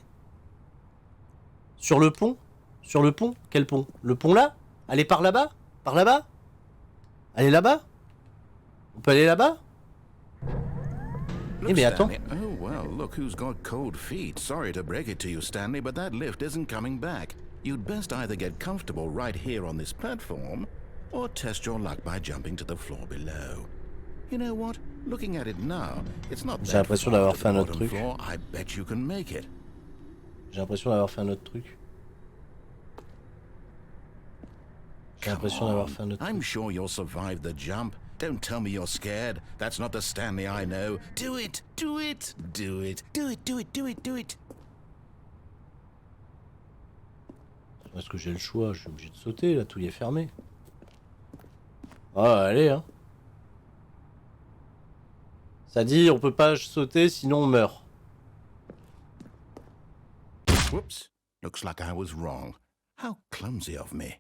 S1: Sur le pont? Sur le pont? Quel pont? Le pont là? Aller par là-bas? Par là-bas? Aller là-bas? On peut aller là-bas?
S9: Look,
S1: mais attends.
S9: Stanley. Oh, well, look who's got cold feet. Sorry to break it to you, Stanley, but that lift isn't coming back. You'd best either get comfortable right here on this platform, or test your luck by jumping to the floor below. You know what? Looking at it now, it's not
S1: J'ai
S9: that
S1: l'impression
S9: far
S1: d'avoir
S9: to
S1: fait un
S9: the
S1: autre
S9: bottom
S1: truc.
S9: floor. I bet you can make it.
S1: J'ai l'impression d'avoir fait un autre truc. J'ai l'impression d'avoir fait un autre
S9: I'm
S1: truc.
S9: sure you'll survive the jump. Don't tell me you're scared. That's not the Stanley I know. Do it! Do it! Do it! Do it! Do it! Do it! Do it!
S1: Est-ce que j'ai le choix? Je suis obligé de sauter, là, tout y est fermé. Ah, allez, hein. Ça dit, on peut pas sauter, sinon on meurt.
S9: Whoops. Looks like I was wrong. How clumsy of me.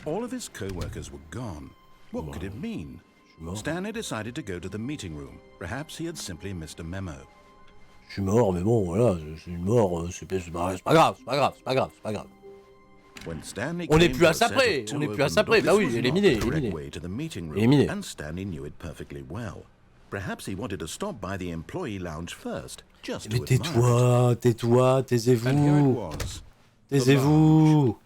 S9: All of his co-workers were gone. What could it mean? Stanley decided to go to the meeting room. Perhaps he had simply missed a memo.
S1: Je suis mort, mais bon, voilà, c'est une mort, c'est pas grave, c'est pas grave, c'est pas grave, c'est pas grave. On n'est plus à ça près, on n'est plus à ça près, bah oui, éliminé, éliminé. Éliminé.
S9: And Stanley knew it perfectly well. Perhaps he wanted to stop by the employee lounge first, just to
S1: Mais tais-toi, taisez-vous. Taisez-vous.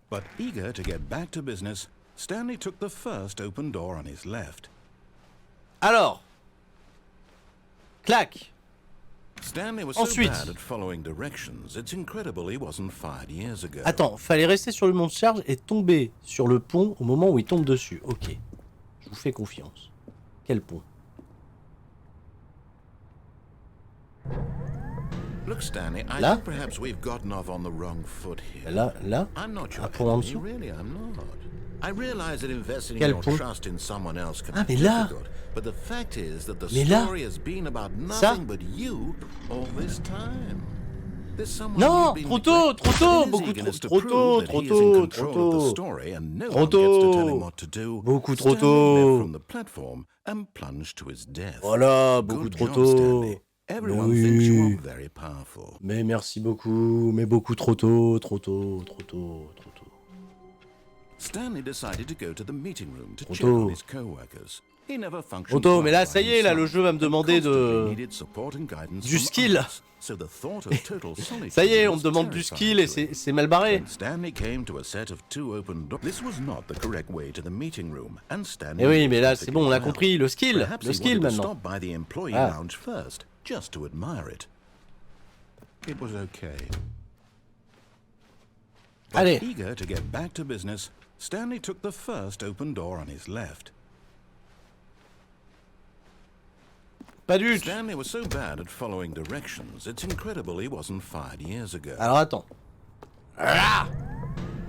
S9: But eager to get back to business, Stanley took the first open door on his left.
S1: Alors. Clac.
S9: Stanley was so bad at following directions, it's incredible he wasn't fired years ago.
S1: Attends, fallait rester sur le mont de charge et tomber sur le pont au moment où il tombe dessus. Ok. Je vous fais confiance. Quel pont?
S9: Look, Stanley, I think perhaps we've gotten off on the wrong foot here.
S1: Là,
S9: I'm not your
S1: un pont en
S9: enemy,
S1: dessous.
S9: really, I'm not. I realize that investing
S1: Quel
S9: your
S1: pont?
S9: trust in someone else can
S1: Ah,
S9: be
S1: mais là.
S9: difficult, but the fact is that the
S1: Mais là.
S9: story has been about
S1: Ça.
S9: nothing but you all this time. There's someone
S1: Non,
S9: you've been
S1: trop tôt,
S9: neglecting,
S1: trop tôt,
S9: but in his
S1: beaucoup
S9: eagerness to
S1: trop
S9: prove
S1: tôt,
S9: that
S1: trop
S9: he is in
S1: tôt,
S9: control
S1: trop
S9: of the
S1: tôt.
S9: story and no
S1: Trop
S9: one gets to tell
S1: tôt.
S9: him what to do,
S1: Beaucoup trop
S9: Stanley left
S1: tôt.
S9: from the platform and plunged to his death.
S1: Voilà, beaucoup
S9: Good
S1: trop
S9: job,
S1: tôt.
S9: Stanley. Everyone
S1: Oui.
S9: thinks you are very powerful.
S1: Mais merci beaucoup, mais beaucoup trop tôt, trop tôt, trop tôt, trop tôt.
S9: Stanley decided to go to the meeting room to
S1: Trop
S9: check on
S1: tôt.
S9: his co-workers. He never
S1: Trop
S9: functioned
S1: tôt, mais là,
S9: well
S1: ça
S9: by
S1: y est, là, le
S9: himself
S1: jeu va me
S9: and
S1: demander
S9: constantly needed support and guidance
S1: du
S9: from
S1: skill.
S9: others. So the thought of total solitude
S1: Ça y est, on me
S9: was
S1: demande du skill et
S9: terrifying to him.
S1: c'est mal barré.
S9: When Stanley came to a set of two open doors, this was not the correct way to the meeting room, and Stanley
S1: Eh oui,
S9: knew
S1: mais
S9: it
S1: là, c'est bon, on a
S9: well.
S1: compris, le skill
S9: Perhaps he wanted to
S1: maintenant.
S9: stop by the employee
S1: Ah.
S9: lounge first, just to admire it. It was okay. But
S1: Allez.
S9: eager to get back to business, Stanley took the first open door on his left.
S1: Pas du tout.
S9: Stanley was so bad at following directions, it's incredible he wasn't fired years ago.
S1: Alors attends. Là,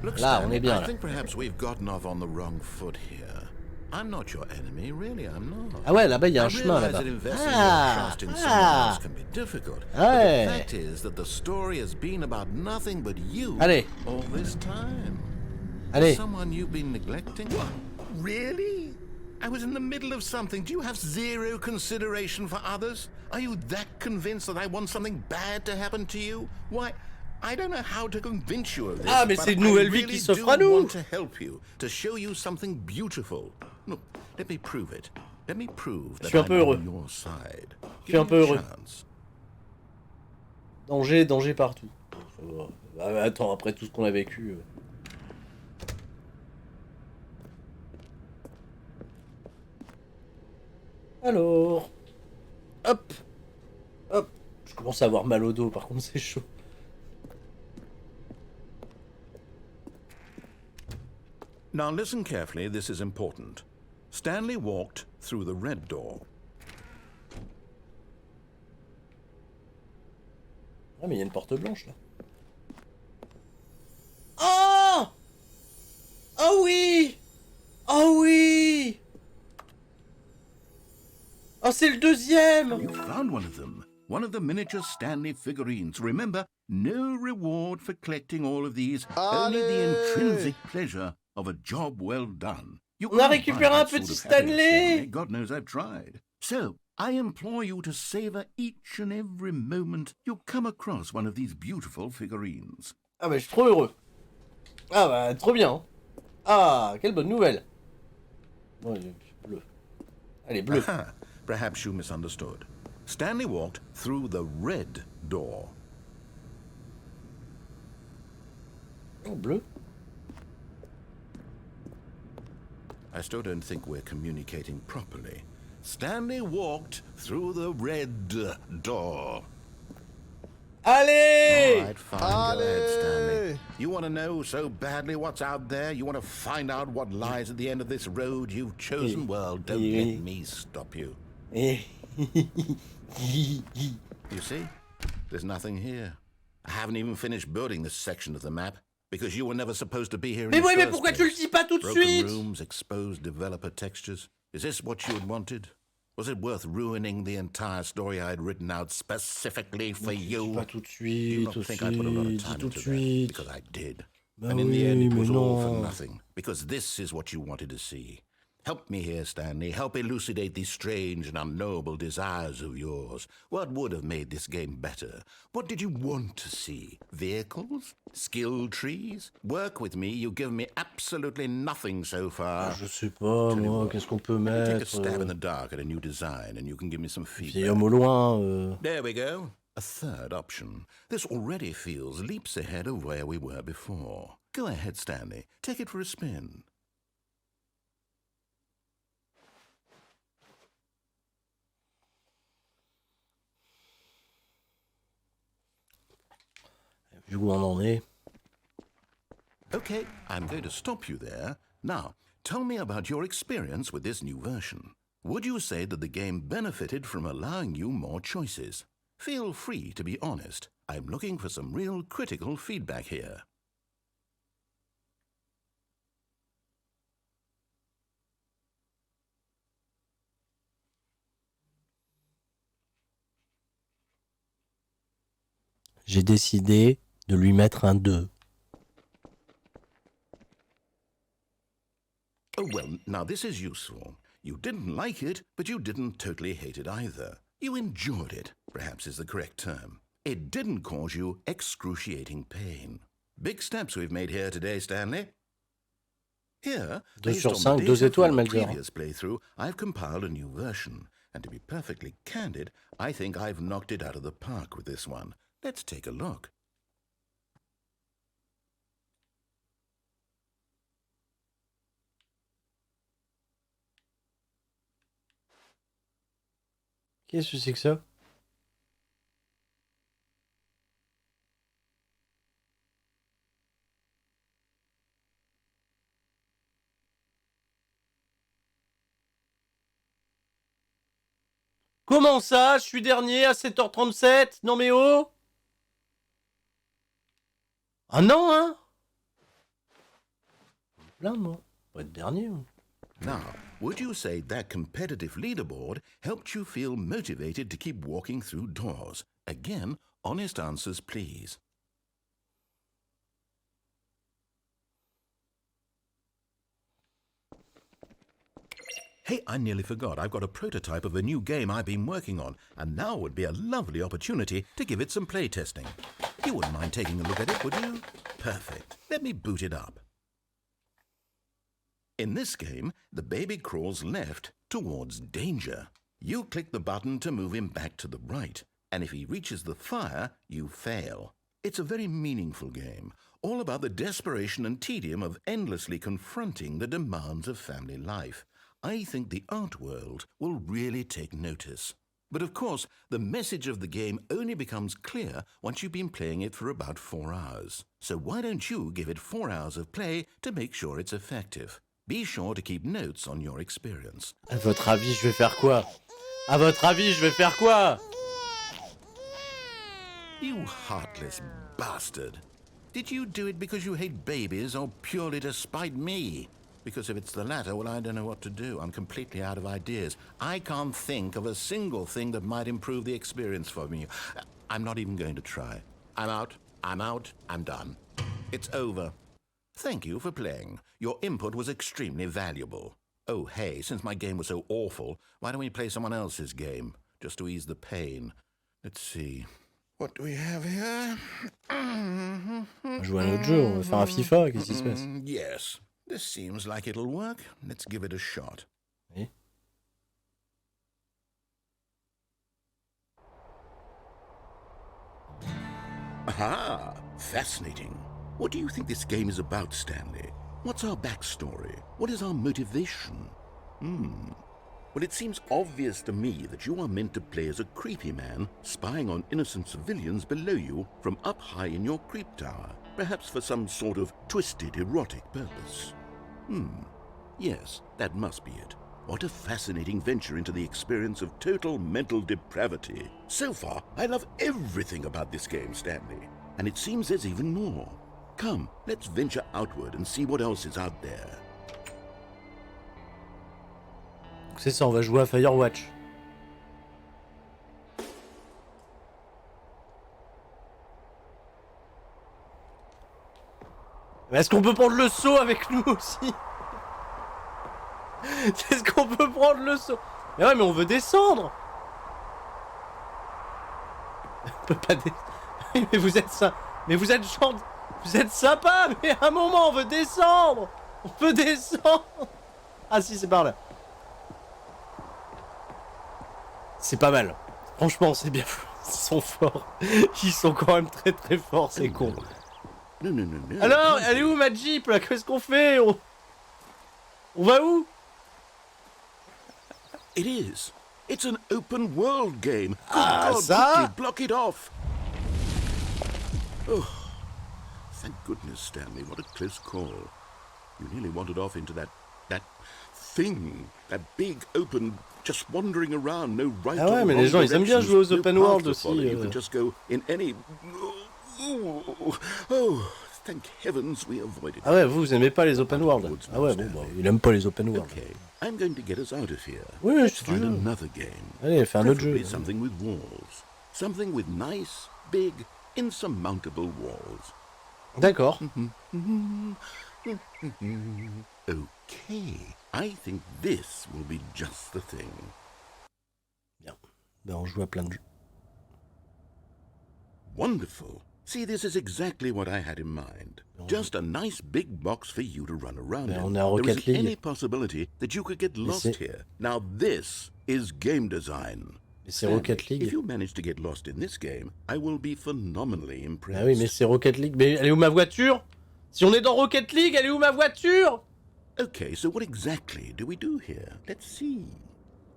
S9: Look,
S1: là, on
S9: Stanley,
S1: est bien
S9: I
S1: là.
S9: think perhaps we've gotten off on the wrong foot here. I'm not your enemy, really, I'm not.
S1: Ah ouais, là-bas, il y a un
S9: I
S1: chemin
S9: realize
S1: là-bas.
S9: that investing your
S1: Ah,
S9: trust in someone else
S1: ah.
S9: can be difficult.
S1: Ouais.
S9: But the fact is that the story has been about nothing but you
S1: Allez.
S9: all this time.
S1: Allez.
S9: Someone you've been neglecting? What? Really? I was in the middle of something. Do you have zero consideration for others? Are you that convinced that I want something bad to happen to you? Why, I don't know how to convince you of this.
S1: Ah, mais
S9: but
S1: c'est une
S9: I
S1: nouvelle vie
S9: really
S1: qui s'offre
S9: do
S1: à nous.
S9: want to help you, to show you something beautiful. Look, let me prove it. Let me prove that
S1: suis un
S9: I'm
S1: peu heureux.
S9: on your side.
S1: Je suis un
S9: Give
S1: peu
S9: me a
S1: heureux.
S9: chance.
S1: Danger, danger partout. Ça va. Bah, attends, après tout ce qu'on a vécu. Alors. Hop. Hop. Je commence à avoir mal au dos, par contre c'est chaud.
S9: Now listen carefully, this is important. Stanley walked through the red door.
S1: Ah mais il y a une porte blanche là. Oh! Oh oui! Oh oui! Oh c'est le deuxième!
S9: You found one of them. One of the miniature Stanley figurines. Remember, no reward for collecting all of these. Only the intrinsic pleasure of a job well done. You
S1: On a
S9: can't
S1: récupéré
S9: buy
S1: un
S9: that sort
S1: petit
S9: of happiness,
S1: Stanley.
S9: God knows I've tried. So, I implore you to savor each and every moment you come across one of these beautiful figurines.
S1: Ah bah je suis trop heureux. Ah bah trop bien. Ah, quelle bonne nouvelle. Bon, il est bleu. Allez, bleu.
S9: Aha, perhaps you misunderstood. Stanley walked through the red door.
S1: Oh, bleu.
S9: I still don't think we're communicating properly. Stanley walked through the red door.
S1: Allez!
S9: All right, fine. Go ahead, Stanley. You want to know so badly what's out there? You want to find out what lies at the end of this road you've chosen? Well, don't let me stop you. You see? There's nothing here. I haven't even finished building this section of the map because you were never supposed to be here in the
S1: Mais
S9: first
S1: pourquoi tu le
S9: place.
S1: dis pas tout de
S9: Broken
S1: suite?
S9: rooms, exposed developer textures. Is this what you had wanted? Was it worth ruining the entire story I had written out specifically for you?
S1: Pas tout de
S9: You
S1: suite,
S9: don't think I put a lot of time
S1: tout de
S9: into that?
S1: suite.
S9: Because I did.
S1: Bah
S9: And in the end, it
S1: oui,
S9: was
S1: mais
S9: all for
S1: non.
S9: nothing. Because this is what you wanted to see. Help me here, Stanley. Help elucidate these strange and unknowable desires of yours. What would have made this game better? What did you want to see? Vehicles? Skill trees? Work with me. You've given me absolutely nothing so far.
S1: Je sais pas, moi, qu'est-ce qu'on peut
S9: Take a
S1: mettre?
S9: stab in the dark at a new design and you can give me some
S1: Vieil
S9: feedback.
S1: homme au loin.
S9: There we go. A third option. This already feels leaps ahead of where we were before. Go ahead, Stanley. Take it for a spin.
S1: Vu où on en est.
S9: Okay, I'm going to stop you there. Now, tell me about your experience with this new version. Would you say that the game benefited from allowing you more choices? Feel free to be honest. I'm looking for some real critical feedback here.
S1: J'ai décidé de lui mettre un 2.
S9: Oh, well, now this is useful. You didn't like it, but you didn't totally hate it either. You enjoyed it, perhaps is the correct term. It didn't cause you excruciating pain. Big steps we've made here today, Stanley. Here,
S1: 2
S9: based
S1: sur
S9: on
S1: 5,
S9: the
S1: 2
S9: data
S1: étoiles,
S9: from the
S1: Melzer.
S9: previous playthrough, I've compiled a new version. And to be perfectly candid, I think I've knocked it out of the park with this one. Let's take a look.
S1: Qu'est-ce que c'est que ça? Comment ça? Je suis dernier à 7h37? Non mais oh! Ah non, hein? Plein, moi. Pas être dernier. Hein.
S9: Now, would you say that competitive leaderboard helped you feel motivated to keep walking through doors? Again, honest answers, please. Hey, I nearly forgot. I've got a prototype of a new game I've been working on, and now would be a lovely opportunity to give it some playtesting. You wouldn't mind taking a look at it, would you? Perfect. Let me boot it up. In this game, the baby crawls left towards danger. You click the button to move him back to the right, and if he reaches the fire, you fail. It's a very meaningful game, all about the desperation and tedium of endlessly confronting the demands of family life. I think the art world will really take notice. But of course, the message of the game only becomes clear once you've been playing it for about 4 hours. So why don't you give it 4 hours of play to make sure it's effective? Be sure to keep notes on your experience.
S1: À votre avis, je vais faire quoi? À votre avis, je vais faire quoi?
S9: You heartless bastard. Did you do it because you hate babies or purely to spite me? Because if it's the latter, well, I don't know what to do. I'm completely out of ideas. I can't think of a single thing that might improve the experience for me. I'm not even going to try. I'm out, I'm done. It's over. Thank you for playing. Your input was extremely valuable. Oh, hey, since my game was so awful, why don't we play someone else's game? Just to ease the pain. Let's see. What do we have here?
S1: On joue à un autre jeu, on va faire un FIFA, qu'est-ce qui se passe?
S9: Yes. This seems like it'll work. Let's give it a shot.
S1: Oui.
S9: Aha! Fascinating. What do you think this game is about, Stanley? What's our backstory? What is our motivation? Well, it seems obvious to me that you are meant to play as a creepy man spying on innocent civilians below you from up high in your creep tower, perhaps for some sort of twisted erotic purpose. Yes, that must be it. What a fascinating venture into the experience of total mental depravity. So far, I love everything about this game, Stanley. And it seems there's even more. Come, let's venture outward and see what else is out there.
S1: C'est ça, on va jouer à Firewatch. Mais est-ce qu'on peut prendre le saut avec nous aussi? Est-ce qu'on peut prendre le saut? Mais ouais, mais on veut descendre. On peut pas descendre. Mais vous êtes ça. Mais vous êtes gentil. Vous êtes sympa, mais à un moment on veut descendre. On peut descendre. Ah si, c'est par là. C'est pas mal. Franchement, c'est bien. Ils sont forts. Ils sont quand même très très forts, ces cons.
S9: Non.
S1: Alors, elle est où ma Jeep là? Qu'est-ce qu'on fait? On va où?
S9: It is. It's an open world game.
S1: Ah,
S9: God,
S1: ça?
S9: quickly, block it off. Oh, thank goodness, Stanley. What a close call. You nearly wandered off into that thing, that big open, just wandering around, no right
S1: Ah ouais,
S9: or
S1: mais
S9: wrong
S1: les gens ils aiment bien jouer aux
S9: no
S1: open
S9: path
S1: world
S9: to
S1: aussi.
S9: follow. You can just go in any. Oh, thank heavens we avoided.
S1: Ah ouais, vous aimez pas les open world? Ah ouais, bon, bah, il aime pas les open world.
S9: Okay, I'm going to get us out of here.
S1: Oui,
S9: Let's
S1: si tu
S9: find
S1: veux.
S9: another game.
S1: Allez, fais un autre jeu.
S9: Preferably something with walls. Something with nice, big, insurmountable walls.
S1: D'accord.
S9: Okay, I think this will be just the thing.
S1: Bien. Ben, on joue à plein de jeux.
S9: Wonderful. See, this is exactly what I had in mind. Just a nice big box for you to run around
S1: Ben,
S9: in.
S1: on est à
S9: There
S1: Rocket
S9: isn't any
S1: League.
S9: possibility that you could get lost here. Now this is game design.
S1: Mais c'est Rocket League.
S9: If you manage to get lost in this game, I will be phenomenally impressed.
S1: Ah oui, mais c'est Rocket League. Mais elle est où ma voiture? Si on est dans Rocket League, elle est où ma voiture?
S9: Okay, so what exactly do we do here? Let's see.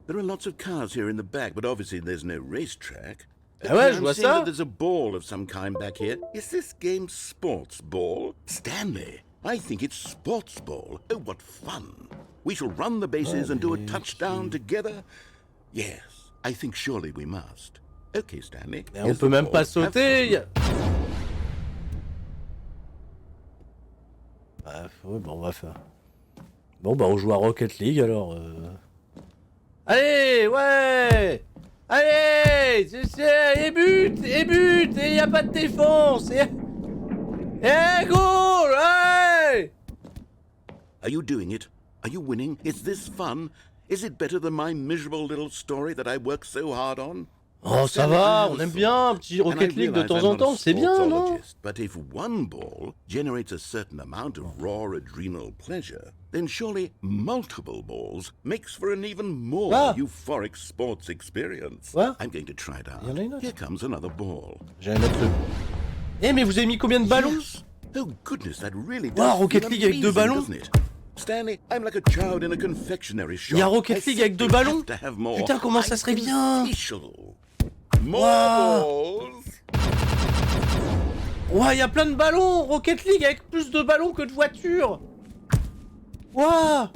S9: There are lots of cars here in the back, but obviously there's no racetrack.
S1: Ah ouais, je
S9: I'm
S1: vois
S9: seeing
S1: ça.
S9: that there's a ball of some kind back here. Is this game sports ball? Stanley, I think it's sports ball. Oh, what fun. We shall run the bases and do a touchdown together. Yes, I think surely we must. Okay, Stanley.
S1: Mais on peut même pas sauter. Bref, ouais, bon, on va faire. Bon, bah, on joue à Rocket League alors. Allez, ouais! Allez! Et but! Et y a pas de défense! Et goal! Ouais!
S9: Are you doing it? Are you winning? Is this fun? Is it better than my miserable little story that I worked so hard on?
S1: Oh, ça va, on aime bien un petit Rocket League de temps en temps, c'est bien, non?
S9: But if one ball generates a certain amount of raw adrenal pleasure, then surely multiple balls makes for an even more euphoric sports experience. I'm going to try it out. Here comes another ball.
S1: J'allais mettre le... Eh, mais vous avez mis combien de ballons?
S9: Yes. Oh goodness, that really does
S1: Rocket League avec 2 ballons?
S9: Stanley, I'm like a child in a confectionery shop.
S1: Il y a Rocket League avec 2 ballons? Putain, comment ça serait bien? Ouais, il y a plein de ballons. Rocket League avec plus de ballons que de voitures. Waouh.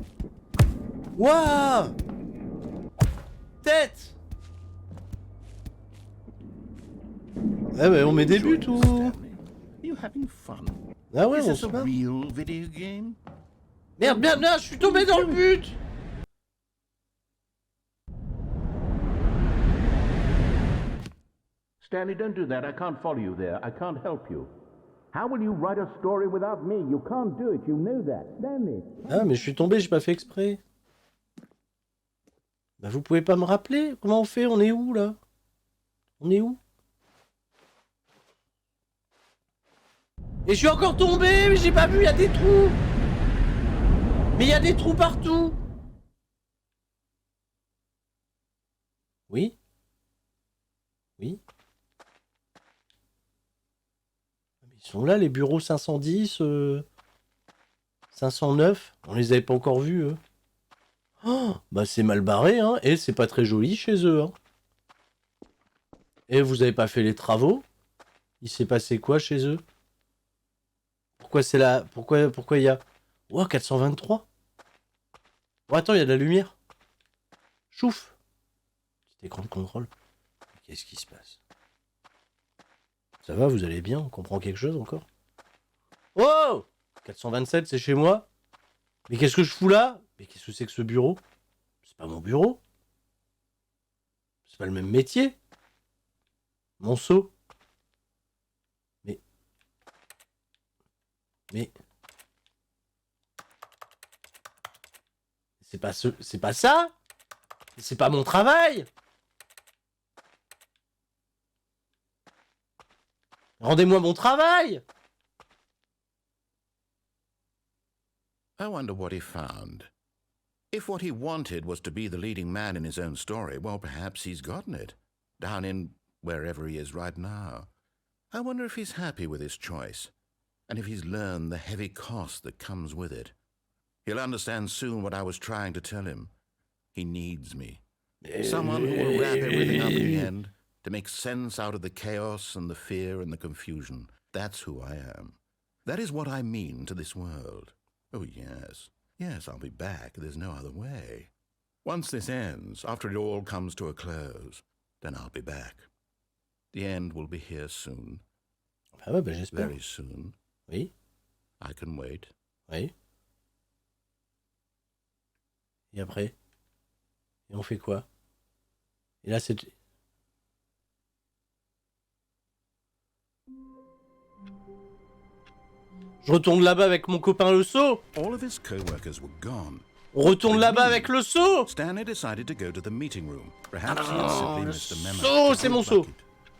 S1: Waouh. Tête. Ah ouais, on met des buts ou... Ah ouais, on se bat. Merde, merde, je suis tombé dans le but.
S9: Stanley, don't do that. I can't follow you there. I can't help you. How will you write a story without me? You can't do it. You know that. Stanley.
S1: Ah, mais je suis tombé, j'ai pas fait exprès. Bah, vous pouvez pas me rappeler? Comment on fait? On est où, là? On est où? Et je suis encore tombé, mais j'ai pas vu, il y a des trous. Mais il y a des trous partout. Oui? Oui? Ils sont là, les bureaux 510, 509. On les avait pas encore vus, eux. Oh, bah c'est mal barré, hein. Et c'est pas très joli chez eux, hein. Et vous avez pas fait les travaux? Il s'est passé quoi chez eux? Pourquoi c'est là? Pourquoi il y a... Oh, 423. Oh, attends, il y a de la lumière. Chouf. Petit écran de contrôle. Qu'est-ce qui se passe? Ça va, vous allez bien? On comprend quelque chose encore? Oh! 427, c'est chez moi? Mais qu'est-ce que je fous là? Mais qu'est-ce que c'est que ce bureau? C'est pas mon bureau. C'est pas le même métier. Monceau. Mais... C'est pas ça? C'est pas mon travail. Rendez-moi mon travail.
S9: I wonder what he found. If what he wanted was to be the leading man in his own story, well, perhaps he's gotten it. Down in wherever he is right now. I wonder if he's happy with his choice. And if he's learned the heavy cost that comes with it. He'll understand soon what I was trying to tell him. He needs me. Someone who will wrap everything up in the end, to make sense out of the chaos and the fear and the confusion. That's who I am. That is what I mean to this world. Oh, yes. Yes, I'll be back. There's no other way. Once this ends, after it all comes to a close, then I'll be back. The end will be here soon.
S1: Ah ouais, bah j'espère.
S9: Very soon.
S1: Oui.
S9: I can wait.
S1: Oui. Et après? Et on fait quoi? Et là, c'est... Je retourne là-bas avec mon copain le seau.
S9: All of his co-workers were gone.
S1: On retourne là-bas avec le seau.
S9: Stanley decided to go to the meeting room. Perhaps he had simply missed a memo.
S1: Seau, c'est mon seau.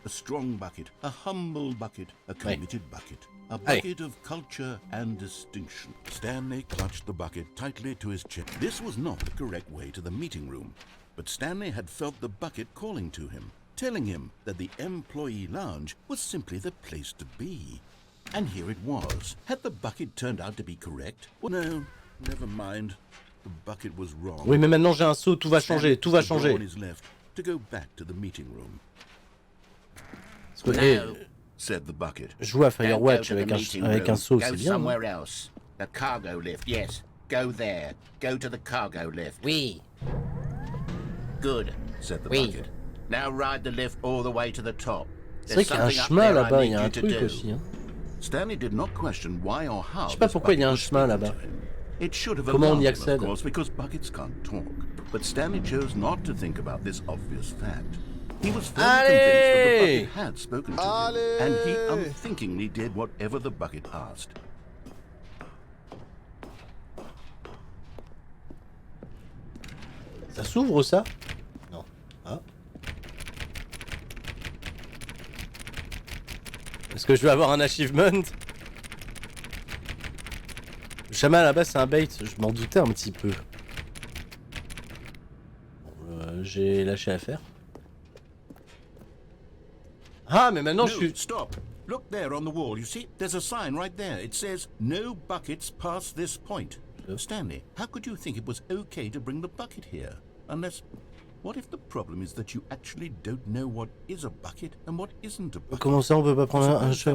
S9: A strong bucket, a humble bucket, a committed bucket, a bucket of culture and distinction. Stanley clutched the bucket tightly to his chest. This was not the correct way to the meeting room, but Stanley had felt the bucket calling to him, telling him that the employee lounge was simply the place to be. And here it was. Had the bucket turned out to be correct? Well, no, never mind. The bucket was wrong.
S1: Oui, mais maintenant j'ai un seau, tout va changer, tout va changer.
S9: On his left to go back to the meeting room.
S1: Parce que,
S9: said the bucket.
S1: Jouer à Firewatch avec un seau, c'est bien.
S8: Somewhere else. The cargo lift, yes. Go there. Go to the cargo lift.
S7: Oui.
S8: Good,
S9: said the
S7: Oui.
S9: bucket.
S8: Now ride the lift all the way to the top.
S1: C'est vrai qu'il y a un chemin là-bas, il y a un truc aussi. Hein.
S9: Stanley did not question why or how.
S1: Je sais pas pourquoi il y a un chemin là-bas. Comment on y accède?
S9: Of course, because buckets can't talk. But Stanley chose not to think about this obvious fact. He was firmly convinced that the bucket had spoken to him, and he unthinkingly did whatever the bucket asked.
S1: Ça s'ouvre ça? Non. Ah. Est-ce que je vais avoir un achievement? Le chaman là-bas c'est un bait, je m'en doutais un petit peu. Bon, j'ai lâché l'affaire. Ah mais maintenant je suis...
S9: Stop! Look there on the wall, you see? There's a sign right there. It says, no buckets past this point. Stanley, how could you think it was okay to bring the bucket here? Unless... What if the problem is that you actually don't know what is a bucket and what isn't a bucket?
S1: Comment ça on peut pas prendre un seau?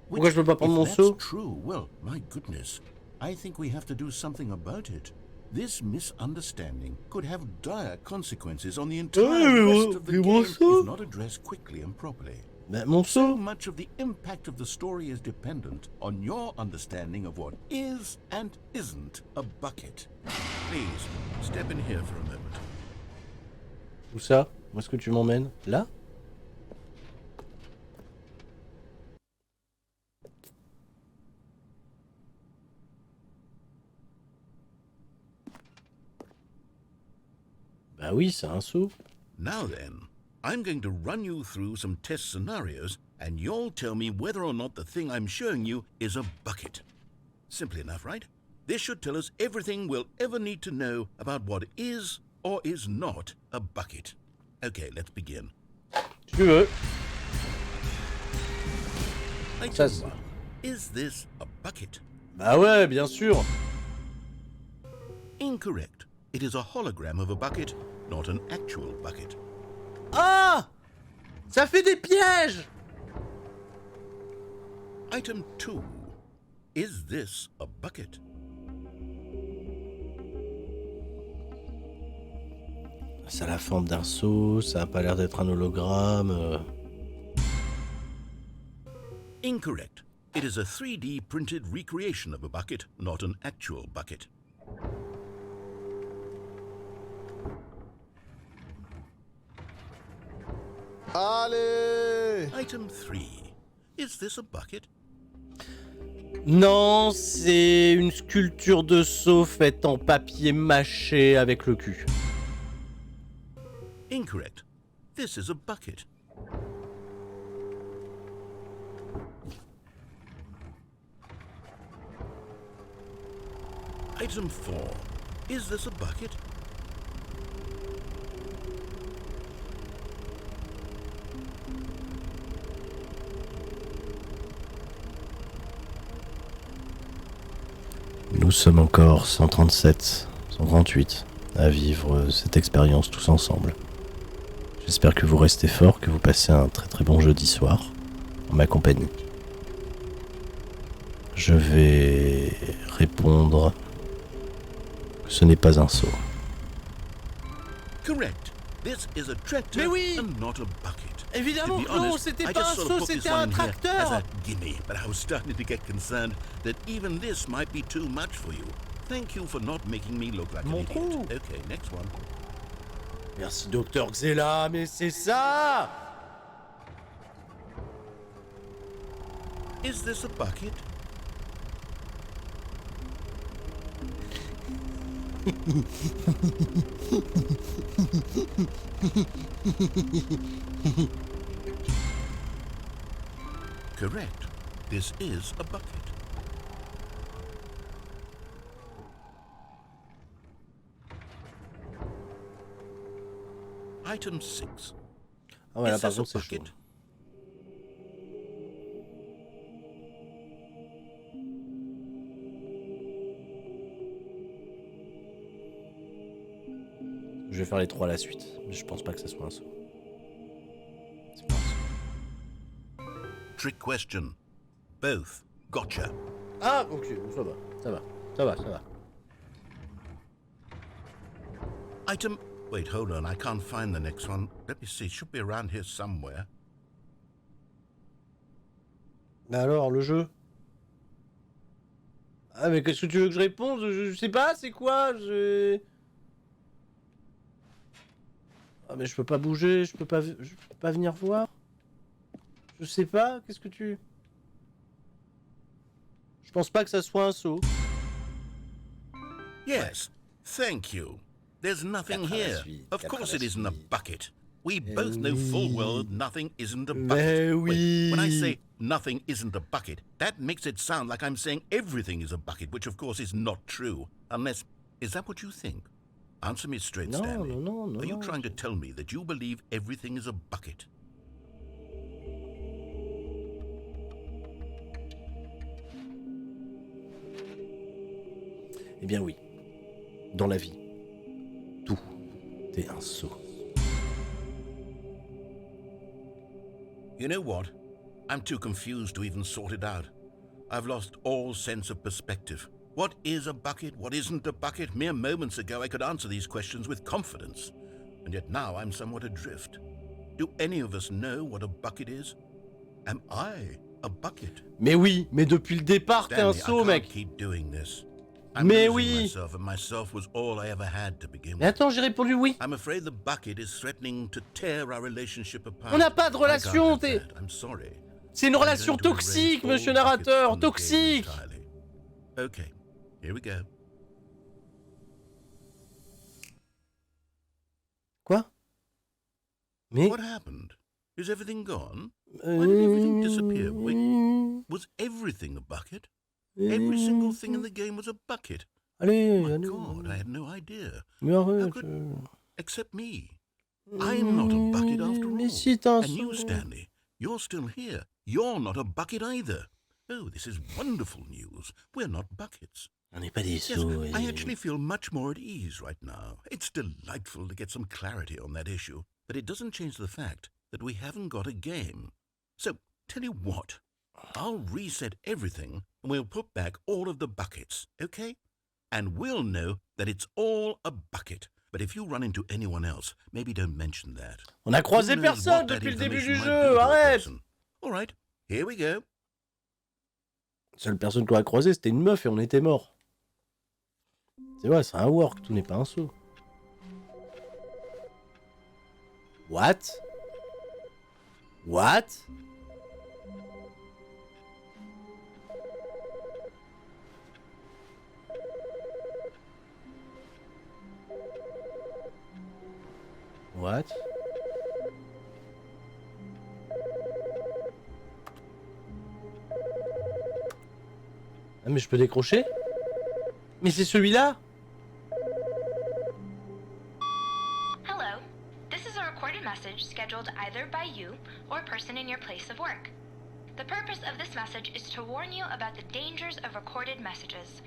S1: Pourquoi je peux pas prendre mon seau?
S9: True, well, my goodness. I think we have to do something about it. This misunderstanding could have dire consequences on the entire rest of the game if not addressed quickly and properly.
S1: Mais mon seau?
S9: So much of the impact of the story is dependent on your understanding of what is and isn't a bucket. Please, step in here for a moment.
S1: Où ça? Où est-ce que tu m'emmènes? Là? Bah oui, c'est un seau.
S9: Now then, I'm going to run you through some test scenarios, and you'll tell me whether or not the thing I'm showing you is a bucket. Simple enough, right? This should tell us everything we'll ever need to know about what is or is not a bucket. Okay, let's begin.
S1: Si tu veux.
S9: Is this a bucket?
S1: Bah ouais, bien sûr.
S9: Incorrect. It is a hologram of a bucket, not an actual bucket.
S1: Ah! Ça fait des pièges!
S9: Item 2. Is this a bucket?
S1: Ça a la forme d'un seau, ça a pas l'air d'être un hologramme.
S9: Incorrect. It is a 3D printed recreation of a bucket, not an actual bucket.
S3: Allez!
S9: Item 3. Is this a bucket?
S1: Non, c'est une sculpture de seau faite en papier mâché avec le cul.
S9: Incorrect. This is a bucket. Item 4. Is this a bucket?
S1: Nous sommes encore 137, 138 à vivre cette expérience tous ensemble. J'espère que vous restez forts, que vous passez un très très bon jeudi soir en ma compagnie. Je vais répondre que ce n'est pas un seau.
S9: Correct. This is a tractor
S1: Mais oui!
S9: and not a bucket.
S1: Évidemment
S9: To be
S1: que non,
S9: honest,
S1: c'était
S9: I
S1: pas
S9: just
S1: un
S9: sort of
S1: seau,
S9: put this
S1: c'était
S9: one
S1: un
S9: in here as
S1: tracteur!
S9: a gimme, but I was starting to get concerned that even this might be too much for you. Thank you for not making me look like an
S1: Mon
S9: idiot.
S1: trou.
S9: Okay, next one.
S1: Merci Docteur Xela, mais c'est ça!
S9: Is this a bucket? Correct. This is a bucket. Item 6.
S1: Ah ouais, là
S9: Is
S1: par
S9: this a
S1: contre c'est chaud.
S9: bucket?
S1: Je vais faire les trois à la suite, mais je pense pas que ça soit un seau. C'est pas un seau.
S9: Trick question. Both. Gotcha.
S1: Ah ok, ça va, ça va, ça va, ça va.
S9: Item... Wait, hold on. I can't find the next one. Let me see. It should be around here somewhere.
S1: Mais alors, le jeu? Ah mais qu'est-ce que tu veux que je réponde? Je sais pas, c'est quoi? Ah mais je peux pas bouger, je peux pas venir voir. Je sais pas, qu'est-ce que tu... Je pense pas que ça soit un seau.
S9: Yes. Thank you. There's nothing here. Of course it isn't a bucket. We both know full well that nothing isn't a bucket.
S1: oui.
S9: Wait, when I say nothing isn't a bucket, that makes it sound like I'm saying everything is a bucket, which of course is not true. Unless... Is that what you think? Answer me straight, Stanley.
S1: No.
S9: Are you trying to tell me that you believe everything is a bucket?
S1: Eh bien oui. Dans la vie, tout est un seau.
S9: You know what? I'm too confused to even sort it out. I've lost all sense of perspective. What is a bucket? What isn't a bucket? Mere moments ago I could answer these questions with confidence. And yet now I'm somewhat adrift. Do any of us know what a bucket is? Am I a bucket?
S1: Mais oui, mais depuis le départ, t'es un seau, mec.
S9: Keep doing this. I'm
S1: Mais
S9: losing
S1: oui.
S9: myself, and myself was all I ever had to begin
S1: Mais
S9: with.
S1: attends, j'ai répondu oui.
S9: I'm afraid the bucket is threatening to tear our relationship apart.
S1: On n'a pas de relation, t'es...
S9: I'm sorry.
S1: C'est une relation toxique, monsieur narrateur, toxique.
S9: Okay, here we go.
S1: Quoi? Mais...
S9: What happened? Is everything gone? Why did everything disappear? Wait, was everything a bucket? Every single thing in the game was a bucket.
S1: Allez,
S9: My
S1: allez.
S9: God, I had no idea.
S1: Mais
S9: How
S1: arrête.
S9: could... Except me. I'm not a bucket after all.
S1: Mais si t'es un
S9: And you,
S1: seau.
S9: Stanley, you're still here. You're not a bucket either. Oh, this is wonderful news. We're not buckets.
S1: On n'est pas des
S9: Yes,
S1: sots.
S9: I actually feel much more at ease right now. It's delightful to get some clarity on that issue, but it doesn't change the fact that we haven't got a game. So, tell you what, I'll reset everything and we'll put back all of the buckets, okay? And we'll know that it's all a bucket. But if you run into anyone else, maybe don't mention that.
S1: On a croisé
S9: Who knows
S1: personne
S9: what that
S1: depuis le début du
S9: information might
S1: jeu,
S9: do to a
S1: arrête!
S9: person. All right, here we go.
S1: La seule personne qu'on a croisée, c'était une meuf et on était mort. C'est vrai, c'est un work, tout n'est pas un saut. What? What? What? Ah mais je peux décrocher? Mais c'est celui-là?
S10: Hello. This is a recorded message scheduled either by you or a person in your place of work. The purpose of this message is to warn you about the dangers of recorded messages.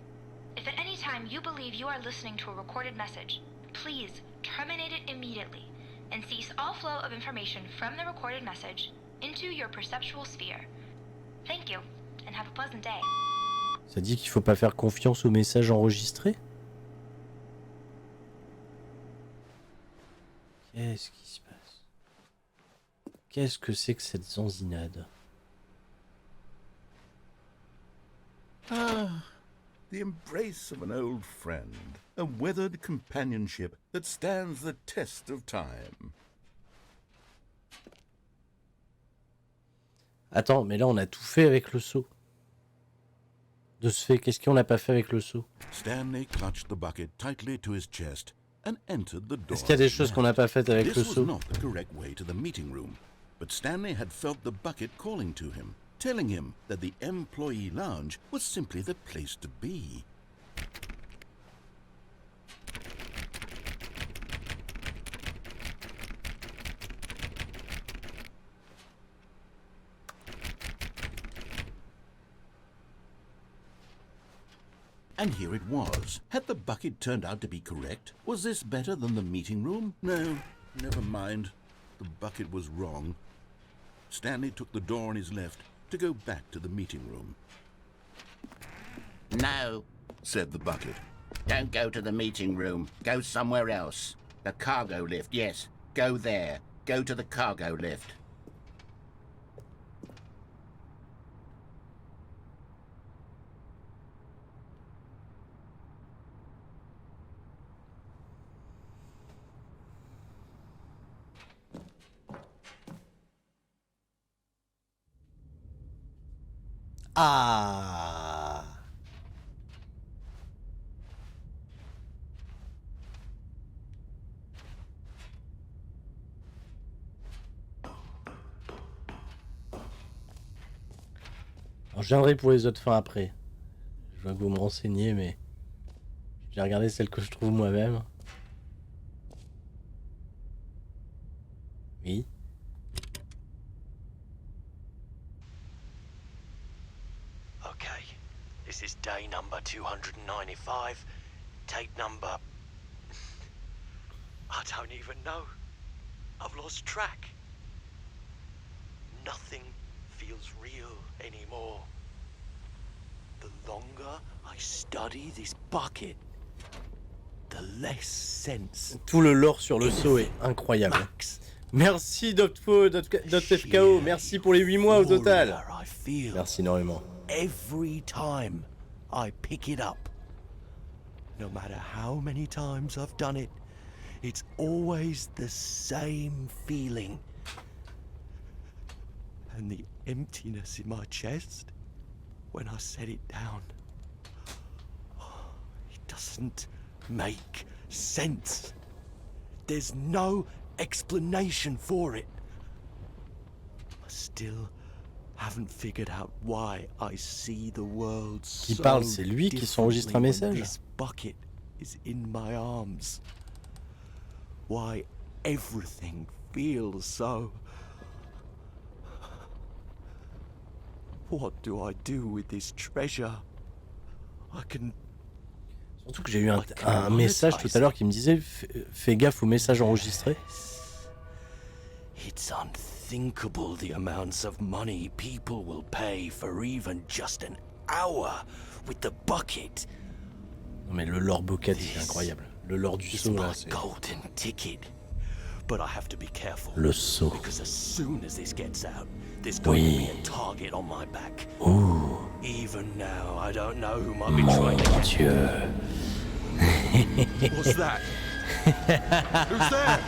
S10: If at any time you believe you are listening to a recorded message, please terminate it immediately and cease all flow of information from the recorded message into your perceptual sphere. Thank you, and have a pleasant day.
S1: Ça dit qu'il faut pas faire confiance aux messages enregistrés? Qu'est-ce qui se passe? Qu'est-ce que c'est que cette zanzinade?
S9: Ah, the embrace of an old friend, a weathered companionship that stands the test of time.
S1: Attends, mais là on a tout fait avec le seau. De ce fait, qu'est-ce qu'on n'a pas fait avec le seau?
S9: Stanley clutched the bucket tightly to his chest and entered the door.
S1: Est-ce qu'il y a des choses qu'on n'a pas faites avec le
S9: This was
S1: seau?
S9: not the correct way to the meeting room, but Stanley had felt the bucket calling to him, telling him that the employee lounge was simply the place to be. And here it was. Had the bucket turned out to be correct? Was this better than the meeting room? No, never mind. The bucket was wrong. Stanley took the door on his left to go back to the meeting room.
S8: No,
S9: Said the bucket.
S8: don't go to the meeting room. Go somewhere else. The cargo lift, yes. Go there. Go to the cargo lift.
S1: Ah! Alors, je viendrai pour les autres fins après. Je vois que vous me renseignez, mais j'ai regardé celle que je trouve moi-même. Oui.
S11: Okay, this is day number 295, tape number... I don't even know. I've lost track. Nothing feels real anymore. The longer I study this bucket, the less sense.
S1: Tout le lore sur le seau est incroyable. Merci .fko, merci pour les 8 mois au total. Merci énormément.
S11: Every time I pick it up, no matter how many times I've done it, it's always the same feeling. And the emptiness in my chest when I set it down. It doesn't make sense. There's no explanation for it. I still haven't figured out why I see the world
S1: Qui parle, c'est lui qui s'enregistre un message.
S11: This bucket is in my arms. Why everything feels so. What do I do with this treasure? I can
S1: Surtout que j'ai eu un message tout à l'heure qui me disait fais gaffe aux messages enregistrés.
S11: It's unthinkable the amounts of money people will pay for even just an hour with the bucket.
S1: Non mais le lore Bocad c'est incroyable. Le lore du seau là c'est...
S11: golden ticket. But I have to be careful.
S1: Le seau.
S11: Because as soon as this gets out, there's going to be a target on my back.
S1: Ouh.
S11: Even now, I don't know who might be trying to get
S1: Dieu.
S11: What's that? Who's there?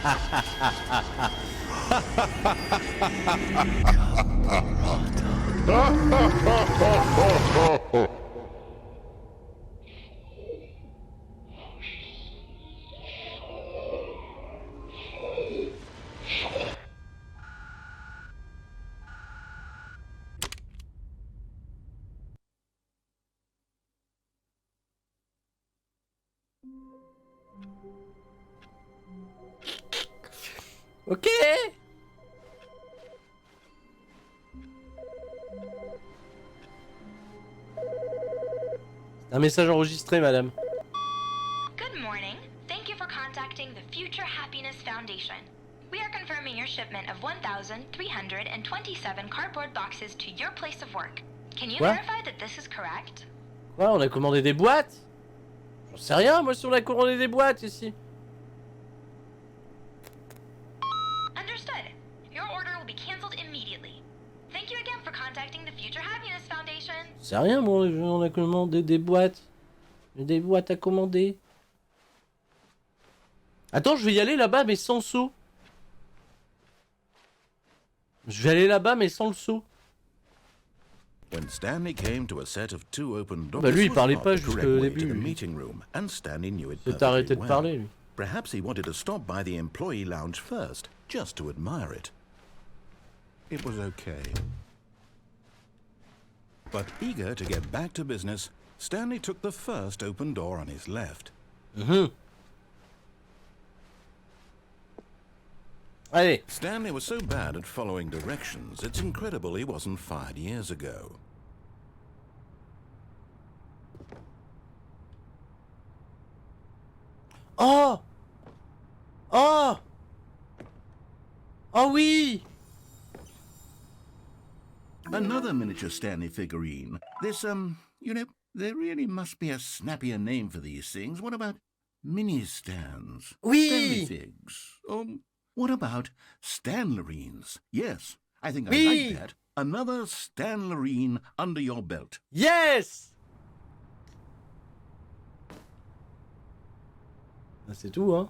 S1: Ok. Un message enregistré, madame.
S10: Good morning. Thank you for contacting the Future Happiness Foundation. We are confirming your shipment of 1,327 cardboard boxes to your place of work. Can you verify that this is correct?
S1: Quoi, on a commandé des boîtes? J'en sais rien, moi, si on a commandé des boîtes ici.
S10: Understood. Your order will be cancelled immediately. Thank you again for contacting the Future Happiness Foundation.
S1: C'est rien, moi, on a commandé des boîtes. Des boîtes à commander. Attends, je vais y aller là-bas, mais sans seau. Je vais aller là-bas, mais sans le seau.
S2: When Stanley came to a set of 2 open doors,
S1: Bah lui, il parlait pas jusqu'au début.
S2: C'est
S1: arrêté de parler, lui.
S2: Perhaps he wanted to stop by the employee lounge first, just to admire it. It was okay. But eager to get back to business, Stanley took the first open door on his left.
S1: Allez.
S2: Stanley was so bad at following directions, it's incredible he wasn't fired years ago.
S1: Oh! Oh! Oh oui!
S9: Another miniature Stanley figurine. This, you know, there really must be a snappier name for these things. What about mini-stands?
S1: Oui!
S9: Stanley figs. What about Stanlerines? Yes, I think I
S1: Oui!
S9: like that. Another Stanlerine under your belt.
S1: Yes! C'est tout, hein.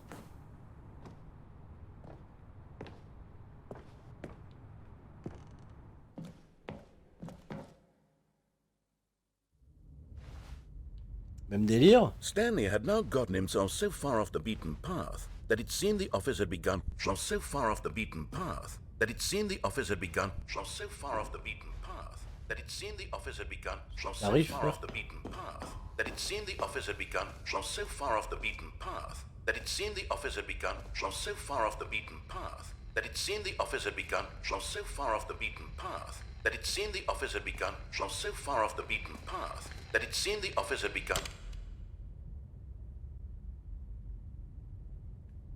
S1: Même délire.
S2: Stanley had now gotten himself so far off the beaten path that it seemed the office had begun so far off the beaten path that it seemed the office had begun so far off the beaten path that it seemed the office had begun so far off the beaten path that it seemed the office had begun so far off the beaten path that it seemed the office had begun so far off the beaten path that it seemed the office had begun so far off the beaten path that it seemed the office had begun so far off the beaten path that it seemed the office had begun.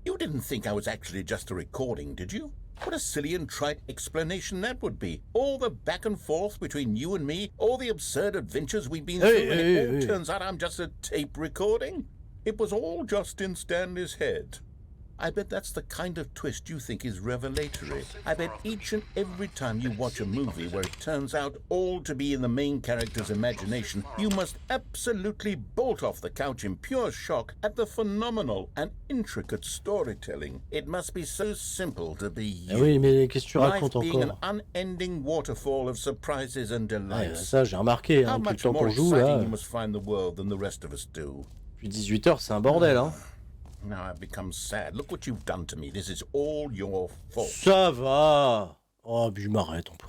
S8: You didn't think I was actually just a recording, did you? What a silly and trite explanation that would be. All the back and forth between you and me, all the absurd adventures we've been through, and it all turns out I'm just a tape recording? It was all just in Stanley's head. I bet that's the kind of twist you think is revelatory. I bet each and every time you watch a movie where it turns out all to be in the main character's imagination, you must absolutely bolt off the couch in pure shock at the phenomenal and intricate storytelling. It must be so simple to be you.
S1: Oui, mais qu'est-ce que tu racontes
S8: Life being
S1: encore?
S8: an unending waterfall of surprises and delights.
S1: Ça, j'ai remarqué, hein, depuis le temps qu'on joue, là.
S8: You must find the world than the rest of us do.
S1: Depuis 18h, c'est un bordel, hein.
S8: Now I've become sad. Look what you've done to me. This is all your fault.
S1: Ça va. Oh, puis je m'arrête, on peut.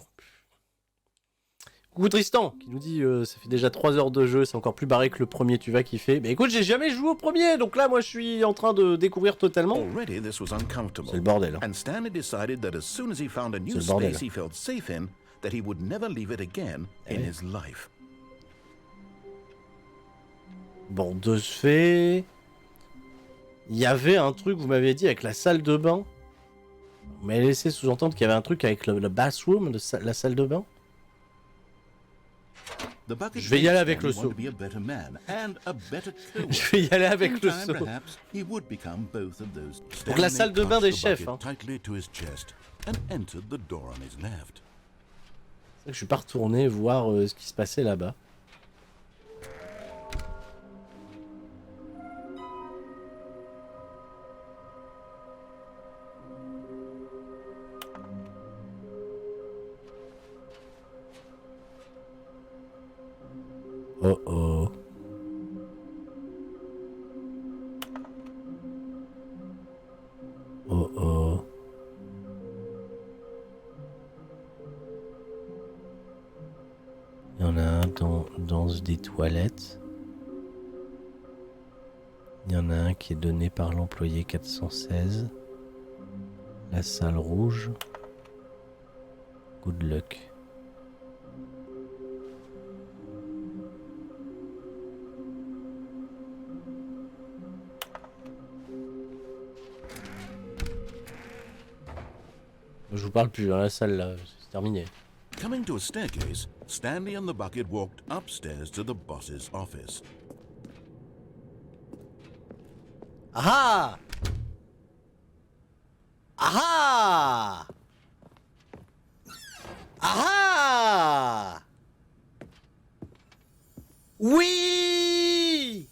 S1: Coucou Tristan, qui nous dit ça fait déjà 3 heures de jeu, c'est encore plus barré que le premier, tu vas kiffer. Mais écoute, j'ai jamais joué au premier, donc là, moi, je suis en train de découvrir totalement. C'est le bordel. Hein.
S2: And Stanley decided that as soon as he found a new space he felt safe in, that he would never leave it again in his life.
S1: Bon, de ce fait... Il y avait un truc, vous m'avez dit, avec la salle de bain. Vous m'avez laissé sous-entendre qu'il y avait un truc avec le bathroom, la salle de bain. Je vais y aller avec le seau. Je vais y aller avec le seau. Donc la salle de bain des chefs. Hein. C'est vrai que je suis pas retourné voir ce qui se passait là-bas. Oh oh. Oh oh. Il y en a un dans des toilettes. Il y en a un qui est donné par l'employé 416. La salle rouge. Good luck. Je vous parle plus dans la salle là, c'est terminé.
S2: Coming to a staircase, Stanley and the bucket walked upstairs to the boss's office.
S1: Aha! Aha! Aha! Oui!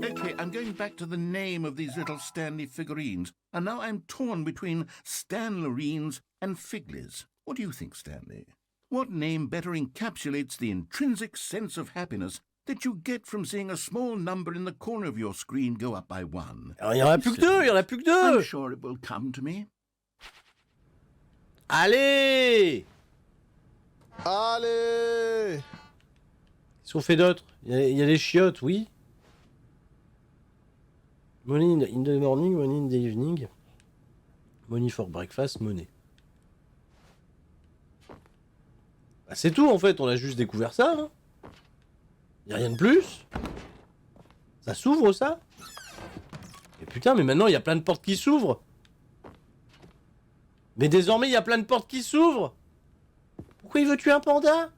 S9: Okay, I'm going back to the name of these little Stanley figurines, and now I'm torn between Stanlerines and Figlies. What do you think, Stanley? What name better encapsulates the intrinsic sense of happiness that you get from seeing a small number in the corner of your screen go up by 1?
S1: Alors, il y en a plus que deux, il y en a plus que deux.
S9: I'm sure it will come to me.
S1: Allez!
S3: Allez!
S1: Qu'est-ce qu'on fait d'autre? Il y a des chiottes, oui. Money in the morning, money in the evening. Money for breakfast, money. Bah, c'est tout en fait, on a juste découvert ça. Hein. Y a rien de plus. Ça s'ouvre ça? Et putain, mais maintenant il y a plein de portes qui s'ouvrent. Mais désormais il y a plein de portes qui s'ouvrent. Pourquoi il veut tuer un panda?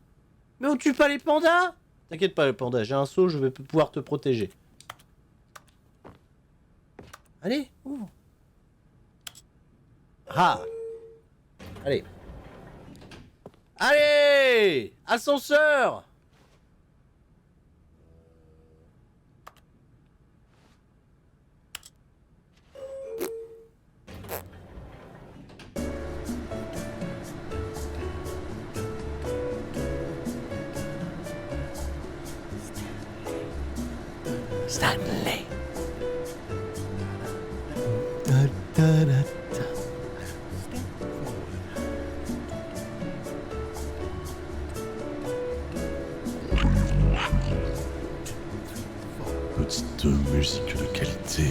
S1: Mais on tue pas les pandas? T'inquiète pas, le panda, j'ai un seau, je vais pouvoir te protéger. Allez, ouvre. Ah. Allez. Allez! Ascenseur! Stanley.
S5: Petite musique de qualité.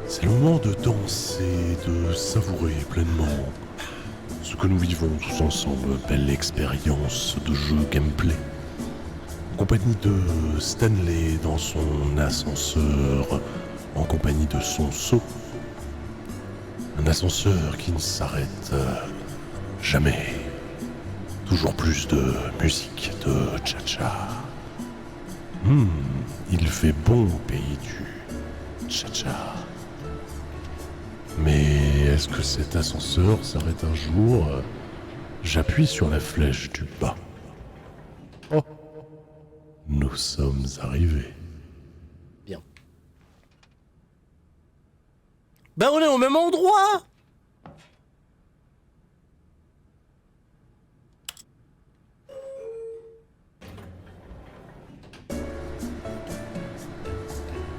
S5: C'est le moment de danser, de savourer pleinement ce que nous vivons tous ensemble. Belle expérience de jeu gameplay. En compagnie de Stanley dans son ascenseur, en compagnie de son seau. Un ascenseur qui ne s'arrête jamais. Toujours plus de musique, de cha-cha. Il fait bon au pays du cha-cha. Mais est-ce que cet ascenseur s'arrête un jour? J'appuie sur la flèche du bas. Oh, nous sommes arrivés.
S1: Bien. Ben on est au même endroit.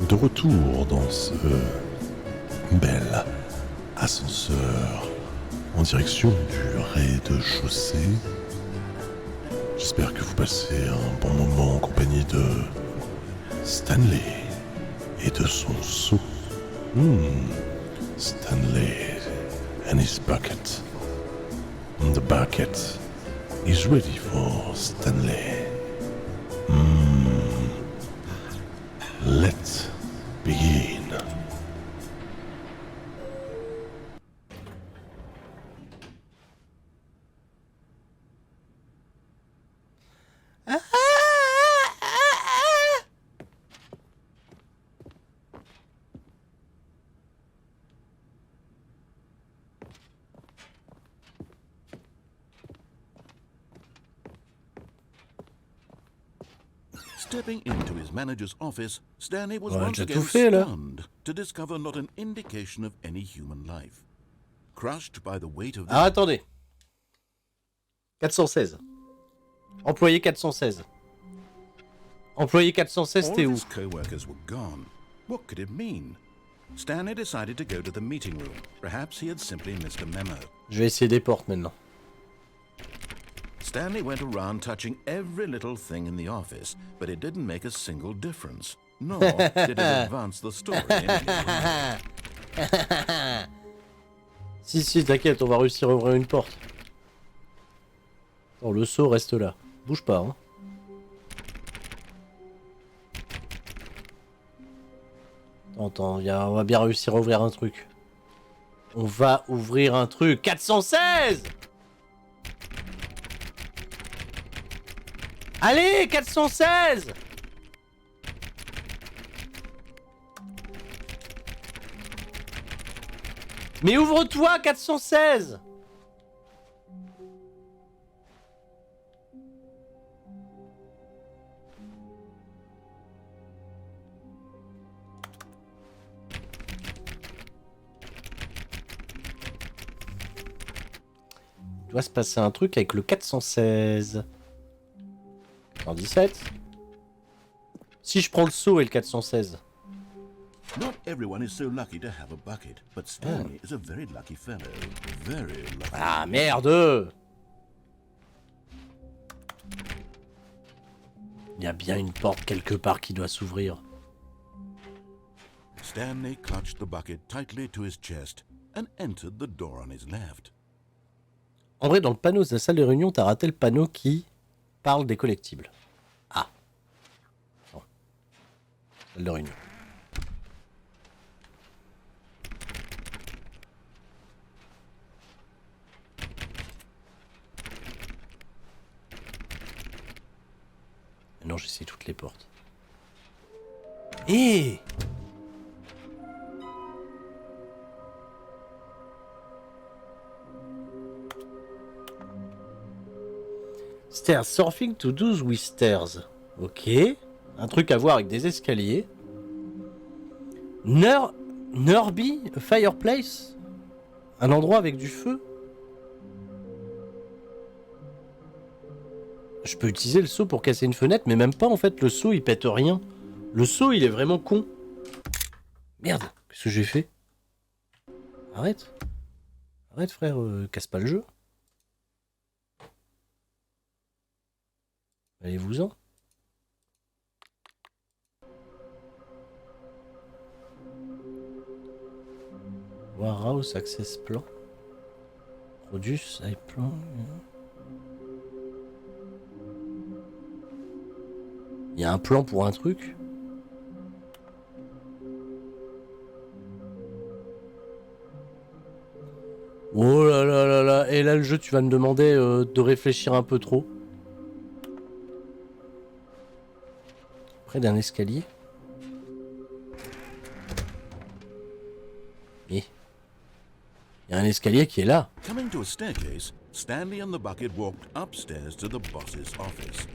S5: De retour dans ce bel ascenseur en direction du rez-de-chaussée. J'espère que vous passez un bon moment en compagnie de Stanley et de son seau. Stanley and his bucket. The bucket is ready for Stanley. begin.
S2: Stepping into his manager's office, Stanley was
S1: Ouais,
S2: once
S1: j'ai
S2: again
S1: tout fait, là.
S2: stunned to discover not an indication of any human life. Crushed by the weight of
S1: Ah, attendez. 416. Employé 416. Employé 416,
S2: all
S1: t'es
S2: of
S1: où?
S2: his co-workers were gone. What could it mean? Stanley decided to go to the meeting room. Perhaps he had simply missed a memo.
S1: Je vais essayer des portes maintenant.
S2: Stanley went around touching every little thing in the office, but it didn't make a single difference. Nor did it advance the story in any way.
S1: Si, t'inquiète, on va réussir à ouvrir une porte. Attends, le seau reste là. Bouge pas, hein. Attends, on va bien réussir à ouvrir un truc. On va ouvrir un truc. 416! Allez, 416! Mais ouvre-toi, 416! Il doit se passer un truc avec le 416. 117. Si je prends le seau et le 416.
S9: Not everyone is so lucky to have a bucket, but Stanley is a very lucky fellow. Very lucky.
S1: Ah merde! Il y a bien une porte quelque part qui doit s'ouvrir.
S2: Stanley clutched the bucket tightly to his chest and entered the door on his left.
S1: En vrai, dans le panneau de la salle de réunion, t'as raté le panneau qui parle des collectibles. Ah. Bon. Salle de réunion. Non, j'essaie toutes les portes. Hé! Stairs, surfing to do with stairs. Ok. Un truc à voir avec des escaliers. Nerby, a fireplace. Un endroit avec du feu. Je peux utiliser le seau pour casser une fenêtre, mais même pas en fait. Le seau il pète rien. Le seau il est vraiment con. Merde, qu'est-ce que j'ai fait? Arrête. Arrête frère, casse pas le jeu. Allez-vous-en. Warehouse access plan. Produce I plan. Il y a un plan pour un truc. Oh là là là là. Et là le jeu tu vas me demander de réfléchir un peu trop. Près d'un escalier. Et il y a un escalier qui est là.
S2: Coming to a staircase, Stanley and the bucket walked upstairs to the boss's office.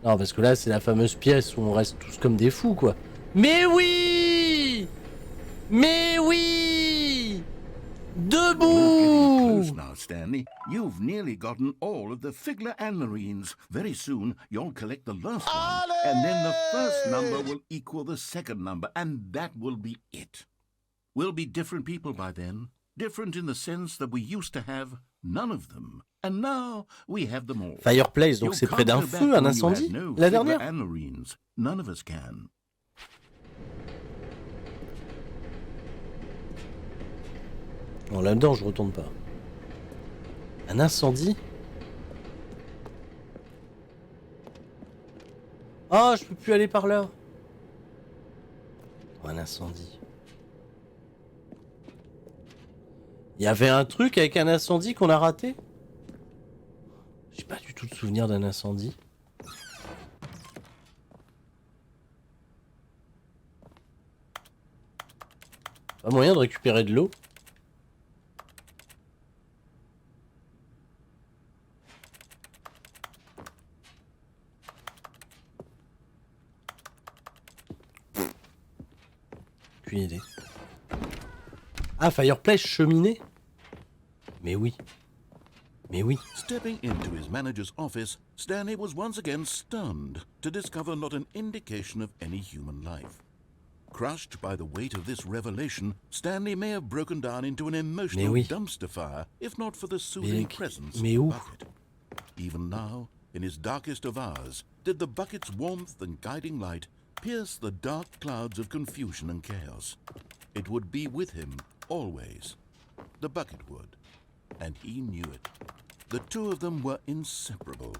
S1: Non, parce que là, c'est la fameuse pièce où on reste tous comme des fous, quoi. Mais oui! Mais oui! Debout!
S9: Close now, Stanley. You've nearly gotten all of the Figler and Marines. Very soon, you'll collect the last one, and then the first number will equal the second number, and that will be it. We'll be different people by then. Different in the sense that we used to have none of them. And now we have them all.
S1: Fireplace, donc c'est près d'un feu, un incendie? La dernière?
S9: None of us can.
S1: Non, là-dedans, je retourne pas. Un incendie? Oh, je peux plus aller par là. Un incendie. Il y avait un truc avec un incendie qu'on a raté? J'ai pas du tout de souvenir d'un incendie. Pas moyen de récupérer de l'eau? Aucune idée. Ah, fireplace cheminée? Mais oui. Mais oui.
S2: Stepping into his manager's office, Stanley was once again stunned to discover not an indication of any human life. Crushed by the weight of this revelation, Stanley may have broken down into an emotional dumpster fire, if not for the soothing presence of the bucket. Even now, in his darkest of hours, did the bucket's warmth and guiding light pierce the dark clouds of confusion and chaos. It would be with him, always. The bucket would. And he knew it. The two of them were inseparable.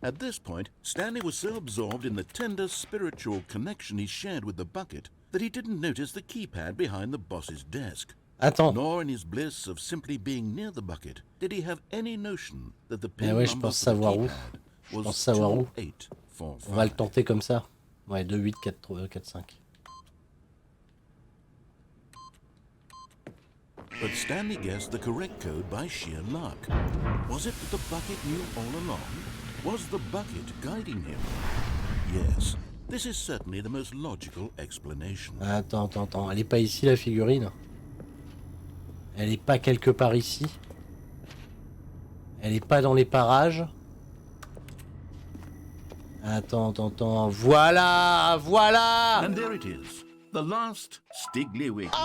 S2: At this point, Stanley was so absorbed in the tender spiritual connection he shared with the bucket that he didn't notice the keypad behind the boss's desk.
S1: Attends.
S2: Nor in his bliss of simply being near the bucket did he have any notion that the pin
S1: ouais,
S2: number for the keypad was 28445.
S1: On va le tenter comme ça. Ouais, 2, 8, 4, 4, 5.
S2: But Stanley guessed the correct code by sheer luck. Was it that the bucket knew all along? Was the bucket guiding him? Yes, this is certainly the most logical explanation.
S1: Attends. Elle est pas ici la figurine? Elle est pas quelque part ici? Elle est pas dans les parages? Attends. Voilà!
S9: And there it is. The last Stiggly Wiggly.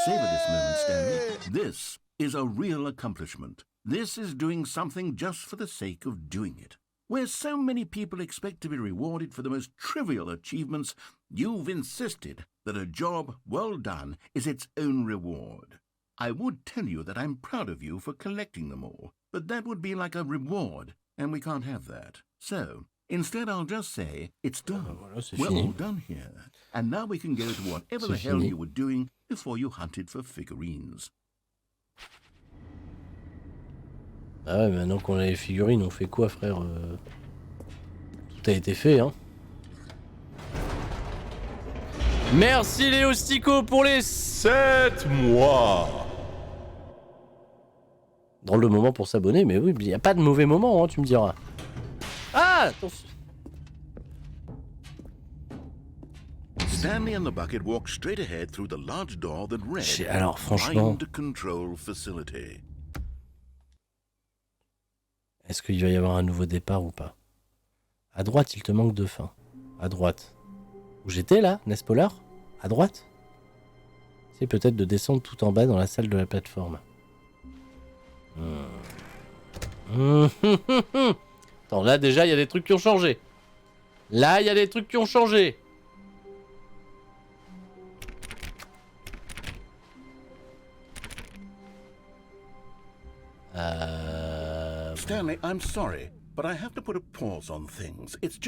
S9: Savor this moment, Stanley. This is a real accomplishment. This is doing something just for the sake of doing it. Where so many people expect to be rewarded for the most trivial achievements, you've insisted that a job well done is its own reward. I would tell you that I'm proud of you for collecting them all, but that would be like a reward, and we can't have that. So, instead I'll just say, it's done. We're all done here. And now we can go to whatever the hell you were doing before you hunted for figurines.
S1: Ah ouais, maintenant qu'on a les figurines, on fait quoi, frère? Tout a été fait, hein. Merci Léo Stico pour les 7 mois. Drôle de moment pour s'abonner, mais oui, il n'y a pas de mauvais moment, hein, tu me diras. Ah, attention.
S2: Stanley and the bucket walked straight ahead through the large door that read
S1: Alors, franchement,
S2: Mind Control Facility.
S1: Est-ce qu'il va y avoir un nouveau départ ou pas? À droite, il te manque de faim. À droite. Où j'étais là, n'est-ce Polar? À droite? C'est peut-être de descendre tout en bas dans la salle de la plateforme. Attends, là déjà, il y a des trucs qui ont changé. Là, il y a des trucs qui ont changé.
S9: Stanley, I'm sorry, but I have to put a pause on things. It's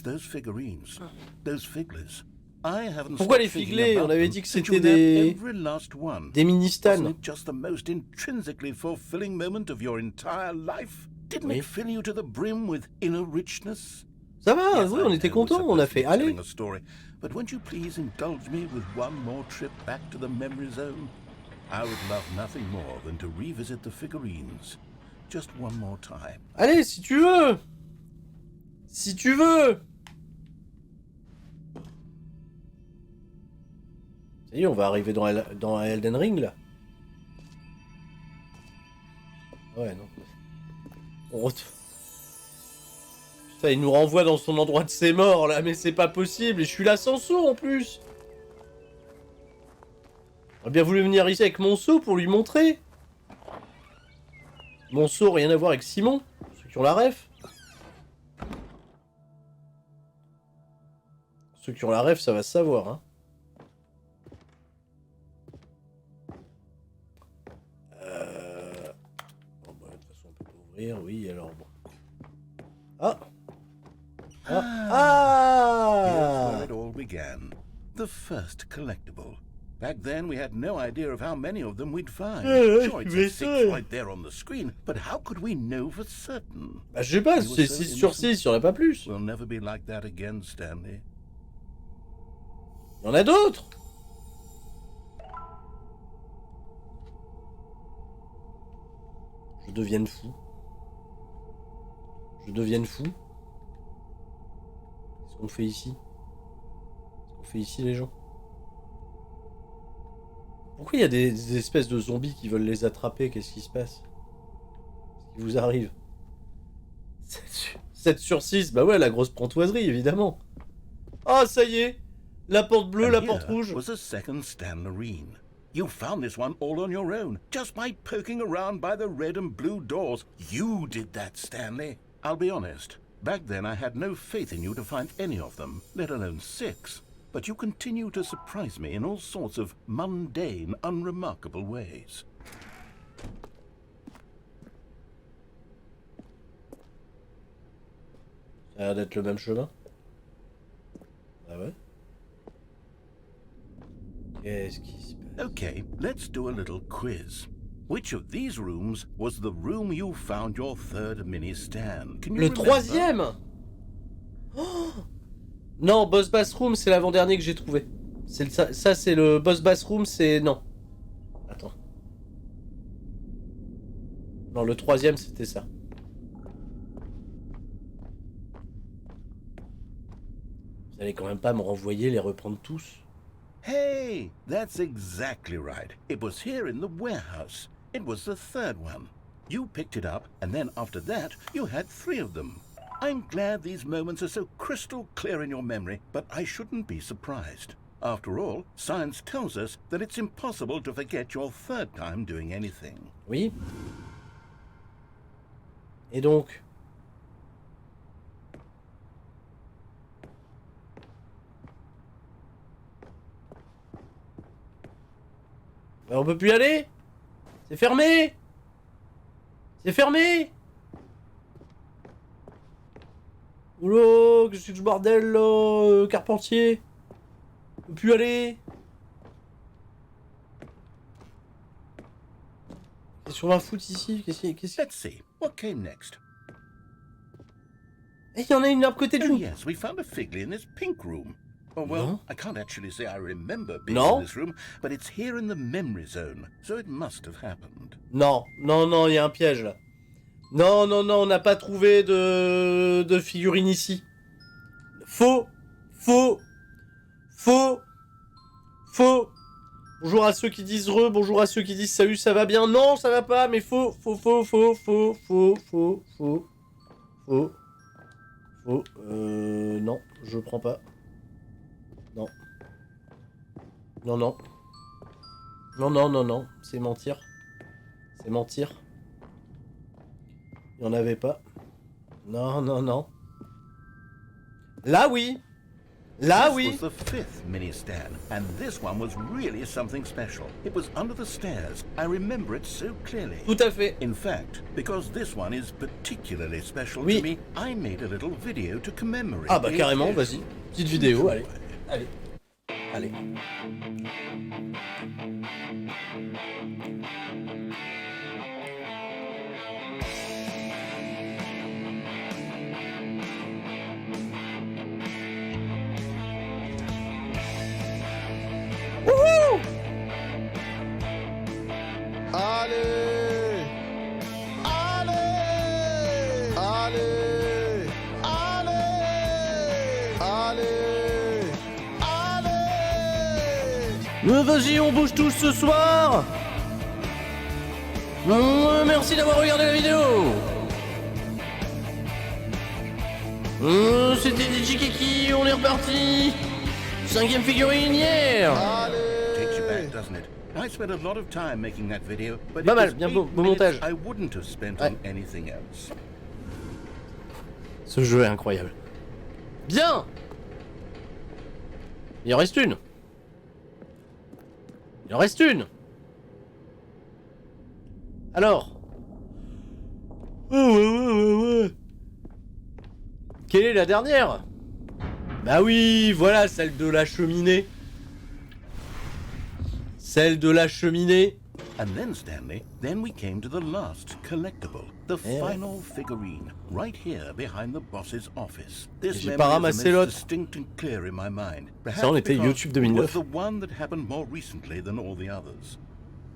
S9: those figurines, those figglers. I haven't.
S1: Pourquoi les figlés? On avait dit que c'était des mini-stands.
S9: Wasn't it just the most intrinsically fulfilling moment of your entire life? Didn't it fill you to the brim with inner richness?
S1: Ça va, oui, on était contents, on a fait aller.
S9: But won't you please indulge me with one more trip back to the memory zone? I would love nothing more than to revisit the figurines. Just one more time.
S1: Allez, si tu veux. Si tu veux. Ça y est, on va arriver dans Elden Ring, là. Ouais, non. Putain, il nous renvoie dans son endroit de ses morts, là, mais c'est pas possible. Et je suis là sans seau, en plus. J'aurais bien voulu venir ici avec mon seau pour lui montrer. Mon seau, rien à voir avec Simon. Ceux qui ont la ref. Ceux qui ont la ref, ça va se savoir, hein. Bon, bah, de toute façon, on peut pas ouvrir. Oui, alors bon. Ah!
S9: Here's where it all began. The first collectible. Back then, we had no idea of how many of them we'd find. Sure, it says 6 right there on the screen, but how could we know for certain?
S1: Bah, je sais pas, c'est 6 sur 6, il n'y en a pas plus.
S9: We'll never be like that again, Stanley.
S1: Il y en a d'autres. Je devienne fou. Je devienne fou. Qu'est-ce qu'on fait ici? Qu'est-ce qu'on fait ici, les gens? Pourquoi il y a des espèces de zombies qui veulent les attraper? Qu'est-ce qui se passe? Qu'est-ce qui vous arrive? 7 sur 6, bah ouais, la grosse prantoiserie, évidemment. Ah, ça y est, la porte bleue, la porte rouge.
S9: Was a second Stanlerine. You found this one all on your own, just by poking around by the red and blue doors. You did that, Stanley. I'll be honest, back then I had no faith in you to find any of them, let alone 6. But you continue to surprise me in all sorts of mundane, unremarkable ways.
S1: Ça a l'air d'être le même chemin. Ah ouais? Qu'est-ce qui se passe?
S9: Okay, let's do a little quiz. Which of these rooms was the room you found your third mini stand? Can you
S1: Le
S9: remember?
S1: troisième? Oh non, Boss Bathroom, c'est l'avant-dernier que j'ai trouvé. Ça c'est le Boss Bathroom, c'est... Non. Attends. Non, le troisième, c'était ça. Vous allez quand même pas me renvoyer les reprendre tous?
S9: Hey, that's exactly right. It was here in the warehouse. It was the third one. You picked it up, and then after that, you had 3 of them. I'm glad these moments are so crystal clear in your memory, but I shouldn't be surprised. After all, science tells us that it's impossible to forget your third time doing anything.
S1: Oui. Et donc? On peut plus y aller? C'est fermé! C'est fermé! Oula, qu'est-ce que ce bordel là, Carpentier? On peut plus y aller? Qu'est-ce qu'on va foutre ici?
S9: Let's see, what came next?
S1: Et il y en a une à côté de
S9: Oh
S1: nous.
S9: yes, we found a figly in this pink room. Oh well,
S1: Non.
S9: I can't actually say I remember being
S1: Non.
S9: in this room, but it's here in the memory zone, so it must have happened.
S1: Non, non, non, il y a un piège là. Non, non, non, on n'a pas trouvé de figurine ici. Faux, faux, faux, faux. Bonjour à ceux qui disent re, bonjour à ceux qui disent salut, ça va bien. Non, ça va pas, mais faux, faux, faux, faux, faux, faux, faux, faux, faux, faux. Non, je prends pas. Non. Non, non. Non, non, non, non, c'est mentir. C'est mentir. Il n'y en avait pas. Non, non, non. Là, oui. Là, oui.
S9: This was the 5th mini stand, and this one was really something special. It was under the stairs. I remember it so clearly.
S1: Tout à fait.
S9: In fact, because this one is particularly special
S1: Oui.
S9: to me, I made a little video to commemorate.
S1: Ah bah
S9: the
S1: carrément,
S9: occasion.
S1: vas-y. Petite vidéo, allez. Allez. Allez. Wouhou!
S3: Allez! Allez! Allez! Allez! Allez! Allez!
S1: Mais vas-y, on bouge tous ce soir. Merci d'avoir regardé la vidéo. C'était DJ Kiki, on est reparti. 5e figurine hier.
S9: Takes you back, doesn't it? I spent a lot of time making that video, but
S1: Pas
S9: it
S1: mal,
S9: was
S1: bien
S9: 8
S1: beau
S9: minutes
S1: montage.
S9: I wouldn't have spent
S1: Ouais.
S9: on anything else.
S1: Ce jeu est incroyable. Bien. Il en reste une. Il en reste une. Alors. Ouais. Quelle est la dernière? Bah oui, voilà celle de la cheminée. Celle de la cheminée.
S9: And then, Stanley, then we came to the last collectible, the final figurine, right here behind the boss's office. This memory is the most distinct and clear in my mind.
S1: Ça, on était YouTube 2009.
S9: It was the one that happened more recently than all the others.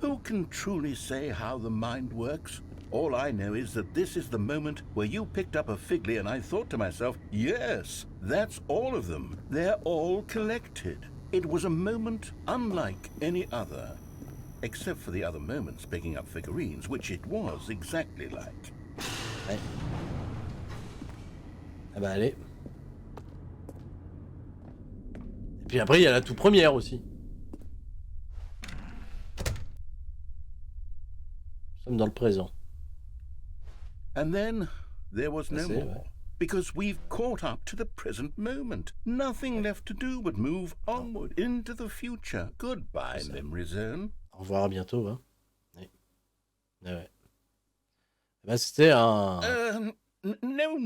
S9: Who can truly say how the mind works? All I know is that this is the moment where you picked up a Figly and I thought to myself, yes, that's all of them. They're all collected. It was a moment unlike any other. Except for the other moments picking up figurines, which it was exactly like.
S1: Ouais. Ah bah allez. Et puis après il y a la toute première aussi. Nous sommes dans le présent.
S9: And then there was no more. Because we've caught up to the present moment. Nothing left to do but move onward into the future. Goodbye, memory zone.
S1: Au revoir, à bientôt. Hein. Oui. Ah ouais. Bah, c'était un...
S9: No,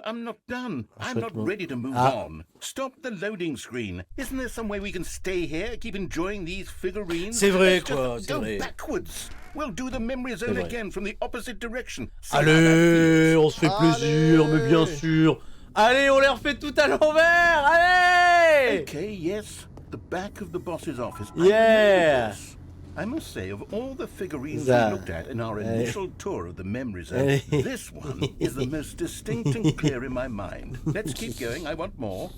S9: I'm not done. I'm not ready to move on. Stop the loading screen. Isn't there some way we can stay here, keep enjoying these figurines?
S1: C'est vrai, quoi, c'est vrai.
S9: Go backwards. We'll do the memory zone again from the opposite direction.
S1: Allez, on se fait plaisir, mais bien sûr. Allez, on les refait tout à l'envers. Allez.
S9: Okay, yes. The back of the boss's office.
S1: Yeah.
S9: I must say, of all the figurines we looked at in our initial tour of the memory zone, this one is the most distinct and clear in my mind. Let's keep going, I want more.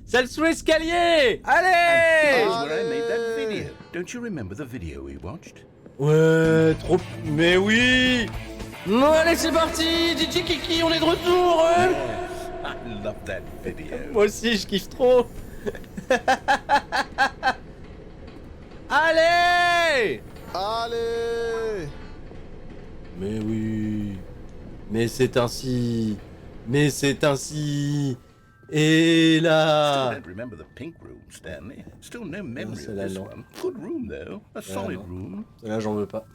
S1: Celle sous l'escalier. Allez.
S9: And here's where I made that video. Don't you remember the video we watched?
S1: Ouais, trop... Mais oui. Non, allez, c'est parti. DJ Kiki, on est de retour.
S9: Yes, I love that video.
S1: Moi aussi, je kiffe trop. Allez!
S12: Allez!
S1: Mais oui. Mais c'est ainsi. Mais c'est ainsi. Et là.
S9: Still don't remember the pink room, Stanley. Still no memory of this one. Good room though. A solid room.
S1: Celle-là, j'en veux pas.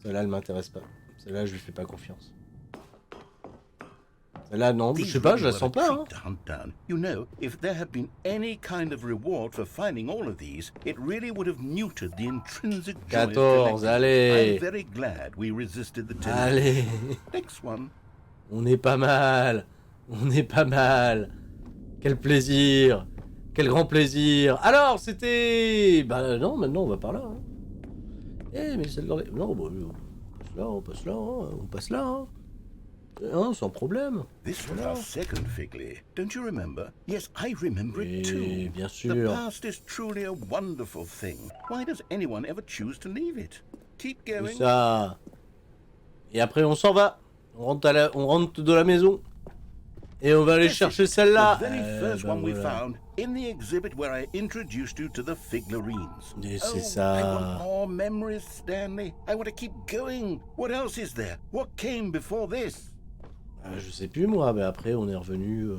S1: Celle-là, elle m'intéresse pas. Celle-là, je lui fais pas confiance. Celle-là, non, je sais pas, je la sens pas. Hein.
S9: You know, if there had been any kind of reward for finding all of these, it really would have muted the intrinsic joy of
S1: 14, allez.
S9: I'm very glad we resisted the temptation.
S1: Allez.
S9: Next one.
S1: On est pas mal. On est pas mal. Quel plaisir. Quel grand plaisir. Alors, c'était... Bah non, maintenant on va par là. Hein. Eh, mais celle dans les... Non, bah, on passe là, on passe là. Hein. Hein, sans problème.
S9: This was our second Figly. Don't you remember? Yes, I remember it too.
S1: Bien sûr.
S9: The past is truly a wonderful thing. Why does anyone ever choose to leave it? Keep going.
S1: Ça. Et après, on s'en va. On rentre de la maison. Et on va aller chercher celle-là.
S9: The very first one we found in the exhibit where I introduced you to the figurines.
S1: Et c'est ça.
S9: I want more memories, Stanley. I want to keep going. What else is there? What came before this?
S1: Je sais plus moi, mais après on est revenu.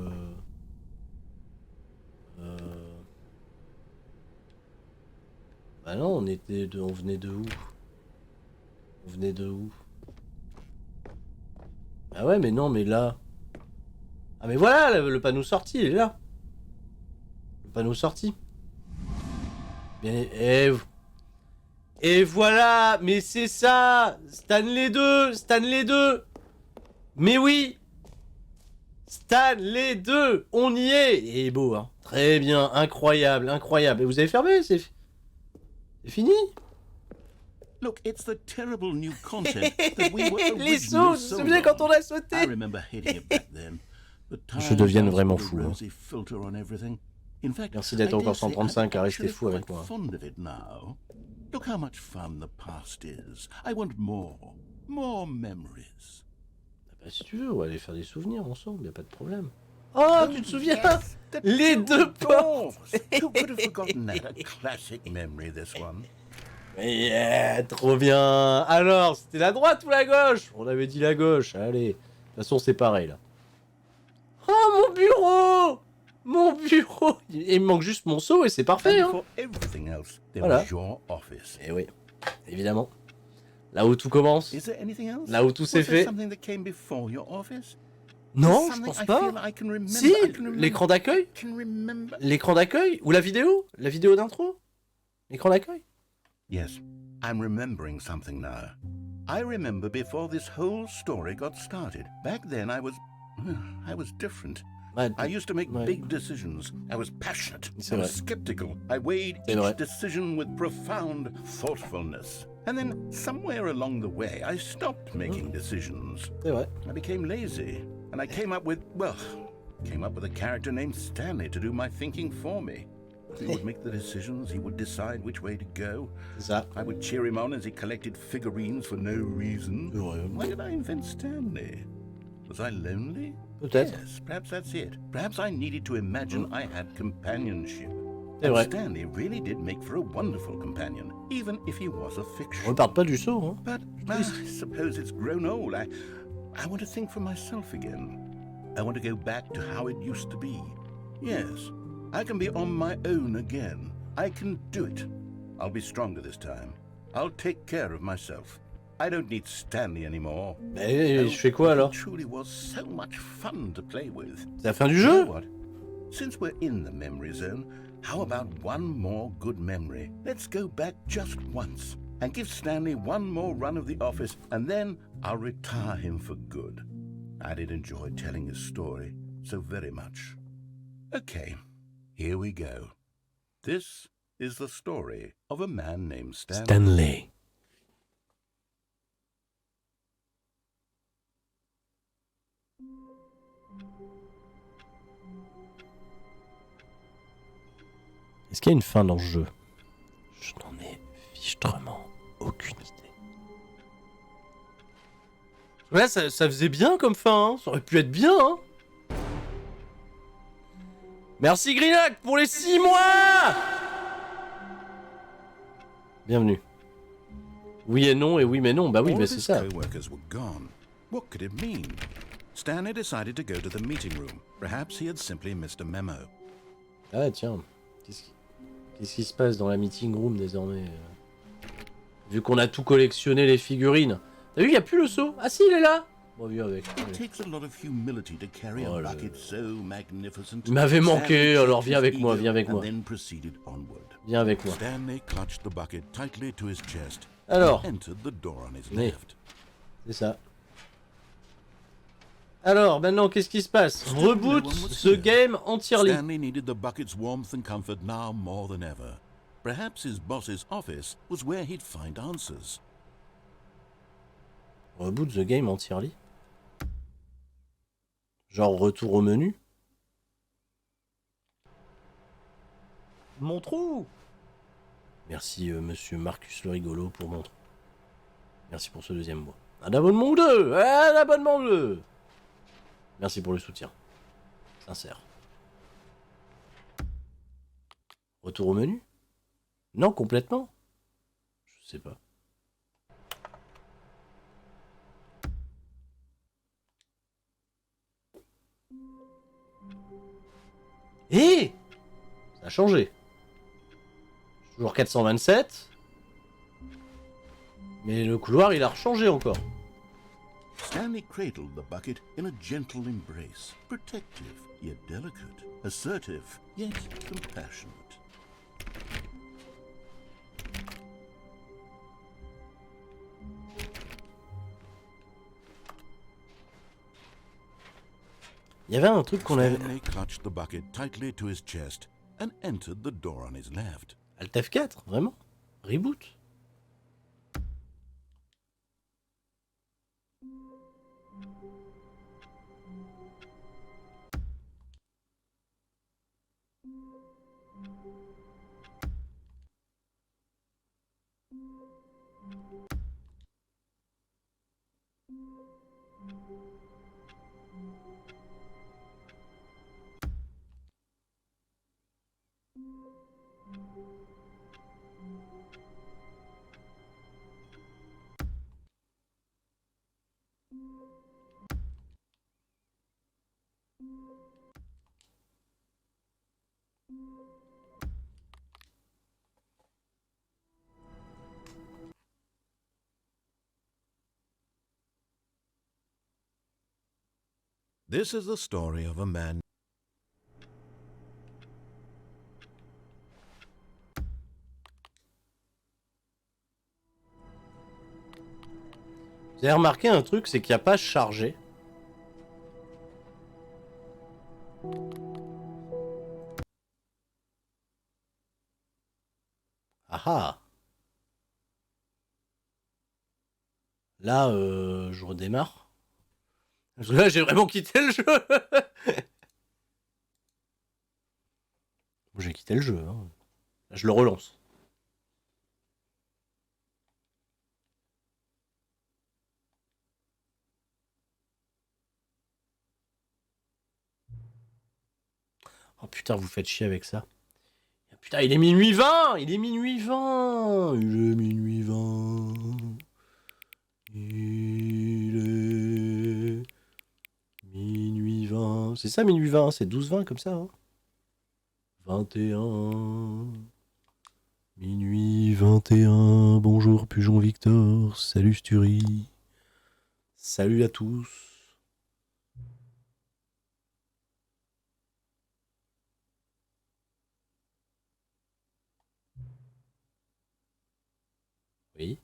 S1: Bah non, on venait de où? On venait de où? Ah ouais, mais non, mais là. Ah mais voilà, le panneau sorti, il est là. Le panneau sorti. Bien, et voilà, mais c'est ça, Stanley 2, Stanley 2. Mais oui, Stanley 2, on y est. Il est beau, hein. Très bien, incroyable, incroyable. Et vous avez fermé, c'est fini.
S9: Look, it's the terrible new concept that we were
S1: les sauts, vous vous souvenez quand on a sauté?
S9: I remember hating it back then.
S1: Je devienne vraiment fou. Hein.
S9: Fact,
S1: merci d'être encore 135 à rester fou avec moi.
S9: Look how much fun the past is. I want more memories.
S1: Bah, si tu veux, on va aller faire des souvenirs ensemble, y a pas de problème. Oh, tu te souviens? Les deux portes.
S9: Who could have forgotten that? A classic memory, this one.
S1: Yeah, trop bien. Alors, c'était la droite ou la gauche? On avait dit la gauche. Allez, de toute façon, c'est pareil là. Oh, mon bureau! Mon bureau! Il me manque juste mon seau et c'est parfait. Hein. Voilà. Et oui, évidemment. Là où tout commence. Là où tout s'est fait. Non, je pense pas. Si, l'écran d'accueil. L'écran d'accueil ou la vidéo d'intro. L'écran d'accueil?
S9: Yes, I'm remembering something now. I remember before this whole story got started. Back then I was different. I used to make big decisions. I was passionate. I was skeptical. I weighed each decision with profound thoughtfulness. And then somewhere along the way, I stopped making decisions. I became lazy. And I came up with a character named Stanley to do my thinking for me. He would make the decisions, he would decide which way to go. I would cheer him on as he collected figurines for no reason. Why did I invent Stanley? Was I lonely? Yes, perhaps that's it. Perhaps I needed to imagine I had companionship. And Stanley really did make for a wonderful companion, even if he was a fiction.
S1: On repart pas du saut, hein.
S9: But I suppose it's grown old. I want to think for myself again. I want to go back to how it used to be. Yes, I can be on my own again. I can do it. I'll be stronger this time. I'll take care of myself. I don't need Stanley anymore.
S1: Mais je fais quoi alors?
S9: It truly was so much fun to play with.
S1: C'est la fin du jeu?
S9: You know what? Since we're in the memory zone, how about one more good memory? Let's go back just once and give Stanley one more run of the office, and then I'll retire him for good. I did enjoy telling his story so very much. Okay, here we go. This is the story of a man named
S5: Stanley.
S1: Est-ce qu'il y a une fin dans ce jeu? Je n'en ai fichtrement aucune idée. Là, ça faisait bien comme fin, hein. Ça aurait pu être bien, hein. Merci Greenac pour les 6 mois. Bienvenue. Oui et non, et oui mais non. Bah oui, mais c'est ça.
S2: Co-workers were gone. What could it mean? Stanley decided to go to the meeting room. Perhaps he had simply missed a memo.
S1: Ah tiens, qu'est-ce qui se passe dans la meeting room désormais? Vu qu'on a tout collectionné les figurines. T'as vu, il n'y a plus le seau? Ah si, il est là. Bon, viens avec. Oh là. Il m'avait manqué, alors viens avec moi, viens avec moi. Viens avec moi. Alors, oui, c'est ça. Alors, maintenant, qu'est-ce qui se passe? Reboot the game entirely.
S2: Stanley needed the bucket's warmth and comfort now more than ever. Perhaps his boss's office was where he'd find answers.
S1: Reboot the game entirely. Genre retour au menu. Mon trou. Merci monsieur Marcus le rigolo pour mon trou. Merci pour ce deuxième mois. Un abonnement ou deux. Un abonnement ou deux. Merci pour le soutien. Sincère. Retour au menu? Non, complètement. Je sais pas. Eh! Ça a changé. Toujours 427. Mais le couloir, il a rechangé encore.
S9: Stanley cradled the bucket in a gentle embrace, protective yet delicate, assertive yet compassionate.
S1: Il y avait un truc qu'on avait...
S2: Stanley clutched the bucket tightly to his chest and entered the door on his left.
S1: Alt F4, vraiment? Reboot?
S2: This is the story of a man.
S1: Vous avez remarqué un truc, c'est qu'il n'y a pas chargé. Ah ah. Là, je redémarre. Parce que là, j'ai vraiment quitté le jeu. J'ai quitté le jeu. Hein. Là, je le relance. Oh putain, vous faites chier avec ça. Putain, il est minuit 20. Il est minuit 20. Il est minuit 20. Il est minuit 20. C'est ça, minuit 20. C'est 12-20 comme ça. Hein. 21. Minuit 21. Bonjour, Pujon Victor. Salut, Sturi. Salut à tous. Oui.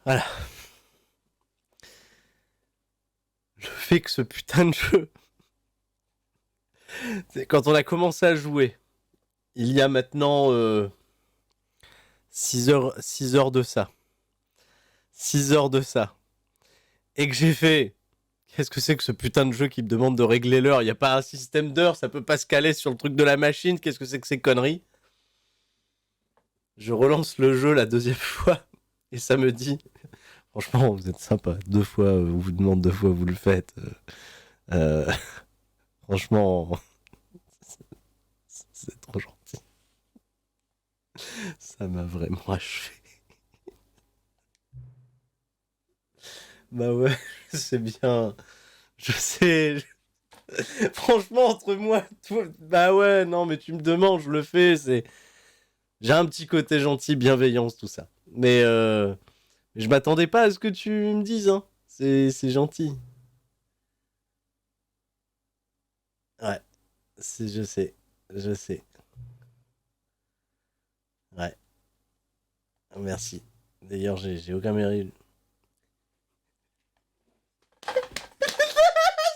S1: Voilà. Le fait que ce putain de jeu... C'est quand on a commencé à jouer, il y a maintenant 6 heures de ça. 6 heures de ça. Et que j'ai fait... Qu'est-ce que c'est que ce putain de jeu qui me demande de régler l'heure? Il n'y a pas un système d'heure, ça peut pas se caler sur le truc de la machine. Qu'est-ce que c'est que ces conneries? Je relance le jeu la deuxième fois et ça me dit... Franchement, vous êtes sympa. 2 fois, on vous demande 2 fois, vous le faites. Franchement, c'est trop gentil. Ça m'a vraiment achevé. Bah ouais, c'est bien. Je sais. Franchement, entre moi, toi, bah ouais, non, mais tu me demandes, je le fais. J'ai un petit côté gentil, bienveillance, tout ça. Mais je m'attendais pas à ce que tu me dises, hein. C'est gentil. Ouais, je sais, je sais. Ouais, merci. D'ailleurs, j'ai aucun mérite.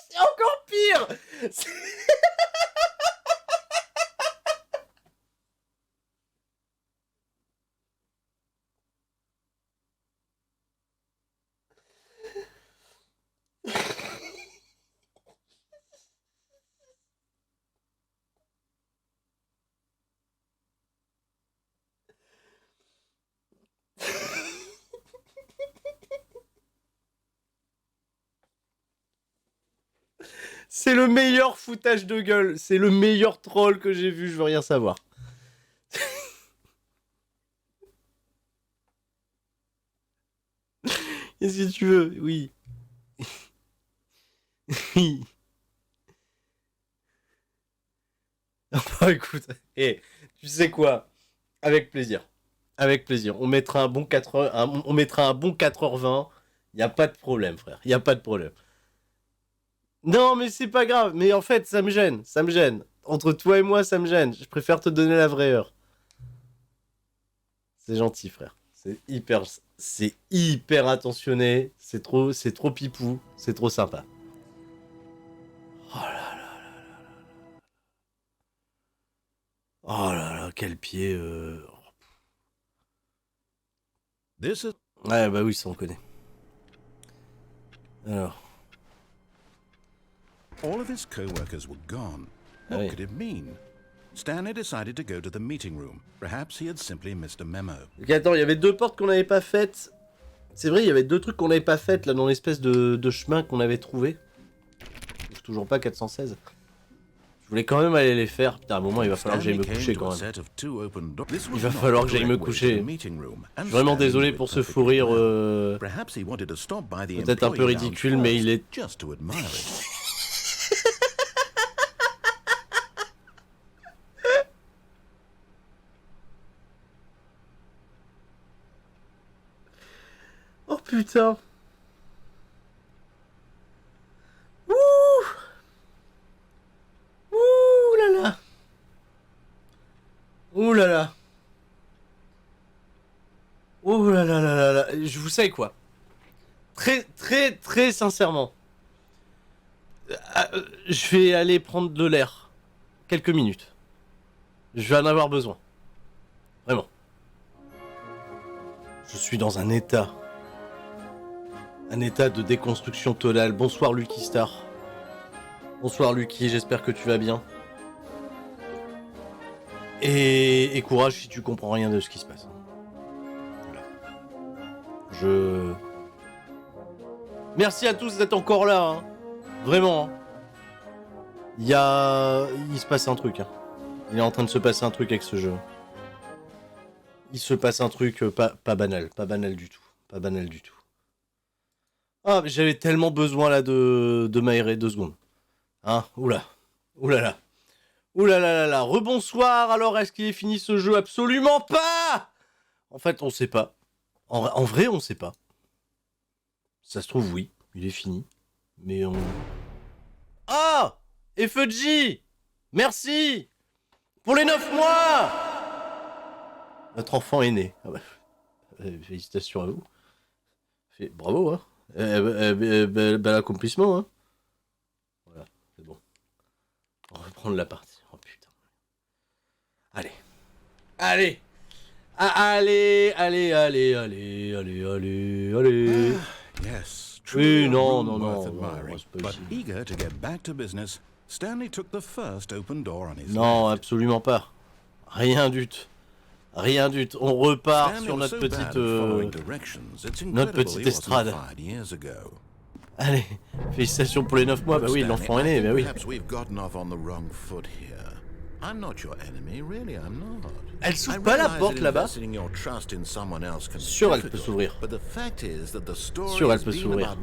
S1: C'est encore pire. C'est le meilleur foutage de gueule. C'est le meilleur troll que j'ai vu, je veux rien savoir. Qu'est-ce que tu veux? Oui. Oui. Bah écoute, tu sais quoi? Avec plaisir. Avec plaisir. On mettra un bon 4h, on mettra un bon 4h20. Y a pas de problème, frère. Y a pas de problème. Non, mais c'est pas grave. Mais en fait, ça me gêne. Ça me gêne. Entre toi et moi, ça me gêne. Je préfère te donner la vraie heure. C'est gentil, frère. C'est hyper attentionné. C'est trop pipou. C'est trop sympa. Oh là là là là là. Oh là là, quel pied. Ouais, bah oui, ça on connaît. Alors.
S2: All of his co-workers were gone. What could it mean? Stanley decided to go to the meeting room. Perhaps he had simply missed a memo.
S1: Donc, attends, il y avait 2 portes qu'on n'avait pas faites. C'est vrai, il y avait 2 trucs qu'on n'avait pas faites là dans l'espèce de chemin qu'on avait trouvé. Toujours pas 416. Je voulais quand même aller les faire. Putain, à un moment, il va falloir que j'aille me coucher quand même. Il va falloir que j'aille me coucher. Je suis vraiment désolé pour ce fou rire. Peut-être un peu ridicule, mais il est. Oh putain. Ouh là là. Ouh là là là là là. Je vous sais quoi. Très sincèrement. Je vais aller prendre de l'air. Quelques minutes. Je vais en avoir besoin. Vraiment. Je suis dans un état. Un état de déconstruction totale. Bonsoir Lucky Star. Bonsoir Lucky, j'espère que tu vas bien. Et courage si tu comprends rien de ce qui se passe. Voilà. Merci à tous d'être encore là. Hein. Vraiment. Hein. Il se passe un truc. Hein. Il est en train de se passer un truc avec ce jeu. Il se passe un truc pas banal. Pas banal du tout. Pas banal du tout. Ah, mais j'avais tellement besoin là de m'aérer 2 secondes. Hein, oula. Oulala. Oulala. Rebonsoir, alors est-ce qu'il est fini ce jeu? Absolument pas. En fait, on sait pas. En vrai, on sait pas. Ça se trouve, oui, il est fini. Mais on... Ah, FG, merci pour les 9 mois. Notre enfant est né. Ah bah, félicitations à vous. Bravo, hein. Bel accomplissement, hein. Voilà, c'est bon. On va reprendre la partie. Oh putain. Allez. Allez. Allez.
S2: Yes,
S1: Oui, non.
S2: But eager to get back to business, Stanley took the first open door on his
S1: Non, absolument pas. Rien du tout. Rien du tout. On repart sur notre petite estrade. Allez, félicitations pour les 9 mois. Bah oui, l'enfant est né, bah oui. Elle s'ouvre pas la porte là-bas? Sûr, elle peut s'ouvrir. Sûr, elle peut s'ouvrir.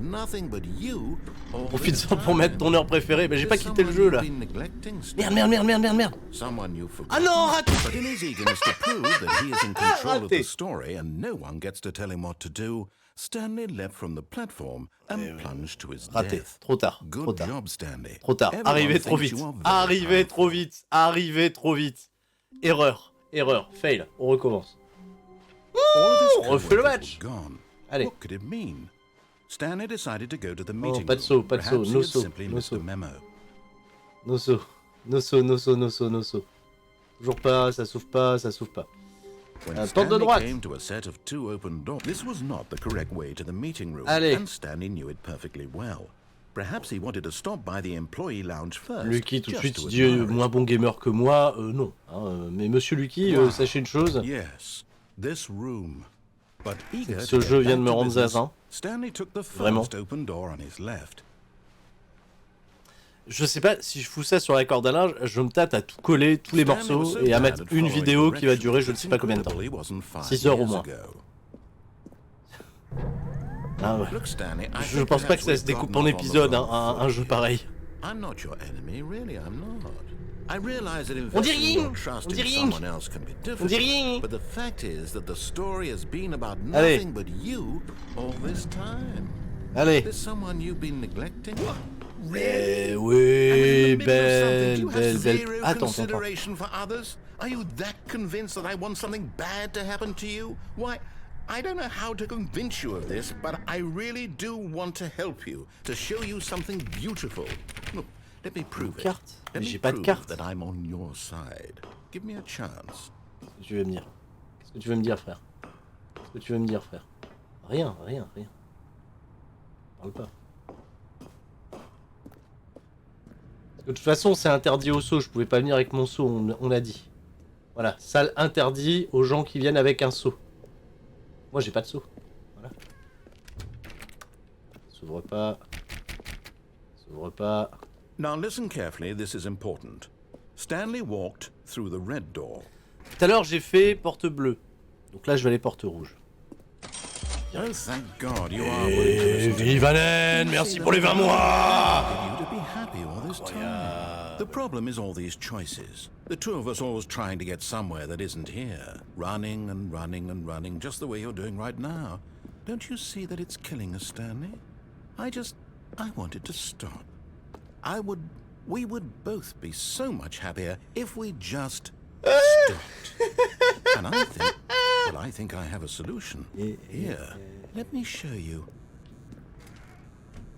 S1: Profite-en pour mettre ton heure préférée. Mais j'ai pas quitté le jeu là. Merde. Ah non, raté.
S2: Stanley left from the platform and plunged to his
S1: raté.
S2: death.
S1: Trop tard.
S2: Good job, Stanley.
S1: Trop tard. Arrivé trop vite. Erreur. Fail. On recommence. On refait le match. Allez.
S2: What could it mean? Stanley decided to go to the
S1: Oh,
S2: meeting
S1: pas de saut.
S2: room.
S1: No saut. Toujours pas, ça s'ouvre pas.
S2: When
S1: Porte de
S2: Stanley
S1: droite.
S2: came to a set of 2 open doors, this was not the correct way to the meeting room,
S1: Allez.
S2: and Stanley knew it perfectly well. Perhaps he wanted to stop by the employee lounge first.
S1: Lucky tout de
S2: just
S1: suite
S2: to
S1: dit
S2: admire it.
S1: moins bon gamer que moi, non. Hein, mais monsieur Lucky, sachez une chose.
S2: Yes, this room. But eager
S1: Ce
S2: to
S1: jeu
S2: get
S1: vient de
S2: back
S1: me
S2: to
S1: rendre
S2: business,
S1: zazin.
S2: Stanley took the
S1: Vraiment.
S2: first open door on his left.
S1: Je sais pas, si je fous ça sur la corde à linge, je me tâte à tout coller, tous les morceaux, et à mettre une vidéo qui va durer je ne sais pas combien de temps. 6 heures au moins. Ah ouais.
S8: Look, Stanley, I
S1: Je
S8: think
S1: pense pas
S8: perhaps
S1: que ça
S8: we've
S1: se découpe
S8: gotten
S1: en
S8: off on the
S1: épisodes,
S8: wrong
S1: un jeu
S8: foot.
S1: pareil.
S8: I'm not your enemy, really, I'm not. I realize that
S1: On dit
S8: investing your
S1: rien.
S8: trust
S1: On dit
S8: in
S1: rien.
S8: someone else can be
S1: On dit
S8: difficult,
S1: rien.
S8: but the fact is that the story has been about
S1: Allez.
S8: nothing but you all this time.
S1: Allez.
S8: There's someone you've been neglecting.
S1: Eh oui, belle. Attends.
S8: Consideration for others? Are you that convinced that I want something bad to happen to you? Why, I don't know how to convince you of this, but I really do want to help you, to show you something beautiful. Look, let me prove it.
S1: Mais j'ai pas de carte.
S8: That I'm on your side. Give me a chance.
S1: Qu'est-ce que tu veux me dire? Qu'est-ce que tu veux me dire, frère? Qu'est-ce que tu veux me dire, frère? Rien. Parle pas. De toute façon, c'est interdit au seau. Je pouvais pas venir avec mon seau, on a dit. Voilà, salle interdit aux gens qui viennent avec un seau. Moi, j'ai pas de seau. Voilà. S'ouvre pas. S'ouvre pas.
S8: Now listen carefully, this is important. Stanley walked through the red door.
S1: Tout à l'heure, j'ai fait porte bleue. Donc là, je vais aller porte rouge.
S8: Oh, thank God you are
S1: DEVIENNE, merci pour les 20 mois.
S8: The problem is all these choices. The two of us always trying to get somewhere that isn't here. Running and running and running, just the way you're doing right now. Don't you see that it's killing us, Stanley? I want it to stop. We would both be so much happier if we just stopped. And I think I have a solution. Here, let me show you.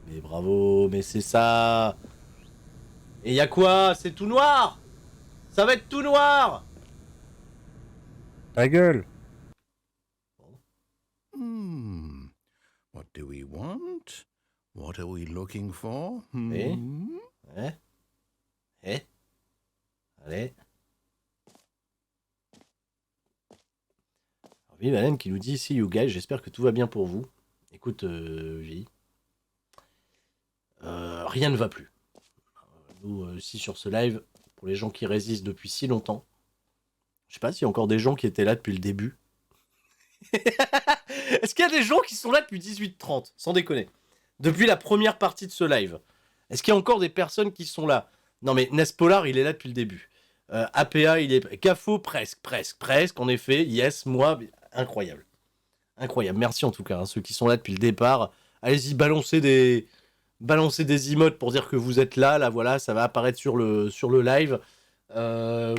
S1: Mais bravo, mais c'est ça. Et y a quoi? C'est tout noir. Ça va être tout noir.
S5: Ta gueule.
S8: What do we want? What are we looking for?
S1: Allez. DEVIENNE qui nous dit "See you guys, j'espère que tout va bien pour vous." Écoute, Vie. Rien ne va plus. Nous, ici sur ce live, pour les gens qui résistent depuis si longtemps, je sais pas s'il y a encore des gens qui étaient là depuis le début. Est-ce qu'il y a des gens qui sont là depuis 18h30, sans déconner, depuis la première partie de ce live? Est-ce qu'il y a encore des personnes qui sont là? Non mais Nespolar, il est là depuis le début. APA, il est... CAFO, presque, en effet. Yes, moi, incroyable. Incroyable, merci en tout cas, hein, ceux qui sont là depuis le départ. Allez-y, balancez des emotes pour dire que vous êtes là, voilà, ça va apparaître sur le live.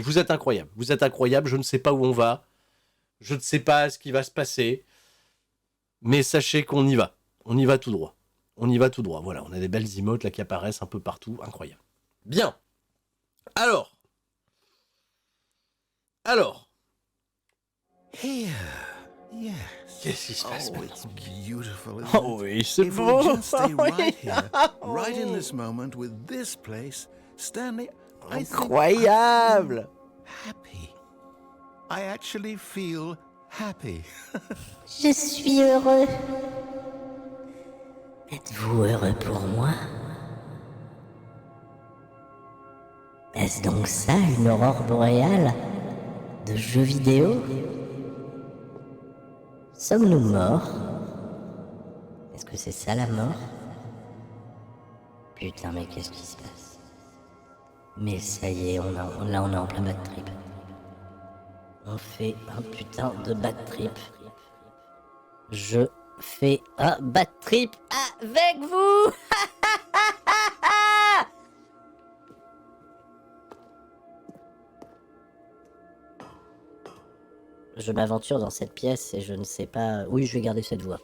S1: Vous êtes incroyable, je ne sais pas où on va. Je ne sais pas ce qui va se passer. Mais sachez qu'on y va. On y va tout droit. Voilà, on a des belles emotes là qui apparaissent un peu partout. Incroyable. Bien. Alors.
S8: Here. Yes.
S1: Qu'est-ce qui se passe maintenant?
S8: It's beautiful. Isn't
S1: Oh oui, c'est
S8: If
S1: beau.
S8: we just stay right here, right in this moment with this place, Stanley, I think
S1: Incroyable.
S8: happy. I actually feel happy.
S7: Je suis heureux. Êtes-vous heureux pour moi? Est-ce donc ça une aurore boréale de jeux vidéo? Sommes-nous morts? Est-ce que c'est ça la mort? Putain, mais qu'est-ce qui se passe? Mais ça y est, on est en plein bad trip. On fait un putain de bad trip. Je fais un bad trip avec vous. Je m'aventure dans cette pièce et je ne sais pas... Oui, je vais garder cette voix.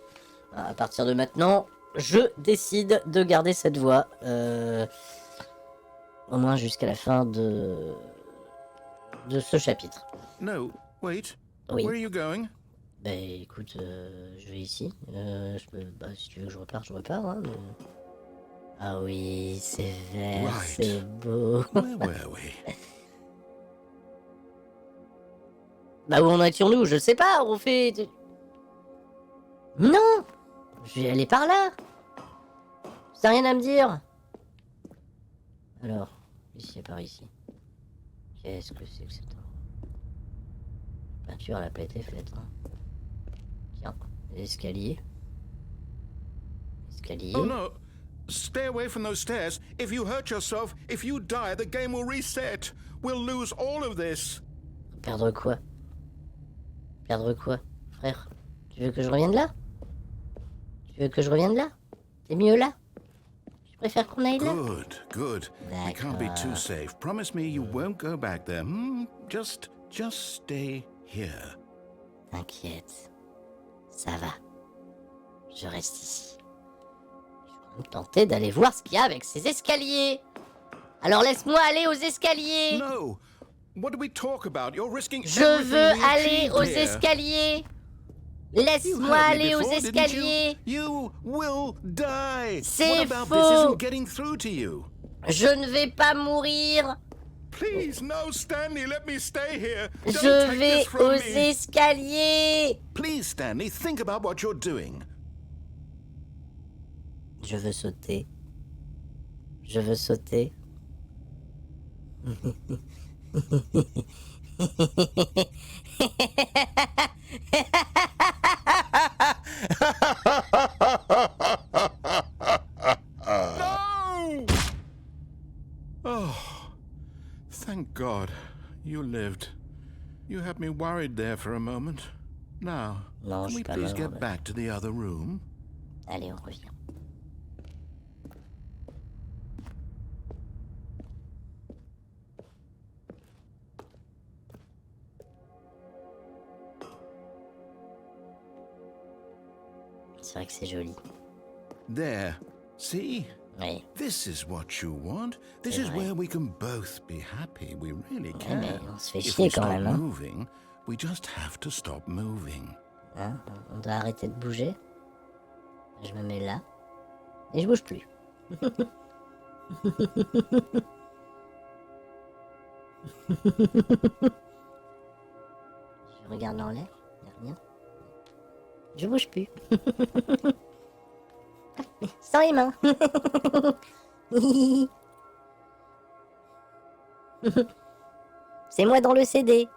S7: À partir de maintenant, je décide de garder cette voix. Au moins jusqu'à la fin de ce chapitre.
S8: No, wait.
S7: Oui.
S8: Where are you going?
S7: Ben écoute, je vais ici. Si tu veux que je reparte, je repars. Hein, mais... Ah oui, c'est vert,
S8: Right.
S7: c'est beau.
S8: Where were we?
S7: Bah où en étions-nous? Je sais pas, on fait... Non! Je vais aller par là! T'as rien à me dire? Alors, ici et par ici. Qu'est-ce que c'est que cette... La peinture, elle a pas été faite. Hein. Tiens, l'escalier. escaliers.
S8: Oh no! Stay away from those stairs. If you hurt yourself, if you die, the game will reset. We'll lose all of this.
S7: Perdre quoi? Perdre quoi, frère? Tu veux que je revienne là? Tu veux que je revienne là? C'est mieux là? Je préfère qu'on aille là.
S9: Good, good. We can't be too safe. Promise me you won't go back there. Just stay here.
S7: T'inquiète. Ça va. Je reste ici. Je vais me tenter d'aller voir ce qu'il y a avec ces escaliers. Alors laisse-moi aller aux escaliers.
S8: No. What do we talk about? You're risking
S7: Je veux aller aux escaliers. Laisse-moi aller aux escaliers.
S8: You will die.
S7: C'est
S8: What about
S7: faux.
S8: this isn't getting through to you?
S7: Je ne vais pas mourir.
S8: Please, no, Stanley, let me stay here. Don't
S7: Je
S8: take
S7: vais
S8: this from
S7: aux
S8: me.
S7: escaliers.
S8: Please, Stanley, think about what you're doing.
S7: Je veux sauter. Je veux sauter.
S8: No! Oh, thank God you lived. You had me worried there for a moment. Now,
S7: Non,
S8: can
S7: je
S8: we
S7: suis pas
S8: please
S7: malheureux.
S8: get back to the other room?
S7: Allez, on revient. C'est vrai que c'est joli.
S9: There. See?
S7: Oui.
S9: This is what you want. This
S7: C'est
S9: is
S7: vrai.
S9: where we can both be happy. We really
S7: Ouais,
S9: can.
S7: mais on se fait
S9: If
S7: chier
S9: we
S7: quand
S9: stop
S7: même, hein.
S9: moving, we just have to stop moving.
S7: Hein, on doit arrêter de bouger. Je me mets là. Et je bouge plus. Je regarde en l'air. Y a rien. Je bouge plus. Sans les mains. C'est moi dans le CD.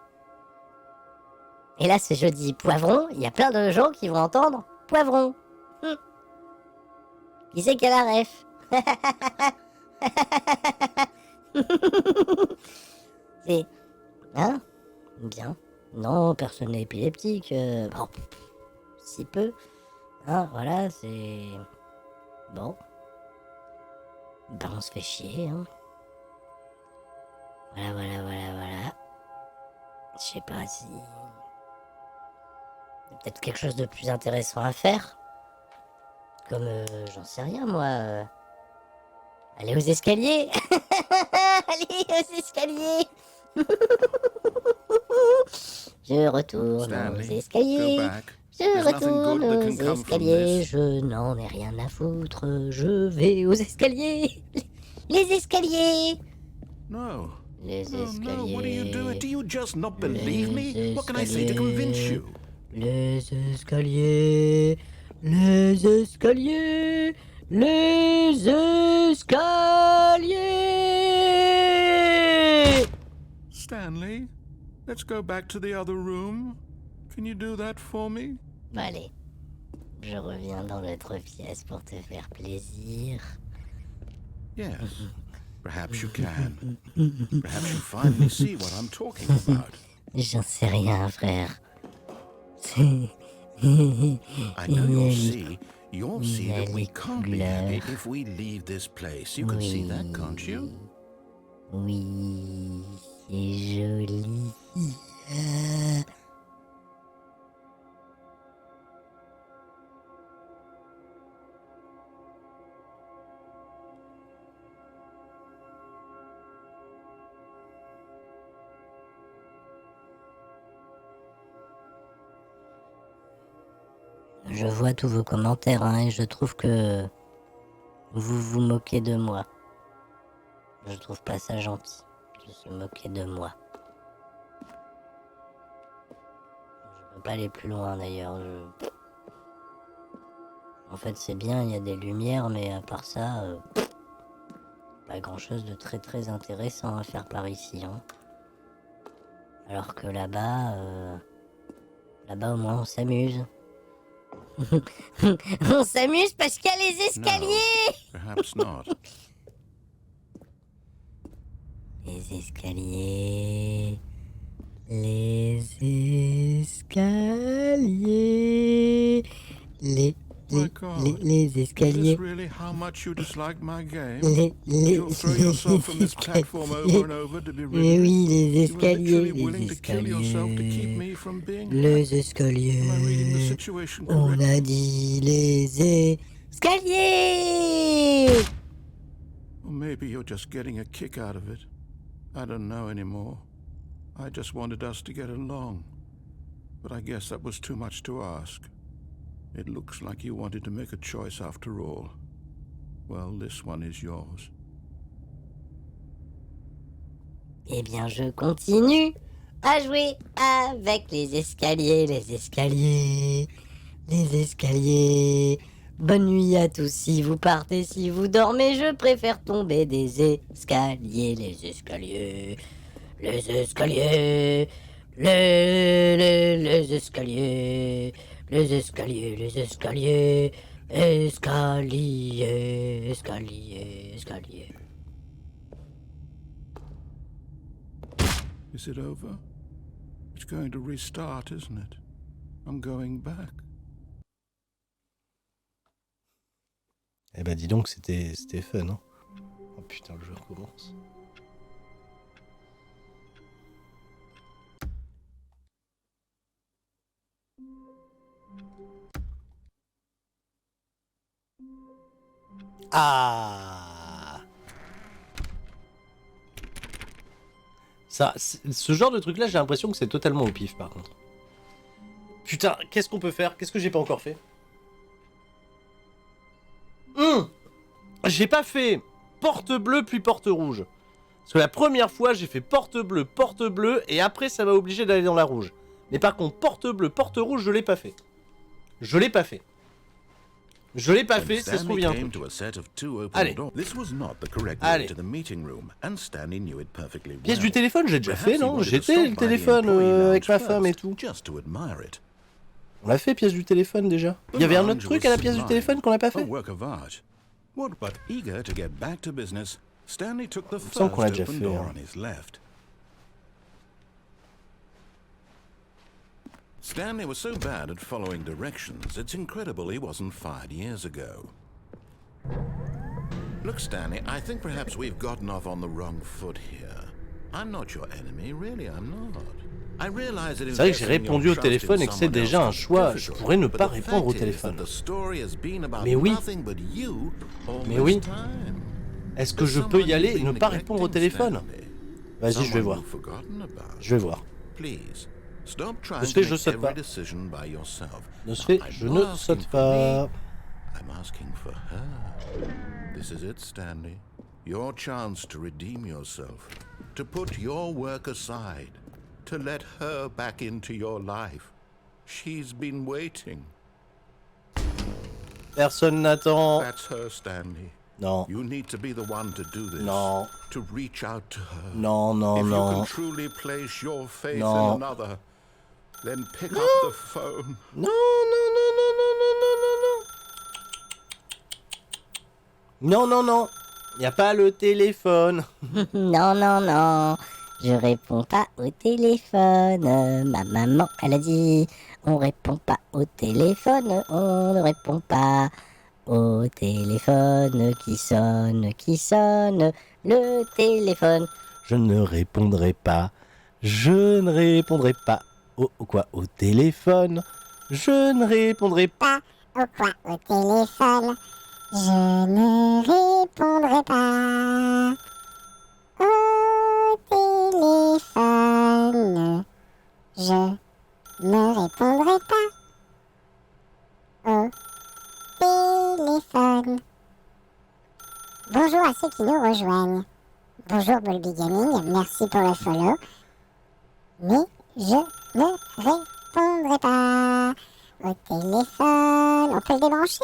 S7: Et là, ce jeudi poivron, il y a plein de gens qui vont entendre poivron. Qui c'est qui a la ref? C'est... Hein? Bien. Non, personne n'est épileptique. Bon, si peu. Hein, voilà, c'est... Bon. Ben, on se fait chier, hein. Voilà. Je sais pas si... Il y a peut-être quelque chose de plus intéressant à faire. Comme, j'en sais rien, moi. Aller aux escaliers. Aller aux escaliers. Je retourne
S9: Stanley,
S7: aux escaliers.
S9: go back.
S7: Je
S9: There's nothing
S7: retourne
S9: good that
S7: aux
S9: can come from
S7: escaliers.
S9: this.
S7: Je n'en ai rien à foutre. Je vais aux escaliers. Les escaliers.
S9: No.
S7: Les
S9: Oh
S7: escaliers.
S9: no, what are you doing? Do you just not believe me? What can I say to convince you?
S7: Les escaliers. Les escaliers. Les escaliers.
S9: Stanley, let's go back to the other room. Can you do that for me?
S7: Allez, je reviens dans l'autre pièce pour te faire plaisir.
S9: Yes. Perhaps you can. Perhaps you finally see what I'm talking about.
S7: J'en sais rien, frère.
S9: I know you'll see. You'll see that we can't be happy if we leave this place. You can see that, can't you?
S7: Oui, c'est joli. Je vois tous vos commentaires, hein, et je trouve que vous vous moquez de moi. Je trouve pas ça gentil de se moquer de moi. Je peux pas aller plus loin d'ailleurs. En fait, c'est bien, il y a des lumières, mais à part ça, pas grand chose de très très intéressant à faire par ici. Hein. Alors que là-bas, au moins on s'amuse. On s'amuse parce qu'il y a les escaliers.
S9: No, perhaps not.
S7: Les escaliers. Les escaliers.
S9: My God,
S7: les
S9: is
S7: escaliers.
S9: this really how much you dislike my game?
S7: Les
S9: You'll throw yourself from this platform over and over to be rid of it?
S7: oui, les
S9: You were
S7: escaliers,
S9: literally willing to kill yourself to keep me from being happy.
S7: les escaliers.
S9: Am I reading the situation
S7: On
S9: correctly?
S7: a dit les escaliers.
S9: Or maybe you're just getting a kick out of it. I don't know anymore. I just wanted us to get along. But I guess that was too much to ask. It looks like you wanted to make a choice after all. Well, this one is yours.
S7: Eh bien, je continue à jouer avec les escaliers, les escaliers, les escaliers. Bonne nuit à tous, si vous partez, si vous dormez, je préfère tomber des escaliers, les escaliers, les escaliers, les escaliers, les escaliers, les escaliers, escaliers, escaliers, escaliers.
S9: Is it over? It's going to restart, isn't it? I'm going back.
S1: Eh ben dis donc, c'était fun, hein. Oh putain, le jeu recommence. Ah, ça, ce genre de truc là, j'ai l'impression que c'est totalement au pif par contre. Putain, qu'est-ce qu'on peut faire? Qu'est-ce que j'ai pas encore fait? J'ai pas fait porte bleue puis porte rouge. Parce que la première fois, j'ai fait porte bleue, et après ça m'a obligé d'aller dans la rouge. Mais par contre, porte bleue, porte rouge, je l'ai pas fait. Je l'ai pas fait. Je l'ai pas fait, c'est ce qu'on vient. Allez. Allez. Pièce du téléphone, j'ai déjà fait, non? J'étais le téléphone avec ma femme et tout. On l'a fait, pièce du téléphone déjà. Il y avait un autre truc à la pièce du téléphone qu'on n'a pas fait. Il me semble qu'on l'a déjà fait. Hein.
S8: Stanley was so bad at following directions, it's incredible he wasn't fired years ago. Look, Stanley, I think perhaps we've gotten off on the wrong foot here. I'm not your enemy, really, I'm not. I realize that
S1: c'est vrai que j'ai répondu au téléphone et que c'est déjà un choix. Je pourrais ne pas répondre au téléphone. Mais oui. Mais oui. Est-ce que je peux y aller et ne pas répondre au téléphone? Vas-y, je vais voir. Je vais voir. De ce fait, je saute pas. De ce fait, je ne saute pas.
S8: I'm asking for her. This is it, Stanley. Your chance to redeem yourself, to put your work aside, to let her back into your life. She's been waiting.
S1: Personne n'attend.
S8: That's her, Stanley.
S1: Non.
S8: You need to be the one to do this.
S1: Non.
S8: To reach out to her.
S1: Non, non,
S8: if
S1: non.
S8: you can truly place your faith
S1: non.
S8: in another, then pick
S1: non.
S8: up the phone.
S1: Non, non, non, non, non, non, non, non, non. Non, non, non. Y a pas le téléphone.
S7: Non, non, non. Je réponds pas au téléphone. Ma maman, elle a dit, on répond pas au téléphone. On ne répond pas au téléphone qui sonne, le téléphone.
S1: Je ne répondrai pas. Je ne répondrai pas. Au quoi? Au téléphone. Je ne répondrai pas.
S13: Au quoi? Au téléphone. Je ne répondrai pas. Au téléphone. Je ne répondrai pas. Au téléphone. Bonjour à ceux qui nous rejoignent. Bonjour Bolby Gaming, merci pour le follow. Mais je ne répondrai pas. Au téléphone. On peut le débrancher?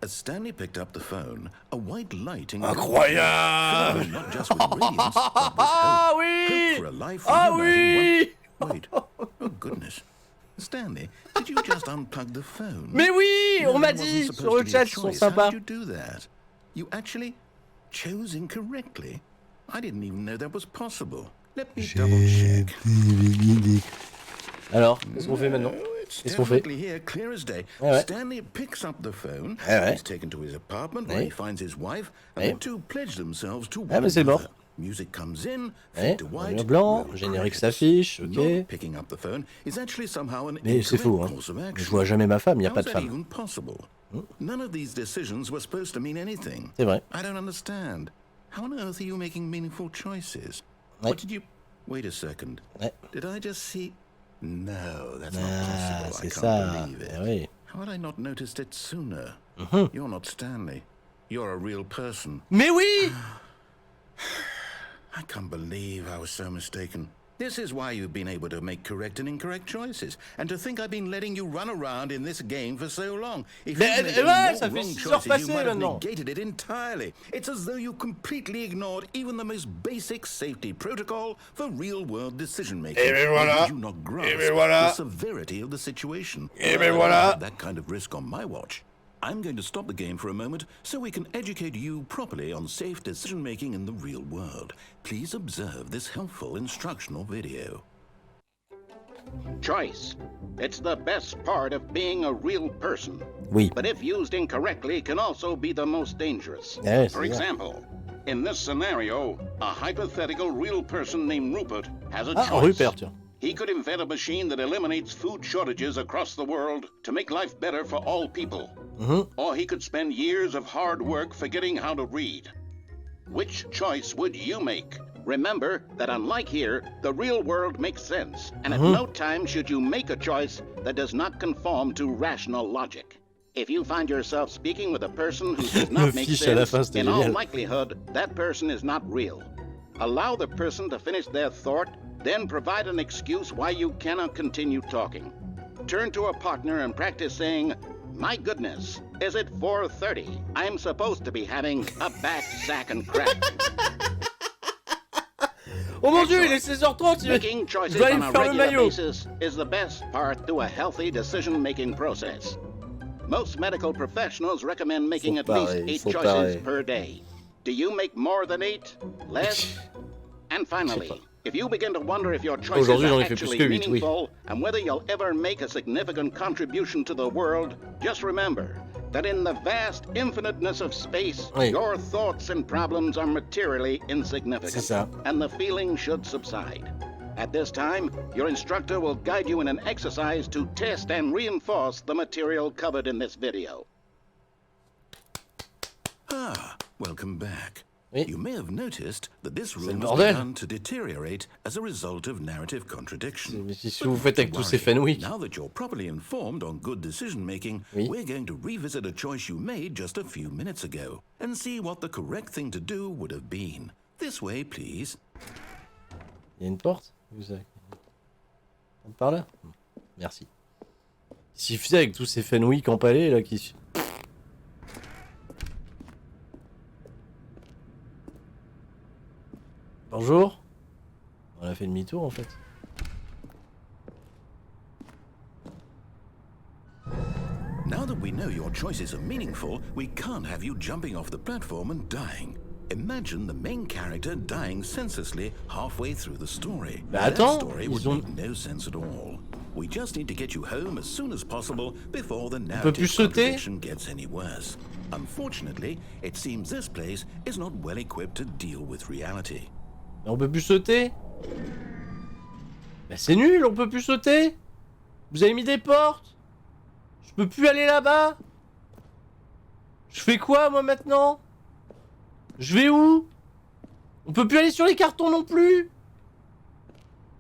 S8: As Stanley picked up the phone, a white light
S1: incroyable!
S8: Not just with radiance, but with
S1: Ah
S8: hope.
S1: oui!
S8: Hope for a life
S1: Ah
S8: reunited
S1: oui!
S8: Wait, oh goodness. Stanley, did you just unplug the phone?
S1: Mais oui, on m'a dit sur le chat, ils sont sympas.
S8: How did you do that? You actually chose incorrectly? I didn't even know that was possible. Let me double check.
S1: Alors, qu'est-ce qu'on fait maintenant? Qu'est-ce qu'on fait?
S8: Here, clear as day.
S1: Ouais.
S8: Stanley picks up the phone.
S1: Ouais.
S8: He's taken to his apartment where
S1: Ouais.
S8: he finds his wife, and
S1: Ouais.
S8: the two pledge themselves to
S1: Ah,
S8: one
S1: mais c'est
S8: another.
S1: mort.
S8: Music comes in,
S1: Ouais,
S8: fade to white,
S1: mur blanc,
S8: roll
S1: générique
S8: credits.
S1: s'affiche, ok.
S8: Not picking up the phone is actually somehow an
S1: Mais c'est faux, hein.
S8: incorrect course of action.
S1: Je vois jamais ma femme, il n'y a
S8: How
S1: pas
S8: is
S1: de
S8: that
S1: femme.
S8: even possible? None of these decisions were supposed to mean anything.
S1: C'est vrai.
S8: I don't understand. How on earth are you making meaningful choices?
S1: Ouais.
S8: What did you... Wait a second.
S1: Ouais.
S8: Did I just see... No, that's not
S1: Ah,
S8: possible. I
S1: c'est
S8: can't
S1: ça.
S8: believe it.
S1: Eh oui.
S8: How had I not noticed it sooner?
S1: Mhm.
S8: You're not Stanley. You're a real person.
S1: Mais oui!
S8: I can't believe I was so mistaken. This is why you've been able to make correct and incorrect choices. And to think I've been letting you run around in this game for so long. If
S1: Mais
S8: you'd made
S1: ouais,
S8: any
S1: ça
S8: more
S1: fait
S8: wrong
S1: 6 heures
S8: choices, you
S1: passées
S8: might have
S1: maintenant.
S8: negated it entirely. It's as though you completely ignored even the most basic safety protocol for real-world decision-making.
S1: Et ben voilà.
S8: Did you not grasp
S1: Et ben voilà.
S8: the severity of the situation?
S1: Et ben
S8: I
S1: voilà.
S8: don't have that kind of risk on my watch. I'm going to stop the game for a moment so we can educate you properly on safe decision-making in the real world. Please observe this helpful instructional video.
S14: Choice. It's the best part of being a real person.
S1: Oui.
S14: But if used incorrectly, can also be the most dangerous.
S1: Ouais,
S14: For
S1: c'est
S14: example, in this scenario, a hypothetical real person named Rupert has a
S1: Ah,
S14: choice.
S1: Rupert, tiens.
S14: He could invent a machine that eliminates food shortages across the world to make life better for all people. Or he could spend years of hard work forgetting how to read. Which choice would you make? Remember that unlike here, the real world makes sense, and at no time should you make a choice that does not conform to rational logic. If you find yourself speaking with a person who does
S1: Le
S14: not make
S1: fiche à la fin,
S14: sense,
S1: c'était
S14: in all
S1: génial.
S14: likelihood, that person is not real. Allow the person to finish their thought, then provide an excuse why you cannot continue talking. Turn to a partner and practice saying, "My goodness, is it 4:30? I'm supposed to be having a back sack and crack."
S1: Oh mon dieu, il est 16h30,
S14: Making
S1: je
S14: choices
S1: dois aller
S14: on
S1: me
S14: a
S1: faire le
S14: regular
S1: maillot.
S14: basis is the best part to a healthy decision-making process. Most medical professionals recommend making at least 8 choices per day. Do you make more than 8? Less? And finally, if you begin to wonder if your choices
S1: Aujourd'hui, j'en
S14: are
S1: ai fait plus
S14: actually
S1: que 8, oui.
S14: meaningful and whether you'll ever make a significant contribution to the world, just remember that in the vast infiniteness of space,
S1: Oui.
S14: your thoughts and problems are materially insignificant.
S1: C'est ça.
S14: And the feeling should subside. At this time, your instructor will guide you in an exercise to test and reinforce the material covered in this video.
S8: Ah, welcome back.
S1: Oui.
S8: You may have noticed that this
S1: C'est
S8: room
S1: le
S8: has
S1: bordel.
S8: begun to deteriorate as a result of narrative contradiction.
S1: Mais si vous faites avec tous ces Fenwick.
S8: Now that you're properly informed on good decision-making,
S1: Oui.
S8: we're going to revisit a choice you made just a few minutes ago and see what the correct thing to do would have been. This way, please.
S1: Il y a une porte? Vous avez... Par là? Merci. S'il faisait avec tous ces Fenwick empalés là qui... Bonjour. On a fait demi-tour en fait.
S8: Now that we know your choices are meaningful, we can't have you jumping off the platform and dying. Imagine the main character dying senselessly halfway through the story.
S1: Bah
S8: That
S1: attends,
S8: story would make no sense at all. We just need to get you home as soon as possible before the narrative contradiction gets any worse. Unfortunately, it seems this place is not well equipped to deal with reality.
S1: On peut plus sauter? Bah c'est nul, on peut plus sauter. Vous avez mis des portes. Je peux plus aller là-bas. Je fais quoi moi maintenant? Je vais où? On peut plus aller sur les cartons non plus.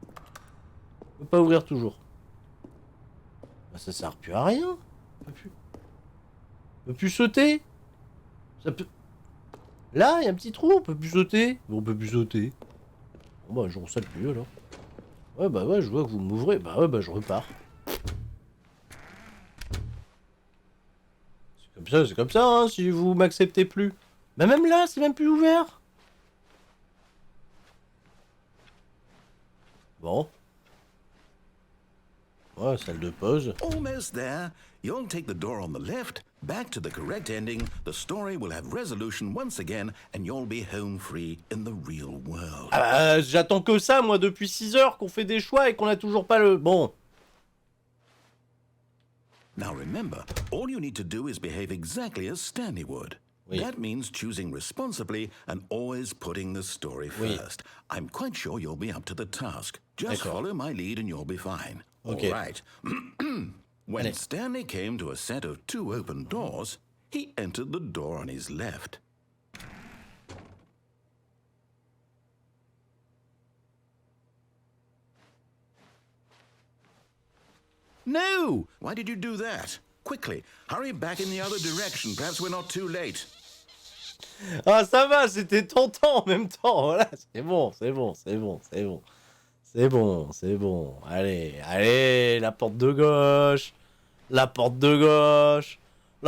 S1: On peut pas ouvrir toujours. Bah, ça sert plus à rien. On peut plus sauter. Ça peut... Là, il y a un petit trou, on peut plus sauter. Bon, on peut plus sauter. Bon bah je ressaute plus alors. Ouais bah ouais, je vois que vous m'ouvrez. Bah ouais bah je repars. C'est comme ça hein, si vous m'acceptez plus. Bah même là, c'est même plus ouvert. Bon. Ouais, salle de pause.
S2: Almost there. You'll take the door on the left, back to the correct ending, the story will have resolution once again, and you'll be home free in the real world.
S1: Ah, j'attends que ça, moi, depuis 6 heures, qu'on fait des choix et qu'on a toujours pas le... Bon.
S2: Now remember, all you need to do is behave exactly as Stanley would. Oui. That means choosing responsibly and always putting the story first. Oui. I'm quite sure you'll be up to the task. Just follow my lead and you'll be fine.
S1: Okay.
S2: All right. When Stanley came to a set of 2 open doors, he entered the door on his left. No! Why did you do that? Quickly, hurry back in the other direction. Perhaps we're not too late.
S1: Ah, ça va, c'était tentant en même temps. Voilà, c'est bon. C'est bon. Allez, la porte de gauche. La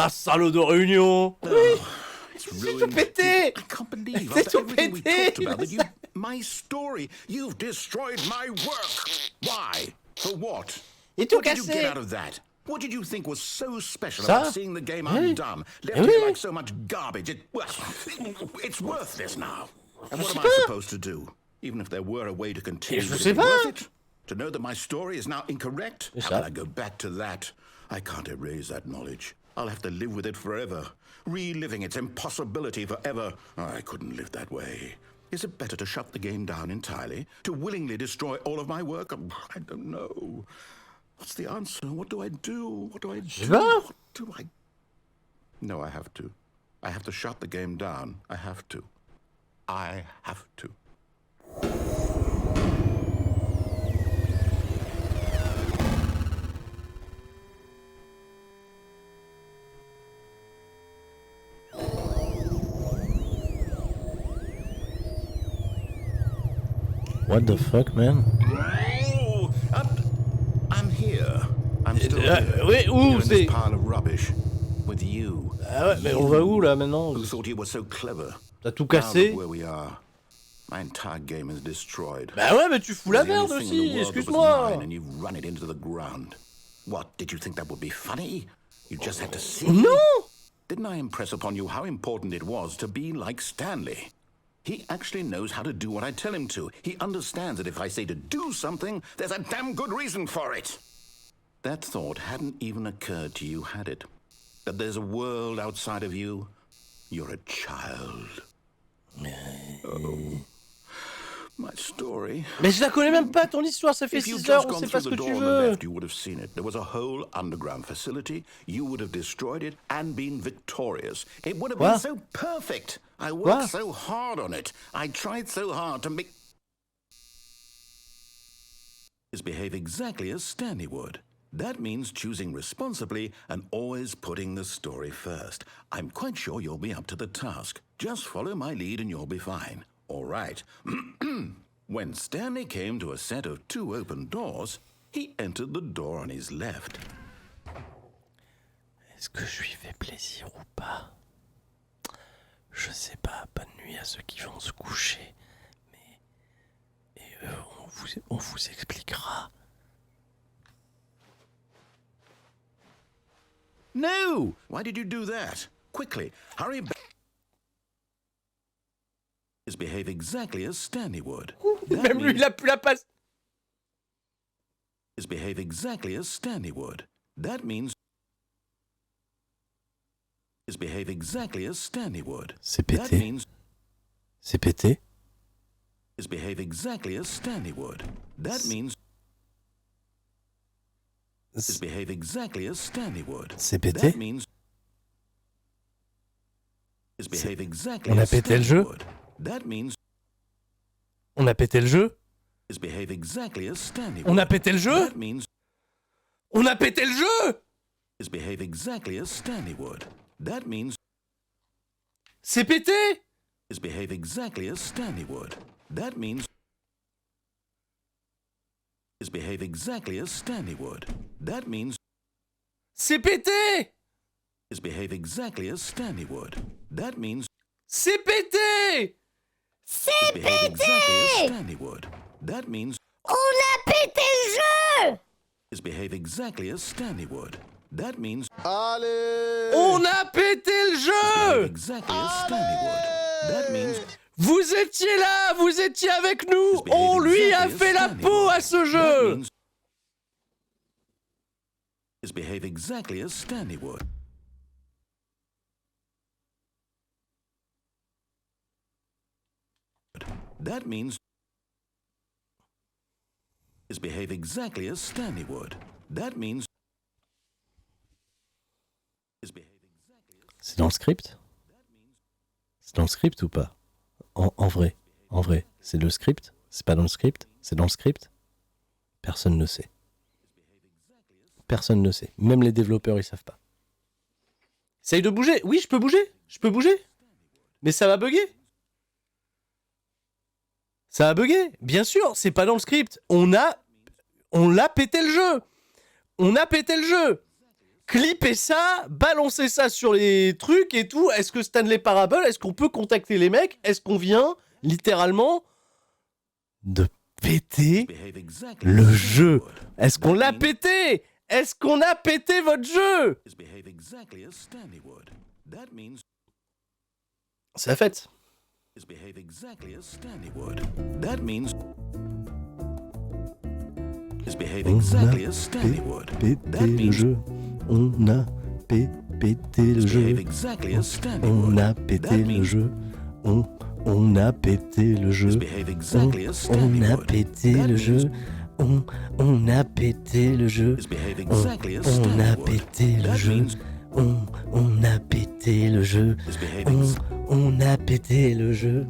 S1: salle de réunion. Oui, c'est tout pété. C'est tout pété.
S2: My story, you've destroyed my work. Why? For what?
S1: Et tout
S2: What did you
S1: cassé.
S2: get out of that? What did you think was so special
S1: Ça?
S2: about seeing the game undone? Left here like so much garbage. It's worthless now. And what am I supposed to do? Even if there were a way to continue, would it be worth it? To know that my story is now incorrect? How can I go back to that? I can't erase that knowledge. I'll have to live with it forever, reliving its impossibility forever. I couldn't live that way. Is it better to shut the game down entirely? To willingly destroy all of my work? I don't know. What's the answer? What do I do? What do I do? What do I... No, I have to. I have to shut the game down. I have to.
S1: What the fuck, man?
S2: Oh, I'm here. I'm still here.
S1: Oui, où c'est?
S2: This pile of rubbish with you.
S1: Ah ouais, mais on va où là maintenant?
S2: Who thought you were so clever?
S1: T'as tout cassé?
S2: Where we are. My entire game is destroyed.
S1: Bah ouais, mais tu fous la merde aussi, excuse-moi.
S2: And you've run it into the ground. What, did you think that would be funny? You just had to see.
S1: No!
S2: Didn't I impress upon you how important it was to be like Stanley? He actually knows how to do what I tell him to. He understands that if I say to do something, there's a damn good reason for it. That thought hadn't even occurred to you, had it? That there's a world outside of you? You're a child. Oh. My story.
S1: Mais je la connais même pas, ton histoire, ça fait 6 heures, on sait pas ce que tu veux.
S2: You would have seen it. There was a whole underground facility. You would have destroyed it and been victorious. It would have been so perfect. I worked so hard on it. I tried so hard to make... Behave exactly as Stanley would. That means choosing responsibly and always putting the story first. I'm quite sure you'll be up to the task. Just follow my lead and you'll be fine. All right. When Stanley came to a set of 2 open doors, he entered the door on his left.
S1: Est-ce que je lui fais plaisir ou pas? Je sais pas, bonne nuit à ceux qui vont se coucher. Mais on vous expliquera.
S2: No! Why did you do that? Quickly, hurry back. Behave exactly as Stanley would.
S1: Même lui, il a plus la passe.
S2: Behave exactly as Stanley would. That means... Behave exactly as Stanley would.
S1: C'est pété. C'est pété.
S2: Behave exactly as Stanley would. That means... Behave exactly as Stanley would.
S1: C'est pété.
S2: That means... Behave exactly
S1: On a
S2: as
S1: pété le
S2: Stanley
S1: jeu.
S2: would. That means...
S1: On a pété le jeu.
S2: Behave exactly as Stanley
S1: On a
S2: would.
S1: pété le jeu.
S2: That means...
S1: On a pété le jeu.
S2: Behave exactly as Stanley would. That means...
S1: C'est pété.
S2: Behave exactly as Stanley would. That means... Behave exactly as Stanley would. That means...
S1: C'est pété.
S2: Behave exactly as Stanley would. That means...
S1: C'est pété.
S13: C'est
S2: Behave exactly as
S13: pété.
S2: Stanley would. That means...
S13: On a pété le jeu.
S2: is behave exactly as Stanley would. That means
S12: Allez!
S1: On a pété le jeu!
S2: Exactly as Stanley would. That means
S1: vous étiez là, vous étiez avec nous. On lui a fait la peau à ce jeu.
S2: Is behave exactly as Stanley would. That means is behave exactly as Stanley would. That means is behave exactly as...
S1: C'est dans le script? C'est dans le script ou pas? En vrai, c'est le script? C'est pas dans le script? C'est dans le script? Personne ne sait. Personne ne sait. Même les développeurs, ils savent pas. Essaye de bouger. Oui, je peux bouger. Je peux bouger. Mais ça va bugger. Ça a bugué, bien sûr, c'est pas dans le script. On l'a pété le jeu. On a pété le jeu. Clippez ça, balancez ça sur les trucs et tout. Est-ce que Stanley Parable, est-ce qu'on peut contacter les mecs? Est-ce qu'on vient, littéralement, de péter le jeu? Est-ce qu'on l'a pété? Est-ce qu'on a pété votre jeu? C'est la fête.
S2: Is behave exactly as Stanley would. That means is behave exactly as Stanley would. That means
S1: on a pété le jeu.
S2: Exactly as Stanley
S1: on a pété le jeu. On a pété le jeu. On a pété le jeu. On a pété le jeu. On a pété le jeu. On a pété le jeu. On a pété le jeu.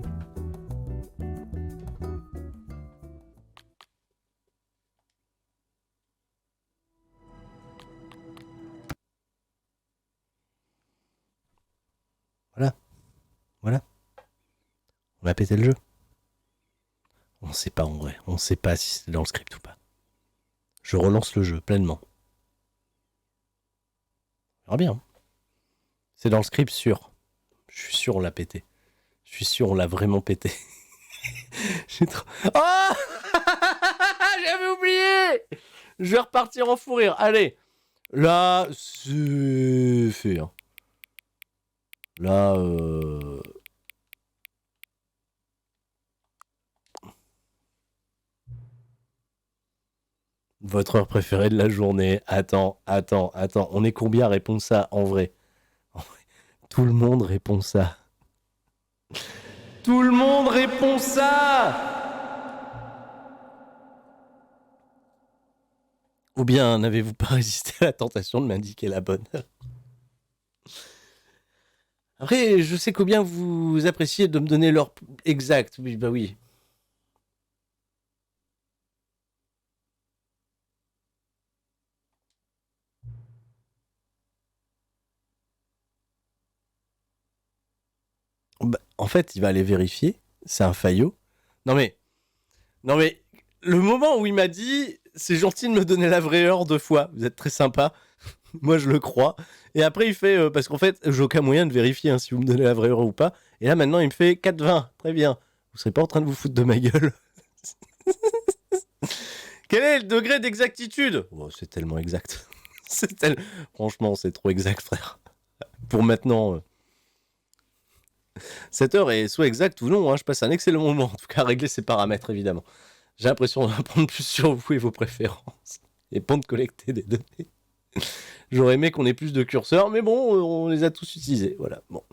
S1: Voilà. On a pété le jeu. On sait pas en vrai. On sait pas si c'est dans le script ou pas. Je relance le jeu pleinement. On verra bien. Hein. C'est dans le script sûr. Je suis sûr on l'a pété. Je suis sûr on l'a vraiment pété. J'ai trop... Oh j'avais oublié. Je vais repartir en fou rire. Allez. Là, c'est fait. Hein. Là, Votre heure préférée de la journée. Attends. On est combien à répondre ça en vrai? Tout le monde répond ça. Tout le monde répond ça. Ou bien n'avez-vous pas résisté à la tentation de m'indiquer la bonne heure? Après, je sais combien vous appréciez de me donner l'heure exacte. Oui, bah oui. Bah, en fait, il va aller vérifier. C'est un faillot. Non mais, le moment où il m'a dit, c'est gentil de me donner la vraie heure 2 fois. Vous êtes très sympa. Moi, je le crois. Et après, il fait, parce qu'en fait, j'ai aucun moyen de vérifier hein, si vous me donnez la vraie heure ou pas. Et là, maintenant, il me fait 4,20. Très bien. Vous serez pas en train de vous foutre de ma gueule. Quel est le degré d'exactitude? Oh, c'est tellement exact. Franchement, c'est trop exact, frère. Pour maintenant... Cette heure est soit exacte ou non, hein. Je passe un excellent moment, en tout cas à régler ces paramètres évidemment. J'ai l'impression d'en apprendre plus sur vous et vos préférences, et pas de collecter des données. J'aurais aimé qu'on ait plus de curseurs, mais bon, on les a tous utilisés, voilà. Bon.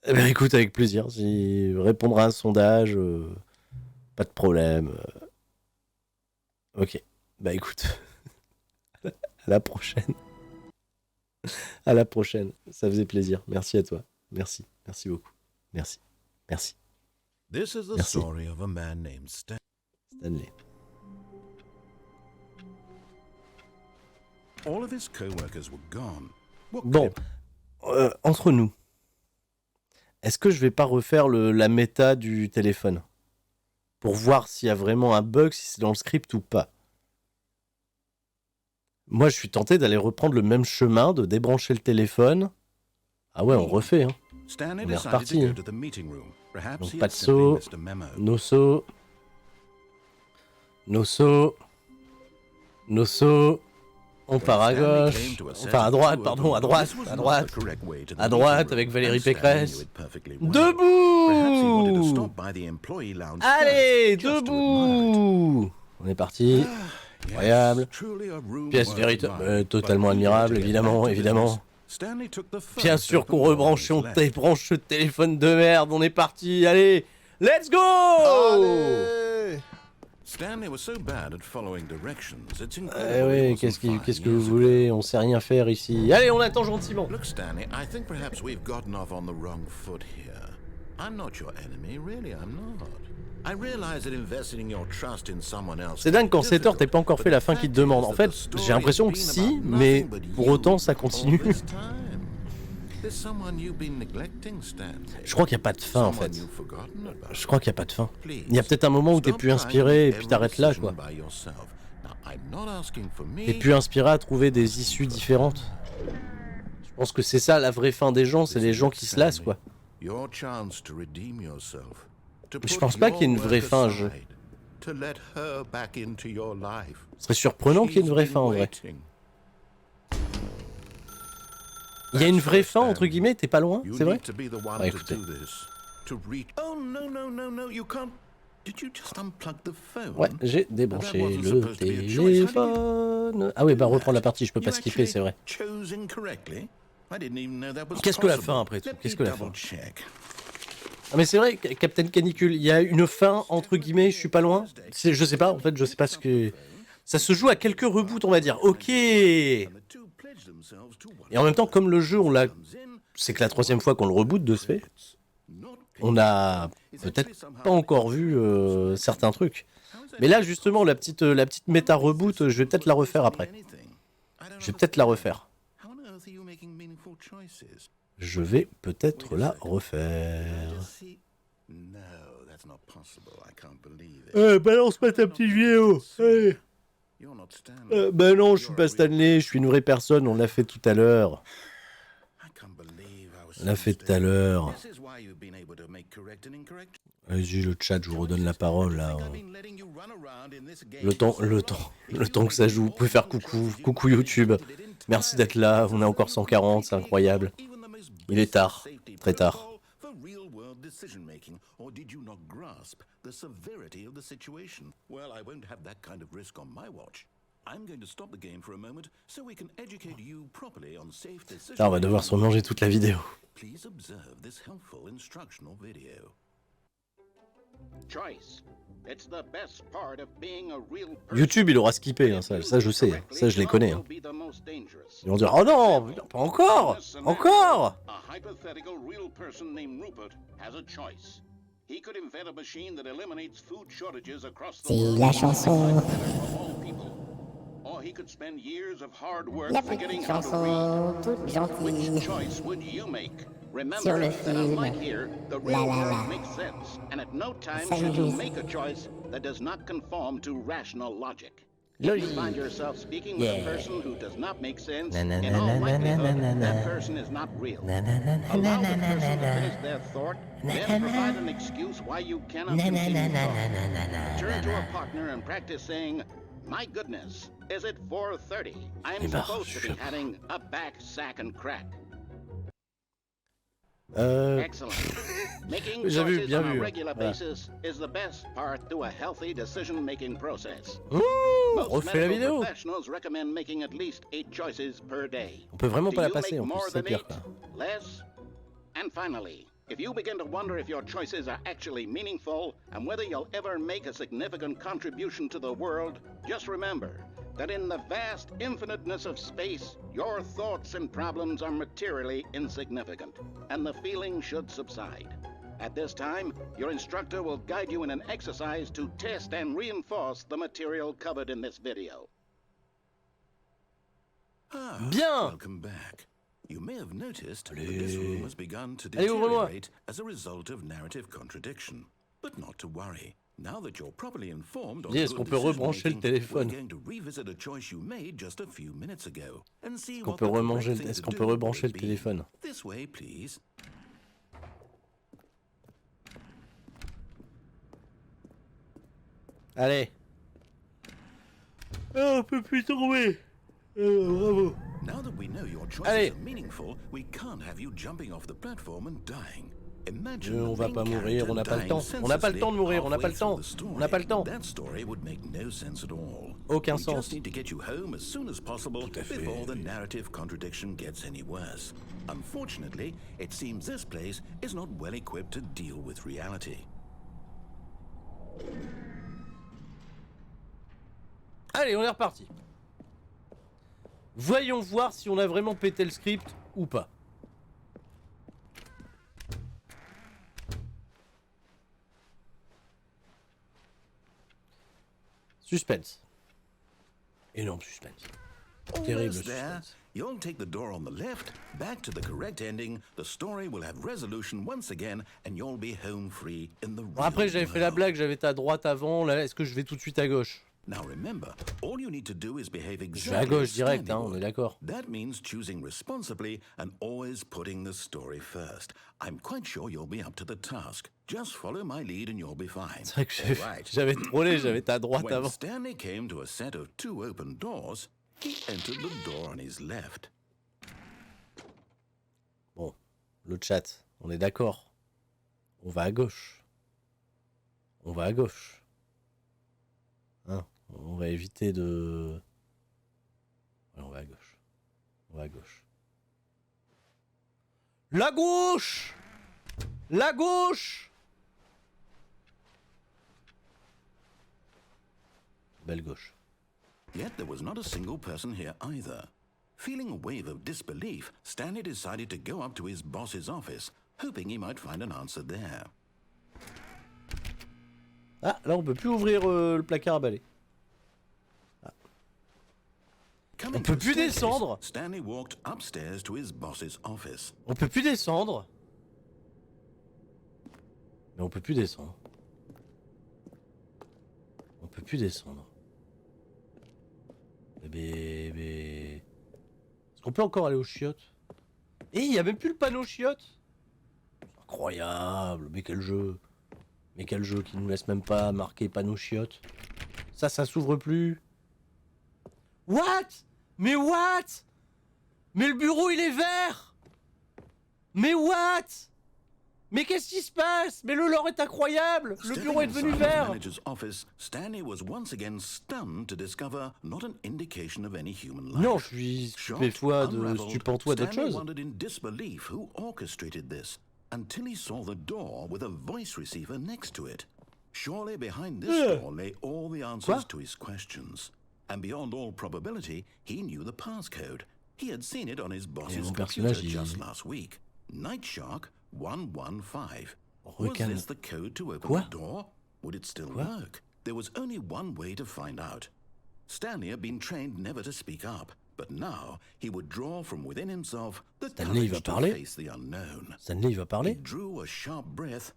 S1: Eh bien, écoute, avec plaisir, si répondre à un sondage, pas de problème. Ok, bah écoute, à la prochaine. À la prochaine, ça faisait plaisir, merci à toi. Merci beaucoup. Merci.
S2: This is the story of a man named
S1: Stanley.
S2: All of his co-workers were gone.
S1: Bon, entre nous, est-ce que je vais pas refaire la méta du téléphone pour voir s'il y a vraiment un bug, si c'est dans le script ou pas? Moi, je suis tenté d'aller reprendre le même chemin, de débrancher le téléphone. Ah ouais, on refait, hein. On est reparti. Hein. Donc pas de saut, no saut, Nos sauts. On part à gauche. Enfin à droite, pardon, à droite. À droite avec Valérie Pécresse. Debout! Allez, debout! On est parti. Incroyable. Pièce véritable. Totalement admirable, évidemment, évidemment. Bien sûr qu'on rebranche, on débranche ce téléphone de merde. On est parti, allez! Let's go!
S12: Allez!
S2: Stanley was so bad at following directions, it's
S1: Eh oui, qu'est-ce que vous voulez? On sait rien faire ici. Allez, on attend gentiment.
S2: Look, Stanley, I think perhaps we've gotten off on the wrong foot here. I'm not your enemy, really, I'm not. I realize that investing your trust in someone else.
S1: C'est dingue, qu'en 7 heures, t'as pas encore fait la fin qu'il te demande. En fait, j'ai l'impression que si, mais pour autant, ça continue. Je crois qu'il n'y a pas de fin, en fait. Je crois qu'il n'y a pas de fin. Il y a peut-être un moment où t'es plus inspiré et puis t'arrêtes là, quoi. T'es plus inspiré à trouver des issues différentes. Je pense que c'est ça la vraie fin des gens, c'est les gens qui se lassent, quoi. Je pense pas qu'il y ait une vraie fin à un jeu. Ce serait surprenant qu'il y ait une vraie fin, en vrai. Il y a une vraie fin, entre guillemets, t'es pas loin, c'est vrai? Ah, écoutez. Ouais, j'ai débranché le téléphone. Ah oui, bah reprendre la partie, je peux pas skipper, c'est vrai. Qu'est-ce que la fin, après tout? Qu'est-ce que la fin? Ah mais c'est vrai, Captain Canicule, il y a une fin, entre guillemets, je suis pas loin. Je sais pas, en fait, je sais pas ce que... Ça se joue à quelques reboots, on va dire. Ok. Et en même temps, comme le jeu, on l'a... C'est que la 3e fois qu'on le reboot de ce fait, on a peut-être pas encore vu certains trucs. Mais là, justement, la petite méta reboot, je vais peut-être la refaire après. Je vais peut-être la refaire. Je vais peut-être la refaire. Balance-moi ta petite vidéo. Allez. Ben non, je suis pas Stanley, je suis une vraie personne, on l'a fait tout à l'heure. On l'a fait tout à l'heure. Allez-y, le chat, je vous redonne la parole, là. Le temps que ça joue, vous pouvez faire coucou YouTube. Merci d'être là, on est encore 140, c'est incroyable. Il est tard, très tard. Decision-making, or did you not grasp the severity of the situation? Well, I won't have that kind of risk on my watch. I'm going to stop the game for a moment so we can educate you properly on safe decision. On va devoir se remanger toute la vidéo. Please observe this helpful instructional video.
S14: Choice. It's the best part of being a real person.
S1: YouTube, il aura skippé, hein, ça je sais, ça je les connais. Hein. Ils vont dire, oh non, pas encore, encore.
S14: A hypothetical real person named Rupert has a choice. He could invent a machine that eliminates food shortages across the world.
S13: C'est la chanson.
S14: Or he could spend years of hard work
S13: La
S14: figuring
S13: petite
S14: out to
S13: chanson
S14: read.
S13: toute gentille.
S14: Which choice would you make?
S13: Sur
S14: Remember
S13: le
S14: that
S13: film.
S14: unlike here, the real
S13: La la
S14: world
S13: la.
S14: makes sense, and at no time
S13: Ça
S14: should you
S13: existe.
S14: make a choice that does not conform to rational logic. If
S13: Logique.
S14: you find yourself speaking with
S13: Yeah.
S14: a person who does not make sense,
S13: Na, na,
S14: in
S13: na,
S14: all
S13: na, na,
S14: likelihood,
S13: na, na,
S14: that
S13: na.
S14: person is not real.
S13: Na, na, na, na,
S14: Allow
S13: na,
S14: the
S13: na,
S14: person
S13: na,
S14: to
S13: na.
S14: finish their thought,
S13: Na,
S14: then
S13: na, na.
S14: provide an excuse why you cannot
S13: Na, na,
S14: continue
S13: na, na,
S14: thought.
S13: na, na, na, na,
S14: Turn to
S13: na.
S14: a partner and practice saying, "My goodness, is it 4:30? I'm
S1: Eh ben,
S14: supposed to be having a back, sack, and crack." Excellent. Making
S1: Bien vu,
S14: choices
S1: bien
S14: on a
S1: vu.
S14: regular
S1: Voilà.
S14: basis is the best part to a healthy decision-making process.
S1: On
S14: Most
S1: refait la
S14: medical
S1: vidéo.
S14: professionals recommend making at least 8 choices per day.
S1: On peut vraiment
S14: Do
S1: pas la
S14: you
S1: passer,
S14: make
S1: en plus,
S14: more
S1: c'est
S14: than
S1: pire,
S14: 8?
S1: quoi.
S14: Less? And finally, if you begin to wonder if your choices are actually meaningful and whether you'll ever make a significant contribution to the world, just remember that in the vast infiniteness of space, your thoughts and problems are materially insignificant, and the feeling should subside. At this time, your instructor will guide you in an exercise to test and reinforce the material covered in this video.
S1: Bien.
S2: Welcome back. You may have noticed that this room has begun to
S1: Allez, ouvre-moi.
S2: deteriorate as a result of narrative contradiction. But not to worry. Now that you're properly informed on
S1: Dis, est-ce qu'on peut rebrancher le téléphone?
S2: we're going to revisit a choice you made just a few minutes ago and see
S1: Est-ce qu'on
S2: what
S1: peut
S2: the correct
S1: remanger,
S2: thing
S1: est-ce
S2: to
S1: qu'on
S2: do
S1: peut rebrancher
S2: would
S1: le
S2: be.
S1: téléphone?
S2: This way, please.
S1: Allez. Ah, on peut plus tomber. Bravo.
S2: Now that we know your choices are meaningful, we can't have you jumping off the platform and dying. Imagine
S1: on va pas mourir, on n'a pas le temps. On n'a pas le temps de mourir, on n'a pas le temps. On n'a pas le temps.
S2: That story would make no sense at all.
S1: Aucun
S2: We
S1: sens.
S2: just need to get you home as soon as possible before the narrative contradiction gets any worse. Unfortunately, it seems this place is not well equipped to deal with reality.
S1: Allez, on est reparti. Voyons voir si on a vraiment pété le script ou pas. Suspense. Énorme suspense. Terrible suspense.
S2: You'll take the door on the left, back to the correct ending, the story will have resolution once again, and you'll be home free in the real
S1: Bon, après, j'avais fait la blague, j'avais été à droite avant, là, est-ce que je vais tout de suite à gauche?
S2: Now remember, all you need to do is behave exactly
S1: Je vais à gauche direct, hein, on est d'accord.
S2: That means choosing responsibly and always putting the story first. I'm quite sure you'll be up to the task. Just follow my lead and you'll be fine.
S1: C'est vrai que j'avais trollé, j'avais été à droite
S2: When
S1: avant.
S2: Stanley came to a set of 2 open doors, he entered the door on his left.
S1: Bon, le chat, on est d'accord. On va à gauche. On va à gauche. Hein, on va éviter de... Ouais, on va à gauche. On va à gauche. La gauche! La gauche! Belle gauche.
S2: Yet there was not a single person here either. Feeling a wave of disbelief, Stanley decided to go up to his boss's office, hoping he might find an answer there.
S1: Ah, là on peut plus ouvrir le placard à balai. Ah. On peut plus descendre.
S2: Stanley walked upstairs to his boss's office.
S1: On peut plus descendre. Mais on peut plus descendre. On peut plus descendre. Mais... Est-ce qu'on peut encore aller aux chiottes? Et il y a même plus le panneau chiottes. Incroyable. Mais quel jeu. Mais quel jeu qui ne nous laisse même pas marquer panneau chiottes. Ça s'ouvre plus. What? Mais what? Mais le bureau il est vert. Mais what? Mais qu'est-ce qui se passe? Mais le lore est incroyable. Le bureau est devenu vert.
S2: Manager's office, Stanley was once again stunned to discover not an indication of any human life.
S1: Non, je suis stupéfait de stupentois d'autre chose.
S2: Stanley wondered in disbelief who orchestrated this, until he saw the door with a voice receiver next to it. Surely behind this door lay all the answers to his questions. And beyond all probability, he knew the passcode. He had seen it on his boss's computer just last week. Night Shark 115. Was this the code to open the door? Would it still work? There was only one way to find out. Stanley had been trained never to speak up, but now he would draw from within himself the courage to face the unknown.
S1: Stanley va parler.
S2: He drew a sharp breath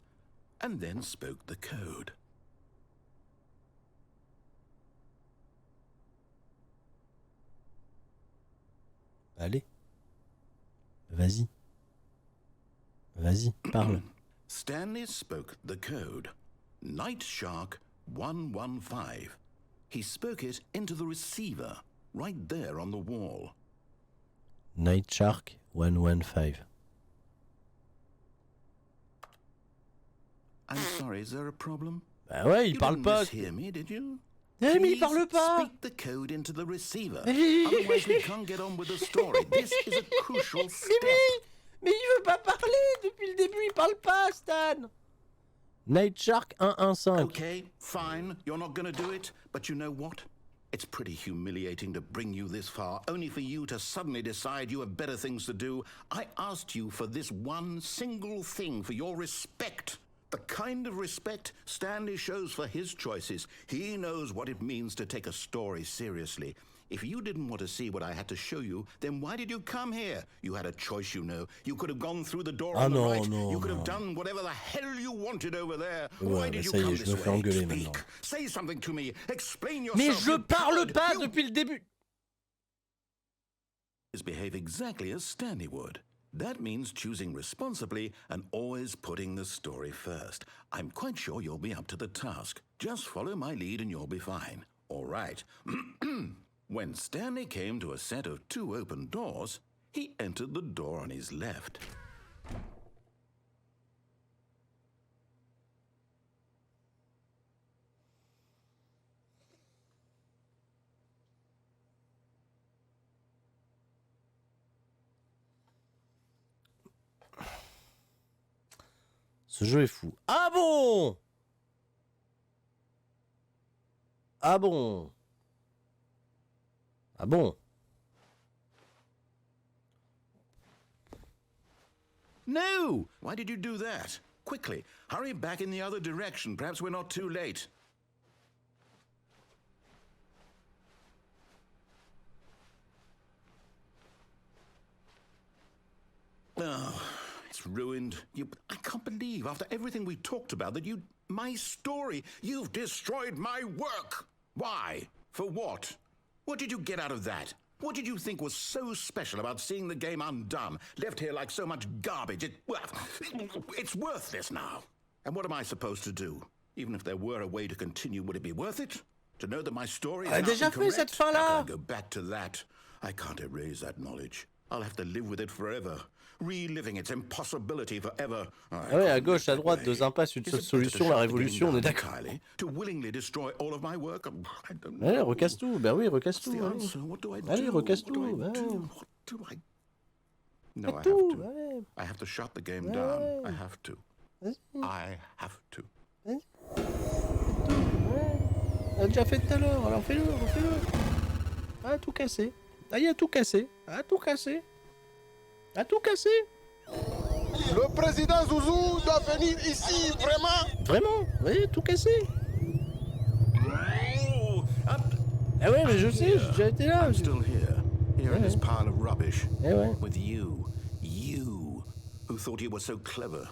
S2: and then spoke the code.
S1: Allez. Vas-y. Vas-y, parle.
S2: Stanley spoke the code. Night Shark 115. He spoke it into the receiver, right there on the wall.
S1: Night Shark 115.
S2: I'm sorry, is there a problem?
S1: Bah ouais, il parle pas.
S2: Hear me, did you?
S1: Eh, mais il parle pas.
S2: Speak the code into the receiver. Otherwise we can't get on with the story. This is a crucial step.
S1: Mais il veut pas parler. Depuis le début, il parle pas, Stan. Night Shark 115.
S2: Okay, fine. You're not gonna do it. But you know what? It's pretty humiliating to bring you this far, only for you to suddenly decide you have better things to do. I asked you for this one single thing, for your respect. The kind of respect Stanley shows for his choices. He knows what it means to take a story seriously. If you didn't want to see what I had to show you, then why did you come here? You had a choice, you know. You could have gone through the door on the right. You could have done whatever the hell you wanted over there. Why did you come this way? Speak. Say something to me. Explain yourself.
S1: Mais je parle pas depuis le début.
S2: Behave exactly as Stanley would. That means choosing responsibly and always putting the story first. I'm quite sure you'll be up to the task. Just follow my lead and you'll be fine. all right. When Stanley came to a set of 2 open doors, he entered the door on his left.
S1: Ce jeu est fou. Ah bon? Ah bon? Ah bon?
S2: No! Why did you do that? Quickly, hurry back in the other direction. Perhaps we're not too late. Oh, it's ruined. I can't believe, after everything we talked about, that you... My story. You've destroyed my work. Why? For what? What did you get out of that? What did you think was so special about seeing the game undone, left here like so much garbage? It's worthless now. And what am I supposed to do? Even if there were a way to continue, would it be worth it? To know that my story is not
S1: déjà fait cette
S2: incorrect?
S1: fin-là.
S2: How can I go back to that? I can't erase that knowledge. I'll have to live with it forever. Reliving its impossibility forever.
S1: Ah ouais, à gauche, à droite, 2 impasses, une seule solution, la révolution, on est d'accord.
S2: To willingly destroy all of my work? I don't know.
S1: Allez, recasse tout. Ben oui, recasse tout. Allez, recasse tout.
S2: What do I... No, I have
S1: tout.
S2: to.
S1: Allez.
S2: I have to shut the game down. I have to. I have to.
S1: On a déjà fait tout à l'heure, alors fais-le, refais-le. Ah, tout cassé. Ah, il a tout cassé. Ah, tout cassé. Ah, tout cassé.
S12: Le président Zouzou doit venir ici, vraiment.
S1: Vraiment? Oui, tout cassé. Ah ouais, mais je sais, j'ai déjà été là.
S2: I'm still here in this pile of rubbish.
S1: Eh ouais.
S2: With you, who thought you were so clever.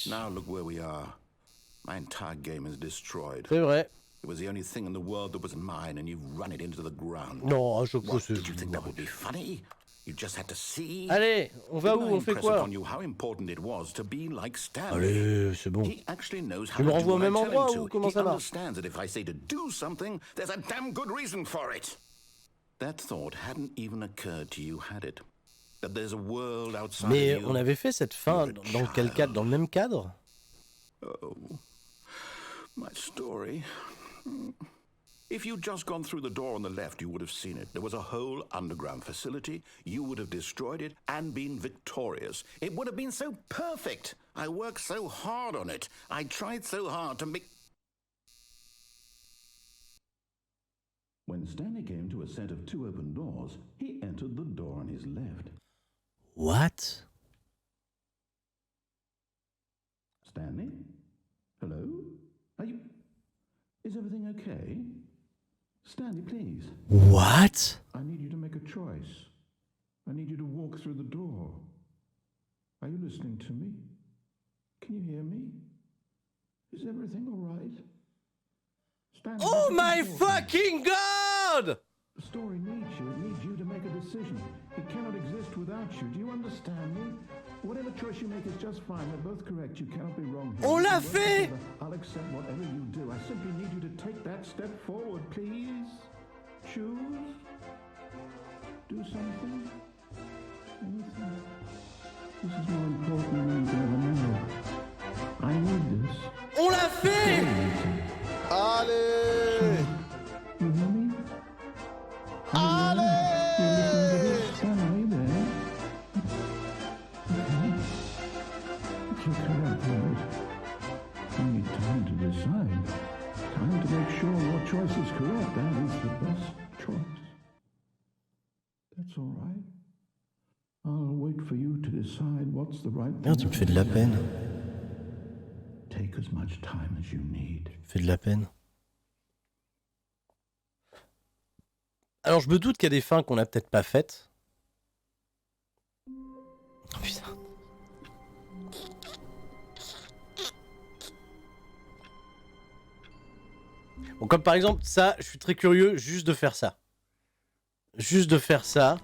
S2: Now look where we are. My entire game is destroyed.
S1: C'est vrai.
S2: It was the only thing in the world that was mine, and you've run it into the ground.
S1: Non, je crois que
S2: Did you think that would be funny? You just had to see.
S1: Allez, on va où? On fait quoi?
S2: You how important it was to be like Stanley.
S1: Allez, c'est bon.
S2: He actually knows how
S1: Tu me
S2: to do
S1: renvoies au
S2: what I
S1: même
S2: tell
S1: endroit
S2: him
S1: ou
S2: to.
S1: comment
S2: He
S1: ça va?
S2: understands that if I say to do something, there's a damn good reason for it. That thought hadn't even occurred to you, had it? That there's a world outside
S1: Mais
S2: of you.
S1: on avait fait cette fin dans quel cadre? Dans le même cadre?
S2: Oh, my story. If you'd just gone through the door on the left, you would have seen it. There was a whole underground facility. You would have destroyed it and been victorious. It would have been so perfect. I worked so hard on it. I tried so hard to make... When Stanley came to a set of 2 open doors, he entered the door on his left.
S1: What?
S2: Stanley? Hello? Are you... Is everything okay? Stanley, please.
S1: What?
S2: I need you to make a choice. I need you to walk through the door. Are you listening to me? Can you hear me? Is everything all right? Stanley,
S1: Oh my fucking god!
S2: the story needs you. It needs you to make a decision. It cannot exist without you. Do you understand me? Whatever choice you make is just fine. They're both correct. You cannot be wrong here.
S1: On l'a fait!
S2: I'll accept whatever you do. I simply need you to take that step forward, please. Choose. Do something. Anything. This is more important than you can ever know. I need this.
S1: On l'a fait!
S12: Allez.
S2: You hear me?
S12: Allez.
S2: Stanley there. You're correct, right? You need time to decide. Time to make sure your choice is correct. That is the best choice. That's all right. I'll wait for you to decide what's the right thing.
S1: Merde, tu me fais de la peine.
S2: Take as much time as you need.
S1: Tu me fais de la peine. Alors je me doute qu'il y a des fins qu'on n'a peut-être pas faites. Oh putain. Bon, comme par exemple ça, je suis très curieux juste de faire ça. Juste de faire ça.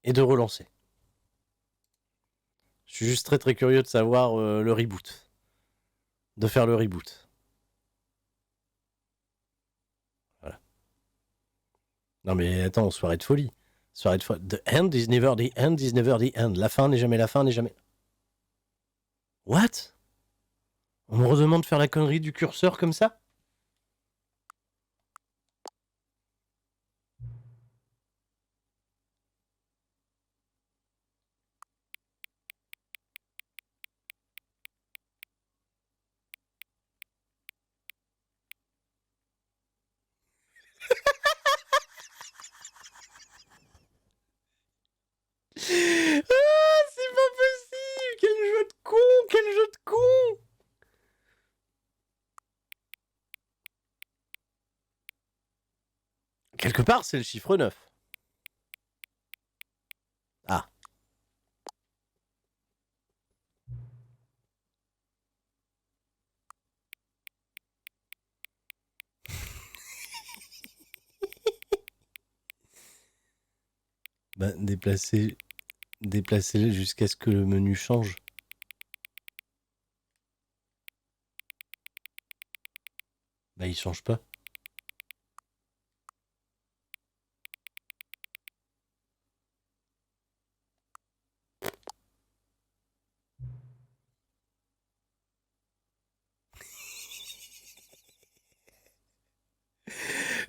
S1: Et de relancer. Je suis juste très curieux de savoir le reboot. De faire le reboot. Non mais attends, soirée de folie. Soirée de folie. The end is never the end is never the end. La fin n'est jamais la fin, n'est jamais... What? On me redemande de faire la connerie du curseur comme ça? Ah, c'est pas possible! Quel jeu de con! Quel jeu de con! Quelque part, c'est le chiffre 9. Ah. Bah, déplacez-le jusqu'à ce que le menu change. Bah, il change pas.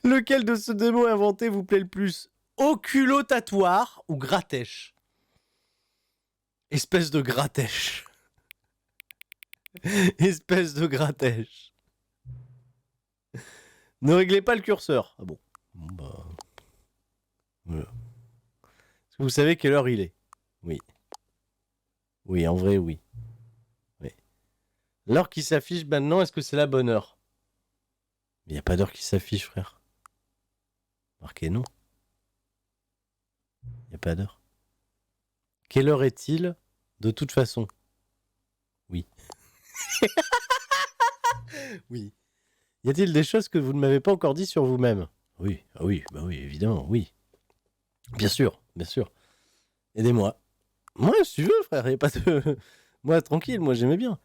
S1: Lequel de ces deux mots inventés vous plaît le plus? Oculotatoire ou gratèche? Espèce de gratèche. Espèce de gratèche. Ne réglez pas le curseur. Ah bon. Bon bah... Voilà. Est-ce que vous savez quelle heure il est? Oui. Oui, en vrai, oui. Oui. L'heure qui s'affiche maintenant, est-ce que c'est la bonne heure? Il n'y a pas d'heure qui s'affiche, frère. Marquez non. Il n'y a pas d'heure. Quelle heure est-il de toute façon? Oui. Oui. Y a-t-il des choses que vous ne m'avez pas encore dit sur vous-même? Oui. Ah oui, bah oui, évidemment, oui. Bien sûr, bien sûr. Aidez-moi. Moi, si tu veux, frère, y a pas de... Moi, tranquille, moi, j'aimais bien.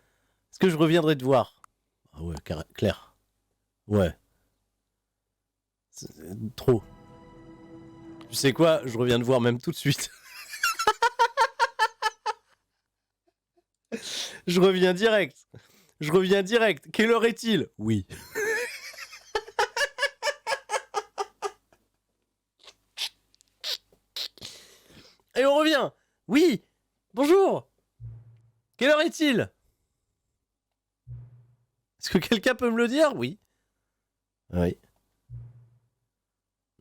S1: Est-ce que je reviendrai te voir? Ah ouais, clair. Ouais. Trop. Tu sais quoi? Je reviens te voir même tout de suite. Je reviens direct. Je reviens direct. Quelle heure est-il? Oui. Et on revient. Oui. Bonjour. Quelle heure est-il? Est-ce que quelqu'un peut me le dire? Oui. Oui.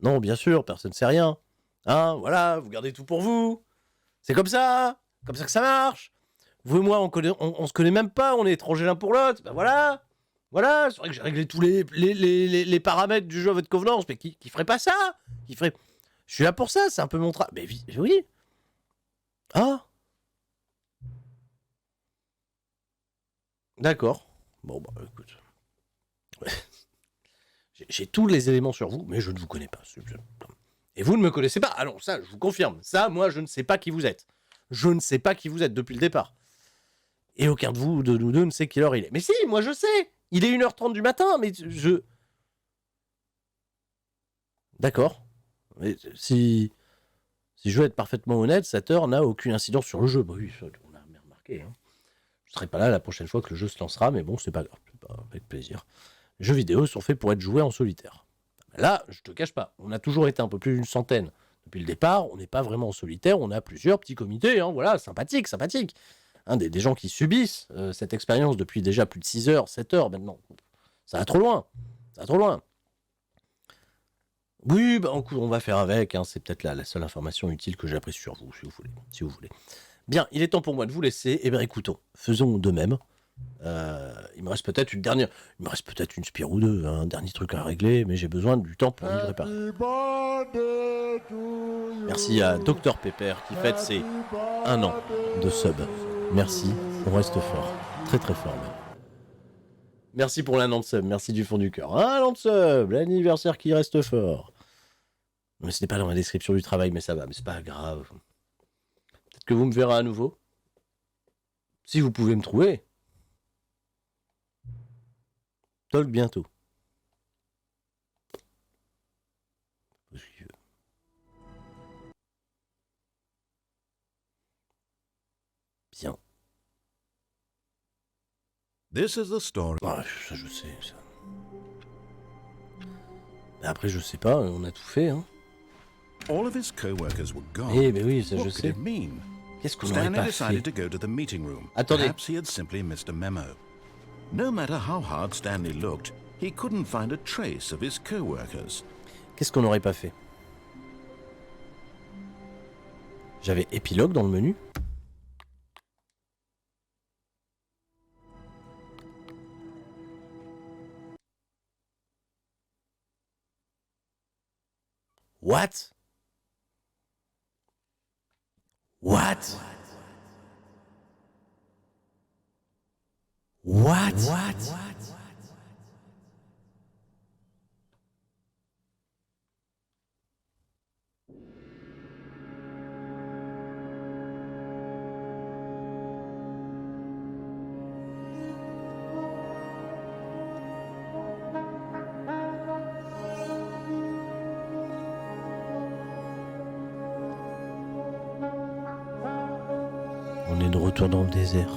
S1: Non, bien sûr, personne ne sait rien. Hein, voilà, vous gardez tout pour vous. C'est comme ça que ça marche. Vous et moi, on se connaît même pas, on est étrangers l'un pour l'autre. Ben voilà. Voilà, c'est vrai que j'ai réglé tous les paramètres du jeu à votre convenance, mais qui ferait pas ça? Qui ferait... Je suis là pour ça, c'est un peu mon travail. Mais oui. Ah. D'accord. Bon, bah écoute. J'ai tous les éléments sur vous, mais je ne vous connais pas. Et vous ne me connaissez pas. Alors ça, je vous confirme. Ça, moi, je ne sais pas qui vous êtes. Je ne sais pas qui vous êtes depuis le départ. Et aucun de vous, de nous deux, ne sait quelle heure il est. Mais si, moi je sais. Il est 1h30 du matin, mais je... D'accord. Mais si je veux être parfaitement honnête, cette heure n'a aucune incidence sur le jeu. Bah oui, on a bien remarqué. Hein. Je serai pas là la prochaine fois que le jeu se lancera, mais bon, c'est pas grave. C'est pas avec plaisir. Les jeux vidéo sont faits pour être joués en solitaire. Là, je te cache pas, on a toujours été un peu plus d'une centaine. Depuis le départ, on n'est pas vraiment en solitaire, on a plusieurs petits comités, hein, voilà, sympathique. Hein, des gens qui subissent cette expérience depuis déjà plus de 6 heures, 7 heures maintenant. Ça va trop loin. Oui, bah, on va faire avec, hein, c'est peut-être la seule information utile que j'ai apprise sur vous, si vous voulez. Bien, il est temps pour moi de vous laisser. Eh bien, écoutons, faisons de même. Il me reste peut-être une spire ou deux, un dernier truc à régler, mais j'ai besoin du temps pour m'y préparer. Merci à Dr Pepper qui fête ses 1 an de sub. Merci, on reste fort, très très fort même. Merci pour l'1 an de sub, merci du fond du cœur. 1 an de sub, l'anniversaire qui reste fort. Mais ce n'est pas dans la description du travail, mais ça va, mais c'est pas grave. Peut-être que vous me verrez à nouveau. Si vous pouvez me trouver. Talk bientôt.
S2: This is the story.
S1: Ah, ça je sais, ça. Mais après, je sais pas, on a tout fait, hein.
S2: All of his co-workers were gone.
S1: Eh, mais oui, ça je
S2: What
S1: sais.
S2: could it mean?
S1: Qu'est-ce qu'on aurait
S2: Stanley
S1: pas
S2: decided
S1: fait?
S2: to go to the meeting room.
S1: Attendez.
S2: Perhaps he had simply missed a memo. No matter how hard Stanley looked, he couldn't find a trace of his co-workers.
S1: Qu'est-ce qu'on n'aurait pas fait? J'avais épilogue dans le menu. What? What? What? What? On est de retour dans le désert.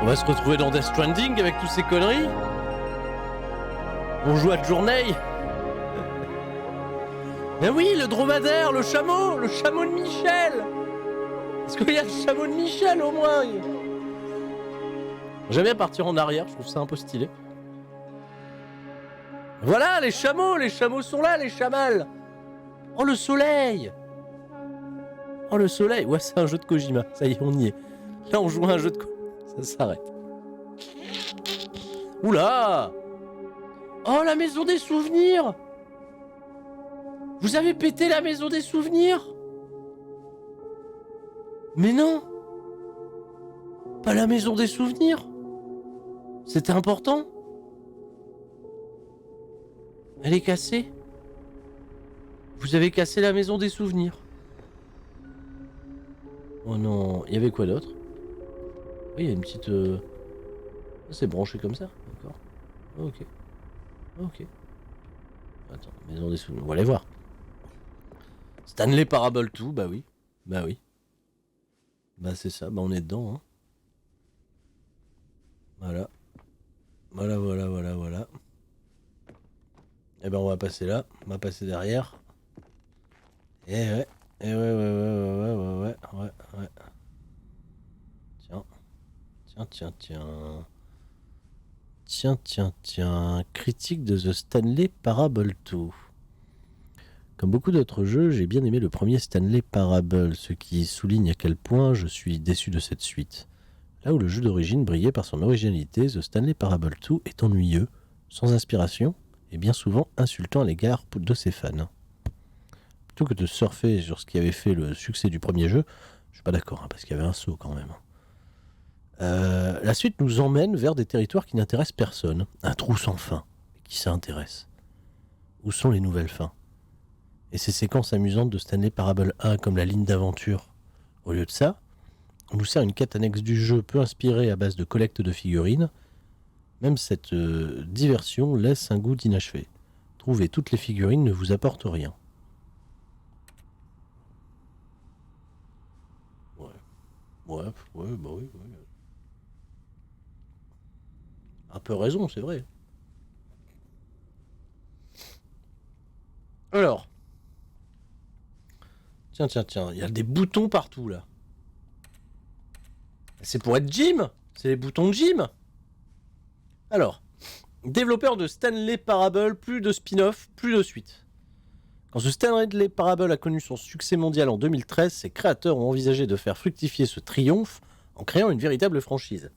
S1: On va se retrouver dans Death Stranding avec toutes ces conneries. On joue à Journey. Mais oui, le dromadaire, le chameau de Michel. Est-ce qu'il y a le chameau de Michel au moins? J'aime bien partir en arrière, je trouve ça un peu stylé. Voilà, les chameaux sont là, les chamals. Oh, le soleil. Oh, le soleil. Ouais, c'est un jeu de Kojima, ça y est, on y est. Là, on joue à un jeu de Kojima. Ça s'arrête. Oula! Oh, la maison des souvenirs! Vous avez pété la maison des souvenirs? Mais non! Pas la maison des souvenirs? C'était important? Elle est cassée? Vous avez cassé la maison des souvenirs. Oh non, il y avait quoi d'autre? Oui, il y a une petite... C'est branché comme ça, d'accord. Ok. Ok. Attends, maison des souvenirs, on va aller voir. Stanley Parable 2, bah oui. Bah oui. Bah c'est ça, bah on est dedans, hein. Voilà. Voilà. Et ben on va passer là, on va passer derrière. Et ouais. Et ouais. Tiens. Critique de The Stanley Parable 2. Comme beaucoup d'autres jeux, j'ai bien aimé le premier Stanley Parable, ce qui souligne à quel point je suis déçu de cette suite. Là où le jeu d'origine brillait par son originalité, The Stanley Parable 2 est ennuyeux, sans inspiration et bien souvent insultant à l'égard de ses fans. Plutôt que de surfer sur ce qui avait fait le succès du premier jeu, je suis pas d'accord, hein, parce qu'il y avait un saut quand même. La suite nous emmène vers des territoires qui n'intéressent personne, un trou sans fin. Qui ça intéresse? Où sont les nouvelles fins? Et ces séquences amusantes de Stanley Parable 1 comme la ligne d'aventure. Au lieu de ça, on nous sert une quête annexe du jeu peu inspirée à base de collecte de figurines. Même cette diversion laisse un goût d'inachevé. Trouver toutes les figurines ne vous apporte rien. Ouais, bah oui. Un peu raison, c'est vrai. Alors. Tiens, il y a des boutons partout, là. C'est pour être Jim. C'est les boutons de Jim. Alors. Développeur de Stanley Parable, plus de spin-off, plus de suite. Quand ce Stanley Parable a connu son succès mondial en 2013, ses créateurs ont envisagé de faire fructifier ce triomphe en créant une véritable franchise.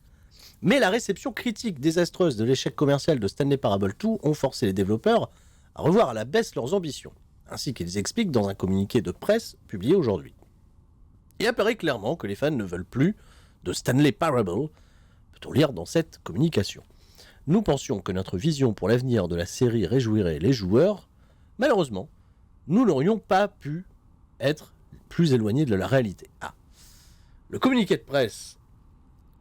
S1: Mais la réception critique désastreuse de l'échec commercial de Stanley Parable 2 ont forcé les développeurs à revoir à la baisse leurs ambitions, ainsi qu'ils expliquent dans un communiqué de presse publié aujourd'hui. Il apparaît clairement que les fans ne veulent plus de Stanley Parable, peut-on lire dans cette communication. Nous pensions que notre vision pour l'avenir de la série réjouirait les joueurs. Malheureusement, nous n'aurions pas pu être plus éloignés de la réalité. Le communiqué de presse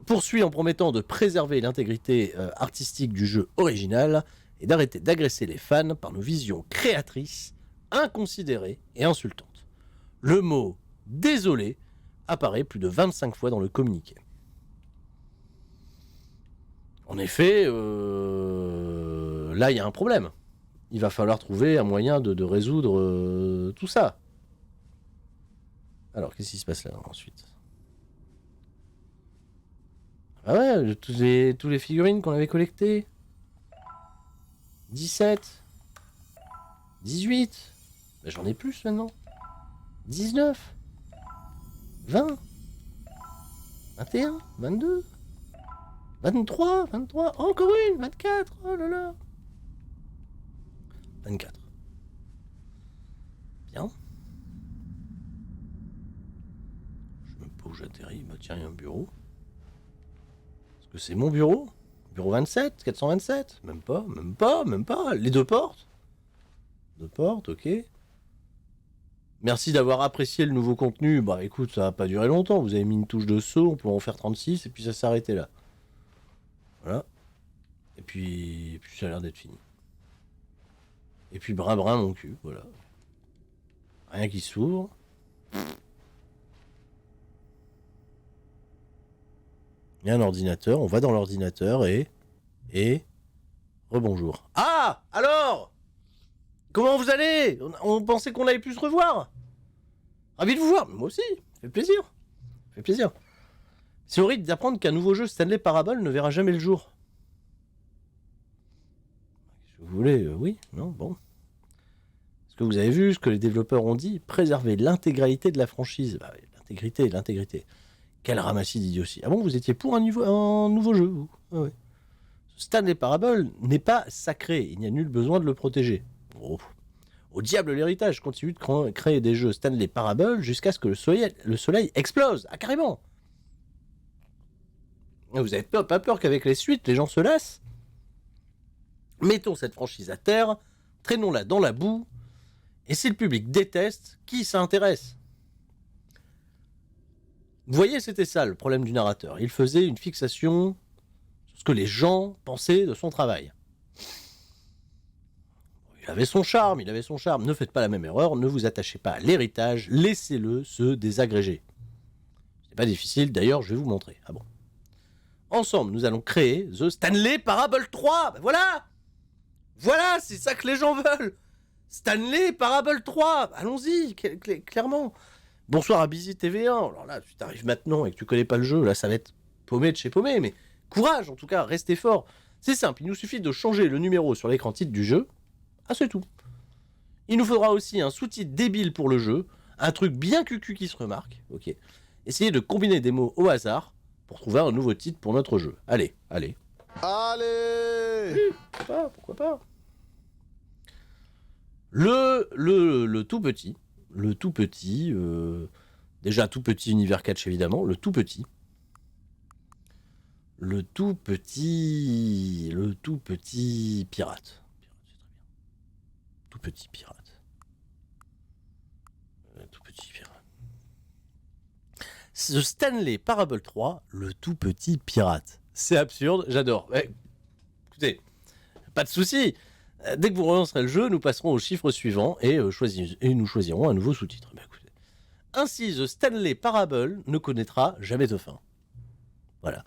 S1: poursuit en promettant de préserver l'intégrité artistique du jeu original et d'arrêter d'agresser les fans par nos visions créatrices, inconsidérées et insultantes. Le mot « désolé » apparaît plus de 25 fois dans le communiqué. En effet, là il y a un problème. Il va falloir trouver un moyen de résoudre tout ça. Alors, qu'est-ce qui se passe là ensuite? Ah ouais, tous les figurines qu'on avait collectées. 17. 18. Ben, j'en ai plus maintenant. 19. 20. 21. 22. 23. 23. Encore une. 24. Oh là là. 24. Bien. Je sais même pas où j'atterris. Bah tiens, il y a un bureau. Est-ce que c'est mon bureau? Bureau 27, 427? Même pas. Les deux portes. Deux portes, ok. Merci d'avoir apprécié le nouveau contenu. Bah écoute, ça va pas durer longtemps. Vous avez mis une touche de saut, on peut en faire 36 et puis ça s'est arrêté là. Voilà. Et puis ça a l'air d'être fini. Et puis brin mon cul, voilà. Rien qui s'ouvre. Il y a un ordinateur, on va dans l'ordinateur et rebonjour. Ah, alors, comment vous allez? On pensait qu'on avait pu se revoir. Ravi de vous voir, moi aussi, ça fait plaisir. C'est horrible d'apprendre qu'un nouveau jeu Stanley Parable ne verra jamais le jour. Qu'est-ce que vous voulez? Oui, non, bon. Est-ce que vous avez vu ce que les développeurs ont dit? Préserver l'intégralité de la franchise. Bah, l'intégrité. Quel ramassis d'idiotie. Ah bon, vous étiez pour un nouveau jeu, vous? Ah ouais. Stanley Parable n'est pas sacré, il n'y a nul besoin de le protéger. Oh. Au diable l'héritage, continue de créer des jeux Stanley Parable jusqu'à ce que le soleil explose. Ah, carrément. Vous n'avez pas peur qu'avec les suites, les gens se lassent? Mettons cette franchise à terre, traînons-la dans la boue, et si le public déteste, qui s'intéresse? Vous voyez, c'était ça le problème du narrateur. Il faisait une fixation sur ce que les gens pensaient de son travail. Il avait son charme. Ne faites pas la même erreur, ne vous attachez pas à l'héritage, laissez-le se désagréger. C'est pas difficile, d'ailleurs, je vais vous montrer. Ah bon. Ensemble, nous allons créer The Stanley Parable 3. Ben voilà, c'est ça que les gens veulent. Stanley Parable 3. Allons-y, clairement. Bonsoir à Busy TV1. Alors là, tu t'arrives maintenant et que tu connais pas le jeu, là, ça va être paumé de chez paumé, mais courage, en tout cas, restez fort. C'est simple, il nous suffit de changer le numéro sur l'écran titre du jeu. Ah, c'est tout. Il nous faudra aussi un sous-titre débile pour le jeu, un truc bien cucu qui se remarque. Ok. Essayez de combiner des mots au hasard pour trouver un nouveau titre pour notre jeu. Allez.
S12: Allez.
S1: Oui, pourquoi pas. Le tout petit. Déjà tout petit univers catch évidemment. Le tout petit pirate. Tout petit pirate. The Stanley Parable 3, le tout petit pirate. C'est absurde, j'adore. Mais, écoutez, pas de souci. Dès que vous relancerez le jeu, nous passerons au chiffre suivant et nous choisirons un nouveau sous-titre. Ben, écoutez. Ainsi, The Stanley Parable ne connaîtra jamais de fin. Voilà.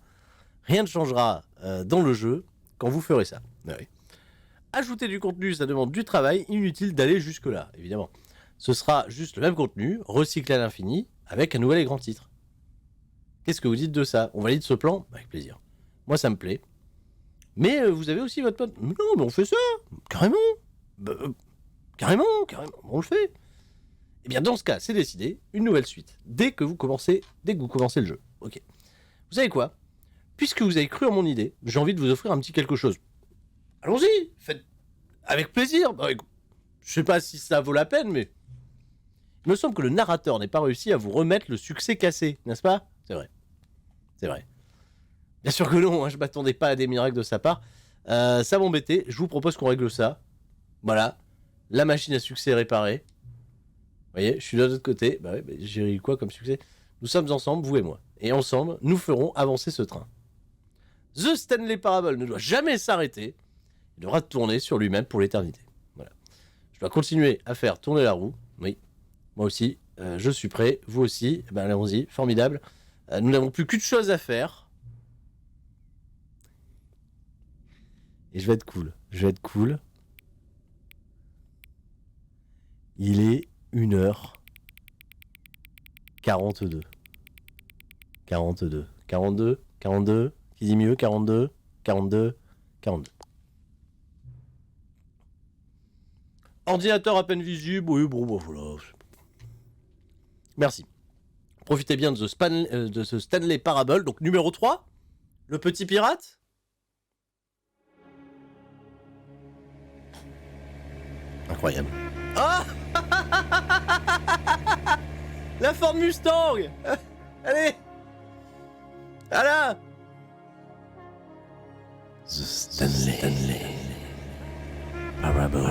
S1: Rien ne changera dans le jeu quand vous ferez ça. Oui. Ajouter du contenu, ça demande du travail, inutile d'aller jusque-là, évidemment. Ce sera juste le même contenu, recyclé à l'infini, avec un nouvel et grand titre. Qu'est-ce que vous dites de ça? On valide ce plan? Avec plaisir. Moi, ça me plaît. Mais vous avez aussi votre pote. Non, mais on fait ça, carrément. Carrément, on le fait. Eh bien, dans ce cas, c'est décidé, une nouvelle suite. Dès que vous commencez le jeu. Ok. Vous savez quoi? Puisque vous avez cru en mon idée, j'ai envie de vous offrir un petit quelque chose. Allons-y, faites avec plaisir. Bah, je sais pas si ça vaut la peine, mais... Il me semble que le narrateur n'ait pas réussi à vous remettre le succès cassé, n'est-ce pas? C'est vrai. C'est vrai. Bien sûr que non, hein, je m'attendais pas à des miracles de sa part. Ça m'embêtait, je vous propose qu'on règle ça. Voilà. La machine à succès est réparée. Vous voyez, je suis de l'autre côté. Bah ouais, bah, j'ai eu quoi comme succès? Nous sommes ensemble, vous et moi. Et ensemble, nous ferons avancer ce train. The Stanley Parable ne doit jamais s'arrêter. Il devra tourner sur lui-même pour l'éternité. Voilà. Je dois continuer à faire tourner la roue. Oui. Moi aussi, je suis prêt. Vous aussi. Ben, allons-y. Formidable. Nous n'avons plus qu'une chose à faire. Et je vais être cool. Il est 1h42. 42. Qui dit mieux? 42. Ordinateur à peine visible. Oui, bon, voilà. Merci. Profitez bien de ce Stanley Parable. Donc, numéro 3. Le petit pirate. Incroyable. Ah la Ford Mustang. Allez. Voilà. The Stanley Parable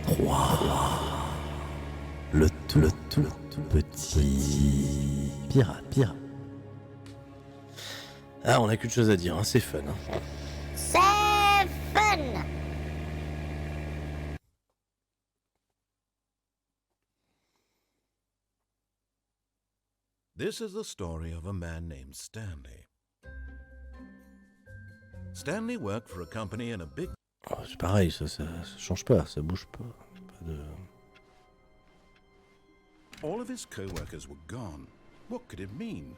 S1: 3. Le tout petit pirate. Ah, on a qu'une chose à dire, hein, c'est fun. Hein.
S13: C'est fun.
S2: This is the story of a man named Stanley. Stanley worked for a company in a big...
S1: Oh, c'est pareil, ça change pas, ça bouge pas. Pas de...
S2: All of his co-workers were gone. What could it mean?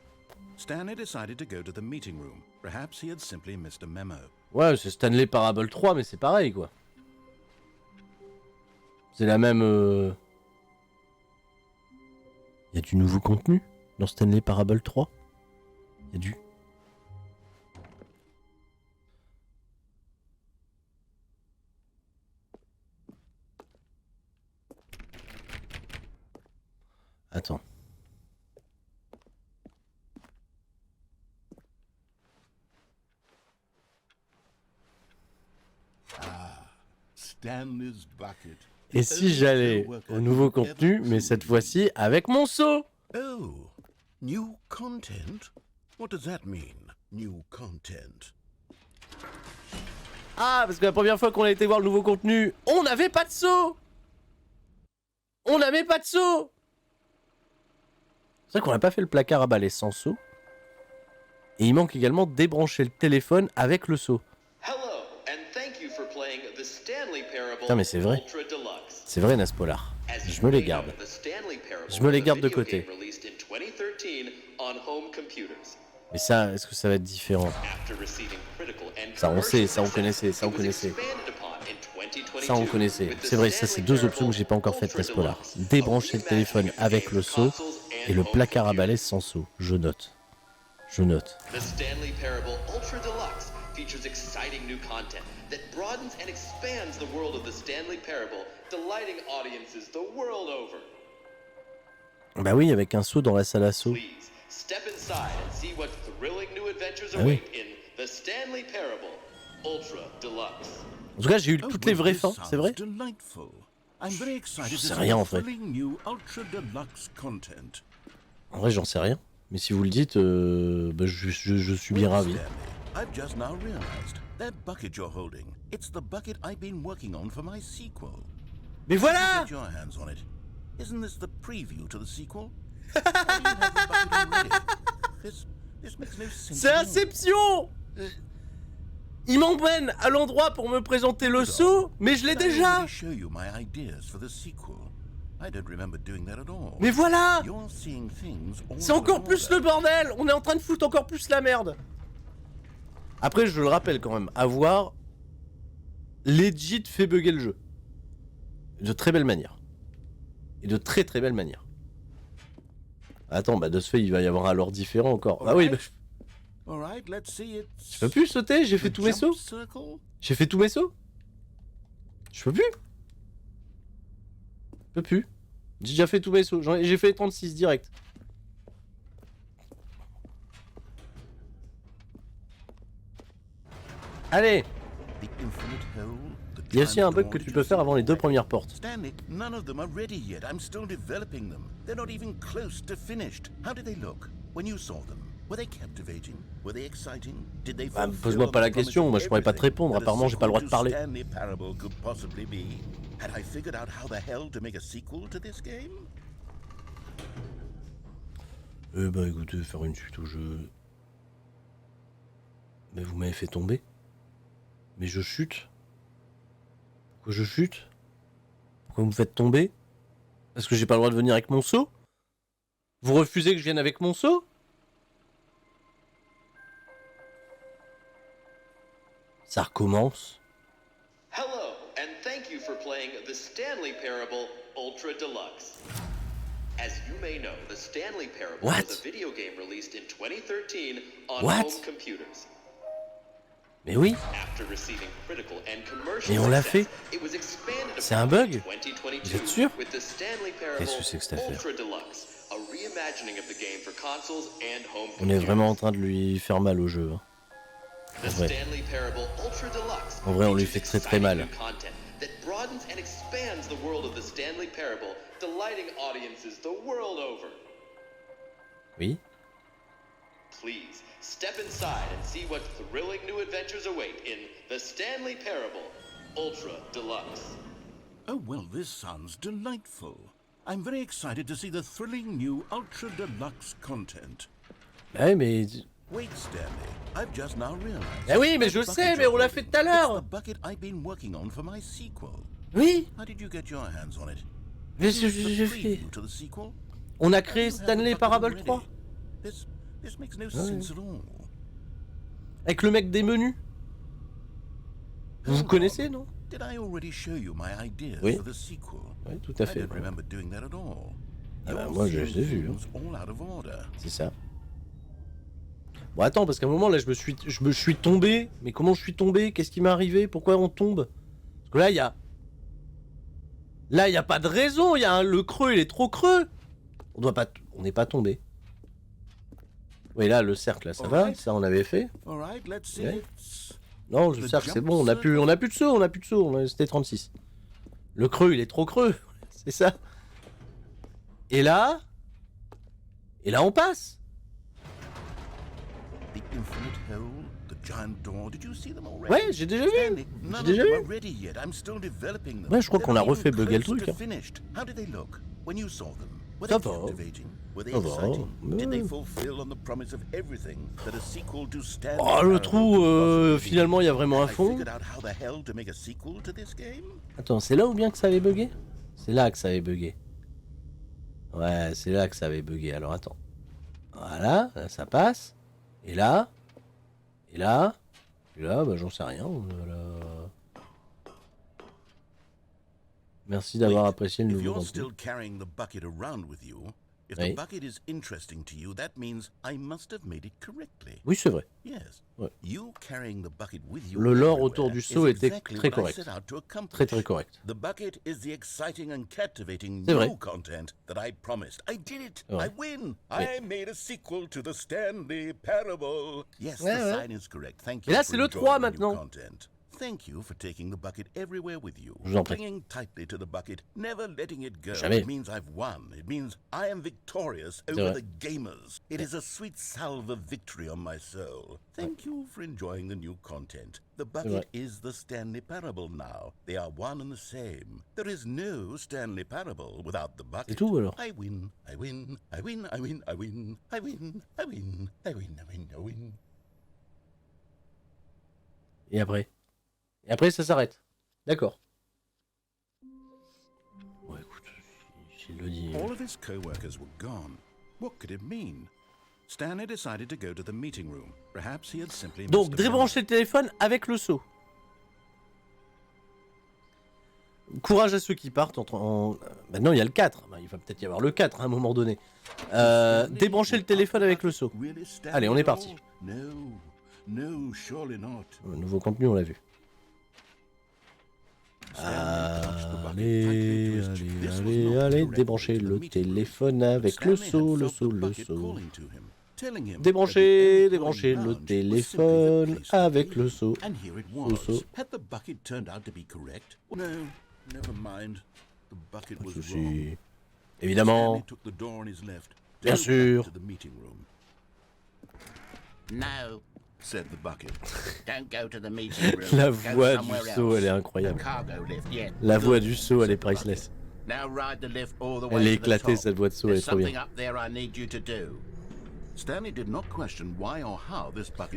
S2: Stanley decided to go to the meeting room. Perhaps he had simply missed a memo.
S1: Ouais, c'est Stanley Parable 3, mais c'est pareil, quoi. C'est la même... Y a du nouveau contenu dans Stanley Parable 3? Y a du... Attends.
S9: Stanley's bucket.
S1: Et si j'allais au nouveau contenu, mais cette fois-ci avec mon seau?
S8: Oh, new content? What does that mean, new content?
S1: Ah, parce que la première fois qu'on a été voir le nouveau contenu, on n'avait pas de seau. C'est vrai qu'on n'a pas fait le placard à balai sans seau. Et il manque également de débrancher le téléphone avec le seau. Putain, mais c'est vrai. C'est vrai, Naspolar. Je me les garde. Je me les garde de côté. Mais ça, est-ce que ça va être différent? Ça, on sait, ça, on connaissait, ça, on connaissait. Ça, on connaissait. C'est vrai, ça, c'est deux options que j'ai pas encore faites, Naspolar. Débrancher le téléphone avec le seau et le placard à balai sans seau. Je note.
S6: The Stanley Parable Ultra Deluxe features exciting new content that broadens and expands the world of the Stanley Parable, delighting audiences the world over.
S1: Bah oui, avec un seau dans la salle à seau.
S6: Please step inside and see what thrilling new adventures await in the Stanley Parable Ultra Deluxe.
S1: En tout cas, j'ai eu toutes les vraies fins, c'est vrai? Je sais rien en fait. En vrai, j'en sais rien. Mais si vous le dites, bah, je suis bien ravi.
S8: I've just now realized that bucket you're holding. It's the bucket I've been working on for my sequel.
S1: Mais voilà!
S8: Get your hands on it. Isn't this the preview to the sequel? How do you have the bucket already? This makes no sense.
S1: C'est Inception! Il m'emmène à l'endroit pour me présenter le seau, mais je l'ai déjà! Mais voilà! C'est encore plus le bordel! On est en train de foutre encore plus la merde! Après, je le rappelle quand même, avoir legit fait bugger le jeu. De très belle manière. Et de très très belle manière. Attends, bah de ce fait, il va y avoir un lore différent encore. Ah oui, bah... Je peux plus sauter, j'ai fait tous mes sauts. J'ai fait tous mes sauts. Je peux plus. Je peux plus. J'ai déjà fait tous mes sauts. J'ai fait 36 direct. Allez. Il y a aussi un bug que tu peux faire avant les 2 premières portes.
S9: Stanley, none of them are ready yet. I'm still developing them. They're not even close to finished. How did they look when you saw them? Were they captivating? Were they exciting? Did they fulfill
S1: pose-moi pas la question, moi je pourrais pas te répondre. Apparemment, j'ai pas le droit de parler.
S9: Stanley Parable could possibly be. Had I figured out how the hell to make a sequel to this game?
S1: Bah écoutez, faire une suite au jeu. Mais vous m'avez fait tomber. Mais je chute. Pourquoi je chute? Pourquoi vous me faites tomber? Parce que j'ai pas le droit de venir avec mon seau? Vous refusez que je vienne avec mon seau? Ça recommence.
S6: Hello, and thank you for playing the Stanley Parable Ultra Deluxe. As you may know, the Stanley Parable was a video game released in 2013 on home computers.
S1: Mais oui. Mais on l'a fait. C'est un bug. Vous êtes sûr? Qu'est-ce que c'est que cette affaire? On est vraiment en train de lui faire mal au jeu. Hein. En vrai, on lui fait très très mal. Oui.
S6: Please step inside and see what thrilling new adventures await in the Stanley Parable Ultra Deluxe.
S9: Oh, well, this sounds delightful. I'm very excited to see the thrilling new Ultra Deluxe content.
S1: Ouais, mais...
S9: Wait, Stanley, I've just now realized.
S1: Eh oui, mais je sais, mais on l'a fait tout à l'heure.
S9: It's the bucket I've been working on for my sequel.
S1: Oui.
S9: How did you get your hands on it?
S1: Mais j'ai fait... On a créé Stanley Parable 3.
S9: This makes no sense at all.
S1: Avec le mec des menus. Vous connaissez, non?
S9: Did I already show you my ideas for the sequel?
S1: Oui, tout à fait.
S9: I don't remember doing that at all.
S1: Ah bah moi je l'ai vu. Hein. C'est ça. Bon attends, parce qu'à un moment là je me suis tombé. Mais comment je suis tombé? Qu'est-ce qui m'est arrivé? Pourquoi on tombe? Parce que là il y a... Là il y a pas de raison, il y a le creux, il est trop creux. On n'est pas tombé. Oui, là, le cercle, là, ça va, ça on avait fait. Ouais. Non, le cercle, c'est bon, on a plus de saut, c'était 36. Le creux, il est trop creux, c'est ça. Et là, on passe. Ouais, j'ai déjà vu. Ouais, je crois qu'on a refait bugger le truc. Hein. Ça va. Oh, le trou, finalement, il y a vraiment un fond. Attends, c'est là ou bien que ça avait bugué? C'est là que ça avait bugué. Ouais, c'est là que ça avait bugué. Alors, attends. Voilà, là, ça passe. Et là. Et là. Et là, bah, j'en sais rien. Merci d'avoir apprécié le nouveau contenu.
S9: If the bucket is interesting to you, that means I must have made it correctly.
S1: Oui, c'est vrai.
S9: Yes.
S1: Ouais.
S9: You carrying the bucket with you
S1: le lore autour du seau était
S9: exactly
S1: très correct. Très correct.
S9: The bucket is the exciting and captivating
S1: new
S9: content that I promised. I did it. I win. I made a sequel to the Stanley Parable. Yes, the sign is correct. Thank you.
S1: Et là, c'est le 3 maintenant.
S9: Thank you for taking the bucket everywhere with you. Clinging tightly to the bucket, never letting it go.
S1: Jamais.
S9: It means I've won. It means I am victorious over the gamers. It is a sweet salve of victory on my soul. Thank you for enjoying the new content. The bucket is the Stanley Parable now. They are one and the same. There is no Stanley Parable without the bucket.
S1: C'est tout alors.
S9: I win. I win. I win. I win. I win. I win. I win. I win. I win. I win.
S1: Et après, ça s'arrête. D'accord. Bon, écoute, s'il le dit...
S9: All of his co-workers were gone. What could it mean? Stanley decided to go to the meeting room. Perhaps he had simply
S1: Donc, débrancher le téléphone avec le seau. Courage à ceux qui partent Maintenant, il y a le 4. Il va peut-être y avoir le 4 à un moment donné. Débrancher le téléphone avec le seau. Allez, on est parti. Nouveau contenu, on l'a vu. Allez, débrancher le téléphone avec le seau, Débrancher le téléphone avec le seau. Évidemment. Bien sûr. La voix du seau, elle est incroyable. La voix du seau, elle est priceless. Elle est éclatée, cette voix de seau, elle est trop bien.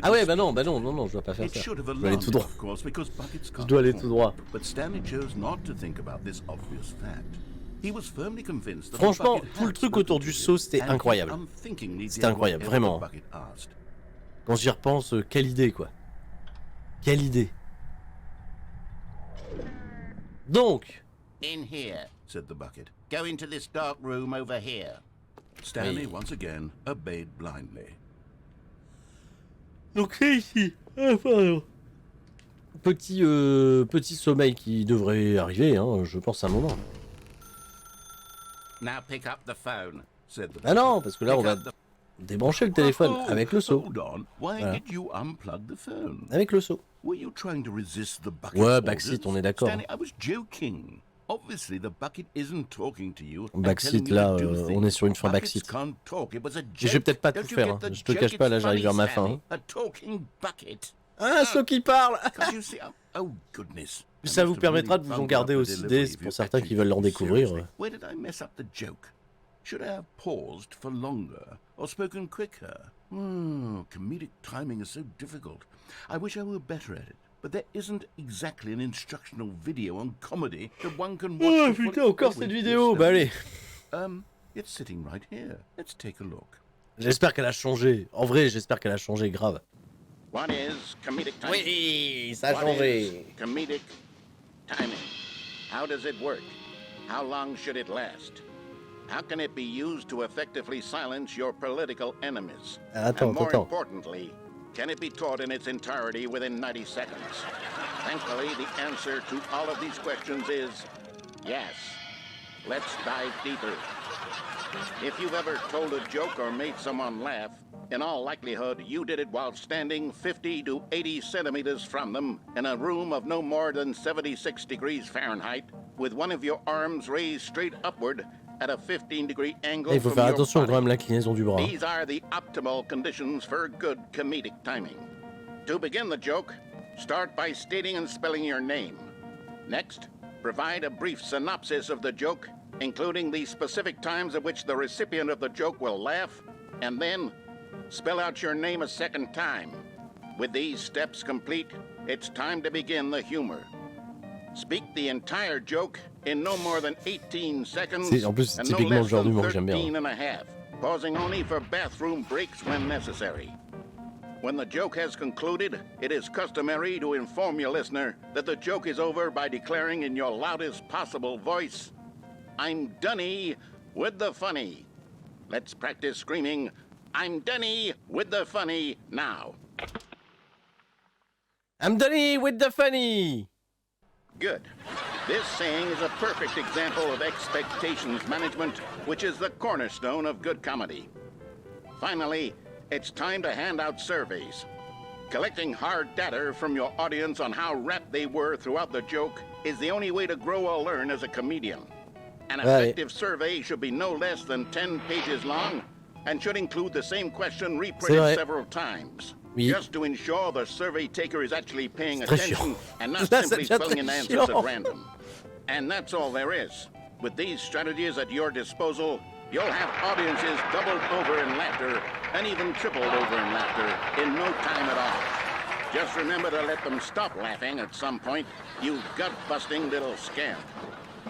S1: Ah ouais, bah non, je dois pas faire ça. Je dois aller tout droit. Je dois aller tout droit. Franchement, tout le truc autour du seau, c'était incroyable. C'était incroyable, vraiment. Quand j'y repense, quelle idée, quoi. Quelle idée. Donc.
S9: In here, said the bucket. Go into this dark room over here. Stanley once again obeyed blindly.
S1: Donc c'est ici. Ah, pardon. Petit sommeil qui devrait arriver, hein, je pense à un moment.
S9: Now pick up the phone, said the bucket.
S1: Ah non, parce que là on va débrancher le téléphone avec le seau.
S9: Voilà.
S1: Avec le seau. Ouais, backseat, on est d'accord. Backseat, là, on est sur une fin backseat. Et je vais peut-être pas tout faire, hein. Je te cache pas, là j'arrive vers ma fin. Hein. Un seau qui parle. Ça vous permettra de vous en garder aussi idées, pour certains qui veulent l'en découvrir.
S9: Should I have paused for longer or spoken quicker? Comedic timing is so difficult. I wish I were better at it. But there isn't exactly an instructional video on comedy that one can watch.
S1: Oh putain, encore cette vidéo. Bah allez.
S9: It's sitting right here. Let's take a look.
S1: J'espère qu'elle a changé. En vrai, j'espère qu'elle a changé grave.
S14: What is comedic timing?
S1: Oui, ça a changé.
S14: Comedic timing. How does it work? How long should it last? How can it be used to effectively silence your political enemies? And more importantly, can it be taught in its entirety within 90 seconds? Thankfully, the answer to all of these questions is yes. Let's dive deeper. If you've ever told a joke or made someone laugh, in all likelihood, you did it while standing 50 to 80 centimeters from them in a room of no more than 76 degrees Fahrenheit, with one of your arms raised straight upward at a 15-degree angle.
S1: Il faut faire attention quand même l'inclinaison du bras.
S14: These are the optimal conditions for good comedic timing. To begin the joke, start by stating and spelling your name. Next, provide a brief synopsis of the joke, including the specific times at which the recipient of the joke will laugh, and then spell out your name a second time. With these steps complete, it's time to begin the humor. Speak the entire joke in no more than 18 seconds
S1: en plus, c'est
S14: and no
S1: typiquement le
S14: less
S1: genre
S14: than
S1: d'humour que j'aime bien.
S14: 13 and a half, pausing only for bathroom breaks when necessary. When the joke has concluded, it is customary to inform your listener that the joke is over by declaring in your loudest possible voice, "I'm Dunny with the funny." Let's practice screaming, "I'm Dunny with the funny" now.
S1: I'm Dunny with the funny.
S14: Good. This saying is a perfect example of expectations management, which is the cornerstone of good comedy. Finally, it's time to hand out surveys. Collecting hard data from your audience on how rapt they were throughout the joke is the only way to grow or learn as a comedian. An effective survey should be no less than 10 pages long and should include the same question reprinted several times.
S1: Oui.
S14: Just to ensure the survey taker is actually paying attention and not simply filling in answers at random. And that's all there is. With these strategies at your disposal, you'll have audiences doubled over in laughter and even tripled over in laughter in no time at all. Just remember to let them stop laughing at some point, you gut-busting little scamp.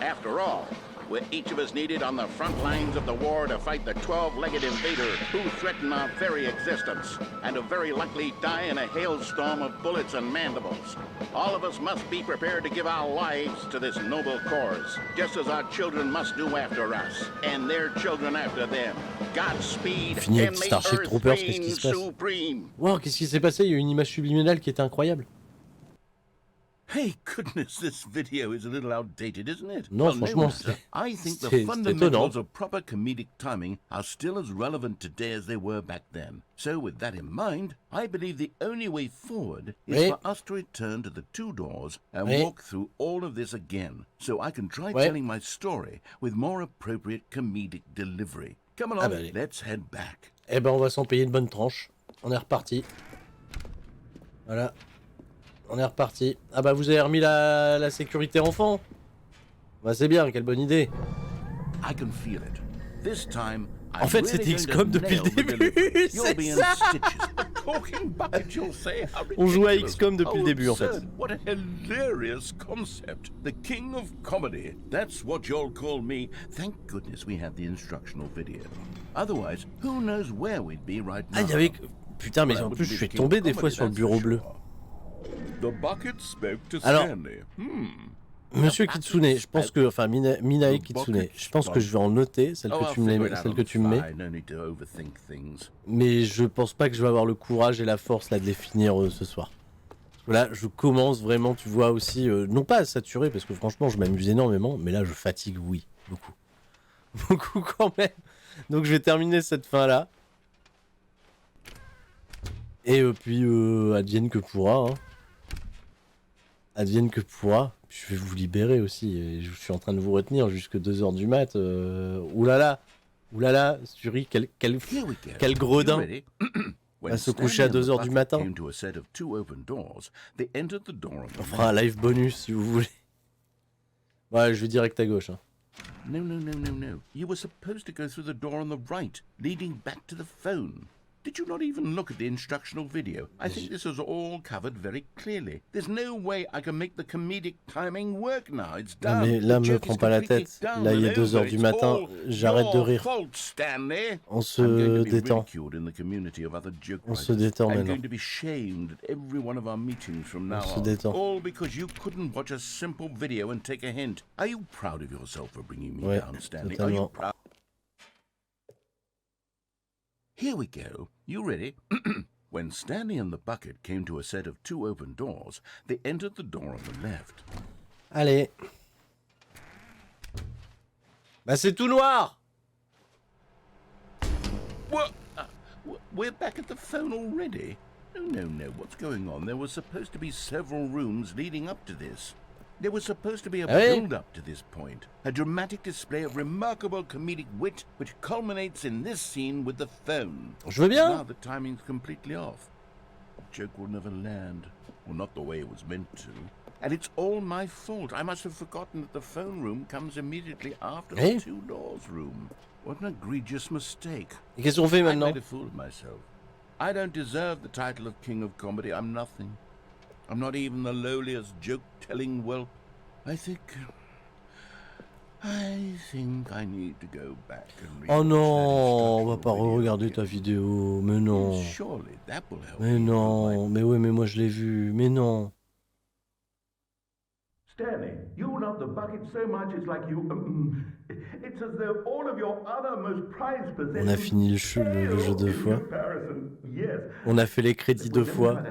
S14: After all, We're each of us needed on the front lines of the war to fight the 12-legged invader who threaten our very existence, and who very likely die in a hailstorm of bullets and mandibles. All of us must be prepared to give our lives to this noble cause, just as our children must do after us, and their children after them. Godspeed,
S1: Fini avec
S14: and may
S1: Starship
S14: Earth
S1: Troopers, qu'est-ce qui
S14: reign
S1: se passe?
S14: supreme.
S1: Wow, qu'est-ce qui s'est passé? Il y a eu une image subliminale qui était incroyable.
S9: Hey, goodness, this video is a little outdated, isn't it?
S1: Non,
S9: Well,
S1: franchement,
S9: matter. I think the
S1: c'est étonnant.
S9: fundamentals of proper comedic timing are still as relevant today as they were back then. So, with that in mind, I believe the only way forward is for us to return to the 2 doors and walk through all of this again, so I can try telling my story with more appropriate comedic delivery. Come along, let's head back.
S1: Eh ben, on va s'en payer une bonne tranche. On est reparti. Voilà. On est reparti. Ah bah vous avez remis la sécurité enfant. Bah c'est bien, quelle bonne idée.
S9: I can feel it. This time,
S1: en fait c'était XCOM depuis le début, c'est ça. On jouait à XCOM depuis le début en fait.
S9: What a hilarious concept. The king of comedy. That's what you'll call me. Thank goodness we have the instructional video. Otherwise, who knows where we'd be right now.
S1: Ah il y avait... Putain mais en plus je suis tombé des fois sur le bureau bleu. Alors, Monsieur Kitsune, je pense que, enfin Minae Kitsune, je pense que je vais en noter celle que tu me mets, mais je pense pas que je vais avoir le courage et la force là de les finir ce soir. Parce que là, je commence vraiment, tu vois aussi, non pas à saturer parce que franchement, je m'amuse énormément, mais là, je fatigue, oui, beaucoup, beaucoup quand même. Donc, je vais terminer cette fin là, et puis advienne que pourra. Hein. Advienne que pourra. Je vais vous libérer aussi. Et je suis en train de vous retenir jusque 2h du mat. Oulala, oulala, Suri, quel gredin. À se coucher à 2h du matin. On fera un live bonus si vous voulez. Ouais, je vais direct à gauche. Hein.
S9: No. You were supposed to go through the door on the right, leading back to the phone. Did you not even look at the instructional video? I think this was all covered very clearly. There's no way I can make the comedic timing work now. It's done.
S1: Mais là, me prends pas la tête. Là, il est 2h du matin. J'arrête de rire. On se détend. On se détend maintenant. On se détend.
S9: All because you couldn't watch a simple video and take a hint. Are you proud of yourself for bringing me down, Stanley? Are you proud? Here we go. You ready? When Stanley and the bucket came to a set of 2 open doors, they entered the door on the left.
S1: Allez. Bah c'est tout noir.
S9: What? We're back at the phone already? No. What's going on? There were supposed to be several rooms leading up to this. There was supposed to be a build-up to this point, a dramatic display of remarkable comedic wit which culminates in this scene with the phone.
S1: Je veux bien.
S9: Now the timing's completely off. The joke will never land, or not the way it was meant to. And it's all my fault. I must have forgotten that the phone room comes immediately after the 2 doors room. What an egregious mistake.
S1: Et qu'est-ce qu'on fait maintenant?
S9: I made a fool of myself. I don't deserve the title of King of Comedy. I'm nothing. I'm not even the lowliest joke-telling whelp. I think I need to go back and read.
S1: Oh non, on va pas re-regarder ta vidéo. Mais non.
S9: Surely that will help.
S1: Mais non, mais ouais, mais moi je l'ai vu. Mais non.
S15: Stanley, you love the bucket so much it's like you... it's as though all of your other most prized possessions...
S1: On a fini le jeu 2 fois. On a fait les crédits 2 fois.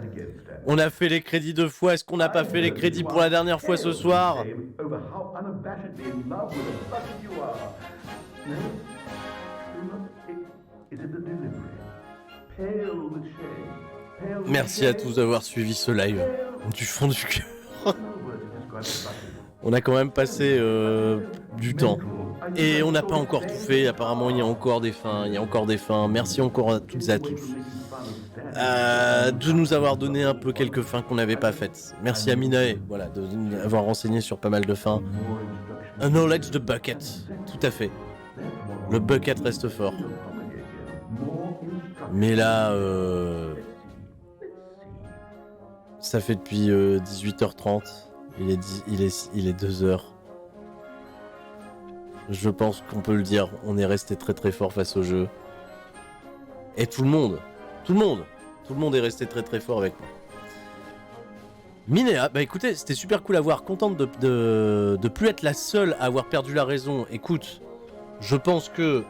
S1: On a fait les crédits 2 fois. Est-ce qu'on n'a pas fait les crédits pour la dernière fois ce soir? Merci à tous d'avoir suivi ce live du fond du cœur. On a quand même passé du temps. Et on n'a pas encore tout fait. Apparemment, il y a encore des fins. Merci encore à toutes et à tous de nous avoir donné un peu quelques fins qu'on n'avait pas faites. Merci à Minae, voilà, de nous avoir renseigné sur pas mal de fins. Un knowledge de bucket, tout à fait. Le bucket reste fort. Mais là, ça fait depuis 18h30. Il est 2h. Je pense qu'on peut le dire, on est resté très très fort face au jeu. Et tout le monde est resté très très fort avec moi. Minéa, bah écoutez, c'était super cool à voir, contente de plus être la seule à avoir perdu la raison. Écoute, je pense que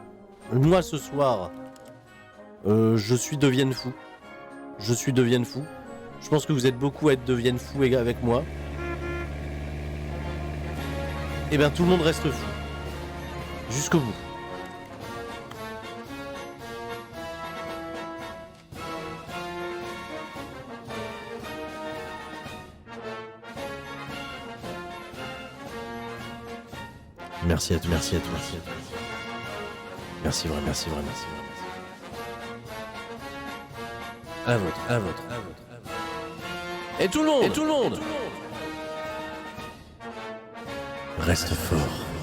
S1: moi ce soir, je suis devienne fou. Je suis devienne fou. Je pense que vous êtes beaucoup à être devienne fou avec moi. Et bien tout le monde reste fou. Jusqu'au bout. Merci à tous, merci à tous, merci à tous. Merci vraiment, merci vraiment, merci vraiment. À votre, à votre, à votre, à votre. Et tout le monde, et tout le monde. Reste fort.